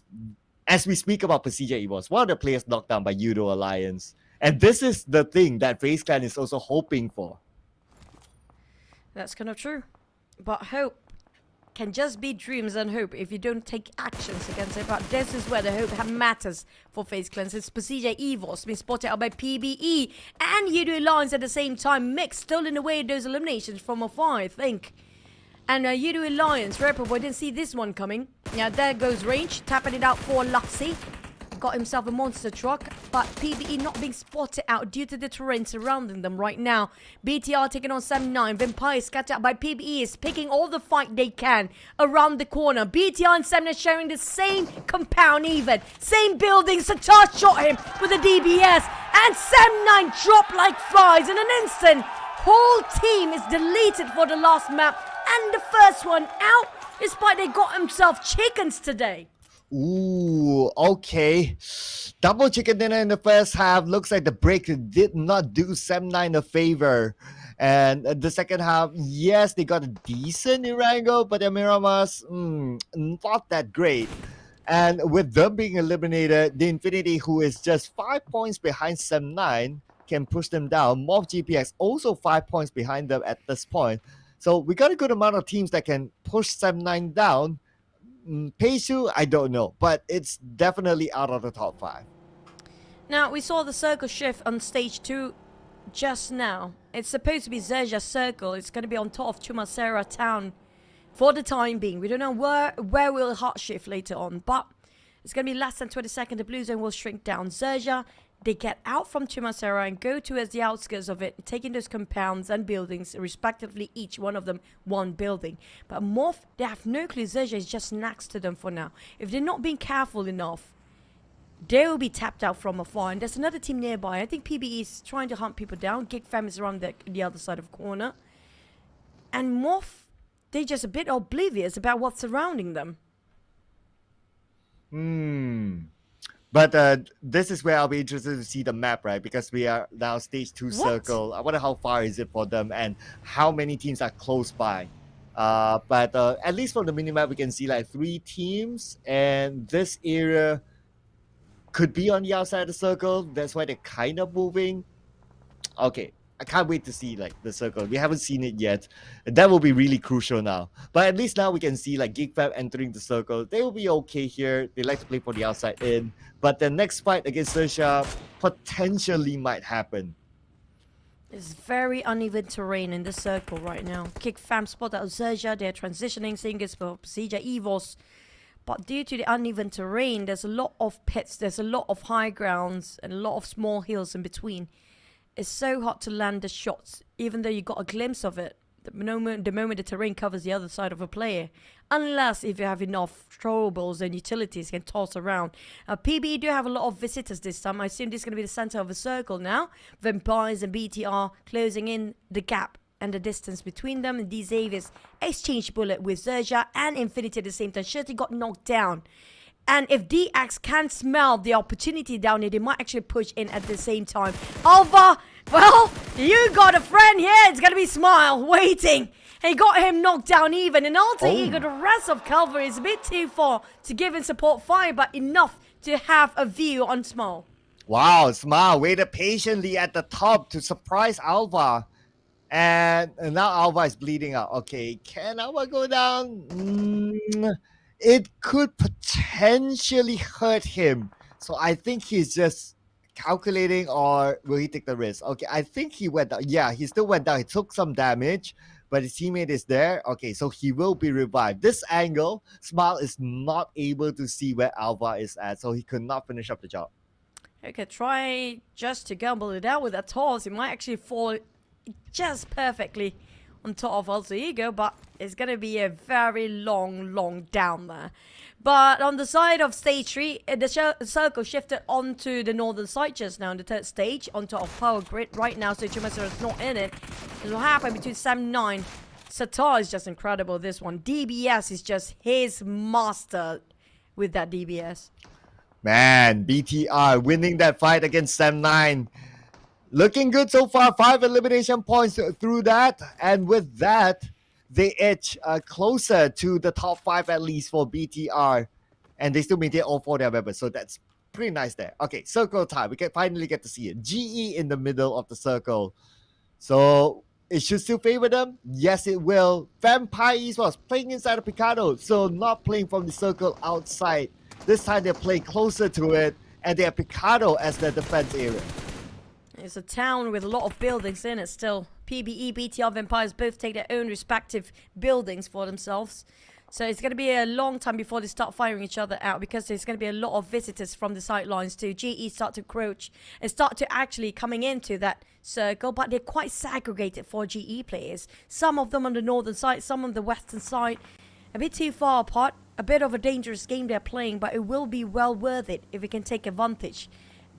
as we speak about PERSIJA EVOS, one of the players knocked down by Yoodo Alliance. And this is the thing that FaZe Clan is also hoping for. That's kind of true. But hope can just be dreams and hope if you don't take actions against it. But this is where the hope matters for FaZe Clan. It's PERSIJA EVOS being spotted out by PBE and Yoodo Alliance at the same time. Mix stolen away those eliminations from afar, I think. And Yoodo Alliance, Repo Boy didn't see this one coming. Yeah, there goes Range, tapping it out for Lassie. Got himself a monster truck, but PBE not being spotted out due to the terrain surrounding them right now. BTR taking on 7-9. Vampire scattered out by PBE is picking all the fight they can around the corner. BTR and 7 sharing the same compound even. Same building. Satar shot him with a DBS. And 7-9 dropped like flies in an instant. Whole team is deleted for the last map. And the first one out, despite they got themselves chickens today. Ooh, okay. Double chicken dinner in the first half. Looks like the break did not do 7-9 a favor. And the second half, yes, they got a decent Irango, but the Miramas, not that great. And with them being eliminated, the Infinity, who is just 5 points behind 7-9, can push them down. MORPH GPX also 5 points behind them at this point. So we got a good amount of teams that can push 7-9 down. Peisu, I don't know, but it's definitely out of the top 5. Now, we saw the circle shift on stage 2 just now. It's supposed to be XERXIA's circle. It's going to be on top of Chumasera town for the time being. We don't know where will hot shift later on, but it's going to be less than 20 seconds. The blue zone will shrink down. XERXIA, they get out from Chumasera and go towards the outskirts of it, taking those compounds and buildings, respectively, each one of them one building. But MORPH, they have no clue. XERXIA is just next to them for now. If they're not being careful enough, they will be tapped out from afar. And there's another team nearby. I think PBE is trying to hunt people down. GEEK Fam is around the other side of the corner. And MORPH, they're just a bit oblivious about what's surrounding them. But this is where I'll be interested to see the map, right? Because we are now stage 2 circle. I wonder how far is it for them and how many teams are close by. But at least from the minimap, we can see like 3 teams. And this area could be on the outside of the circle. That's why they're kind of moving. Okay. I can't wait to see like the circle. We haven't seen it yet. That will be really crucial now. But at least now we can see like GEEK Fam entering the circle. They will be okay here. They like to play for the outside in. But the next fight against XERXIA potentially might happen. It's very uneven terrain in this circle right now. GEEK Fam spot out XERXIA. They're transitioning, seeing it's for PERSIJA EVOS. But due to the uneven terrain, there's a lot of pits. There's a lot of high grounds and a lot of small hills in between. It's so hard to land the shots, even though you got a glimpse of it. The moment the terrain covers the other side of a player. Unless if you have enough throwables and utilities can toss around. PBE do have a lot of visitors this time. I assume this is going to be the center of a circle now. Vampires and BTR closing in the gap and the distance between them. And these Avis exchange bullet with XERXIA and Infinity at the same time. Shirty got knocked down. And if DX can smell the opportunity down here, they might actually push in at the same time. Alva, well, you got a friend here. It's going to be Smile waiting. He got him knocked down even. And Alter Ego, the rest of Calvary is a bit too far to give him support fire, but enough to have a view on Smile. Wow, Smile waited patiently at the top to surprise Alva. And now Alva is bleeding out. Okay, can Alva go down? It could potentially hurt him. So I think he's just calculating, or will he take the risk? Okay, I think he went down. Yeah, he still went down. He took some damage, but his teammate is there. Okay, so he will be revived. This angle, Smile is not able to see where Alva is at, so he could not finish up the job. Okay, try just to gamble it out with that toss. He might actually fall just perfectly on top of Alter Ego, but it's going to be a very long down there. But on the side of stage 3, the circle shifted onto the northern side just now in the 3rd stage, on top of Power Grid right now, so Chumasa is not in it. It will happen between 7-9. Satar is just incredible, this one. DBS is just his master with that DBS. Man, BTR winning that fight against 7-9. Looking good so far. 5 elimination points through that. And with that, they edge closer to the top 5 at least for BTR. And they still maintain all 4 their members. So that's pretty nice there. Okay, circle time. We can finally get to see it. GE in the middle of the circle. So it should still favor them. Yes, it will. Vampire Esports playing inside of Picado, so not playing from the circle outside. This time they're playing closer to it, and they have Picado as their defense area. It's a town with a lot of buildings in it still. PBE, BTR, Vampires both take their own respective buildings for themselves. So it's going to be a long time before they start firing each other out, because there's going to be a lot of visitors from the sidelines to GE start to encroach and start to actually coming into that circle. But they're quite segregated for GE players. Some of them on the northern side, some on the western side. A bit too far apart. A bit of a dangerous game they're playing, but it will be well worth it if we can take advantage.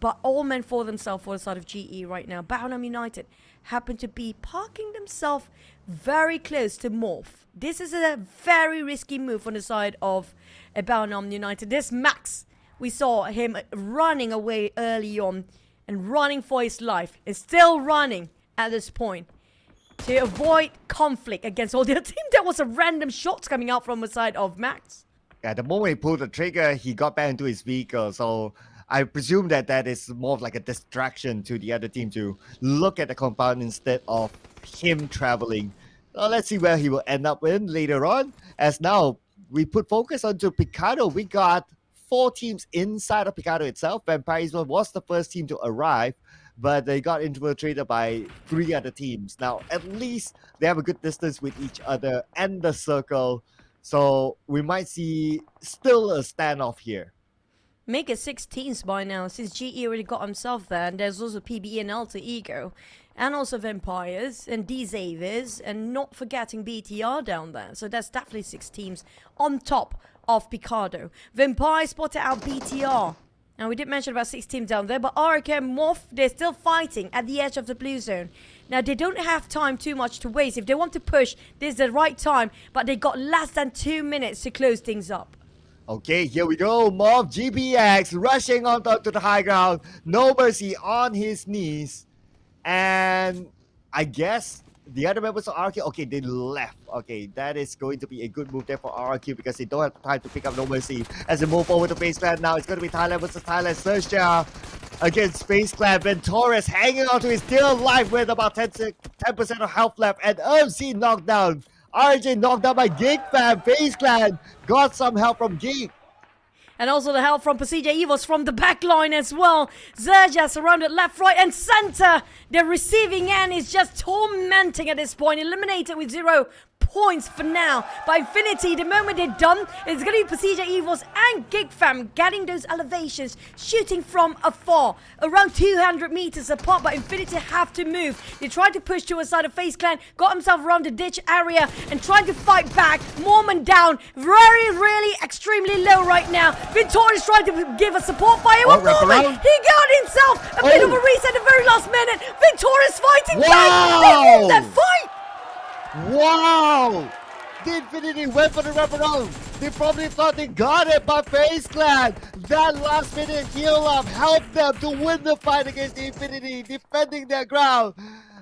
But all meant for themselves for the side of GE right now. Balham United happen to be parking themselves very close to MORPH. This is a very risky move on the side of Balham United. This Max, we saw him running away early on and running for his life. And still running at this point to avoid conflict against all the other team. There was a random shots coming out from the side of Max. Yeah, the moment he pulled the trigger, he got back into his vehicle. So I presume that that is more of like a distraction to the other team to look at the compound instead of him traveling. Well, let's see where he will end up in later on. As now we put focus onto Picado. We got 4 teams inside of Picado itself. Vampire was the first team to arrive, but they got infiltrated by 3 other teams. Now, at least they have a good distance with each other and the circle. So we might see still a standoff here. Make it 6 teams by now, since GE already got himself there. And there's also PBE and Alter Ego. And also Vampires and D-Zavers. And not forgetting BTR down there. So that's definitely 6 teams on top of Picado. Vampire spotted out BTR. Now, we did mention about 6 teams down there, but RK and MORPH, they're still fighting at the edge of the blue zone. Now, they don't have time too much to waste. If they want to push, this is the right time, but they got less than 2 minutes to close things up. Okay, here we go. MORPH GPX rushing on top to the high ground. No Mercy on his knees. And I guess the other members of RQ, okay, they left. Okay, that is going to be a good move there for RQ because they don't have time to pick up No Mercy. As they move over to FaZe Clan now, it's going to be Thailand versus Thailand. XERXIA against FaZe Clan. Ventorez hanging on to his dear life with about 10% of health left. And MC knocked down. RJ knocked down by GEEK fam. FaZe Clan got some help from GEEK. And also the help from PERSIJA EVOS from the back line as well. XERXIA surrounded left, right and center. The receiving end is just tormenting at this point. Eliminated with 0 points for now. By Infinity, the moment they're done, it's going to be PERSIJA EVOS and GEEK fam getting those elevations, shooting from afar. Around 200 meters apart, but Infinity have to move. They tried to push to a side of FaZe Clan, got himself around the ditch area and trying to fight back. Mormon down, really extremely low right now. Victoria's trying to give a support fire. Mormon, he got himself a bit of a reset at the very last minute. Victoria's fighting back. They won that fight. Wow! The Infinity went for the wraparound. They probably thought they got it, but FaZe Clan, that last minute heal up helped them to win the fight against the Infinity, defending their ground.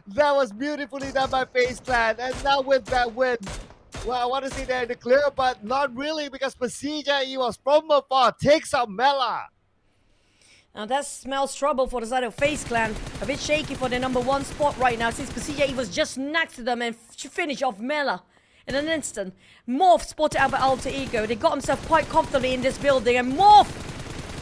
That was beautifully done by FaZe Clan, and now with that win, well, I want to say they're in the clear, but not really because PERSIJA EVOS from afar takes out Mela. Now that smells trouble for the side of FaZe Clan. A bit shaky for the #1 spot right now since PERSIJA was just next to them and finish off Mela in an instant. MORPH spotted out by Alter Ego. They got himself quite comfortably in this building, and MORPH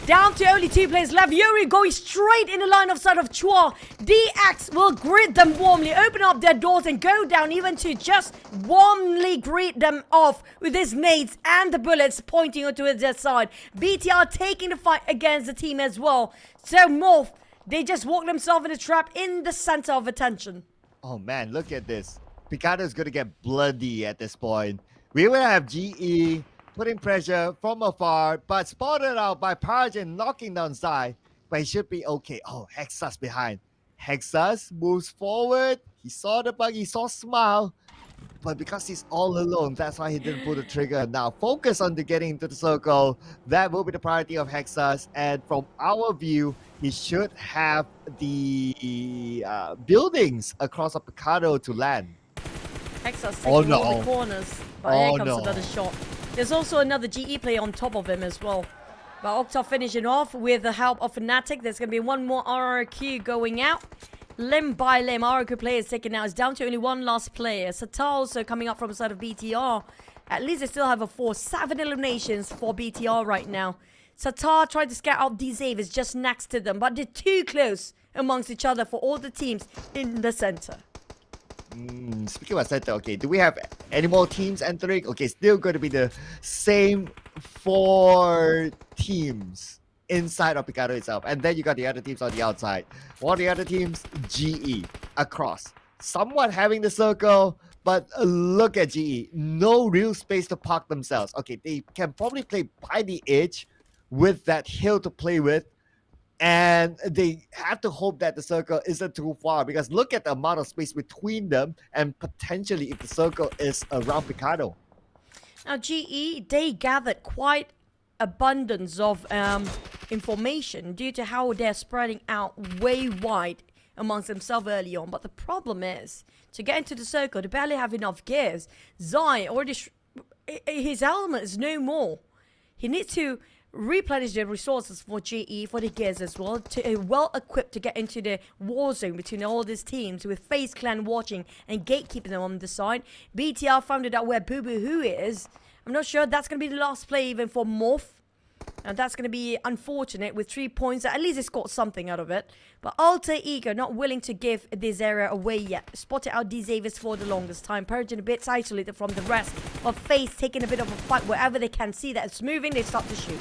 down to only 2 players left. Yuri going straight in the line of sight of Chua. DX will greet them warmly, open up their doors and go down even to just warmly greet them off with his nades and the bullets pointing onto their side. BTR taking the fight against the team as well. So MORPH, they just walked themselves in a trap in the center of attention. Oh man, look at this. Picado is going to get bloody at this point. We will have GE putting pressure from afar, but spotted out by Parjin knocking down Zai. But he should be okay. Oh, Hexus behind. Hexus moves forward. He saw the bug, he saw Smile. But because he's all alone, that's why he didn't pull the trigger. Now, focus on getting into the circle. That will be the priority of Hexus. And from our view, he should have the buildings across of Picado to land. Hexus taking all the corners. But here comes another shot. There's also another GE player on top of him as well. But Octa finishing off with the help of Fnatic. There's going to be one more RRQ going out. limb by limb. Our player is taken out. It's down to only one last player. Sata also coming up from the side of BTR. At least they still have a 4-7 eliminations for BTR right now. Sata tried to scout out these Avers just next to them, but they're too close amongst each other for all the teams in the center. Speaking about center, okay, do we have any more teams entering? Okay, still going to be the same 4 teams inside of Picado itself. And then you got the other teams on the outside. What are the other teams? GE across. Somewhat having the circle, but look at GE. No real space to park themselves. Okay, they can probably play by the edge with that hill to play with. And they have to hope that the circle isn't too far, because look at the amount of space between them and potentially if the circle is around Picado. Now GE, they gathered quite abundance of information due to how they're spreading out way wide amongst themselves early on. But the problem is, to get into the circle, they barely have enough gears. Zai already, his element is no more. He needs to replenish the resources for GE, for the gears as well, to well equipped to get into the war zone between all these teams, with FaZe Clan watching and gatekeeping them on the side. BTR found out where Boo Boo Hoo is. I'm not sure that's going to be the last play even for MORPH. And that's going to be unfortunate with 3 points. At least it's got something out of it. But Alter Ego not willing to give this area away yet. Spotted out these Avers for the longest time. PUBGM a bit isolated from the rest of FaZe, taking a bit of a fight. Wherever they can see that it's moving, they start to shoot.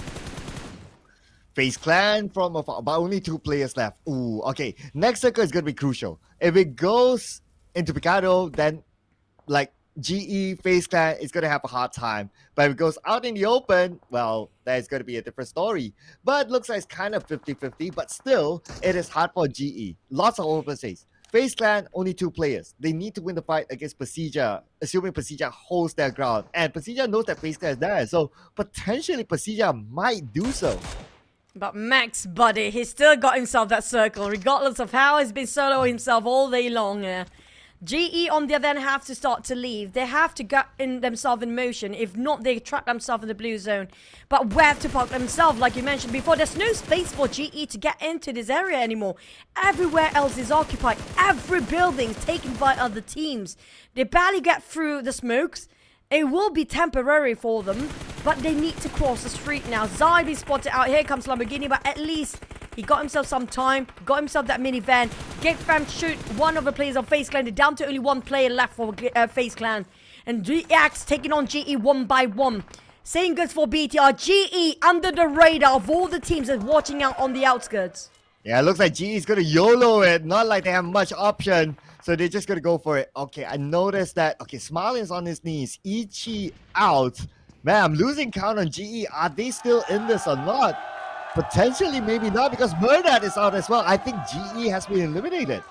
FaZe Clan from afar, but only 2 players left. Ooh, okay. Next circle is going to be crucial. If it goes into Picado, then like GE, FaZe Clan is going to have a hard time. But if it goes out in the open, well, that's going to be a different story. But looks like it's kind of 50-50, but still, it is hard for GE. Lots of open space. FaZe Clan, only 2 players. They need to win the fight against PERSIJA, assuming PERSIJA holds their ground. And PERSIJA knows that FaZe Clan is there, so potentially PERSIJA might do so. But Max, buddy, he's still got himself that circle, regardless of how he's been solo himself all day long. GE, on the other hand, have to start to leave. They have to get themselves in motion. If not, they trap themselves in the blue zone. But where to park themselves, like you mentioned before, there's no space for GE to get into this area anymore. Everywhere else is occupied. Every building is taken by other teams. They barely get through the smokes. It will be temporary for them, but they need to cross the street now. Zai be spotted out. Here comes Lamborghini, but at least he got himself some time, got himself that minivan. GEEK shoot one of the players on FaZe Clan. They're down to only 1 player left for FaZe Clan. And GEEK taking on GE 1 by 1. Same goes for BTR. GE under the radar of all the teams that's watching out on the outskirts. Yeah, it looks like GE is going to YOLO it. Not like they have much option. So they're just going to go for it. Okay, I noticed that. Okay, Smiling is on his knees. Ichi out. Man, I'm losing count on GE. Are they still in this or not? Potentially, maybe not, because Murdat is out as well. I think GE has been eliminated.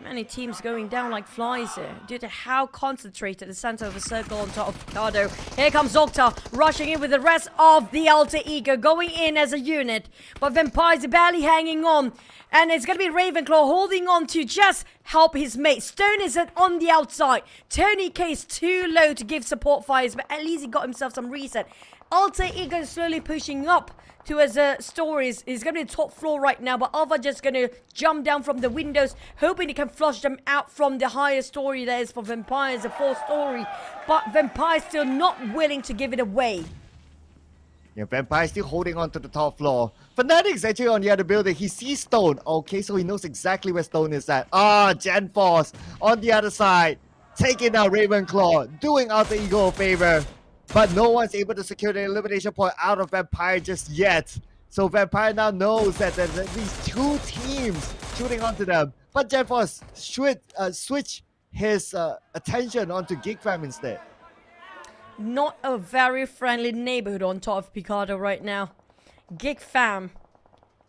Many teams going down like flies here due to how concentrated the center of the circle on top of Picado. Here comes Zocta rushing in with the rest of the Alter Ego going in as a unit. But Vampires are barely hanging on. And it's going to be Ravenclaw holding on to just help his mate. Stone is on the outside. Tony K is too low to give support fires, but at least he got himself some reset. Alter Ego is slowly pushing up to his stories. He's going to be the top floor right now, but Alva just going to jump down from the windows, hoping he can flush them out from the higher story there is for Vampires, the 4th story. But Vampires still not willing to give it away. Yeah, Vampire still holding on to the top floor. Fnatic's actually on the other building. He sees Stone. Okay, so he knows exactly where Stone is at. Gen Force on the other side. Taking out Ravenclaw. Doing Alter Ego a favor. But no one's able to secure the elimination point out of Vampire just yet. So Vampire now knows that there's at least 2 teams shooting onto them. But Gen Force should switch his attention onto GEEK instead. Not a very friendly neighborhood on top of Picado right now. GEEK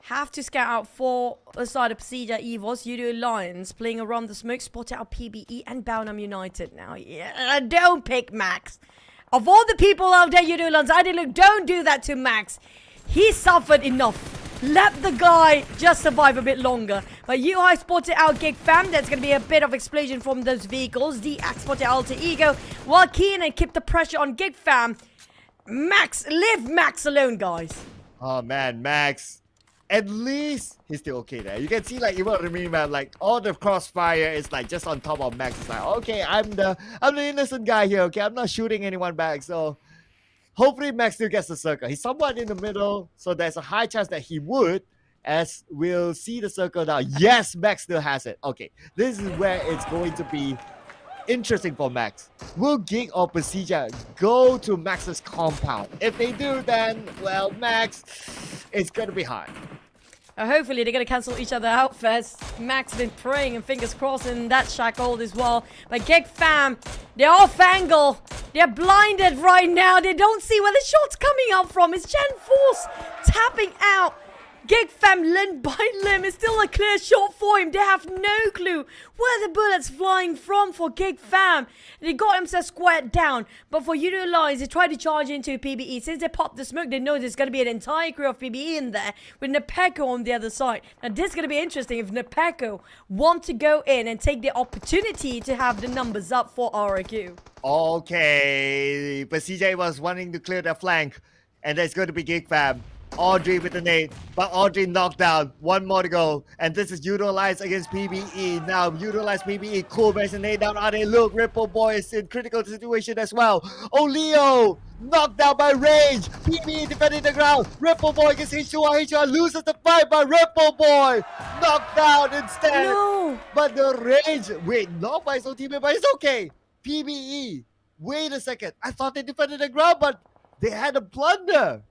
have to scout out for the side of PERSIJA, EVOS, Yoodo Alliance, playing around the smoke, spotted out PBE and Bounham United now. Yeah, don't pick Max. Of all the people out there, Yoodo Alliance, I did look, don't do that to Max. He suffered enough. Let the guy just survive a bit longer. But UI spotted out GEEK. There's going to be a bit of explosion from those vehicles. DX spotted Alter Ego. While Keon keep the pressure on GEEK. Max, leave Max alone, guys. Oh man, Max. at least he's still okay there. You can see like even Remy, man, like all the crossfire is like just on top of Max. It's like, okay, I'm the innocent guy here. Okay, I'm not shooting anyone back. So hopefully Max still gets the circle. He's somewhat in the middle, so there's a high chance that he would. As we'll see the circle now. Yes, Max still has it. Okay, this is where it's going to be interesting for Max. Will GEEK or PERSIJA go to Max's compound? If they do, then, well, Max, it's going to be hard. Hopefully they're going to cancel each other out first. Max been praying and fingers crossed in that shackle as well. But GEEK fam, they're off angle. They're blinded right now. They don't see where the shot's coming out from. It's Gen Force tapping out. GEEK fam, limb by limb, is still a clear shot for him. They have no clue where the bullet's flying from for GEEK fam. They got themselves squared down. But for Yoodo Alliance, they tried to charge into PBE. Since they popped the smoke, they know there's going to be an entire crew of PBE in there with Nepeko on the other side. Now, this is going to be interesting if Nepeko want to go in and take the opportunity to have the numbers up for REGUM. Okay, PERSIJA was wanting to clear their flank. And there's going to be GEEK fam. Audrey with the nade, but Audrey knocked down. One more to go. And this is Yoodo Alliance against PBE. Now, Yoodo Alliance PBE, cool makes the nade down. Are they? Look, Ripple Boy is in critical situation as well. Oh, Leo, knocked down by Rage. PBE defending the ground. Ripple Boy gets H2R. H2R loses the fight, but Ripple Boy knocked down instead. No. But the Rage, wait, not by his own teammate, but it's okay. PBE, wait a second. I thought they defended the ground, but they had a blunder.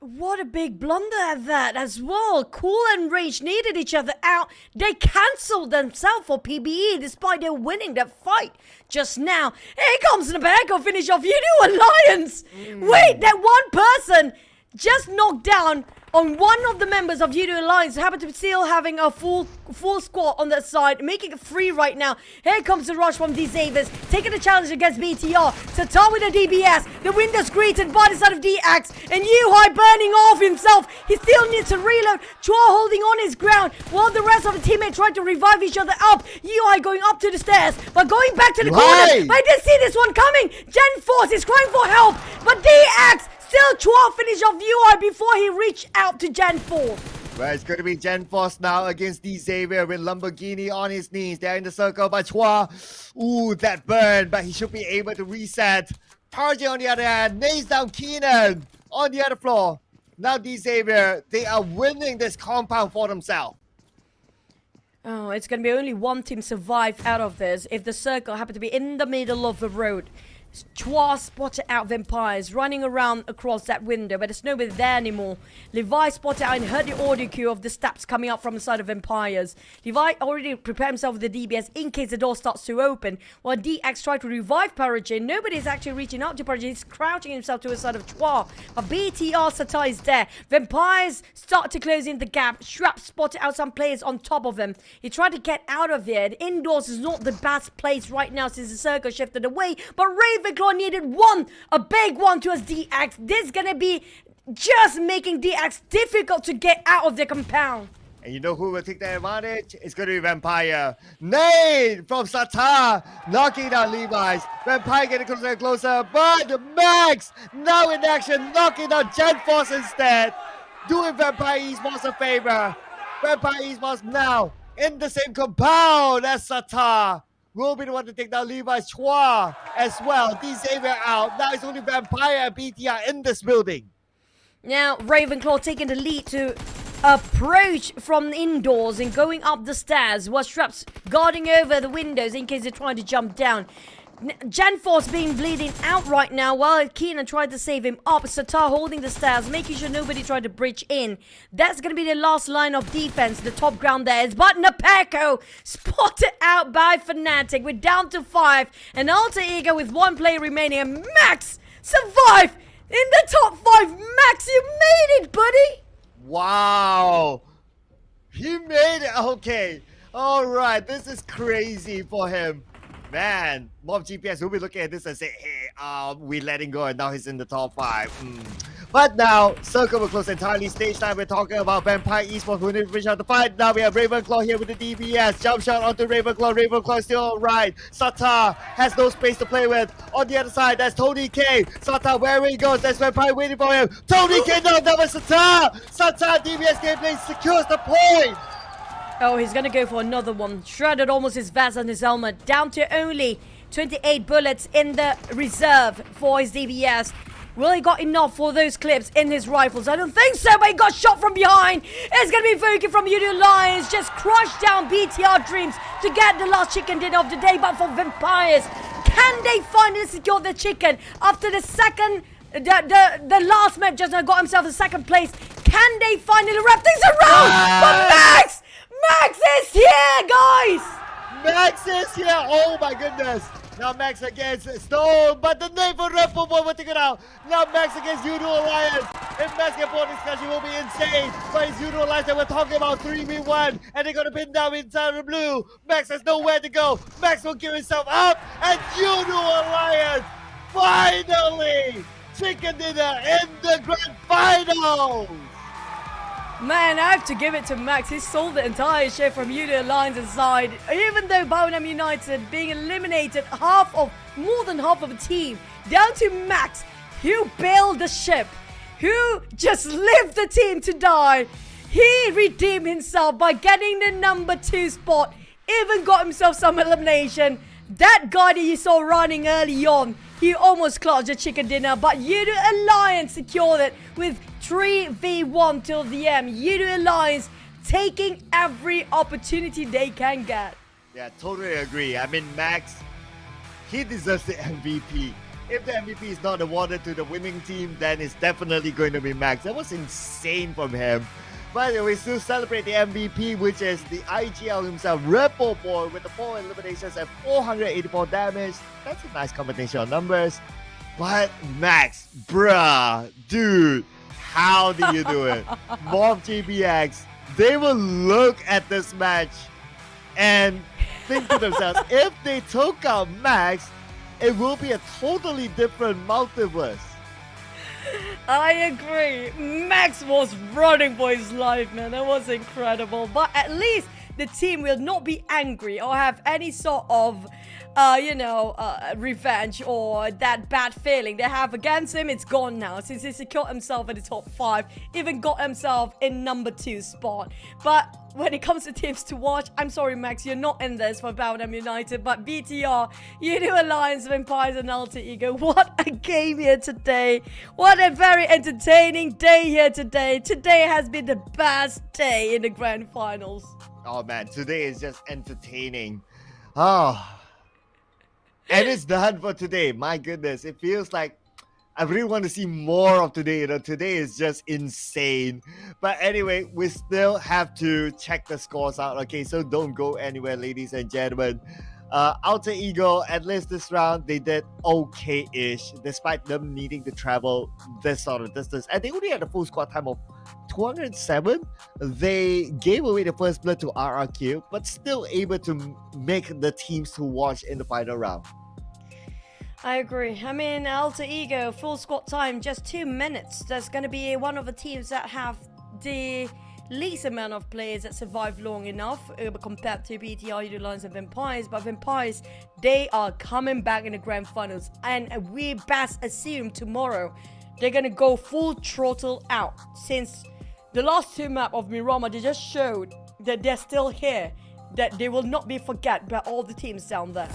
What a big blunder at that as well. Cool and Rage needed each other out. They cancelled themselves for PBE despite their winning that fight just now. Here comes Nepeko, finish off Yoodo Alliance. Wait, that one person just knocked down on one of the members of Yoodo Alliance, who happened to be still having a full squad on that side, making it free right now. Here comes the rush from these Zavers, taking the challenge against BTR. Tatar with the DBS, the windows greeted by the side of DX, and Yuhai burning off himself. He still needs to reload. Chua holding on his ground, while the rest of the teammates trying to revive each other up. Yuhai going up to the stairs, but going back to the corner. But I didn't see this one coming. Gen Force is crying for help, but DX still Chua finish off UI before he reached out to Gen Force. Well, it's going to be Gen Force now against D Xavier with Lamborghini on his knees. They're in the circle by Chua. Ooh, that burn, but he should be able to reset. PUBGM on the other hand, nails down Keenan on the other floor. Now D Xavier, they are winning this compound for themselves. Oh, it's going to be only one team survive out of this if the circle happen to be in the middle of the road. Chua spotted out Vampires running around across that window, but there's nobody there anymore. Levi spotted out and heard the audio cue of the steps coming up from the side of Vampires. Levi already prepared himself with the DBS in case the door starts to open, while DX tried to revive PUBGM. Nobody's actually reaching out to PUBGM. He's crouching himself to the side of Chua. But BTR Satai is there. Vampires start to close in the gap. Shrap spotted out some players on top of him. He tried to get out of there. The indoors is not the best place right now since the circle shifted away, but Ravenclaw needed a big one to his DX. This is gonna be just making DX difficult to get out of the compound. And you know who will take that advantage? It's going to be Vampire. Nade from Satar, knocking down Levi's. Vampire getting closer and closer, but Max now in action, knocking down Gen Force instead. Doing Vampire Esports a favor. Vampire Esports now in the same compound as Satar. Will be the one to take down Levi's. Chua as well. D Xavier out. Now it's only Vampire and BTR in this building. Now Ravenclaw taking the lead to approach from indoors and going up the stairs, while Straps guarding over the windows in case they're trying to jump down. Gen Force being bleeding out right now while Keenan tried to save him up. Satar holding the stairs, making sure nobody tried to breach in. That's going to be the last line of defense. The top ground there is, but Nepeko spotted out by Fnatic. We're down to 5. And Alter Ego with 1 player remaining. And Max survived in the top 5. Max, you made it, buddy. Wow. He made it. Okay. All right. This is crazy for him. Man, MORPH GPS will be looking at this and say, hey, we letting go and now he's in the top 5. But now, circle will close entirely. Stage 9, we're talking about Vampire Esports who need to finish out the fight. Now we have Ravenclaw here with the DBS. Jump shot onto Ravenclaw. Ravenclaw is still alright. Sata has no space to play with. On the other side, that's Tony K. Sata, where he goes, there's Vampire waiting for him. Tony K, no, that was Sata. Sata, DBS gameplay secures the point. Oh, he's gonna go for another one. Shredded almost his vest and his helmet. Down to only 28 bullets in the reserve for his DBS. Will he got enough for those clips in his rifles? I don't think so, but he got shot from behind. It's gonna be Voki from Yoodo Alliance. Just crushed down BTR dreams to get the last chicken dinner of the day. But for Vampires, can they finally secure the chicken after the second, the last map just got himself the second place? Can they finally wrap things around? But Max! Max is here, guys! Max is here! Oh my goodness! Now Max against Stone, but the name for Red Bull Boy will take it out. Now Max against Yoodo Alliance. If Max gets more discussion, will be insane. But it's Yoodo Alliance that we're talking about 3v1, and they're gonna pin down inside the blue. Max has nowhere to go. Max will give himself up, and Yoodo Alliance finally chicken dinner in the grand finals. Man, I have to give it to Max. He sold the entire share from Yoodo Alliance's side. Even though BIGETRON United being eliminated more than half of the team, down to Max, who bailed the ship, who just left the team to die. He redeemed himself by getting the number 2 spot, even got himself some elimination. That guy that you saw running early on, he almost clutched the chicken dinner, but Yoodo Alliance secured it with 3v1 till the end. Yoodo Alliance taking every opportunity they can get. Yeah, totally agree. I mean, Max, he deserves the MVP. If the MVP is not awarded to the winning team, then it's definitely going to be Max. That was insane from him. But we still celebrate the MVP, which is the IGL himself, Red Bull Boy, with the 4 eliminations and 484 damage. That's a nice combination of numbers. But Max, bruh, dude, how do you do it? MORPH GBX, they will look at this match and think to themselves, if they took out Max, it will be a totally different multiverse. I agree. Max was running for his life, man. That was incredible. But at least the team will not be angry or have any sort of, revenge or that bad feeling they have against him. It's gone now since he secured himself in the top 5, even got himself in number 2 spot. But when it comes to teams to watch, I'm sorry, Max, you're not in this for BIGETRON United, but BTR, Yoodo Alliance, Vampires, and Alter Ego. What a game here today. What a very entertaining day here today. Today has been the best day in the grand finals. Oh man, today is just entertaining. Oh. And it's done for today. My goodness, it feels like I really want to see more of today. Today is just insane. But anyway, we still have to check the scores out. Okay, so don't go anywhere, ladies and gentlemen. Alter Ego, at least this round, they did okay-ish, despite them needing to travel this sort of distance. And they only had a full squad time of 207. They gave away the first blood to RRQ, but still able to make the teams to watch in the final round. I agree. I mean, Alter Ego, full squad time, just 2 minutes. That's going to be one of the teams that have the least amount of players that survive long enough compared to BTR, Yoodo Alliance, and Vampires. But Vampires, they are coming back in the grand finals. And we best assume tomorrow they're going to go full throttle out. Since the last 2 maps of Miramar, they just showed that they're still here. That they will not be forgot by all the teams down there.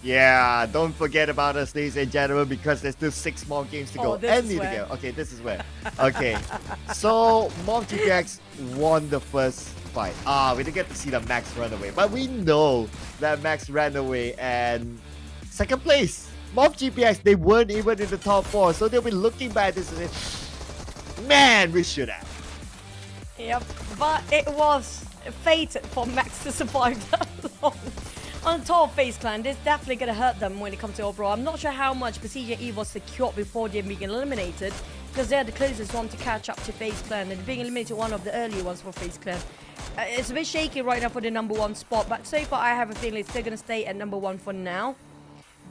Yeah, don't forget about us, ladies and gentlemen, because there's still 6 more games to go. This is where. Okay, this is where. Okay, so MORPH GBX won the first fight. We didn't get to see the Max run away, but we know that Max ran away and second place. MORPH GBX, they weren't even in the top 4, so they'll be looking back at this and say, man, we should have. Yep, but it was fated for Max to survive that long. On top of FaZe Clan, this is definitely going to hurt them when it comes to overall. I'm not sure how much PERSIJA EVOS secured before they're being eliminated, because they're the closest one to catch up to FaZe Clan, and being eliminated one of the early ones for FaZe Clan. It's a bit shaky right now for the number 1 spot, but so far I have a feeling it's still going to stay at number 1 for now.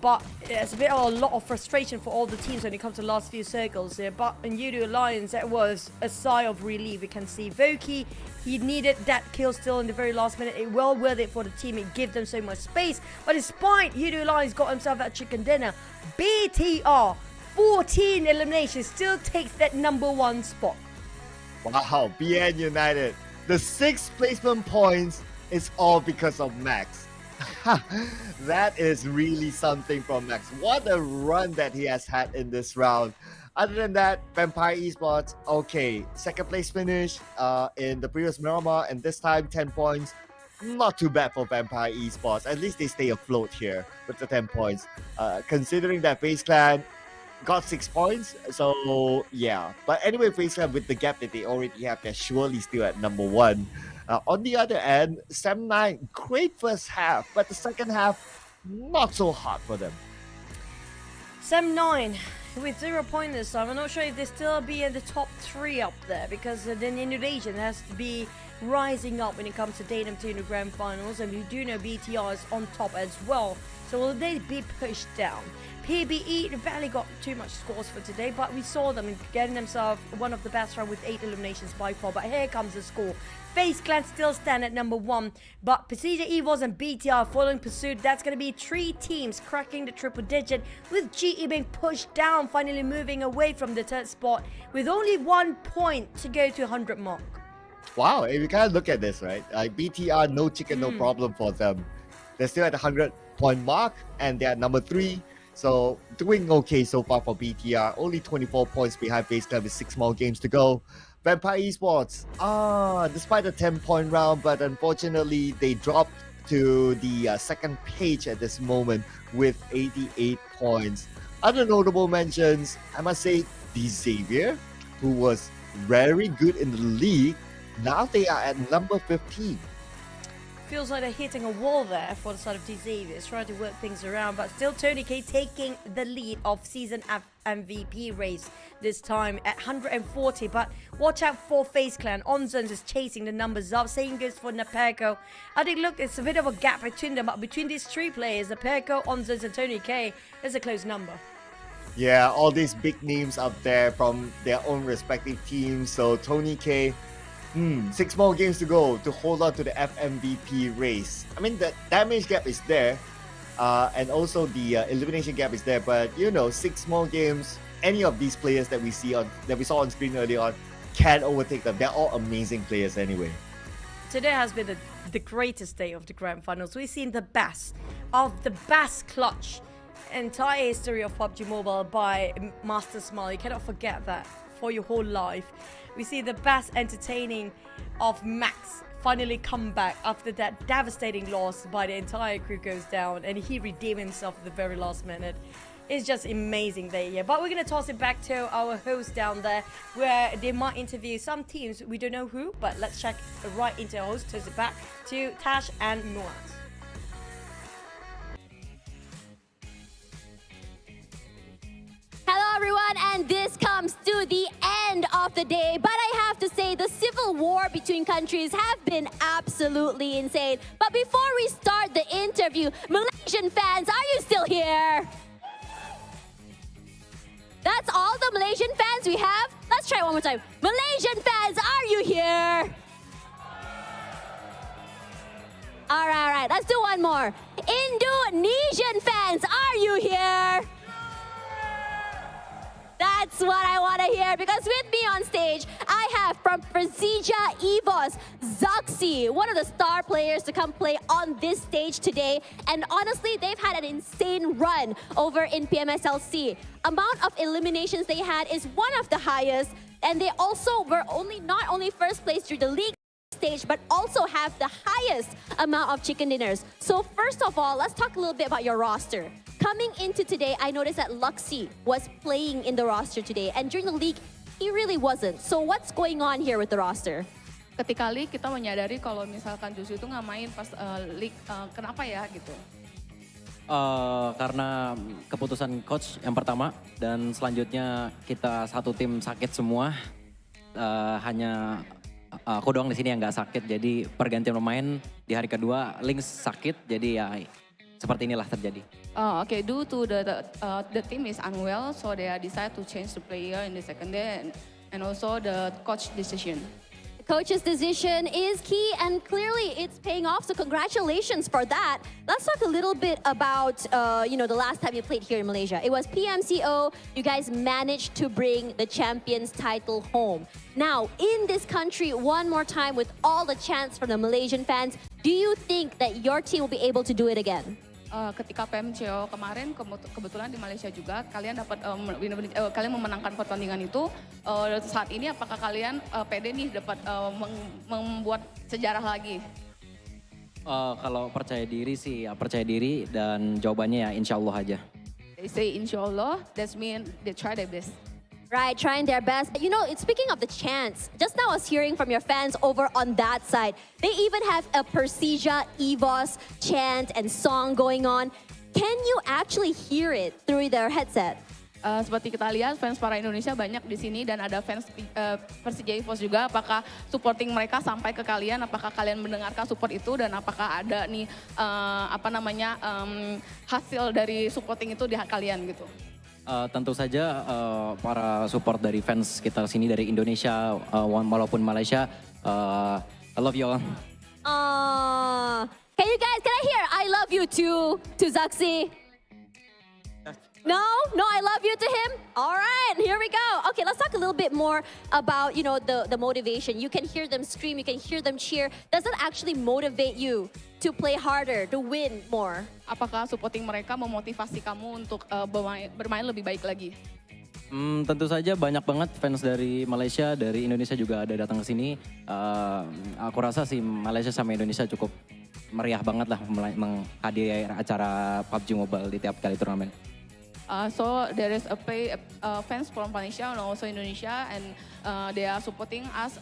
but it's a bit of a lot of frustration for all the teams when it comes to the last few circles here. But in Yoodo Alliance, it was a sigh of relief. We can see Voki, he needed that kill still in the very last minute. It well worth it for the team. It gave them so much space. But despite Yoodo Alliance got himself that chicken dinner, BTR, 14 eliminations, still takes that #1 spot. Wow, BN United. The 6th placement points is all because of Max. That is really something from Max. What a run that he has had in this round. Other than that, Vampire Esports, okay, 2nd place finish in the previous Miramar, and this time 10 points. Not too bad for Vampire Esports. At least they stay afloat here with the 10 points. Considering that FaZe Clan got 6 points, so yeah. But anyway, FaZe Clan, with the gap that they already have, they're surely still at #1. On the other end, Sam9, great first half, but the second half, not so hard for them. Sam9 with 0 points this time. I'm not sure if they still be in the top 3 up there, because then Indonesian has to be rising up when it comes to Datum to the grand finals, and we do know BTR is on top as well. So will they be pushed down? PBE barely got too much scores for today, but we saw them getting themselves one of the best round with 8 eliminations by far. But here comes the score. FaZe Clan still stand at #1, but PERSIJA, EVOS and BTR following pursuit. That's going to be 3 teams cracking the triple digit, with GE being pushed down, finally moving away from the 3rd spot with only 1 point to go to 100 mark. Wow, if you kind of look at this, right? BTR, no chicken, no problem for them. They're still at the 100-point mark, and they're at #3. So doing okay so far for BTR. Only 24 points behind FaZe Clan with 6 more games to go. Vampire Esports, despite the 10-point round, but unfortunately they dropped to the 2nd page at this moment with 88 points. Other notable mentions, I must say, Xavier, who was very good in the league. Now they are at #15. Feels like they're hitting a wall there for the side of Xavier, trying to work things around, but still Tony K taking the lead of season MVP race this time at 140. But watch out for FaZe Clan. Onzons is chasing the numbers up. Same goes for Naperco. I think, look, it's a bit of a gap between them, but between these 3 players, Naperco, Onzons and Tony K, there's a close number. Yeah, all these big names up there from their own respective teams. So Tony K, 6 more games to go to hold on to the FMVP race. I mean, the damage gap is there, and also the elimination gap is there. But you know, 6 more games. Any of these players that we saw on screen earlier on can overtake them. They're all amazing players anyway. Today has been the greatest day of the grand finals. We've seen the best of the best clutch entire history of PUBG Mobile by Master Smile. You cannot forget that for your whole life. We see the best entertaining of Max finally come back after that devastating loss by the entire crew goes down, and he redeemed himself at the very last minute. It's just amazing day here. But we're going to toss it back to our host down there, where they might interview some teams. We don't know who, but let's check right into our host. Toss it back to Tash and Muaz. Hello everyone, and this comes to the end of the day, but I have to say the civil war between countries have been absolutely insane. But before we start the interview, Malaysian fans, are you still here? That's all the Malaysian fans we have? Let's try it one more time. Malaysian fans, are you here? All right, let's do one more. Indonesian fans, are you here? That's what I want to hear, because with me on stage, I have from PERSIJA EVOS, XERXIA, one of the star players to come play on this stage today. And honestly, they've had an insane run over in PMSL SEA. Amount of eliminations they had is one of the highest, and they also were not only first place through the league stage, but also have the highest amount of chicken dinners. So first of all, let's talk a little bit about your roster. Coming into today, I noticed that Luxy was playing in the roster today, and during the league, he really wasn't. So what's going on here with the roster? Ketika league, kita menyadari kalau misalkan Josu itu nggak main pas league, kenapa ya gitu? Karena keputusan coach yang pertama, dan selanjutnya kita satu tim sakit semua. Hanya aku doang di sini yang nggak sakit, jadi pergantian pemain di hari kedua Lynx sakit, jadi ya seperti inilah terjadi. Okay, due to the team is unwell, so they decide to change the player in the second day, and also the coach decision. Coach's decision is key, and clearly it's paying off. So congratulations for that. Let's talk a little bit about the last time you played here in Malaysia. It was PMCO. You guys managed to bring the champions title home. Now in this country, one more time with all the chants from the Malaysian fans, do you think that your team will be able to do it again? Ketika PMCO kemarin kebetulan di Malaysia juga kalian dapat kalian memenangkan pertandingan itu, saat ini apakah kalian pede nih dapat membuat sejarah lagi? Kalau percaya diri sih ya percaya diri, dan jawabannya ya insya Allah aja. They say insya Allah, that means they try their best. Right, trying their best. Speaking of the chants, just now I was hearing from your fans over on that side. They even have a PERSIJA EVOS chant and song going on. Can you actually hear it through their headset? Seperti kita lihat, fans para Indonesia banyak di sini dan ada fans PERSIJA EVOS juga. Apakah supporting mereka sampai ke kalian? Apakah kalian mendengarkan support itu dan apakah ada nih hasil dari supporting itu di kalian gitu? Tentu saja para support dari fans kita sini dari Indonesia maupun Malaysia, I love you all. Can I hear I love you to Zaxi? No, I love you to him. All right, here we go. Okay, let's talk a little bit more about the motivation. You can hear them scream, you can hear them cheer. Does that actually motivate you to play harder, to win more? Apakah supporting mereka memotivasi kamu untuk bermain lebih baik lagi? Tentu saja banyak banget fans dari Malaysia, dari Indonesia juga ada datang ke sini. Aku rasa sih Malaysia sama Indonesia cukup meriah banget lah menghadiri acara PUBG Mobile di tiap kali turnamen. So there is fans from Malaysia and also Indonesia, and they are supporting us,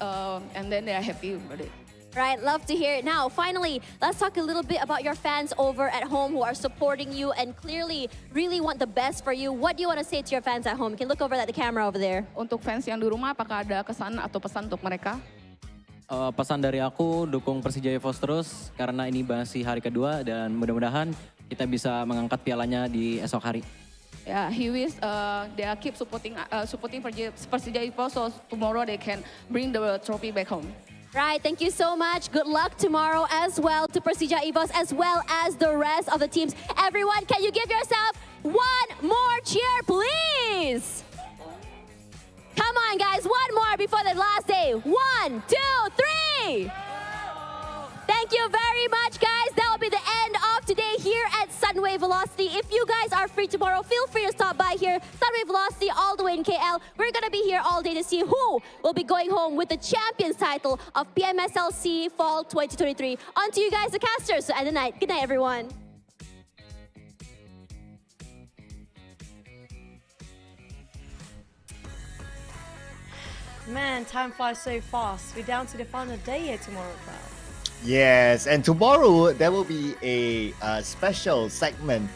and then they are happy with it. Right, love to hear it. Now, finally, let's talk a little bit about your fans over at home who are supporting you and clearly really want the best for you. What do you want to say to your fans at home? You can look over at the camera over there. Untuk fans yang di rumah, apakah ada kesan atau pesan untuk mereka? Pesan dari aku, dukung Persija EVOS terus karena ini masih hari kedua dan mudah-mudahan kita bisa mengangkat pialanya di esok hari. Yeah, he wish they keep supporting Persija EVOS, so tomorrow they can bring the trophy back home. Right, thank you so much. Good luck tomorrow as well to Persija EVOS as well as the rest of the teams. Everyone, can you give yourself one more cheer, please? Come on, guys, one more before the last day. 1, 2, 3. Thank you very much, guys. That will be the end of today here at Sunway Velocity. If you guys are free tomorrow, feel free to stop by here. Sunway Velocity all the way in KL. We're going to be here all day to see who will be going home with the champions title of PMSL SEA Fall 2023. On to you guys, the casters. And good night. Good night, everyone. Man, time flies so fast. We're down to the final day here tomorrow, Cloud. Yes, and tomorrow there will be a special segment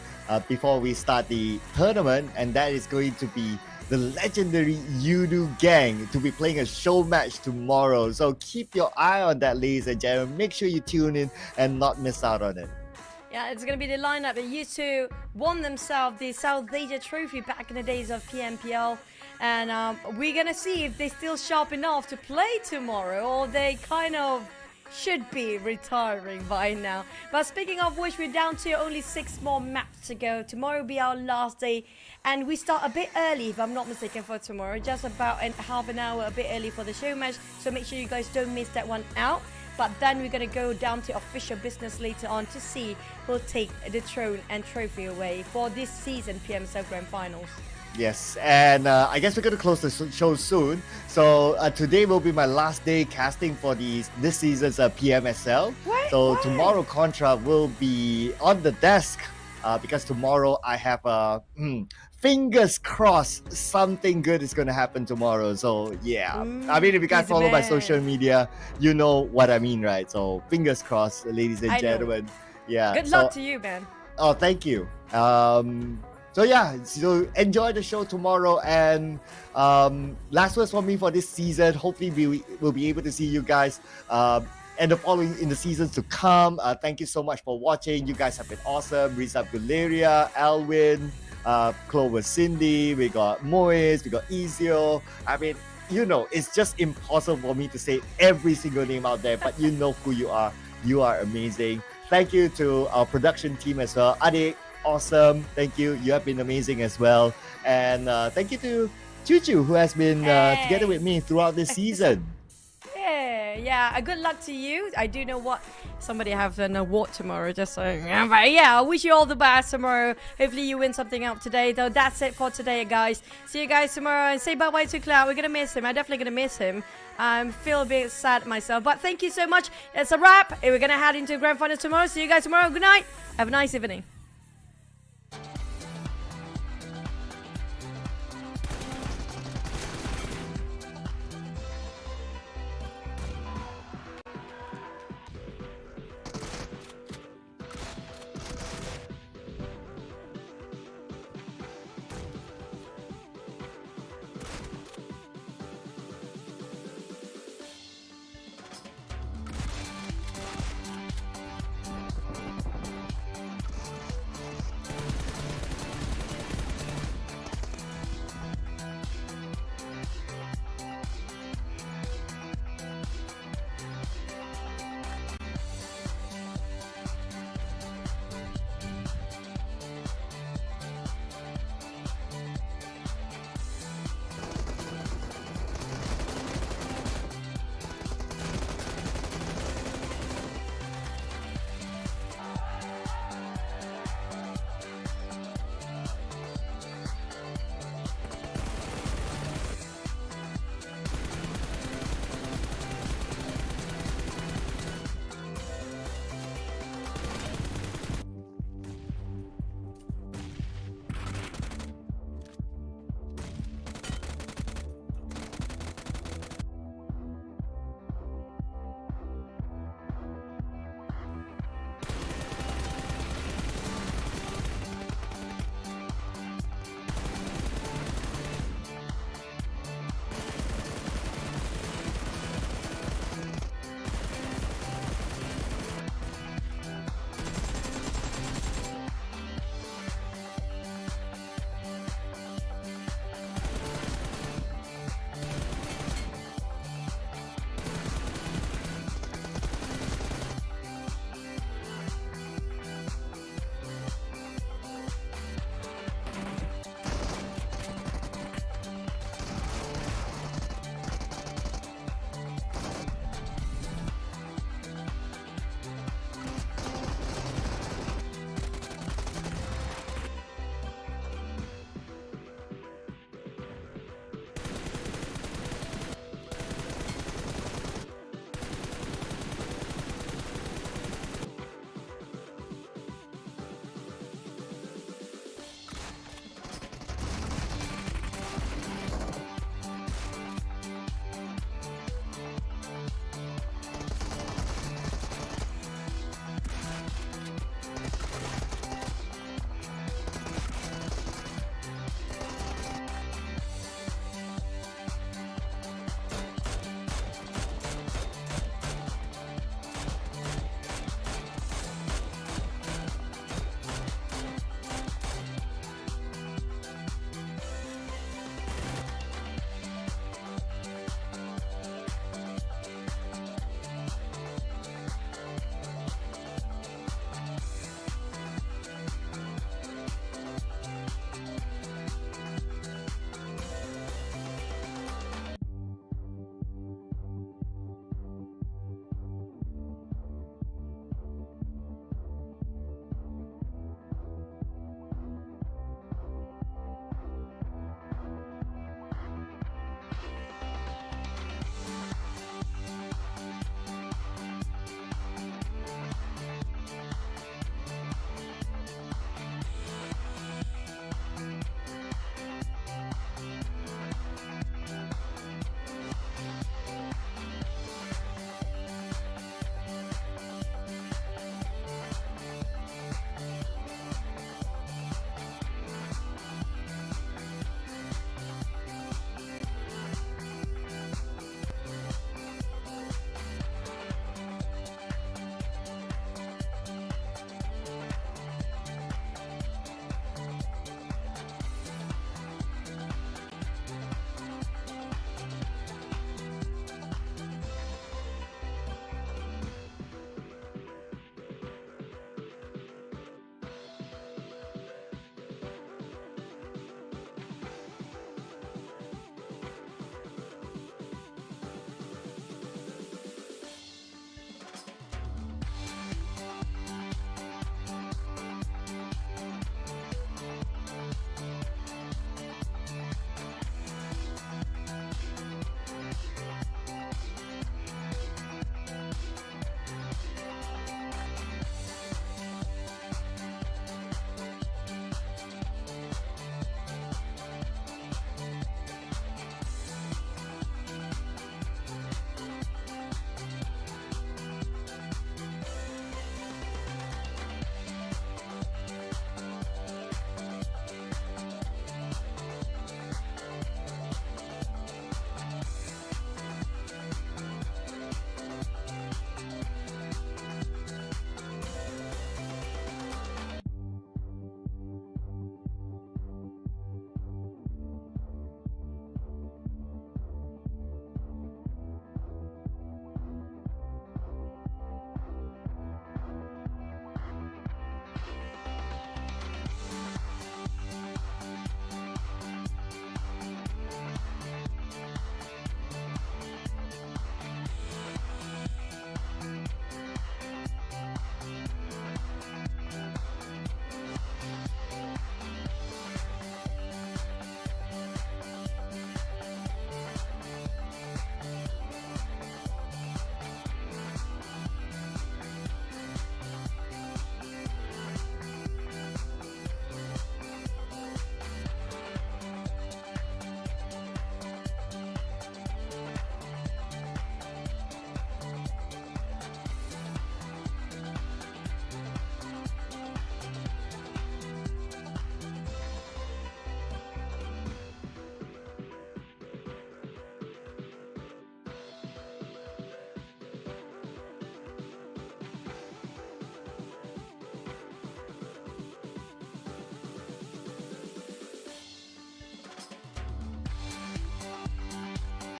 before we start the tournament, and that is going to be the legendary Yoodo gang to be playing a show match tomorrow. So keep your eye on that, ladies and gentlemen. Make sure you tune in and not miss out on it. Yeah, it's going to be the lineup that used to won themselves the South Asia Trophy back in the days of PMPL. And we're going to see if they're still sharp enough to play tomorrow, or they kind of should be retiring by now. But speaking of which, we're down to only 6 more maps to go. Tomorrow will be our last day, and we start a bit early, if I'm not mistaken, for tomorrow. Just about half an hour, a bit early for the show match. So make sure you guys don't miss that one out. But then we're going to go down to official business later on to see who'll take the throne and trophy away for this season PMSL Grand Finals. Yes, and I guess we're going to close the show soon. So today will be my last day casting for this season's PMSL. So tomorrow Contra will be on the desk because tomorrow I have fingers crossed something good is going to happen tomorrow. So yeah, I mean, if you guys follow my social media, you know what I mean, right? So fingers crossed, ladies and gentlemen. Yeah. Good luck to you, man. Oh, thank you. So yeah, so enjoy the show tomorrow, and last words for me for this season. Hopefully we'll be able to see you guys and the following in the seasons to come. Thank you so much for watching. You guys have been awesome. Rizab Guleria, Alwin, Clover Cindy, we got Moise, we got Ezio. I mean, you know, it's just impossible for me to say every single name out there, but you know who you are. You are amazing. Thank you to our production team as well. Adik, awesome. Thank you. You have been amazing as well. And thank you to Chuchu, who has been together with me throughout this season. Yeah. Good luck to you. I do know what somebody have an award tomorrow, just so. But yeah, I wish you all the best tomorrow. Hopefully you win something out today. Though that's it for today, guys. See you guys tomorrow, and say bye-bye to Cloud. We're gonna miss him. I'm definitely gonna miss him. I feel a bit sad myself, but thank you so much. It's a wrap. We're gonna head into the grand final tomorrow. See you guys tomorrow. Good night. Have a nice evening.